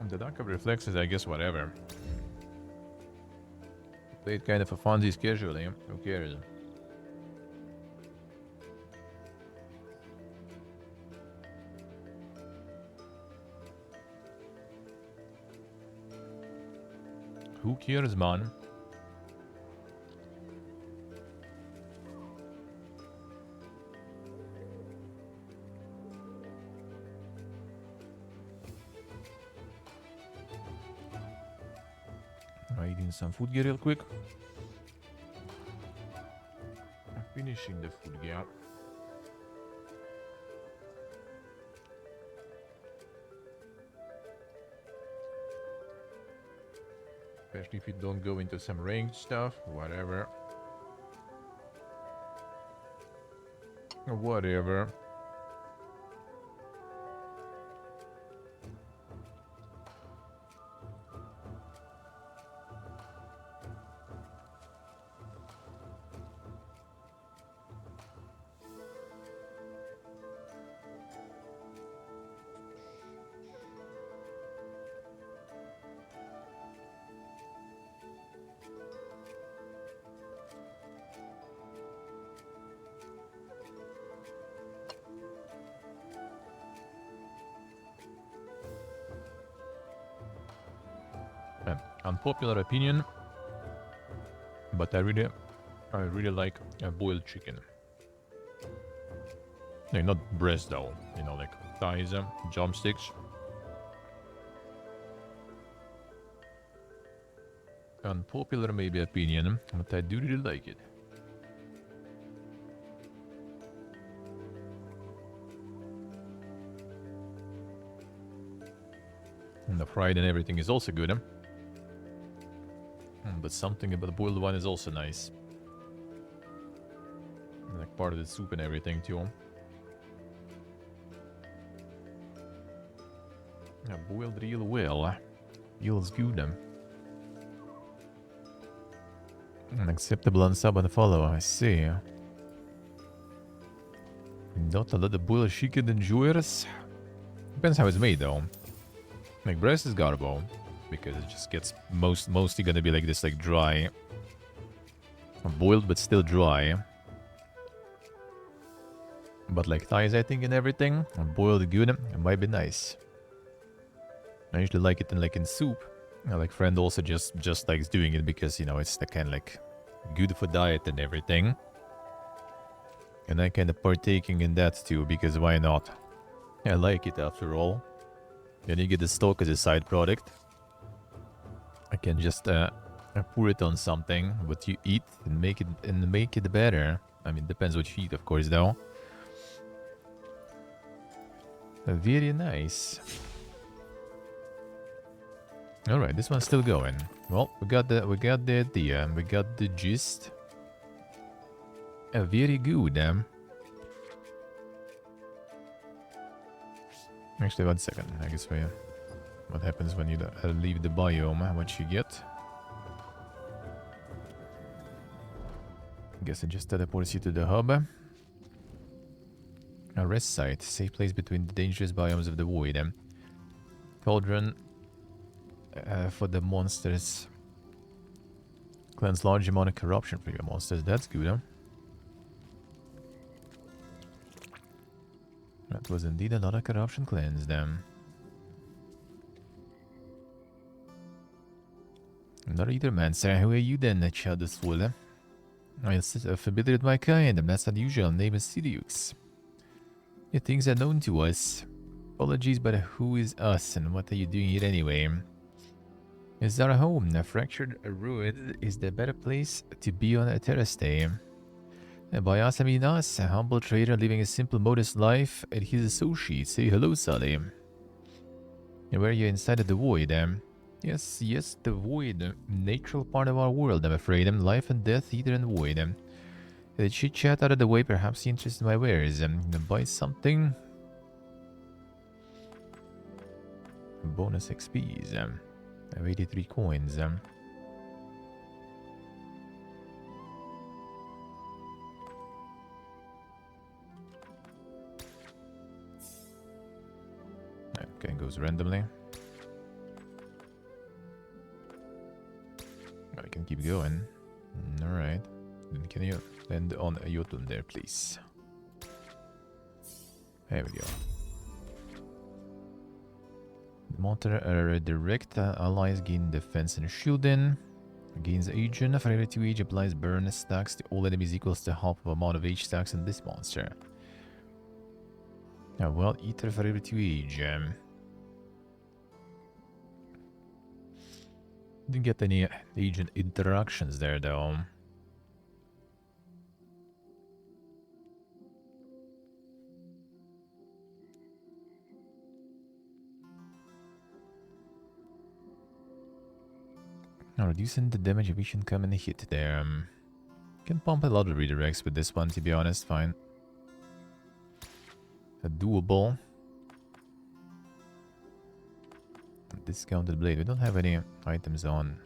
The lack of reflexes, I guess, whatever. Played kind of a funsies casually, who cares? Who cares, man? Eating some food gear real quick. Finishing the food gear. Especially if you don't go into some ranked stuff, whatever. Whatever. Unpopular opinion, but I really like a boiled chicken. Like not breast though, you know, like thighs, drumsticks. Unpopular maybe opinion, but I do really like it. And the fried and everything is also good. But something about the boiled one is also nice. Like part of the soup and everything too. Yeah, boiled real well. Feels good. Unacceptable on sub and follow, I see. Not a lot of boiled chicken enjoyers. Depends how it's made though. Like breast is garbo. Because it just gets mostly gonna be like this, like dry, boiled but still dry. But like thighs, I think, and everything, and boiled good, it might be nice. I usually like it in soup. Like friend also just likes doing it because, you know, it's the kind of like good for diet and everything. And I kind of partaking in that too, because why not? I like it after all. Then you get the stock as a side product. I can just pour it on something what you eat and make it better. I mean, depends what you eat, of course, though. Very nice. All right, this one's still going. Well, we got the idea, we got the gist. Very good. Actually, 1 second. I guess what happens when you leave the biome? What you get? I guess it just teleports you to the hub. A rest site, safe place between the dangerous biomes of the void. Cauldron for the monsters. Cleanse large amount of corruption for your monsters. That's good, huh? That was indeed a lot of corruption cleansed them. Not either, man, sir. Who are you then, Shadow Swole? I'm familiar with my kind. That's unusual. Name is Sirius. Your things are known to us. Apologies, but who is us and what are you doing here anyway? Is our home? A fractured ruin is the better place to be on a terrace day. And by us, I mean us, a humble trader living a simple, modest life, and his associates. Say hello, Sally. And where you're inside of the void, Yes, the void. Natural part of our world, I'm afraid. Life and death, either in the void. The chit-chat out of the way, perhaps interested in my wares. Buy something. Bonus XPs. I have 83 coins. Okay, goes randomly. I can keep going. Alright. Then can you land on a Jotun there, please? There we go. Monster direct allies gain defense and shielding. Gains agent. For every 2 age applies burn stacks to all enemies equals to half of amount of age stacks in this monster. Well, Ether for every 2 age. Didn't get any agent interactions there though. Now reducing the damage we can come and hit there. Can pump a lot of redirects with this one, to be honest. Fine. Doable. Discounted blade. We don't have any items on.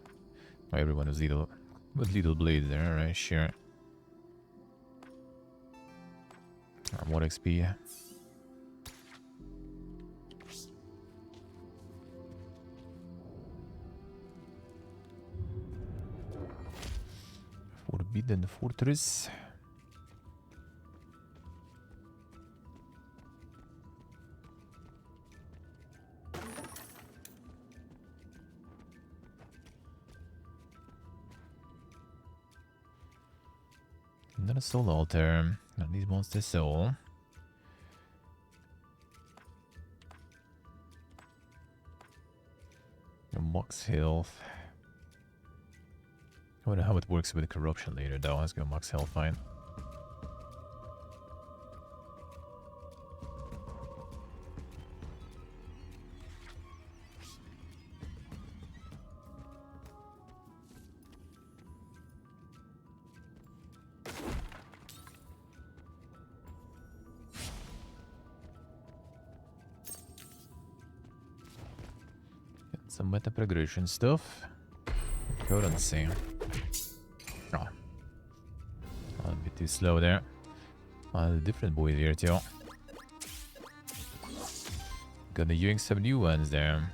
Oh, everyone was little blade there. Alright, sure. More XP. Forbidden Fortress. Not a soul altar. Not these monsters soul. Max health. I wonder how it works with corruption later though. Let's go max health, fine. Some meta progression stuff. Currency. Oh. A bit too slow there. Different boys here too. Gonna use some new ones there.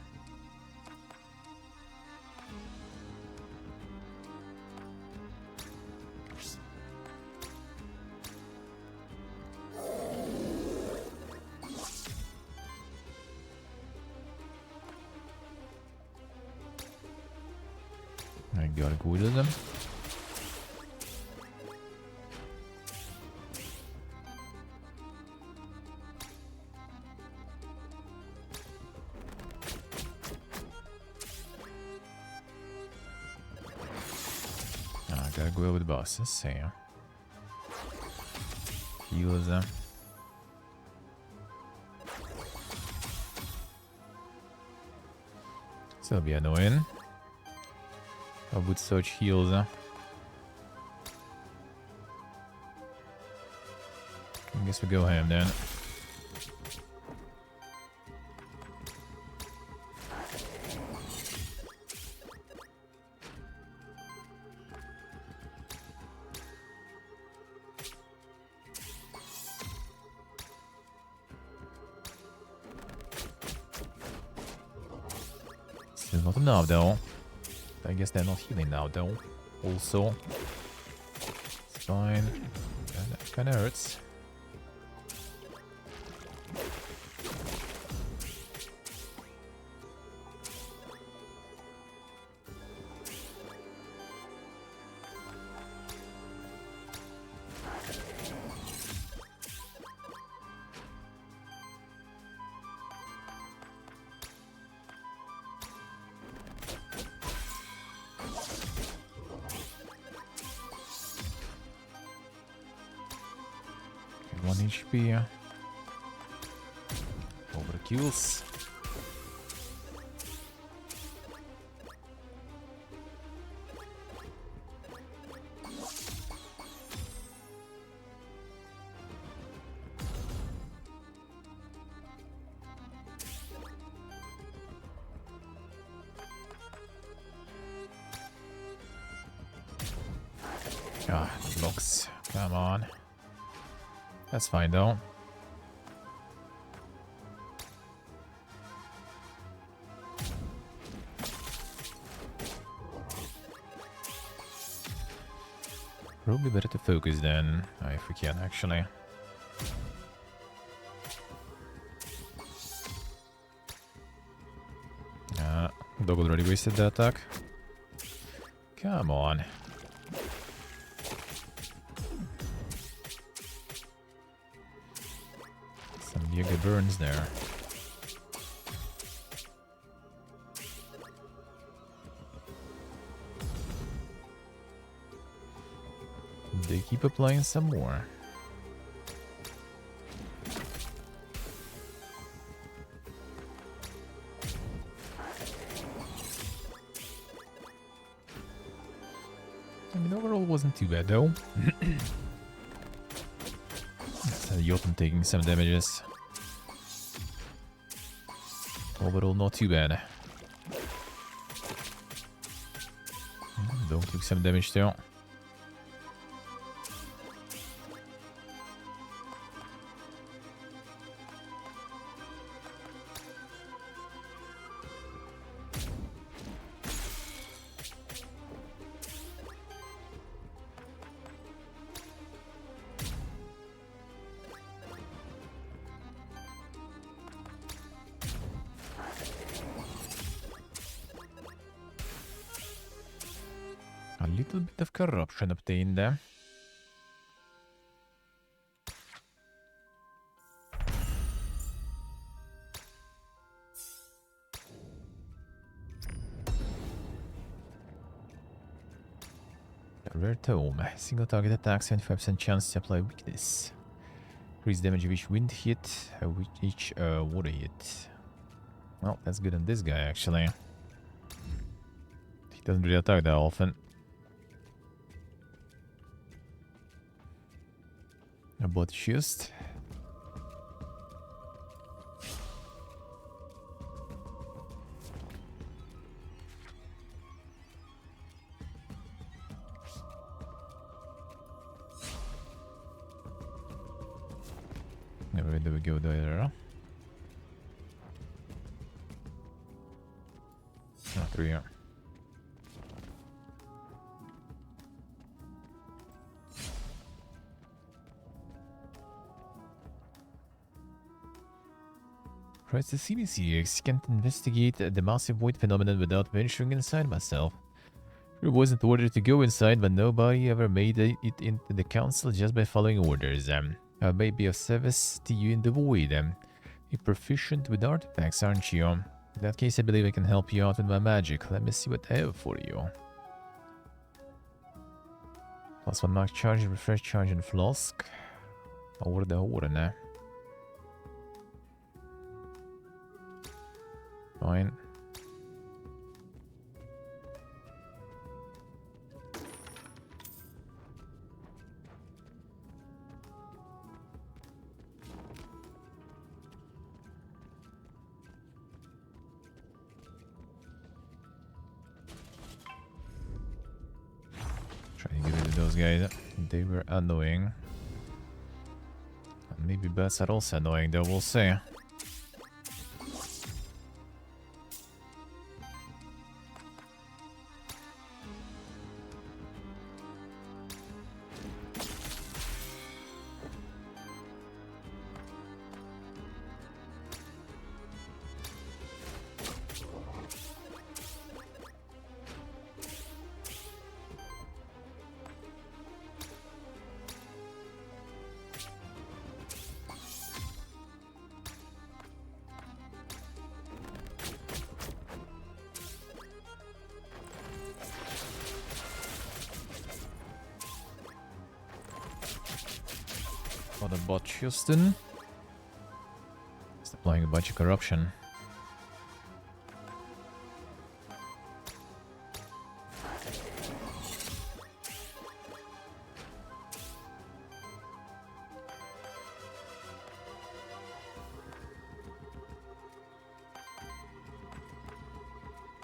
Gotta go to them. I gotta go over the boss. Let's see. Healers them. So that'll be annoying. I would search heals. I guess we go ham then. Still not enough though. I guess they're not healing now though. Also. It's fine. That kinda hurts. Okay, 1 HP. Overkills. Ah, blocks. Come on. That's fine though. Probably better to focus then, if we can actually. Dog already wasted the attack. Come on. Some Jaeger burns there. They keep applying some more. I mean, overall wasn't too bad though. Jotun taking some damages. Overall not too bad. Don't took some damage too. A little bit of corruption obtained there. Rare tome. Single target attack, 75% chance to apply weakness. Increase damage of each wind hit, with each water hit. Well, that's good on this guy actually. He doesn't really attack that often. About just. Where do we go there? Not through here. Press the CBCX can't investigate the massive void phenomenon without venturing inside myself. It wasn't ordered to go inside, but nobody ever made it into the council just by following orders. I may be of service to you in the void. You're proficient with artifacts, aren't you? In that case, I believe I can help you out with my magic. Let me see what I have for you. +1 max charge, refresh charge, and flask. Over the horn. Fine. Trying to get rid of those guys. They were annoying. Maybe bats are also annoying, though, we'll see. For the bot Houston. It's applying a bunch of corruption.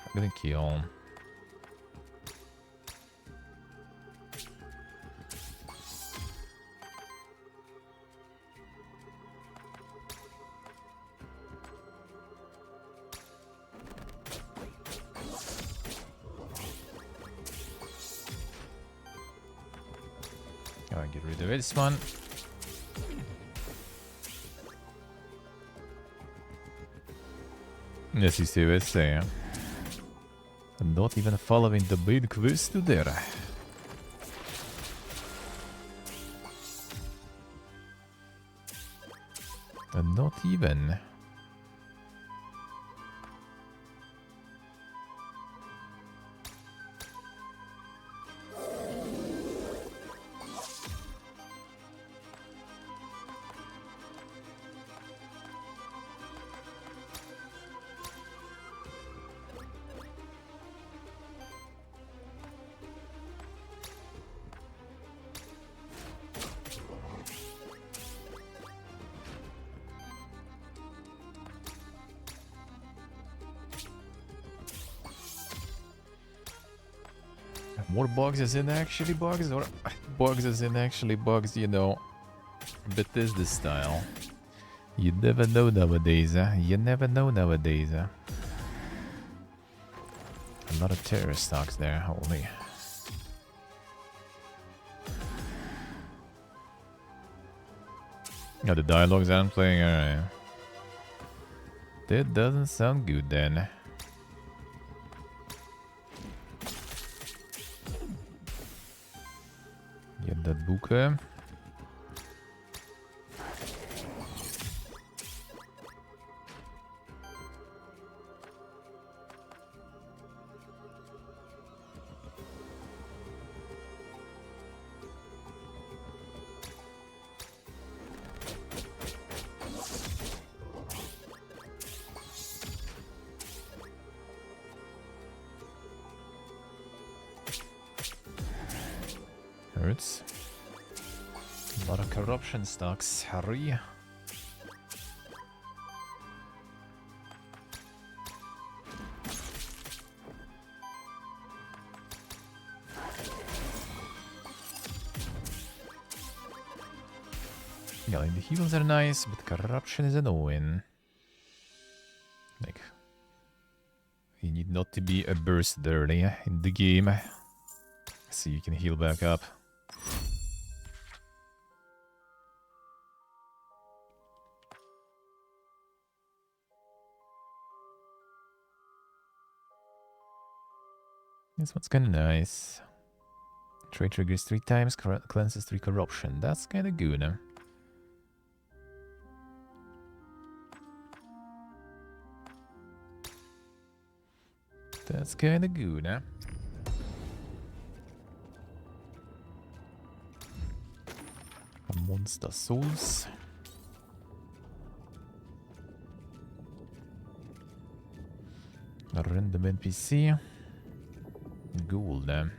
I'm gonna kill. Alright, get rid of this one. Yes, you see what I say. I'm not even following the big quest there. And not even. More bugs as in actually bugs, or bugs as in actually bugs, you know, Bethesda style. You never know nowadays, You never know nowadays, A lot of terrorist stocks there, holy. Yeah, the dialogues I'm playing, alright. That doesn't sound good then. Get that book. Hurts. A lot of corruption stocks, hurry. Yeah, like the heals are nice, but corruption is annoying. Like, you need not to be a burst early in the game, so you can heal back up. This one's kind of nice. Trade triggers 3 times, cleanses 3 corruption. That's kind of good, huh? That's kind of good, huh? Monster souls. A random NPC. Gold. And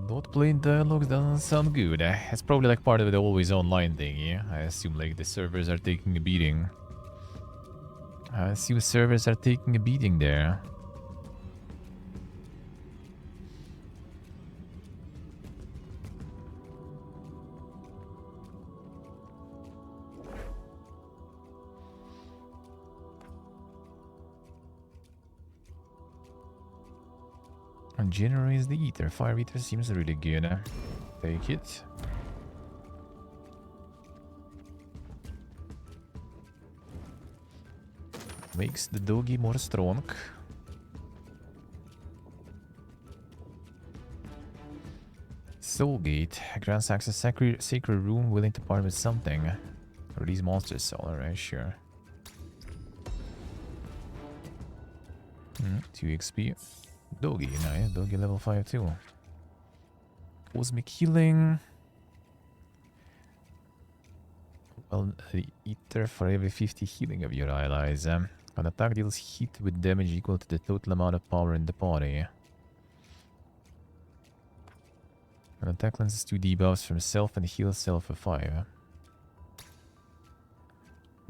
not playing dialogues doesn't sound good. It's probably like part of the always online thing, yeah? I assume like the servers are taking a beating. I assume servers are taking a beating there. And generates the ether. Fire ether seems really good. Take it. Makes the doggy more strong. Soulgate grants access sacred room willing to part with something. Release monster's soul. Alright, sure. 2 XP. Doggy, nice. Doggy level 5 too. Cosmic healing. Well, the ether for every 50 healing of your allies. An attack deals hit with damage equal to the total amount of power in the body. An attack cleanses 2 debuffs from self and heals self for 5.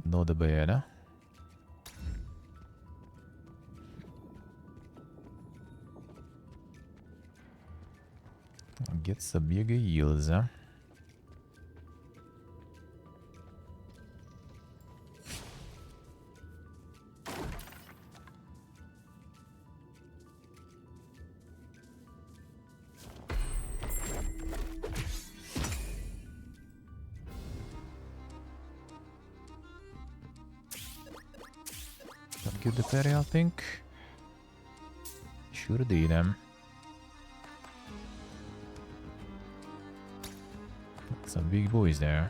Not bad. Get some bigger heals, huh? Get the ferry, I think. Sure did, Some big boys there.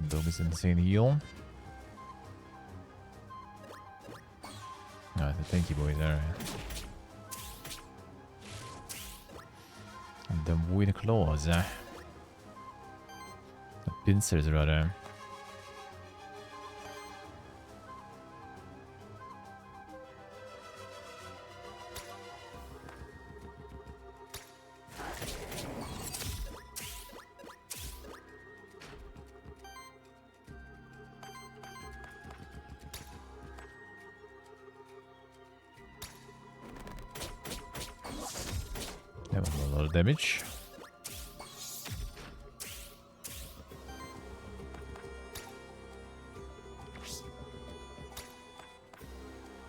Dog is insane heal. Ah, the tanky boys, alright. And the void claws. The pincers, rather. That was a lot of damage.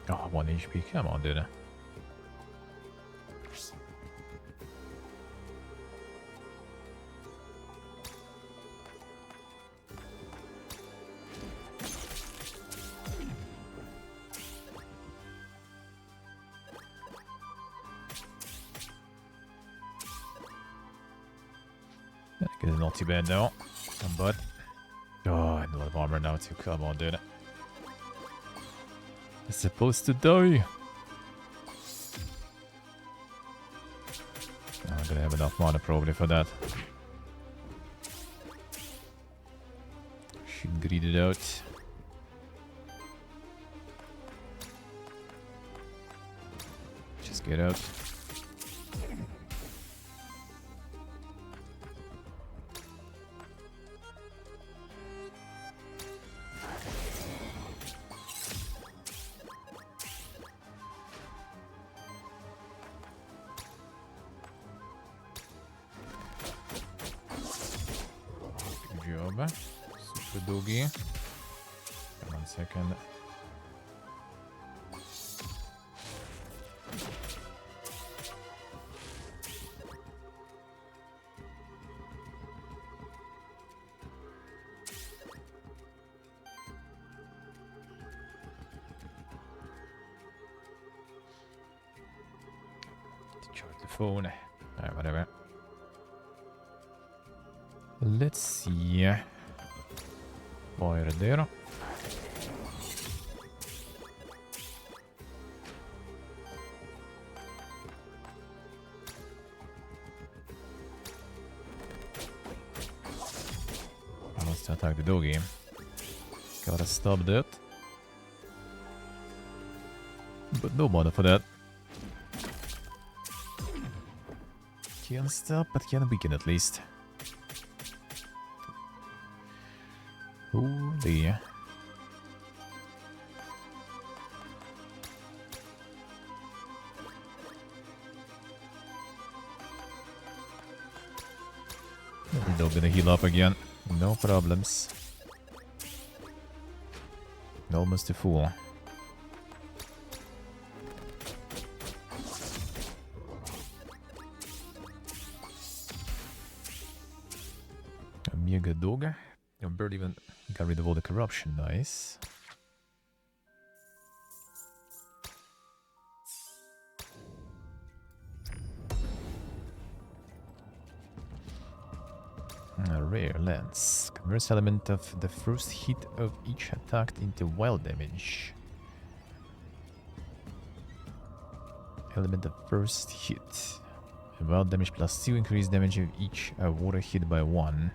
Oh, 1 HP. Come on, dude. It's not too bad now. But oh, and a lot of armor now too. Come on, dude. It's supposed to die. I'm gonna have enough mana probably for that. Should greed it out. Just get out. doggy. 1 second. Charge the phone. Alright, whatever. Let's see. Vad är det då? I måste attack the doggy. Gotta stop that. But no money for that. Can't stop, but can weaken at least. Holy. They're gonna heal up again. No problems. Almost a fool. A mega dog. Your bird even got rid of all the corruption. Nice. A rare lance. Converts element of the first hit of each attack into wild damage. Element of first hit. Wild damage +2 increase damage of each water hit by 1.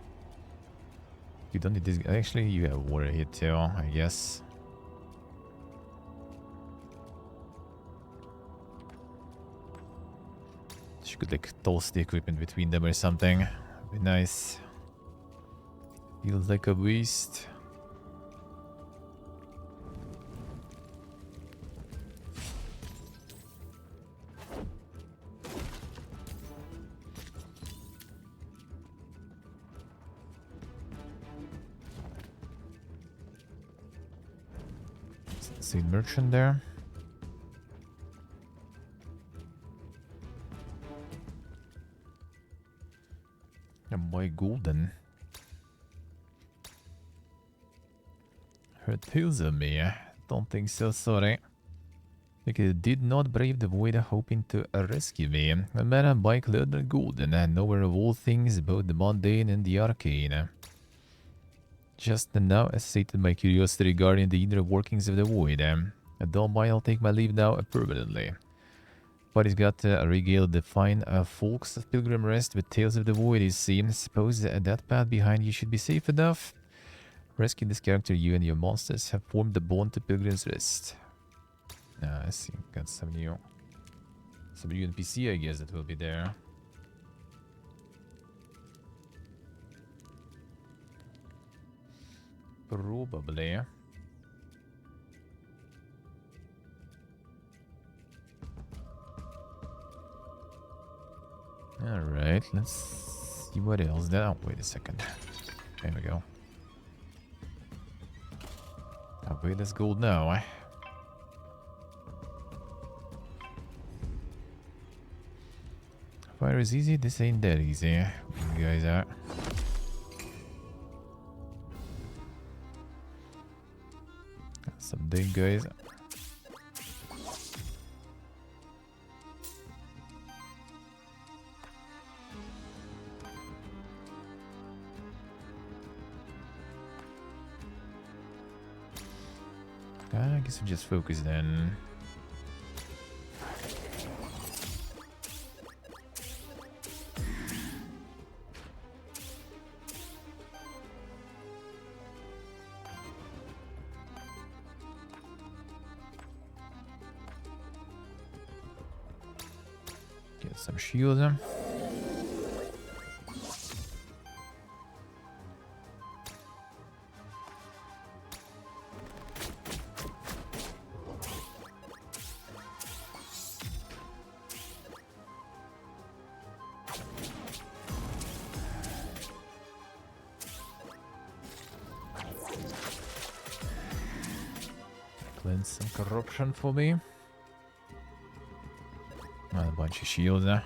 You don't need this. Actually, you have water hit too, I guess. She could like toss the equipment between them or something. Be nice. Feels like a waste. See merchant there. And boy golden. Her tales of me. Don't think so, sorry. Because did not brave the void hoping to rescue me. A man by clothed and golden, knower of all things, both the mundane and the arcane. Just now sated my curiosity regarding the inner workings of the void. Don't mind, I'll take my leave now permanently. But he's got regaled the fine folks of Pilgrim Rest with tales of the void, it seems. Suppose that path behind you should be safe enough. Rescue this character, you and your monsters have formed the bond to Pilgrim's Rest. I see. Got some new NPC, I guess, that will be there. Probably. Alright, let's see what else there. Oh, wait a second. There we go. Oh, wait, that's gold now. Fire is easy, this ain't that easy. You guys are. Some big guys. I guess we just focus then. Get some shields. Cleanse some corruption for me. And a bunch of shields there.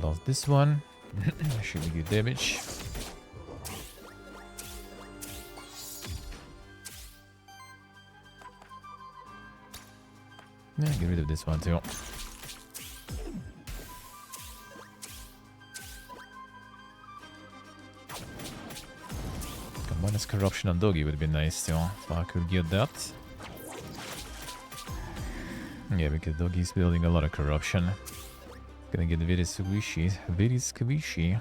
Lost this one. Should be good damage. Yeah, get rid of this one too. Minus corruption on Doggy would be nice too, if I could get that. Yeah, because Doggy's building a lot of corruption. Gonna get very squishy, very squishy.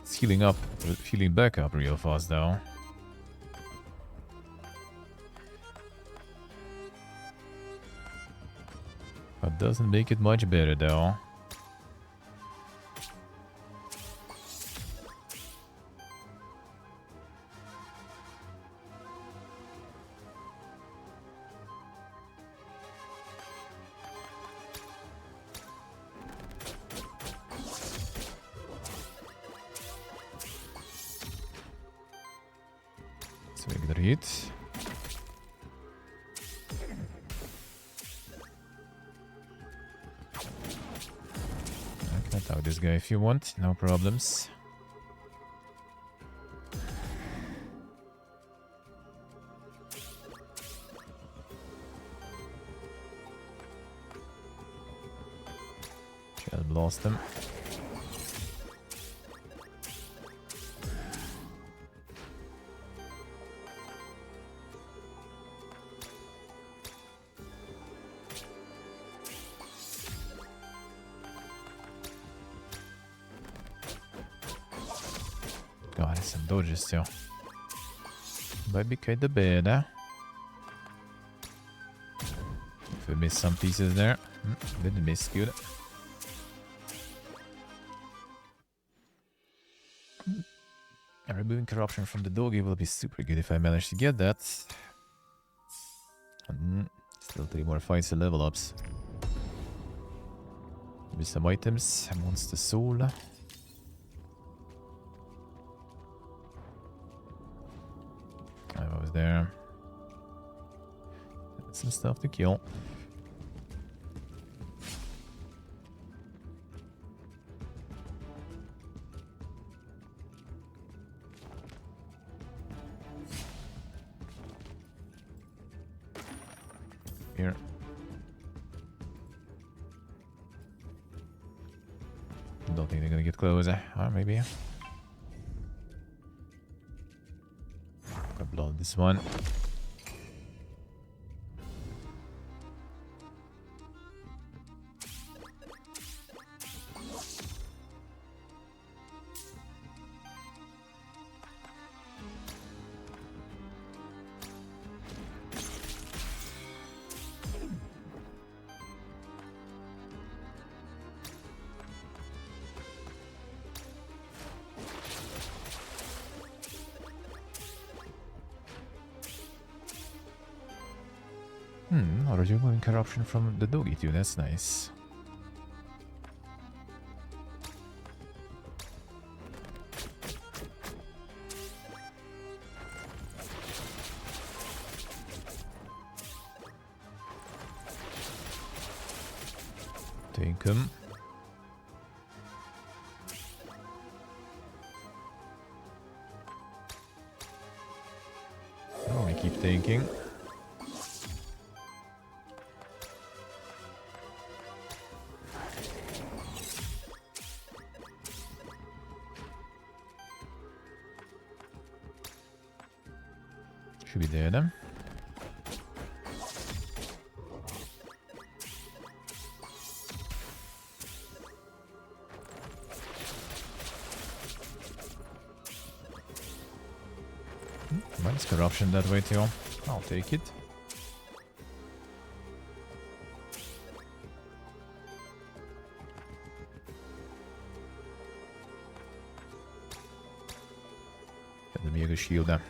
It's healing back up real fast though. That doesn't make it much better though. So we get a hit. I can attack this guy if you want, no problems. Shall blast them. God, there's some dodges still. Might be kinda bad, huh? If we missed some pieces there. Didn't miss, good. Removing corruption from the doggy will be super good if I manage to get that. Still 3 more fights and level ups. Maybe some items. Monster soul. I was there. Some stuff to kill. Here. Don't think they're gonna get closer. Or maybe. Got blood this one. Already removing corruption from the doggy too, that's nice. Take him. Oh, we keep taking. Should be there then. Minus corruption that way too. I'll take it. Got the mega shield there.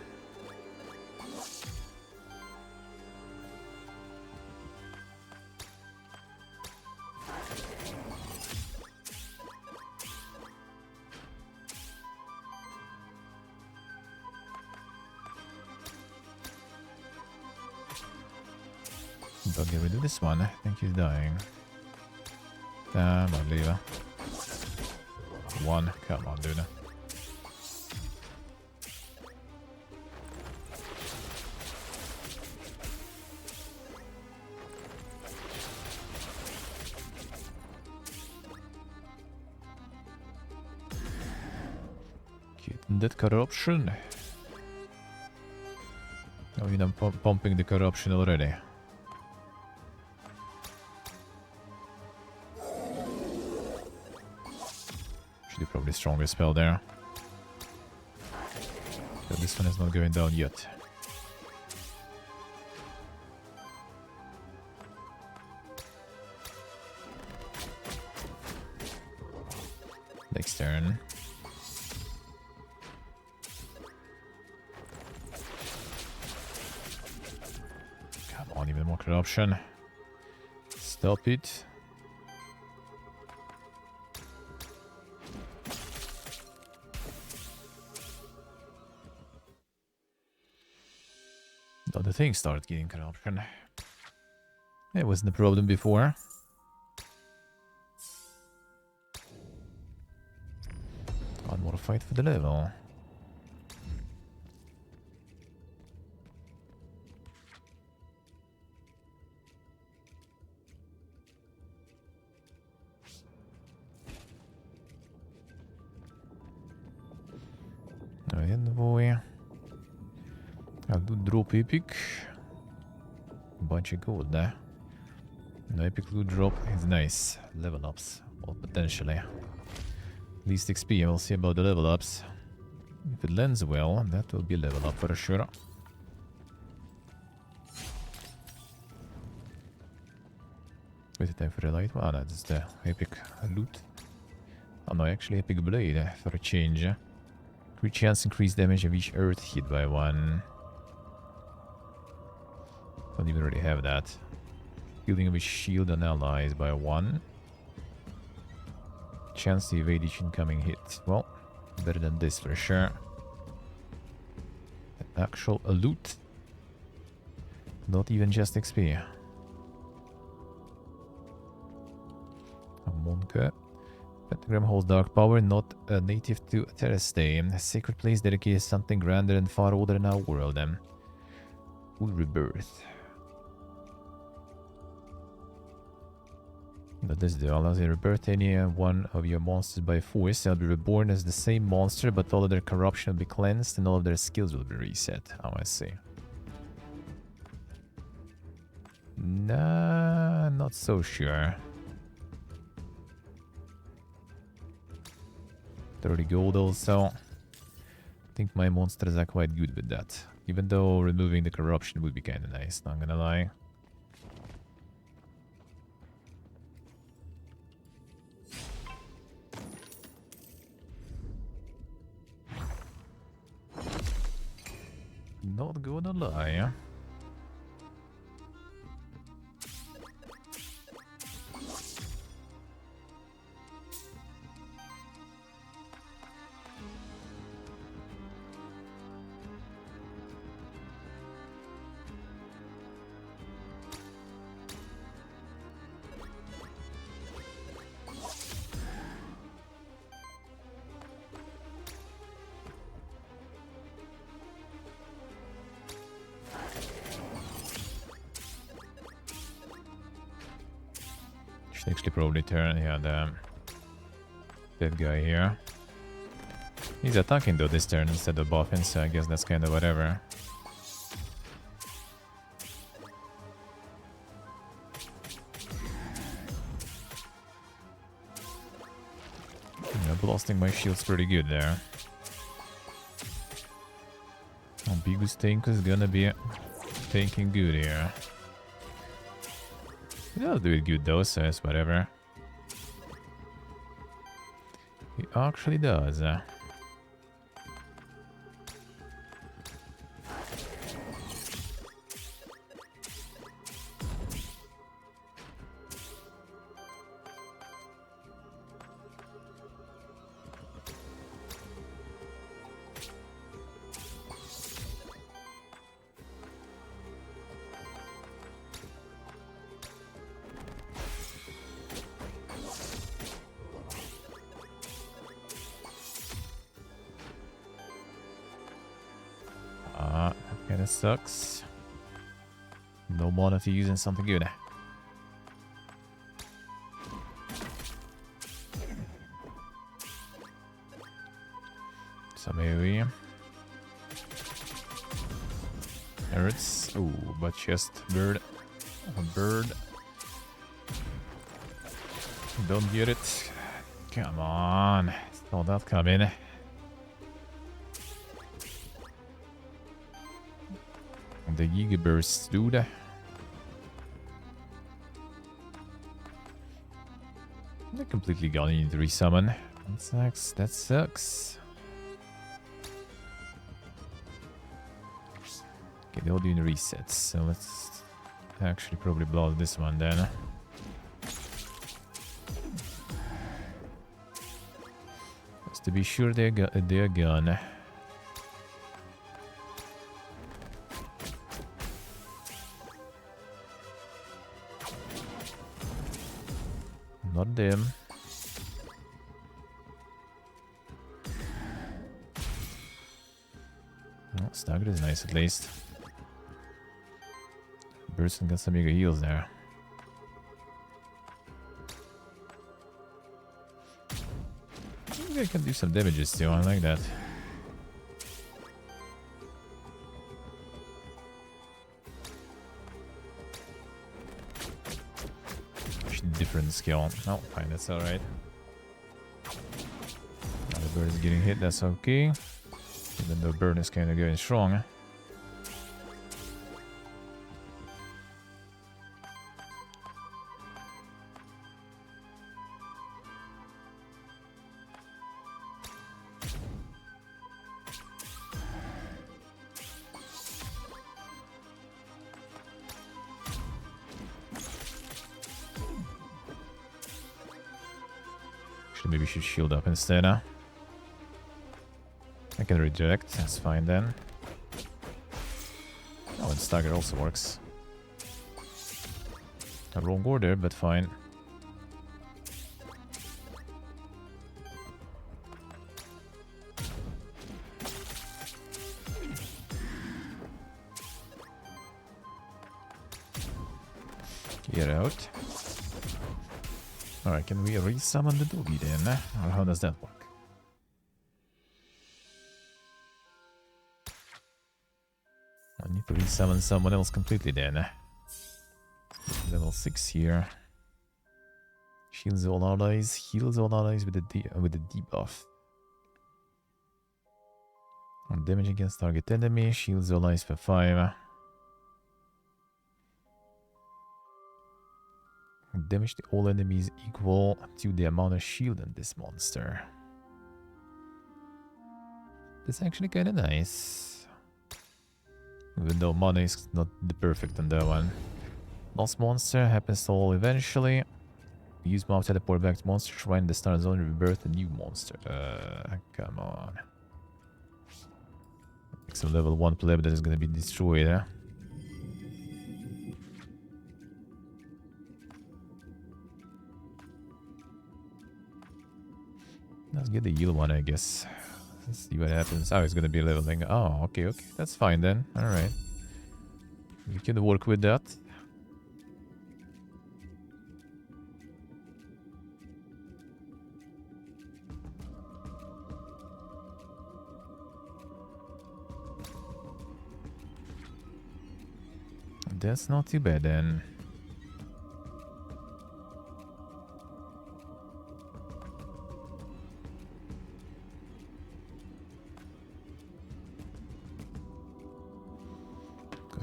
But get rid of this one. I think he's dying. Come on, Lever. One. Come on, dude. Getting that corruption. Oh, you know, pumping the corruption already. Probably stronger spell there. So this one is not going down yet. Next turn. Come on, even more corruption. Stop it. The thing started getting corruption. It wasn't a problem before. One more fight for the level. Envoy. I'll do drop epic. Bunch of gold there. No epic loot drop is nice. Level ups. Or potentially. Least XP, we'll see about the level ups. If it lands well, that will be a level up for sure. Wait a time for a light one. That's the epic loot. Oh no, actually epic blade for a change. Crit chance increased damage of each earth hit by 1. Don't even really have that. Healing of a shield on allies by 1. Chance to evade each incoming hit. Well, better than this for sure. Actual loot. Not even just XP. A monk. Pentagram holds dark power, not native to Terrestay. A sacred place dedicated to something grander and far older than our world. Full rebirth. But this do allows you to rebirth any one of your monsters by force. They'll be reborn as the same monster, but all of their corruption will be cleansed and all of their skills will be reset. Oh, I see. Nah, not so sure. 30 gold also. I think my monsters are quite good with that. Even though removing the corruption would be kinda nice, not gonna lie. Not gonna lie. Should actually probably turn, yeah, that guy here. He's attacking though this turn instead of buffing, so I guess that's kind of whatever. Yeah, blasting my shield's pretty good there. Bigus tank is gonna be tanking good here. He'll do it good though, so it's whatever. He actually does. That kinda sucks. No mana to using something good. So maybe hurts. Ooh, but just bird. A bird. Don't get it. Come on. Saw that coming. The Gigaburst, dude. They're completely gone. You need to resummon. That sucks. That sucks. Okay, they're all doing resets, so let's actually probably blow this one then. Just to be sure they're gone. Not them. Oh, staggered is nice at least. Burson got some bigger heals there. I think I can do some damages too, I like that. Different skill. Oh, fine, that's alright. Now the bird is getting hit, that's okay. Even though bird is kind of going strong. Maybe we should shield up instead. I can reject, that's fine then. Oh, and stagger also works. A wrong order, but fine. Get out. Alright, can we resummon the doggy then? Or how does that work? I need to resummon someone else completely then. Level 6 here. Shields all allies, heals all allies with the debuff. On damage against target enemy, shields all allies for 5. Damage to all enemies equal to the amount of shield on this monster. That's actually kind of nice. Even though mana is not the perfect on that one. Lost monster happens to all eventually. Use mouse teleport back to monster shrine in the star zone, rebirth a new monster. Come on. Like some level 1 pleb that is gonna be destroyed, huh? Let's get the heal one, I guess. Let's see what happens. Oh, it's gonna be leveling. Oh, okay. That's fine then. Alright. We can work with that. That's not too bad then.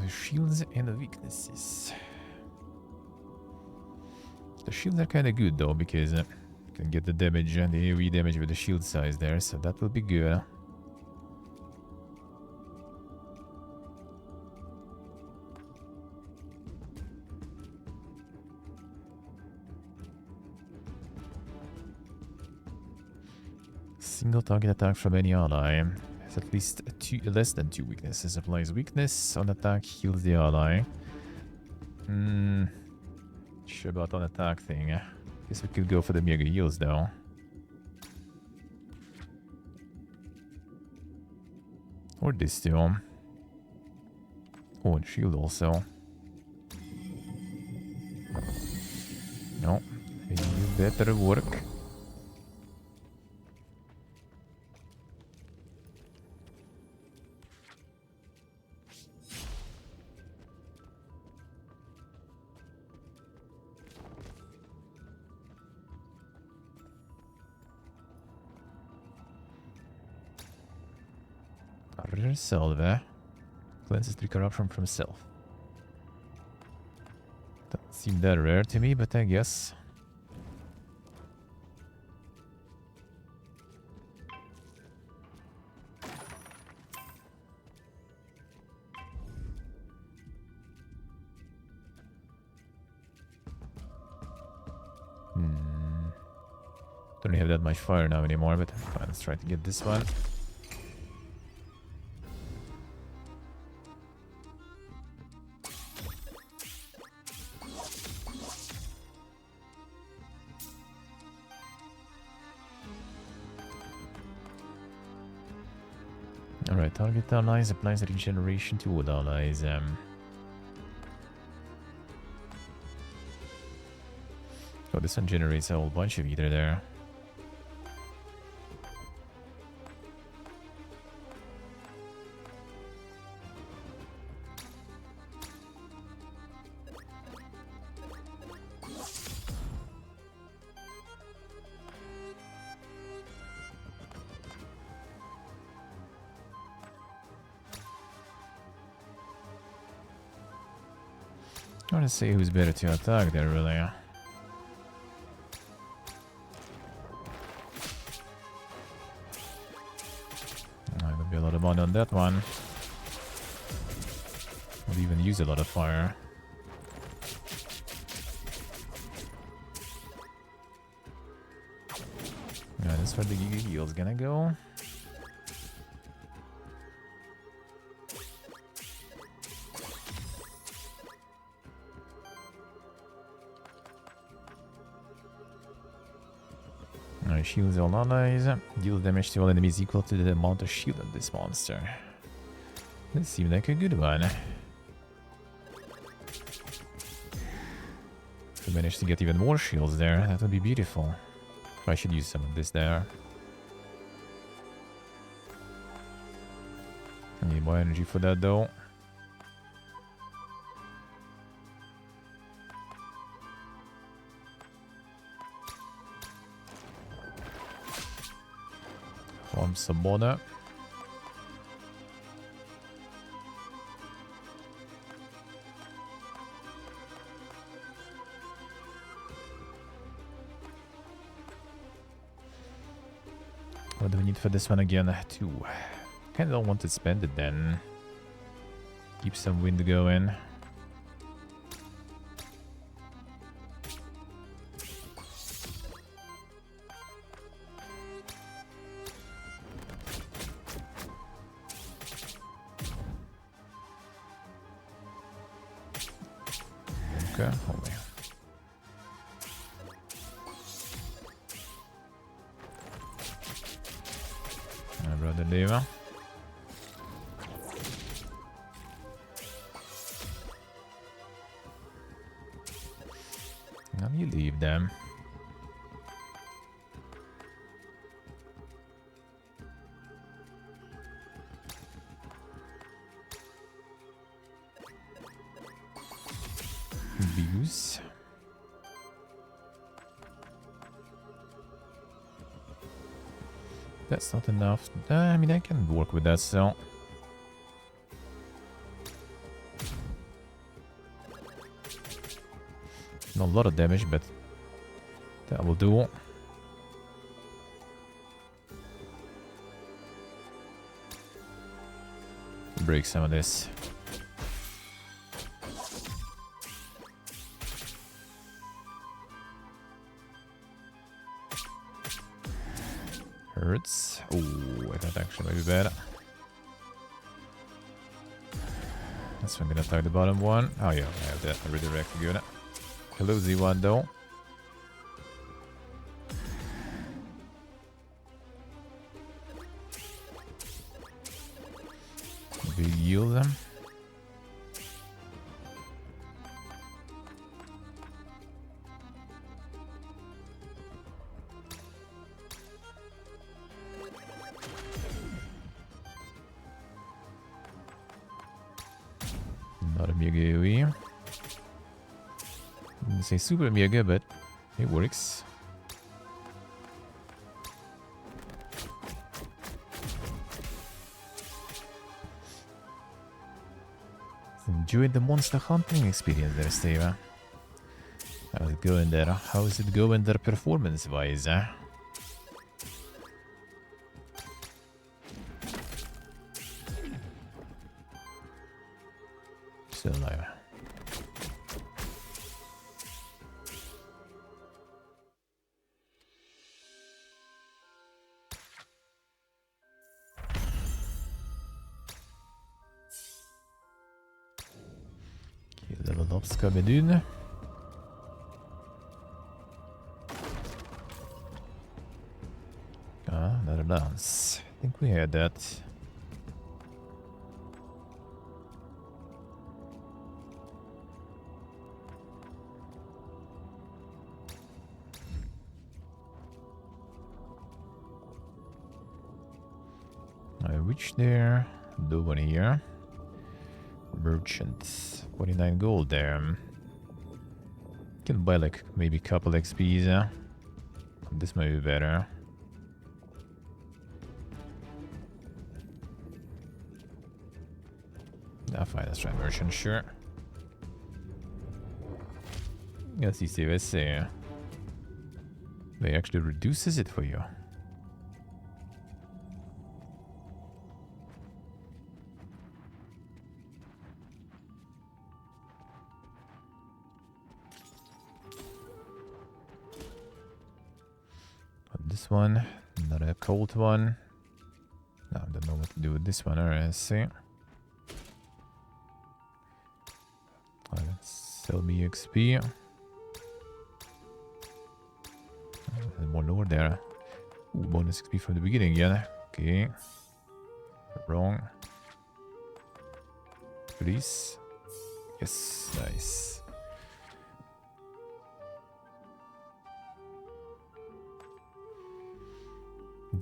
shields and weaknesses. The shields are kind of good though, because you can get the damage and the AoE damage with the shield size there, so that will be good. Single target attack from any ally has at least less than 2 weaknesses. Applies weakness on attack, heals the ally. Sure about on attack thing. Guess we could go for the mega heals though. Or this too. Oh, and shield also. No, you better work. Salve. Cleanses 3 corruption from self. Doesn't seem that rare to me, but I guess. Don't have that much fire now anymore, but fine, let's try to get this one. Alright, target allies applies regeneration to all allies. Oh, this one generates a whole bunch of ether there. I want to say who's better to attack there, really. There'll be a lot of money on that one. Would even use a lot of fire. Yeah, that's where the Giga Heal's gonna go. Shields all allies. Deal damage to all enemies equal to the amount of shield of this monster. That seemed like a good one. If we manage to get even more shields there, that would be beautiful. I should use some of this there. I need more energy for that though. Some border. What do we need for this one again? 2. Kinda don't want to spend it then. Keep some wind going. Okay, hold on. My brother Leva. Now you leave them. Views. That's not enough. I mean, I can work with that, so... Not a lot of damage, but that will do. Break some of this. Hurts. Oh, that actually might be bad. That's I'm gonna attack the bottom one. Oh yeah, I have that redirect good. Hello Z1 though. Big yield them. Not a mega AoE. Didn't say super mega, but it works. Enjoyed the monster hunting experience there, Steve. How's it going there? How's it going there performance-wise? Still alive. Okay, leveled up Scabedune. Ah, another lance. I think we had that. I reached there. No one here. Merchant. 49 gold there. Can buy like maybe a couple XPs. This might be better. Ah, fine, let's try merchant, sure. Let's see if I say. They actually reduces it for you. This one, not a cold one. No, I don't know what to do with this one. Alright, let's see. Sell me XP. There's more lower there. Ooh, bonus XP from the beginning, yeah. Okay. Wrong. Please. Yes, nice.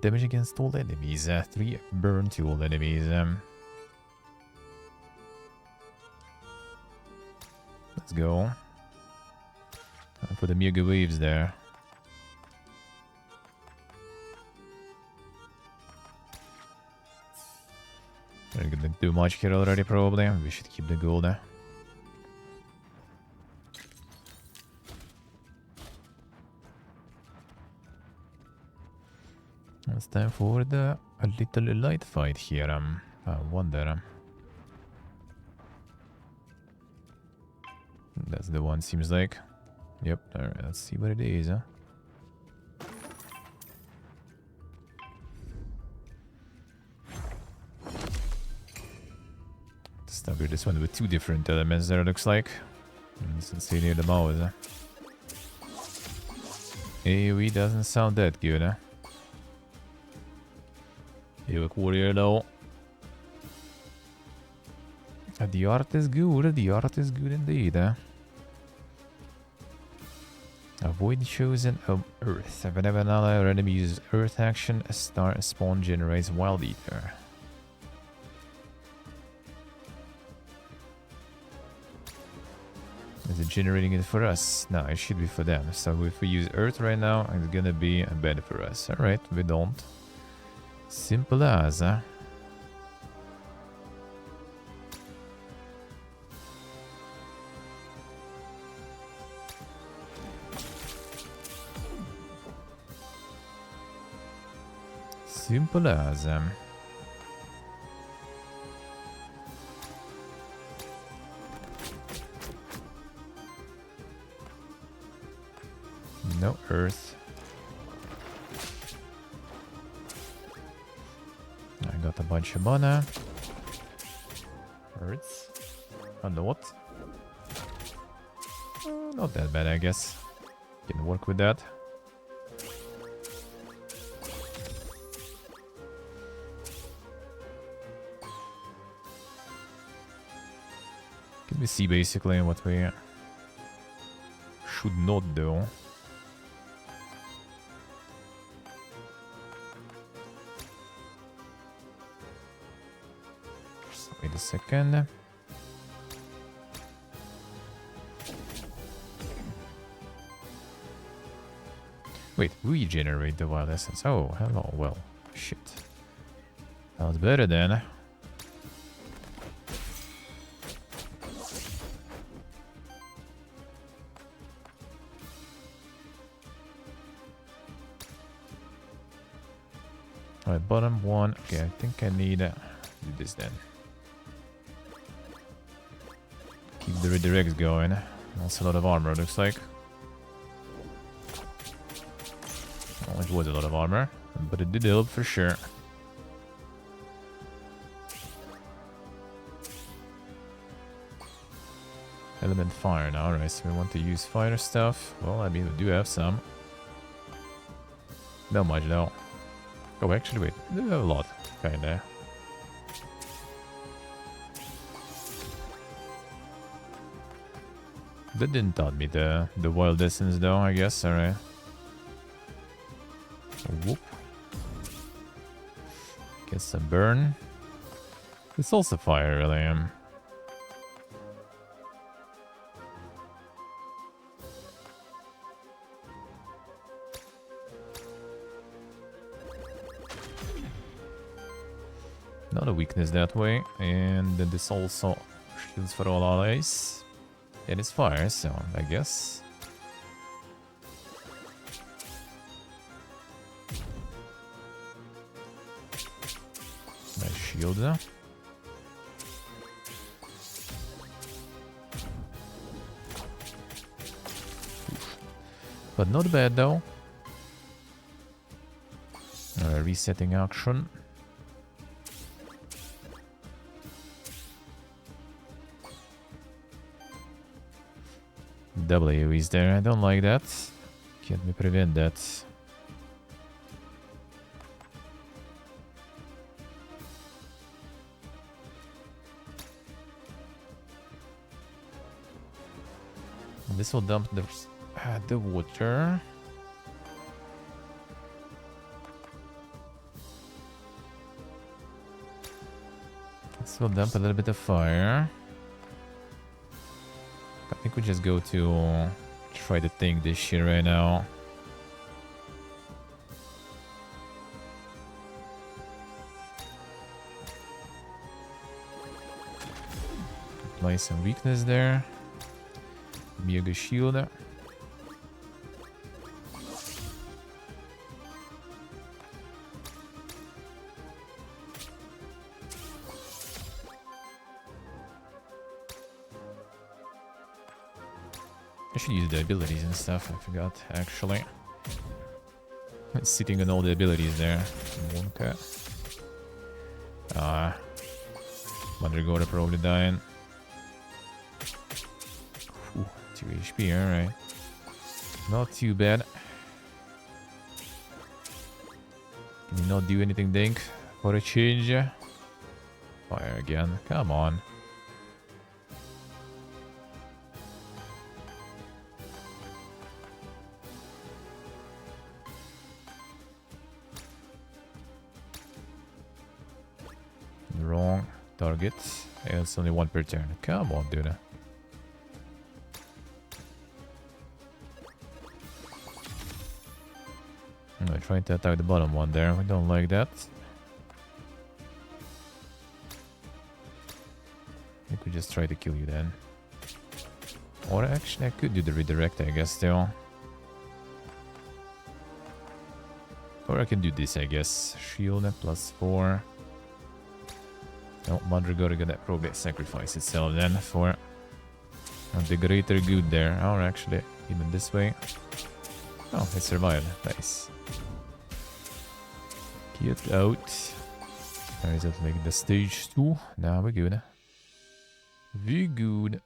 Damage against all enemies. 3 burn to all enemies. Let's go. For the mega waves there. We're gonna do much here already, probably. We should keep the gold. It's time for a little light fight here. I wonder. That's the one, seems like. Yep, alright, let's see what it is. Stagger this one with 2 different elements there, looks like. Let's see near the mouse. AoE doesn't sound that good, Heroic Warrior though. The art is good, the art is good indeed. Avoid chosen Earth. Whenever an ally or enemy uses Earth action, a star spawn generates Wild Eater. Is it generating it for us? No, it should be for them. So if we use Earth right now, it's gonna be bad for us. Alright, we don't. Simple as, Simple as. No earth. I got a bunch of mana. Earths. A lot. Not that bad, I guess. Can work with that. Can we see basically what we should not do? Just wait a second. Wait, regenerate the wild essence. Oh, hello. Well, shit. That was better then. Alright, bottom one. Okay, I think I need do this then. Keep the redirects going. Also a lot of armor, looks like. Well, it was a lot of armor, but it did help for sure. Element fire now, right? So we want to use fire stuff. Well, I mean, we do have some. Not much though. Oh, actually, wait. We do have a lot, kinda. That didn't taught me the wild essence though, I guess. Alright. Whoop. Get some burn. It's also fire, really. Not a weakness that way. And then this also shields for all allies. It is fire, so I guess. Nice shield there. But not bad though. Resetting action. W is there. I don't like that. Can we prevent that? This will dump the water. This will dump a little bit of fire. I think we just go to try to tank this shit right now. Apply some weakness there. Mega shield. I should use the abilities and stuff, I forgot actually. It's sitting on all the abilities there. Okay. Mother God probably dying. Ooh, 2 HP, alright. Not too bad. Can you not do anything, Dink? For a change? Fire again, come on. Wrong target. It's only one per turn. Come on, dude. I'm trying to attack the bottom one there. We don't like that. I think we just try to kill you then. Or actually, I could do the redirect, I guess, still. Or I can do this, I guess. Shield +4. No, Mandragora gonna probably sacrifice itself then for the greater good there. Or actually, even this way. Oh, it survived. Nice. Get out. There is it like the stage 2. Now we're good. We're good.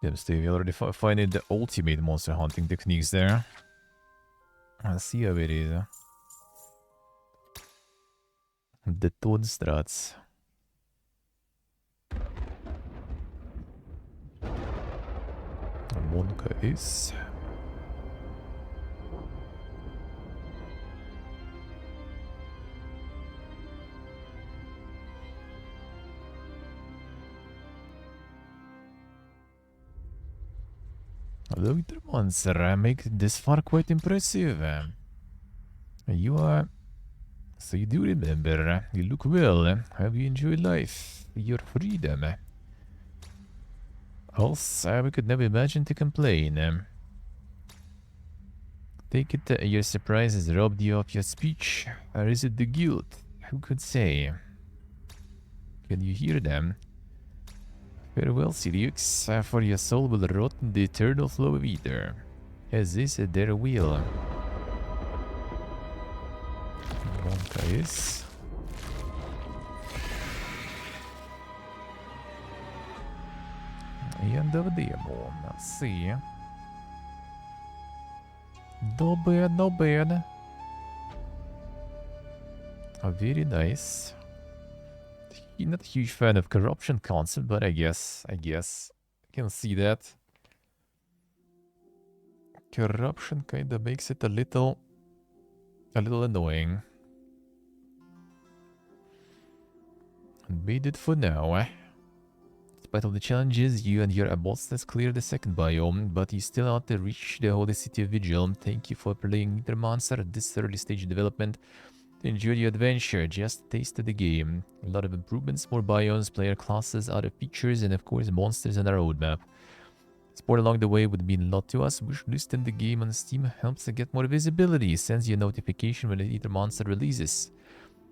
Damn, Steve, you already finding the ultimate monster hunting techniques there. Let's see how it is. The Toad strats. Monka is. Hello, the monster. Make this far quite impressive. You are. So you do remember. You look well. Have you enjoyed life? Your freedom? Else, we could never imagine to complain. Take it your surprise has robbed you of your speech, or is it the guilt? Who could say? Can you hear them? Farewell, Sirius, for your soul will rot in the eternal flow of ether, as is their will. Monka is. End of demo. Let's see. No bad, no bad. Very nice. Not a huge fan of corruption concept, but I guess I can see that. Corruption kinda makes it a little annoying. And made it for now. Despite all the challenges, you and your Abostas cleared the second biome, but you still have to reach the holy city of Vigil. Thank you for playing Nether Monster at this early stage of development. Enjoy your adventure, just taste of the game. A lot of improvements, more biomes, player classes, other features, and of course monsters on our roadmap. Support along the way would mean a lot to us. Wish listing the game on Steam helps get more visibility, sends you a notification when a Nether Monster releases.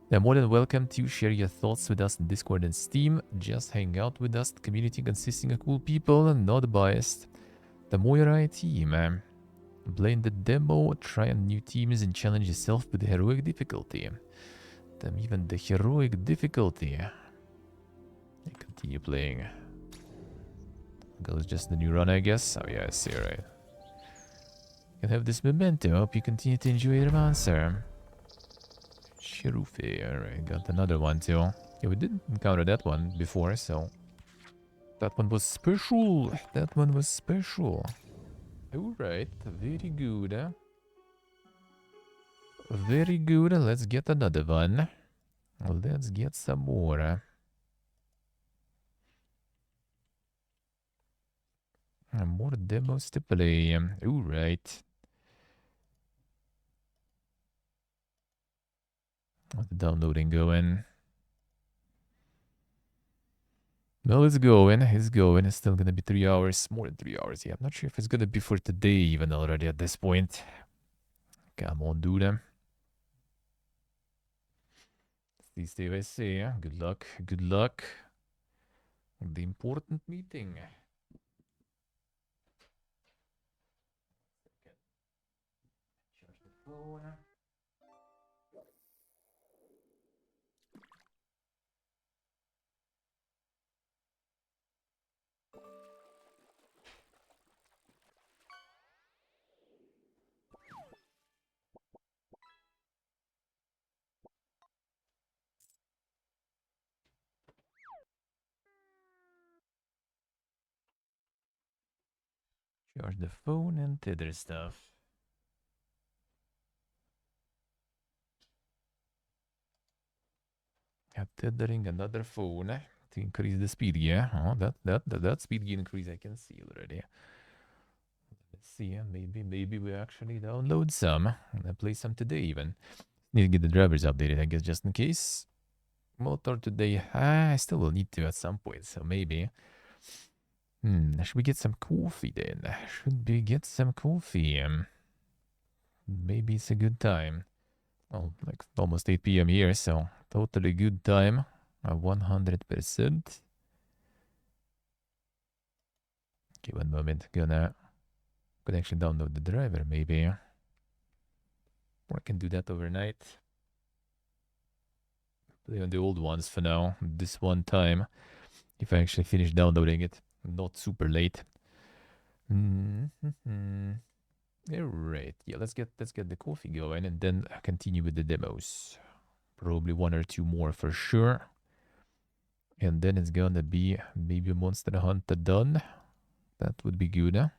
You're more than welcome to share your thoughts with us in Discord and Steam. Just hang out with us, the community consisting of cool people and not biased. The Moira team. Playing the demo, try on new teams and challenge yourself with the heroic difficulty. Damn, even the heroic difficulty. I continue playing. Goes just the new run, I guess. Oh yeah, I see, right. Can have this memento. Hope you continue to enjoy your monster. Shirufi, alright, got another one too. Yeah, we didn't encounter that one before, so that one was special. That one was special. Alright, very good. Very good. Let's get another one. Let's get some more. More demos to play. Alright. How's the downloading going? Well, it's going. It's going. It's still gonna be 3 hours. More than 3 hours. Yeah, I'm not sure if it's gonna be for today even already at this point. Come on, dude. Please stay with say. Good luck. Good luck. The important meeting. Charge the phone. Charge the phone and other stuff. Tethering another phone to increase the speed. Yeah, oh, that speed increase I can see already. Let's see. Maybe we actually download some and play some today even. Need to get the drivers updated, I guess, just in case. Motor today. I still will need to at some point, so maybe. Should we get some coffee then? Should we get some coffee? maybe it's a good time. Well, like almost 8 p.m. here, so totally good time. 100%. Okay, one moment. Could actually download the driver, maybe. Or I can do that overnight. Play on the old ones for now. This one time, if I actually finish downloading it, not super late. Alright, yeah, let's get the coffee going and then continue with the demos. Probably one or two more for sure. And then it's gonna be maybe Monster Hunter done. That would be good, huh?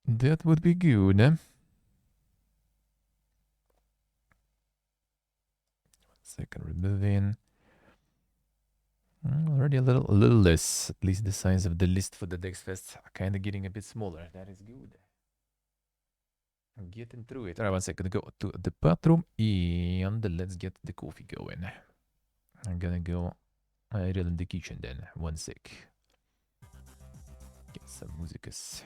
That would be good, huh? 1 second, removing. Already a little less. At least the size of the list for the Dex Fest are kind of getting a bit smaller. That is good. I'm getting through it. Alright, 1 second. Go to the bathroom and let's get the coffee going. I'm gonna go idle in the kitchen then. 1 sec. Get some musicus.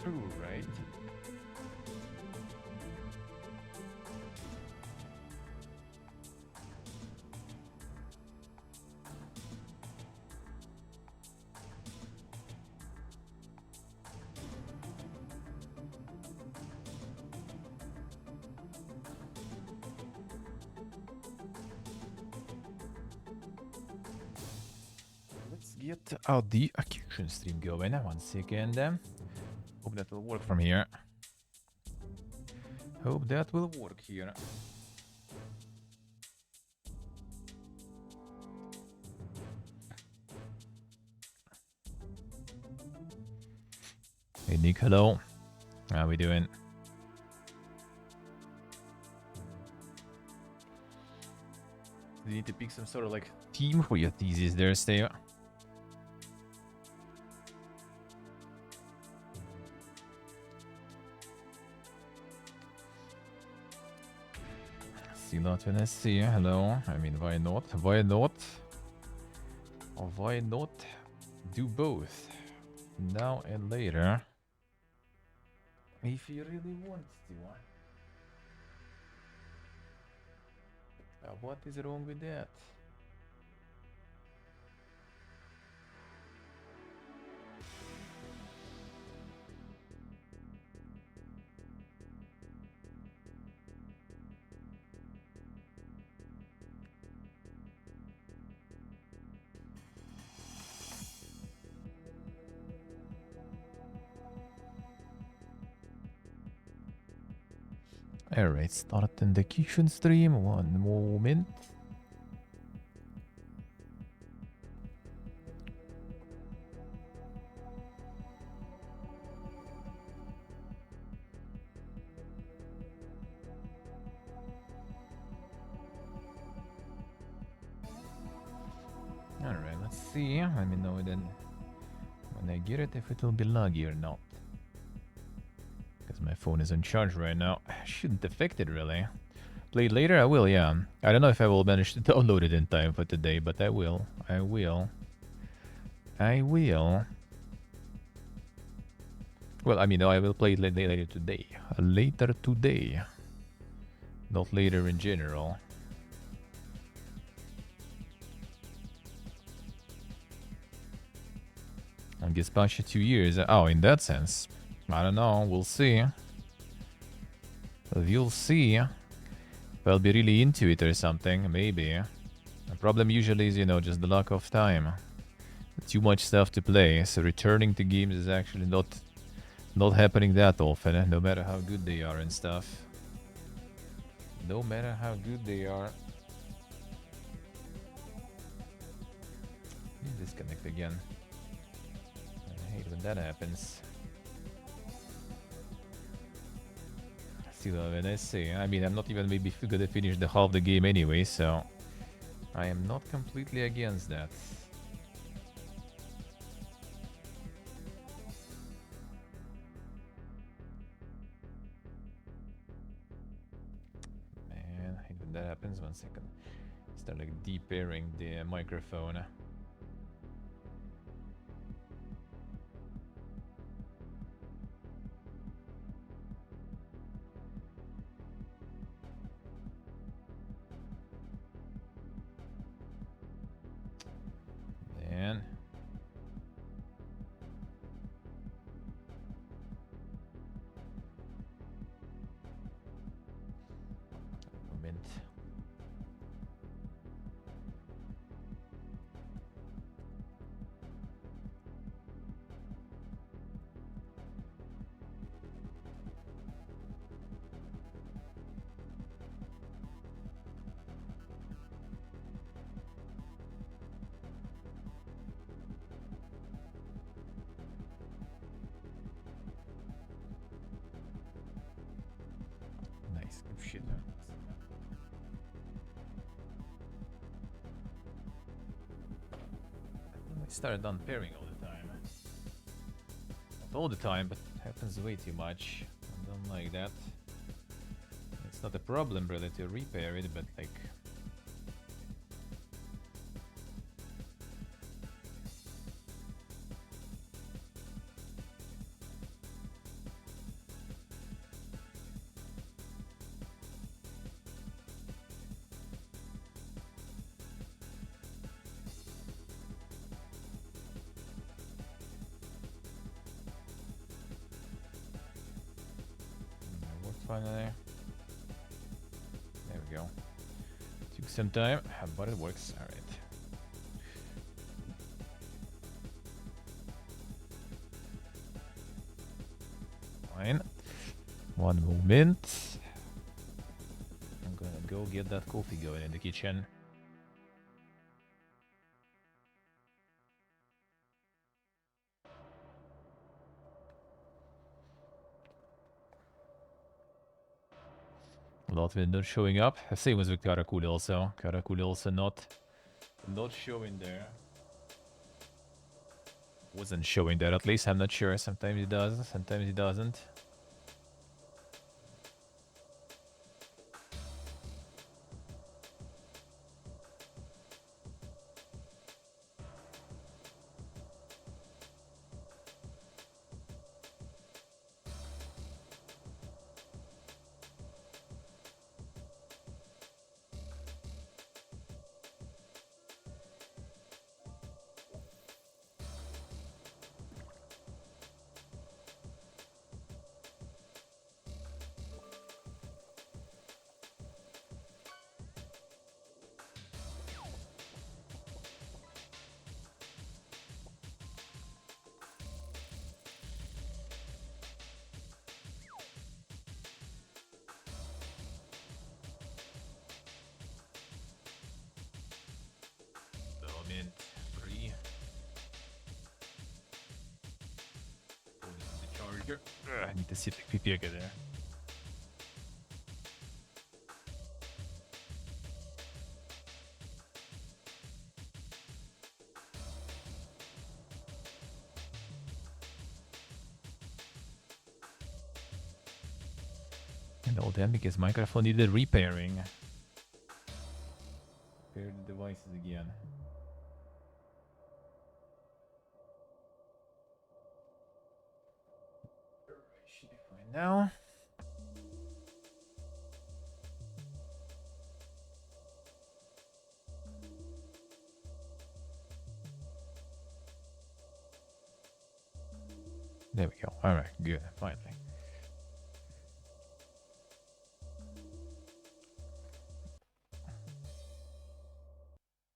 Right. Let's get out the kitchen stream going. 1 second. Hope that will work from here. Hope that will work here. Hey Nick, hello. How we doing? You need to pick some sort of like theme for your thesis there, Steve. See Latvian SC, hello. I mean, why not? Why not? Or why not do both? Now and later. If you really want to. What is wrong with that? Alright, starting the kitchen stream. One moment. Alright, let's see. Let me know then when I get it if it will be laggy or not. Because my phone is on charge right now. Shouldn't affect it really. Play it later? I will, yeah. I don't know if I will manage to download it in time for today, but I will. I will. I will. Well, I mean, I will play it later today. Later today. Not later in general. I guess patch 2 years. Oh, in that sense. I don't know. We'll see. You'll see. If I'll be really into it or something. Maybe. The problem usually is, you know, just the lack of time. Too much stuff to play. So returning to games is actually not happening that often. No matter how good they are and stuff. No matter how good they are. Disconnect again. I hate when that happens. See when I say, I mean, I'm not even maybe gonna finish the half the game anyway, so I am not completely against that. Man, I hate when that happens. 1 second. Start like de-pairing the microphone. Man. Moment. Nice, good shit. I started unpairing all the time. Not all the time, but it happens way too much. I don't like that. It's not a problem really to repair it, but like... Finally. There we go. Took some time, but it works. Alright. Fine. One moment. I'm gonna go get that coffee going in the kitchen. Latvian not showing up. Same as with Karakul also. Karakul also not showing there. Wasn't showing there at least, I'm not sure. Sometimes he does, sometimes he doesn't. go. I need to see if the PP get there. No, then because microphone needed repairing. Repair the devices again. Should be fine now. There we go. Alright, good. Finally.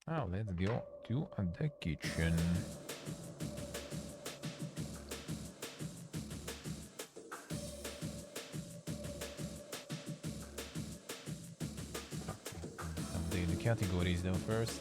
Now let's go to the kitchen. Update the categories though first.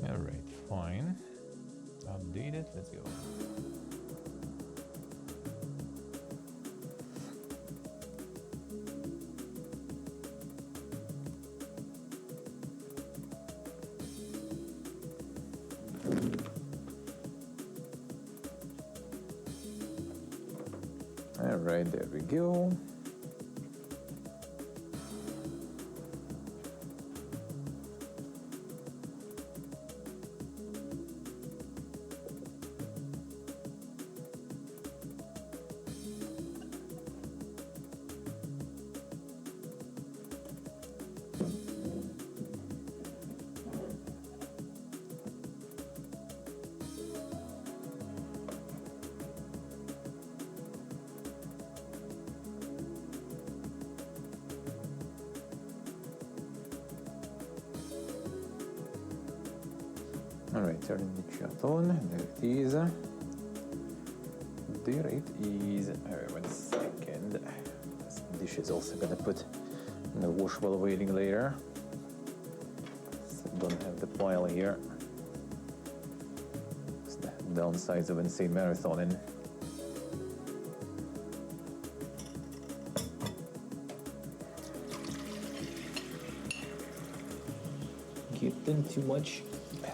Alright, fine. Update it, let's go. Alright, there we go. Alright, turn the chat on. There it is. There it is. Alright, 1 second. Some dishes also gonna put in the wash while waiting later. So don't have the pile here. It's the downsides of insane marathoning. Getting too much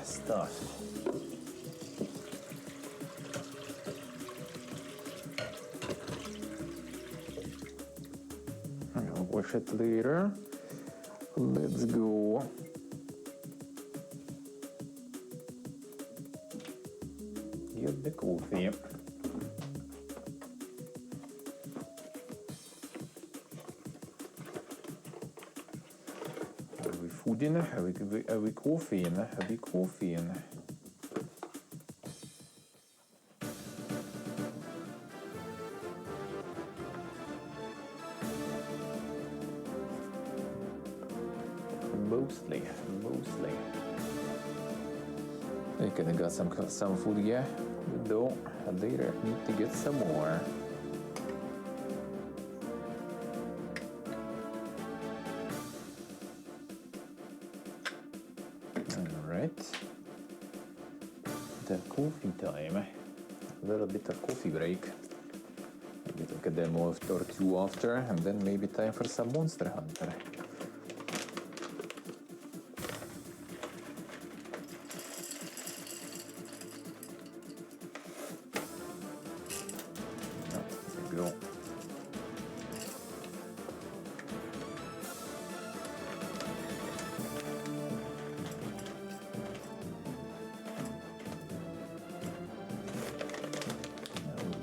stuff. I'll wash it later. Let's go. Get the coffee. Food in? Har vi coffee in? Har vi coffee in? Mostly. I could have got some food, yeah. Though I later need to get some more. The coffee time. A little bit of coffee break. Maybe take a demo or two after, and then maybe time for some Monster Hunter. Let's go.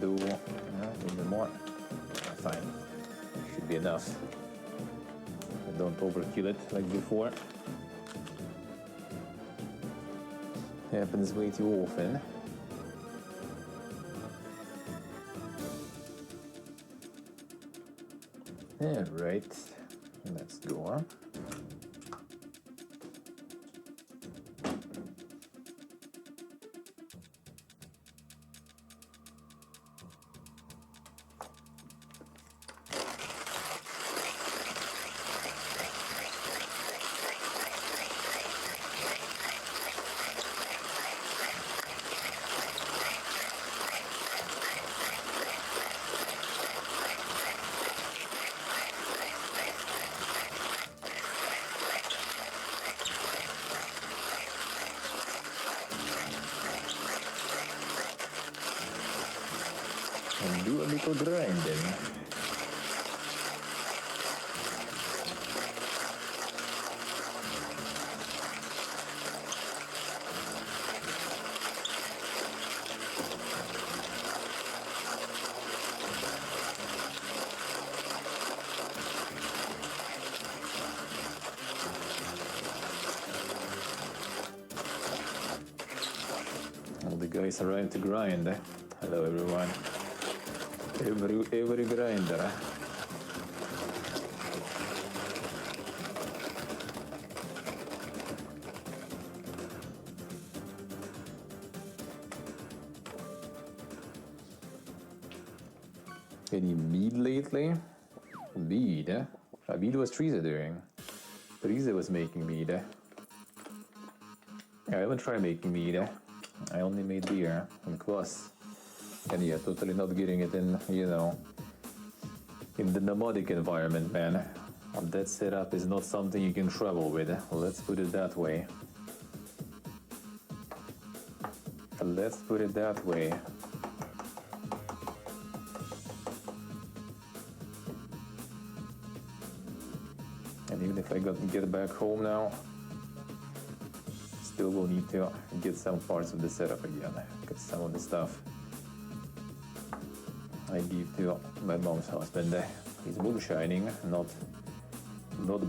Do a little bit more. Fine. Should be enough. Don't overkill it like before. Happens way too often. Alright, let's go on. And do a little grinding. All the guys arrived to grind. Hello everyone. Every grinder. Any mead lately? Mead? Mead was Teresa doing. Teresa was making mead. I haven't tried making mead. I only made beer and kvass. And yeah, totally not getting it in, you know, in the nomadic environment, man. That setup is not something you can travel with. Let's put it that way. Let's put it that way. And even if I get back home now, still will need to get some parts of the setup again. Because some of the stuff I give to my mom's husband. He's moonshining, not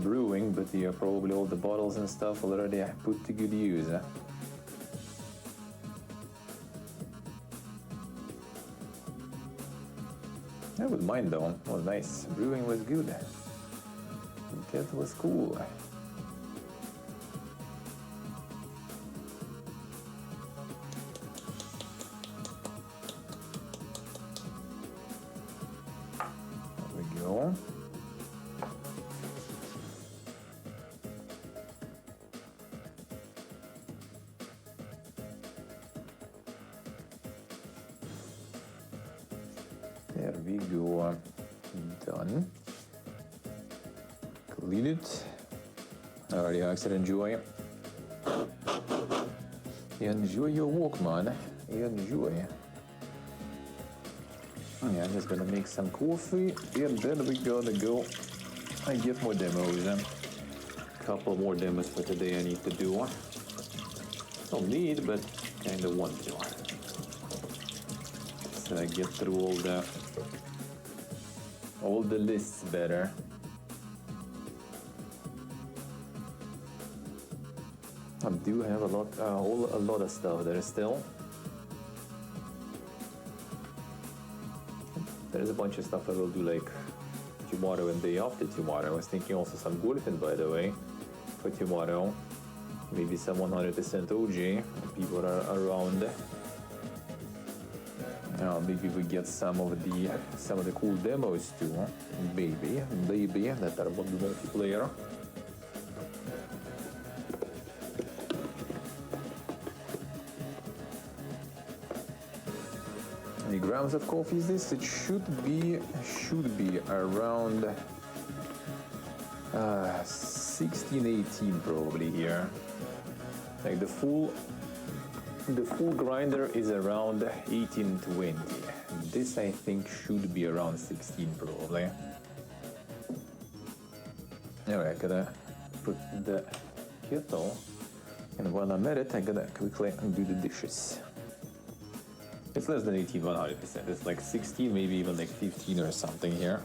brewing, but yeah, probably all the bottles and stuff already put to good use. I wouldn't mind though, it was nice. Brewing was good. That was cool. There we go. Done. Clean it. Alright, Axel, enjoy. Enjoy your walk, man. Enjoy. Yeah, I'm just gonna make some coffee, and then we gonna go and get more demos. Couple more demos for today I need to do. Don't need, but kinda want to. So I get through all the lists better. I do have a lot of stuff there still. There's a bunch of stuff I will do like tomorrow and day after tomorrow. I was thinking also some golfing, by the way, for tomorrow. Maybe some 100% OG. People are around. Maybe we get some of the cool demos too. Maybe that are on the multiplayer. Any grams of coffee is this? It should be around 16, 18 probably here. Like the full grinder is around 18, 20. This I think should be around 16 probably. Alright, gotta put the kettle, and while I'm at it, I gotta quickly do the dishes. It's less than 18, 100%. It's like 16, maybe even like 15 or something here.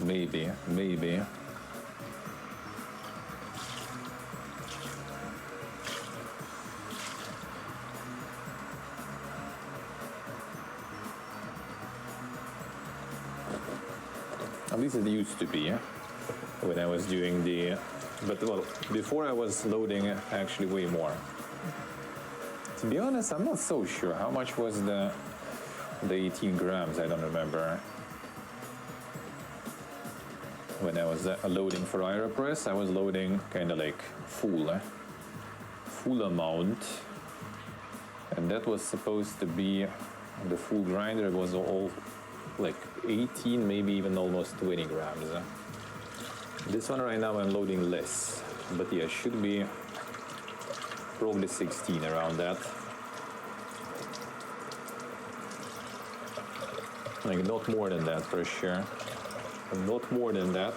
Maybe. least it used to be when I was doing the... But well, before I was loading actually way more. To be honest, I'm not so sure. How much was the 18 grams? I don't remember. When I was loading for Aeropress, I was loading kind of like full amount. And that was supposed to be the full grinder. It was all like 18, maybe even almost 20 grams. This one right now I'm loading less, but yeah, should be probably 16 around that. Like not more than that for sure. Not more than that.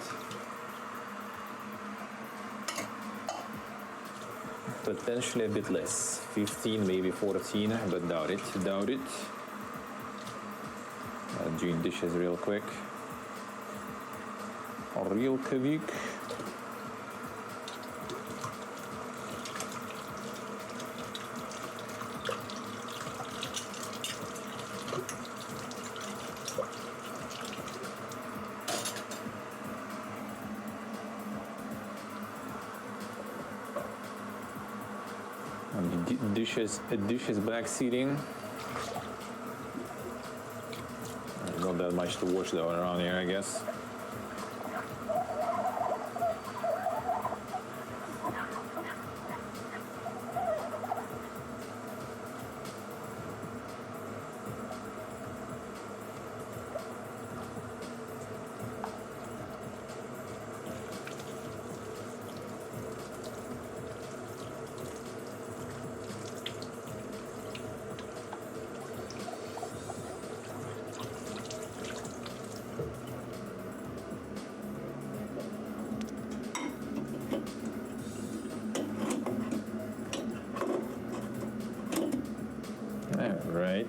Potentially a bit less. 15, maybe 14, but doubt it, doubt it. Doing dishes real quick. Real quick. Dishes back seating. Not that much to wash though around here, I guess. Right.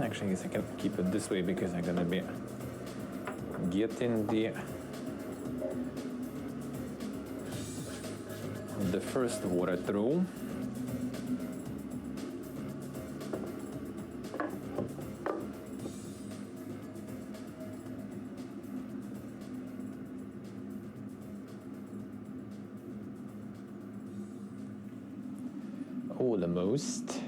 Actually, I guess I can keep it this way because I'm gonna be getting the first water through. Almost.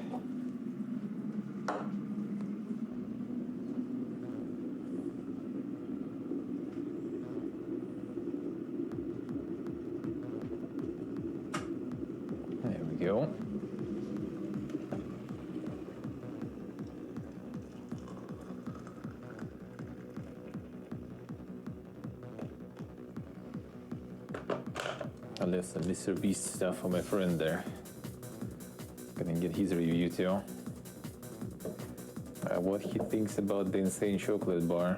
There we go. I left some Mr. Beast stuff for my friend there. Gonna get his review too. What he thinks about the insane chocolate bar.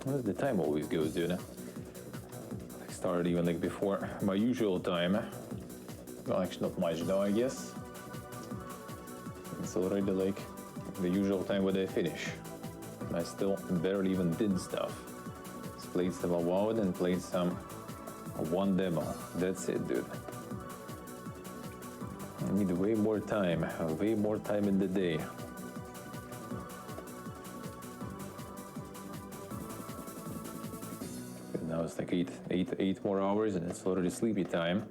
Well, the time always goes, dude. I started even like before my usual time. Well, actually not much though, I guess. It's already like the usual time when I finish. I still barely even did stuff. Just played some Avowed and played some one demo. That's it, dude. I need way more time in the day. Now it's like eight more hours and it's already sleepy time.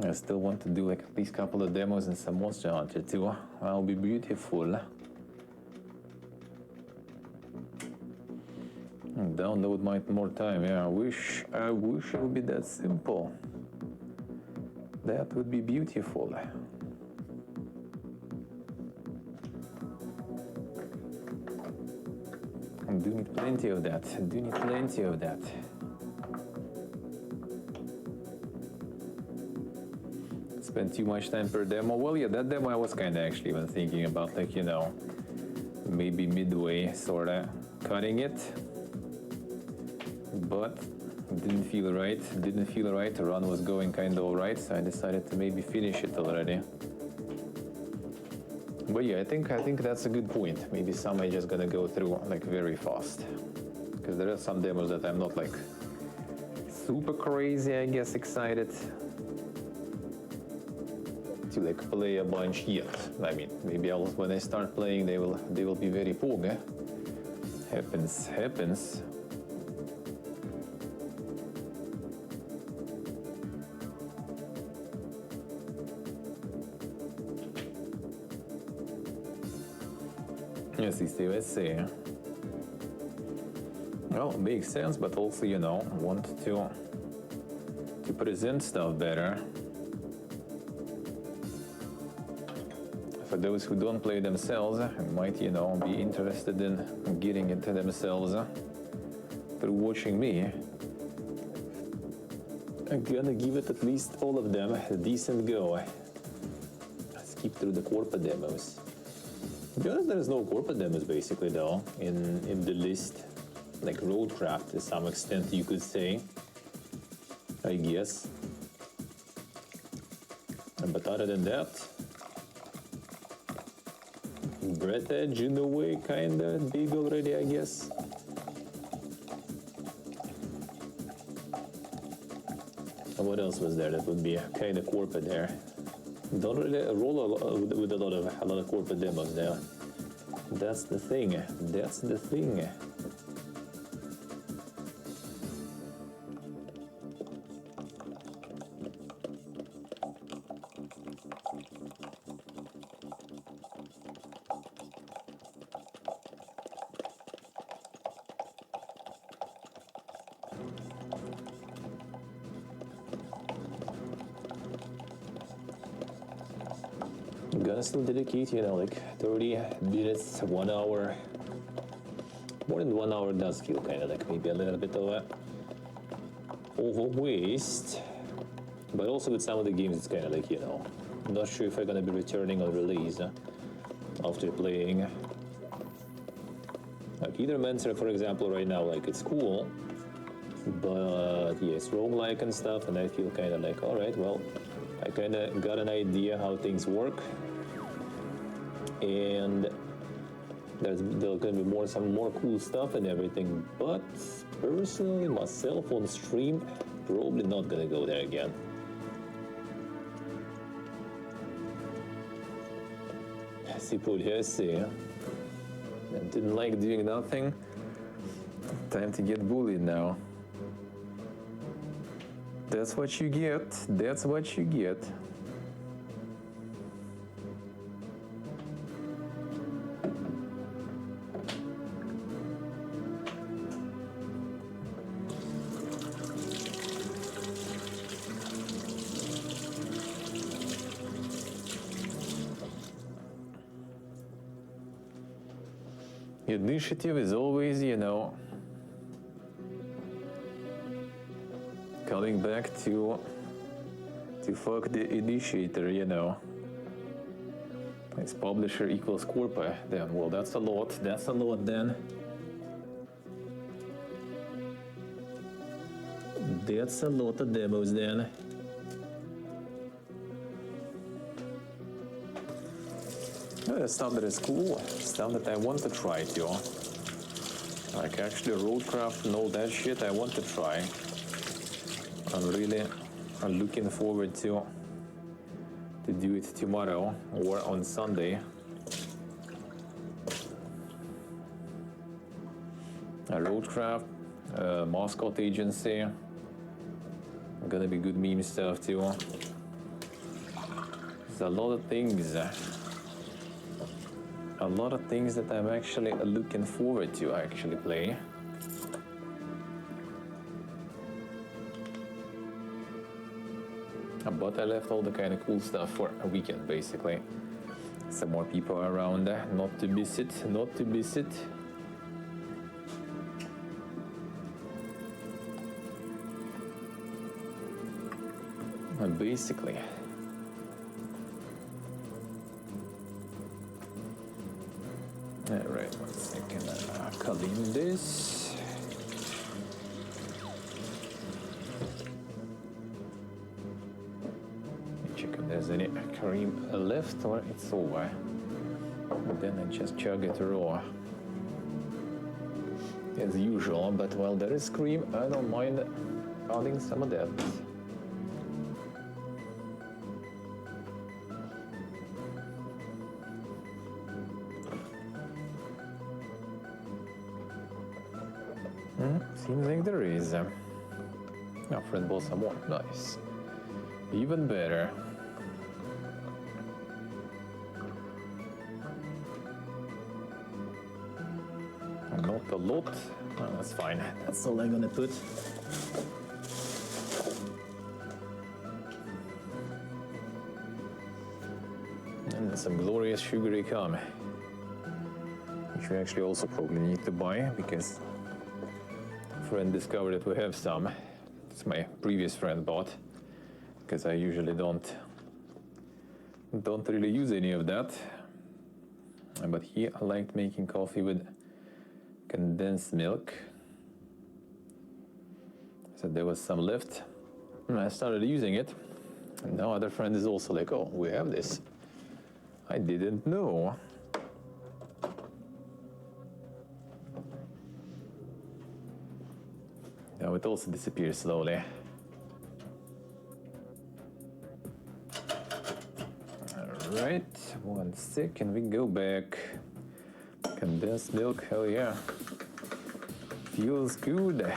I still want to do like at least a couple of demos and some Monster Hunter too. That'll be beautiful. Download more time. Yeah, I wish it would be that simple. That would be beautiful. I do need plenty of that. I do need plenty of that. Spend too much time per demo. Well, yeah, that demo I was kind of actually even thinking about, like, you know, maybe midway sort of cutting it. But didn't feel right. Didn't feel right. The run was going kind of alright, so I decided to maybe finish it already. But yeah, I think that's a good point. Maybe some I'm just gonna go through like very fast, because there are some demos that I'm not like super crazy, I guess, excited to like play a bunch yet. I mean, maybe when I start playing, they will be very pog. Happens. Yes, let's see. Well, makes sense, but also, you know, want to present stuff better. For those who don't play themselves and might, you know, be interested in getting into themselves through watching me, I'm gonna give it at least all of them a decent go. Skip through the corporate demos. To be honest, there's no corporate demos basically though in the list, like Roadcraft to some extent you could say, I guess. But other than that, Breath Edge in a way kinda big already, I guess. And what else was there that would be kinda corporate there? Don't really roll with a lot of corporate demos there. That's the thing. That's the thing. I'm gonna still dedicate, you know, like 30 minutes, 1 hour. More than 1 hour does feel kind of like maybe a little bit of a waste. But also with some of the games, it's kind of like, you know, I'm not sure if I'm gonna be returning on release after playing. Like Mancer, for example, right now, like it's cool, but yeah, it's roguelike and stuff, and I feel kind of like, all right, well, I kind of got an idea how things work, and there's going to be some more cool stuff and everything, but personally, myself on stream, probably not going to go there again. Si pugliese, and didn't like doing nothing. Time to get bullied now. That's what you get. That's what you get. Initiative is always, you know, coming back to fuck the initiator, you know. It's publisher equals corpa, then, well, that's a lot then. That's a lot of demos then. Stuff that is cool, stuff that I want to try too. Like actually Roadcraft and all that shit I want to try. I'm looking forward to do it tomorrow or on Sunday. Roadcraft, Moscow Agency, gonna be good meme stuff too. There's a lot of things. A lot of things that I'm actually looking forward to actually play. But I left all the kind of cool stuff for a weekend, basically. Some more people around, not to miss it, not to miss it. And basically, alright, 1 second, clean this. Check if there's any cream left or it's over. And then I just chug it raw. As usual, but while there is cream, I don't mind adding some of that. Seems like there is. Now, friend bought some more. Nice. Even better. Not a lot. Oh, that's fine. That's all I'm gonna put. And some glorious sugary cum, which we actually also probably need to buy because friend discovered that we have some. It's my previous friend bought, because I usually don't really use any of that. But he liked making coffee with condensed milk. So there was some left, and I started using it. And now other friend is also like, oh, we have this. I didn't know. Now it also disappears slowly. Alright, 1 second, we go back. Condensed milk, hell yeah. Feels good.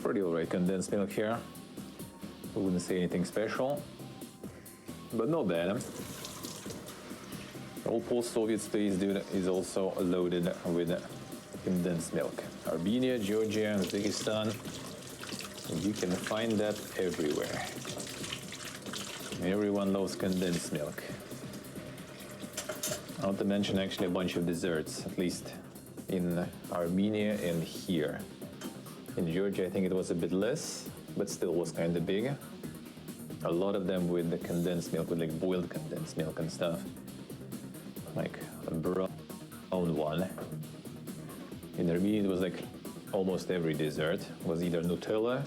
Pretty alright condensed milk here. I wouldn't say anything special, but not bad. All post-Soviet space dude is also loaded with condensed milk. Armenia, Georgia, Uzbekistan, you can find that everywhere. Everyone loves condensed milk. Not to mention actually a bunch of desserts, at least in Armenia and here. In Georgia I think it was a bit less, but still was kind of big. A lot of them with the condensed milk, with like boiled condensed milk and stuff. Like a brown one. In Armenia it was like almost every dessert was either Nutella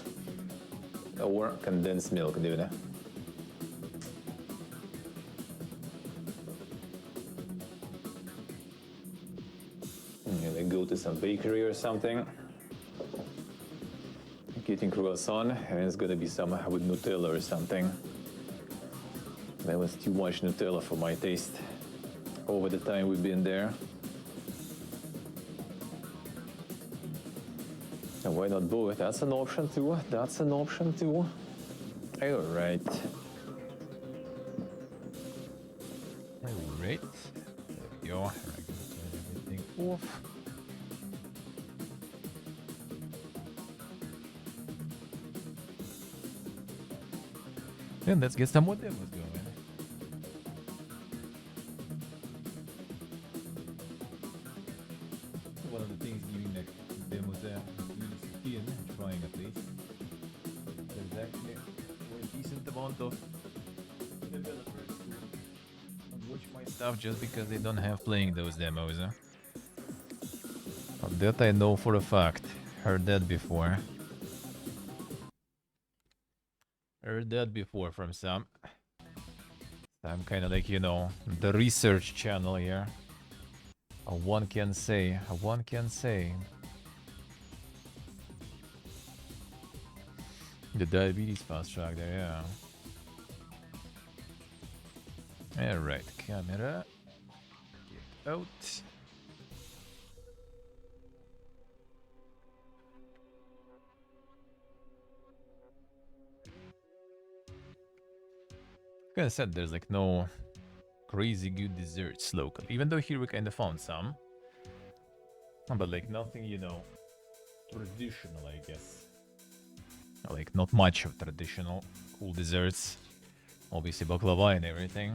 or condensed milk, dude. And they go to some bakery or something, getting croissant, and it's gonna be some with Nutella or something. That was too much Nutella for my taste over the time we've been there. And why not both? That's an option too. That's an option too. All right. All right. There we go. I can turn everything off. And let's get some more demos going. One of the things doing the demos there is really trying at least. There's actually a decent amount of developers who watch my stuff just because they don't have playing those demos. But that I know for a fact. Heard that before. Heard that before from some. I'm kind of like, you know, the research channel here. One can say, one can say. The diabetes fast track there, yeah. Alright, camera. Get out. Like I said, there's like no crazy good desserts local. Even though here we kind of found some. But like nothing, you know, traditional, I guess. Like not much of traditional cool desserts. Obviously baklava and everything.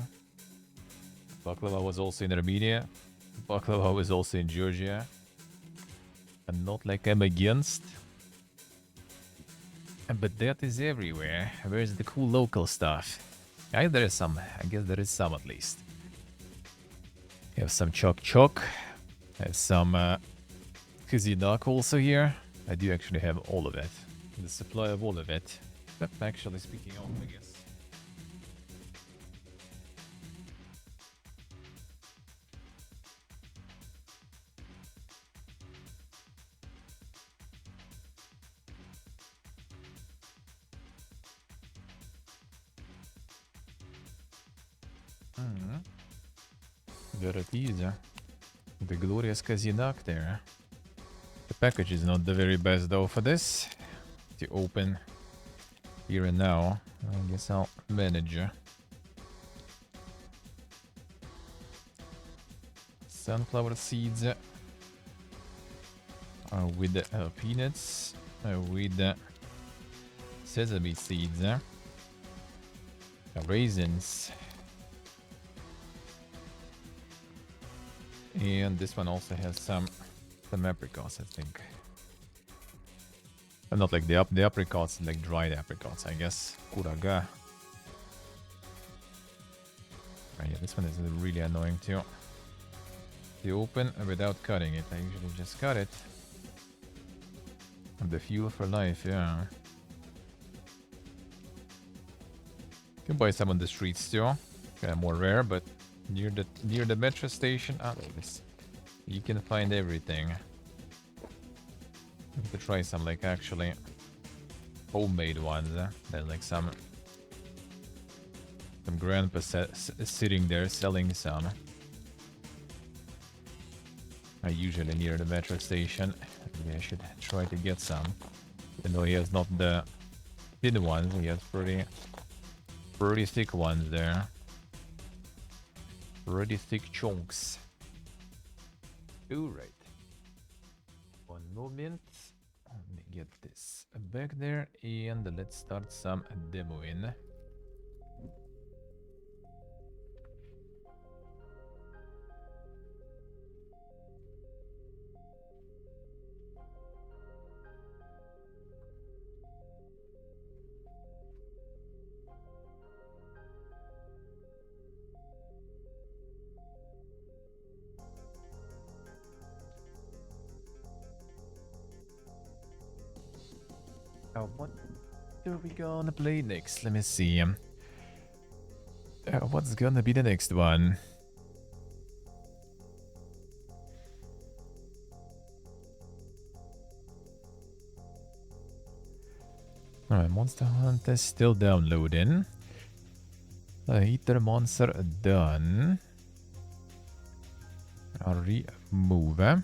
Baklava was also in Armenia. Baklava was also in Georgia. And not like I'm against. But that is everywhere. Where's the cool local stuff? There is some. I guess there is some at least. Have some choc. Have some Kazinak also here. I do actually have all of it. The supply of all of it. But actually speaking of, I guess. There it is. The glorious Kazinak there. The package is not the very best though for this. To open here and now. I guess I'll manage. Sunflower seeds with peanuts, with sesame seeds, raisins. And this one also has some apricots, I think. But not like the apricots, like dried apricots, I guess. Kuraga. Yeah, this one is really annoying too. To open without cutting it. I usually just cut it. And the fuel for life, yeah. You can buy some on the streets too. Kind of more rare, but near the metro station, you can find everything. You could try some like actually homemade ones. Then like some grandpa sitting there selling some. Usually near the metro station. Maybe I should try to get some. Even though he has not the thin ones, he has pretty thick ones there. Pretty thick chunks. Alright. One moment. Let me get this back there and let's start some demoing. What are we gonna play next? Let me see. What's gonna be the next one? Alright, Monster Hunter still downloading. Eater monster done. I'll remove.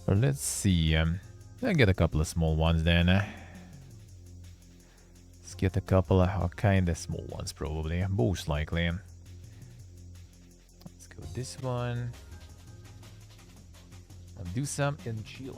Let's see. I'll get a couple of small ones then. Let's get a couple of kind of small ones probably. Most likely. Let's go this one. I'll do some and chill.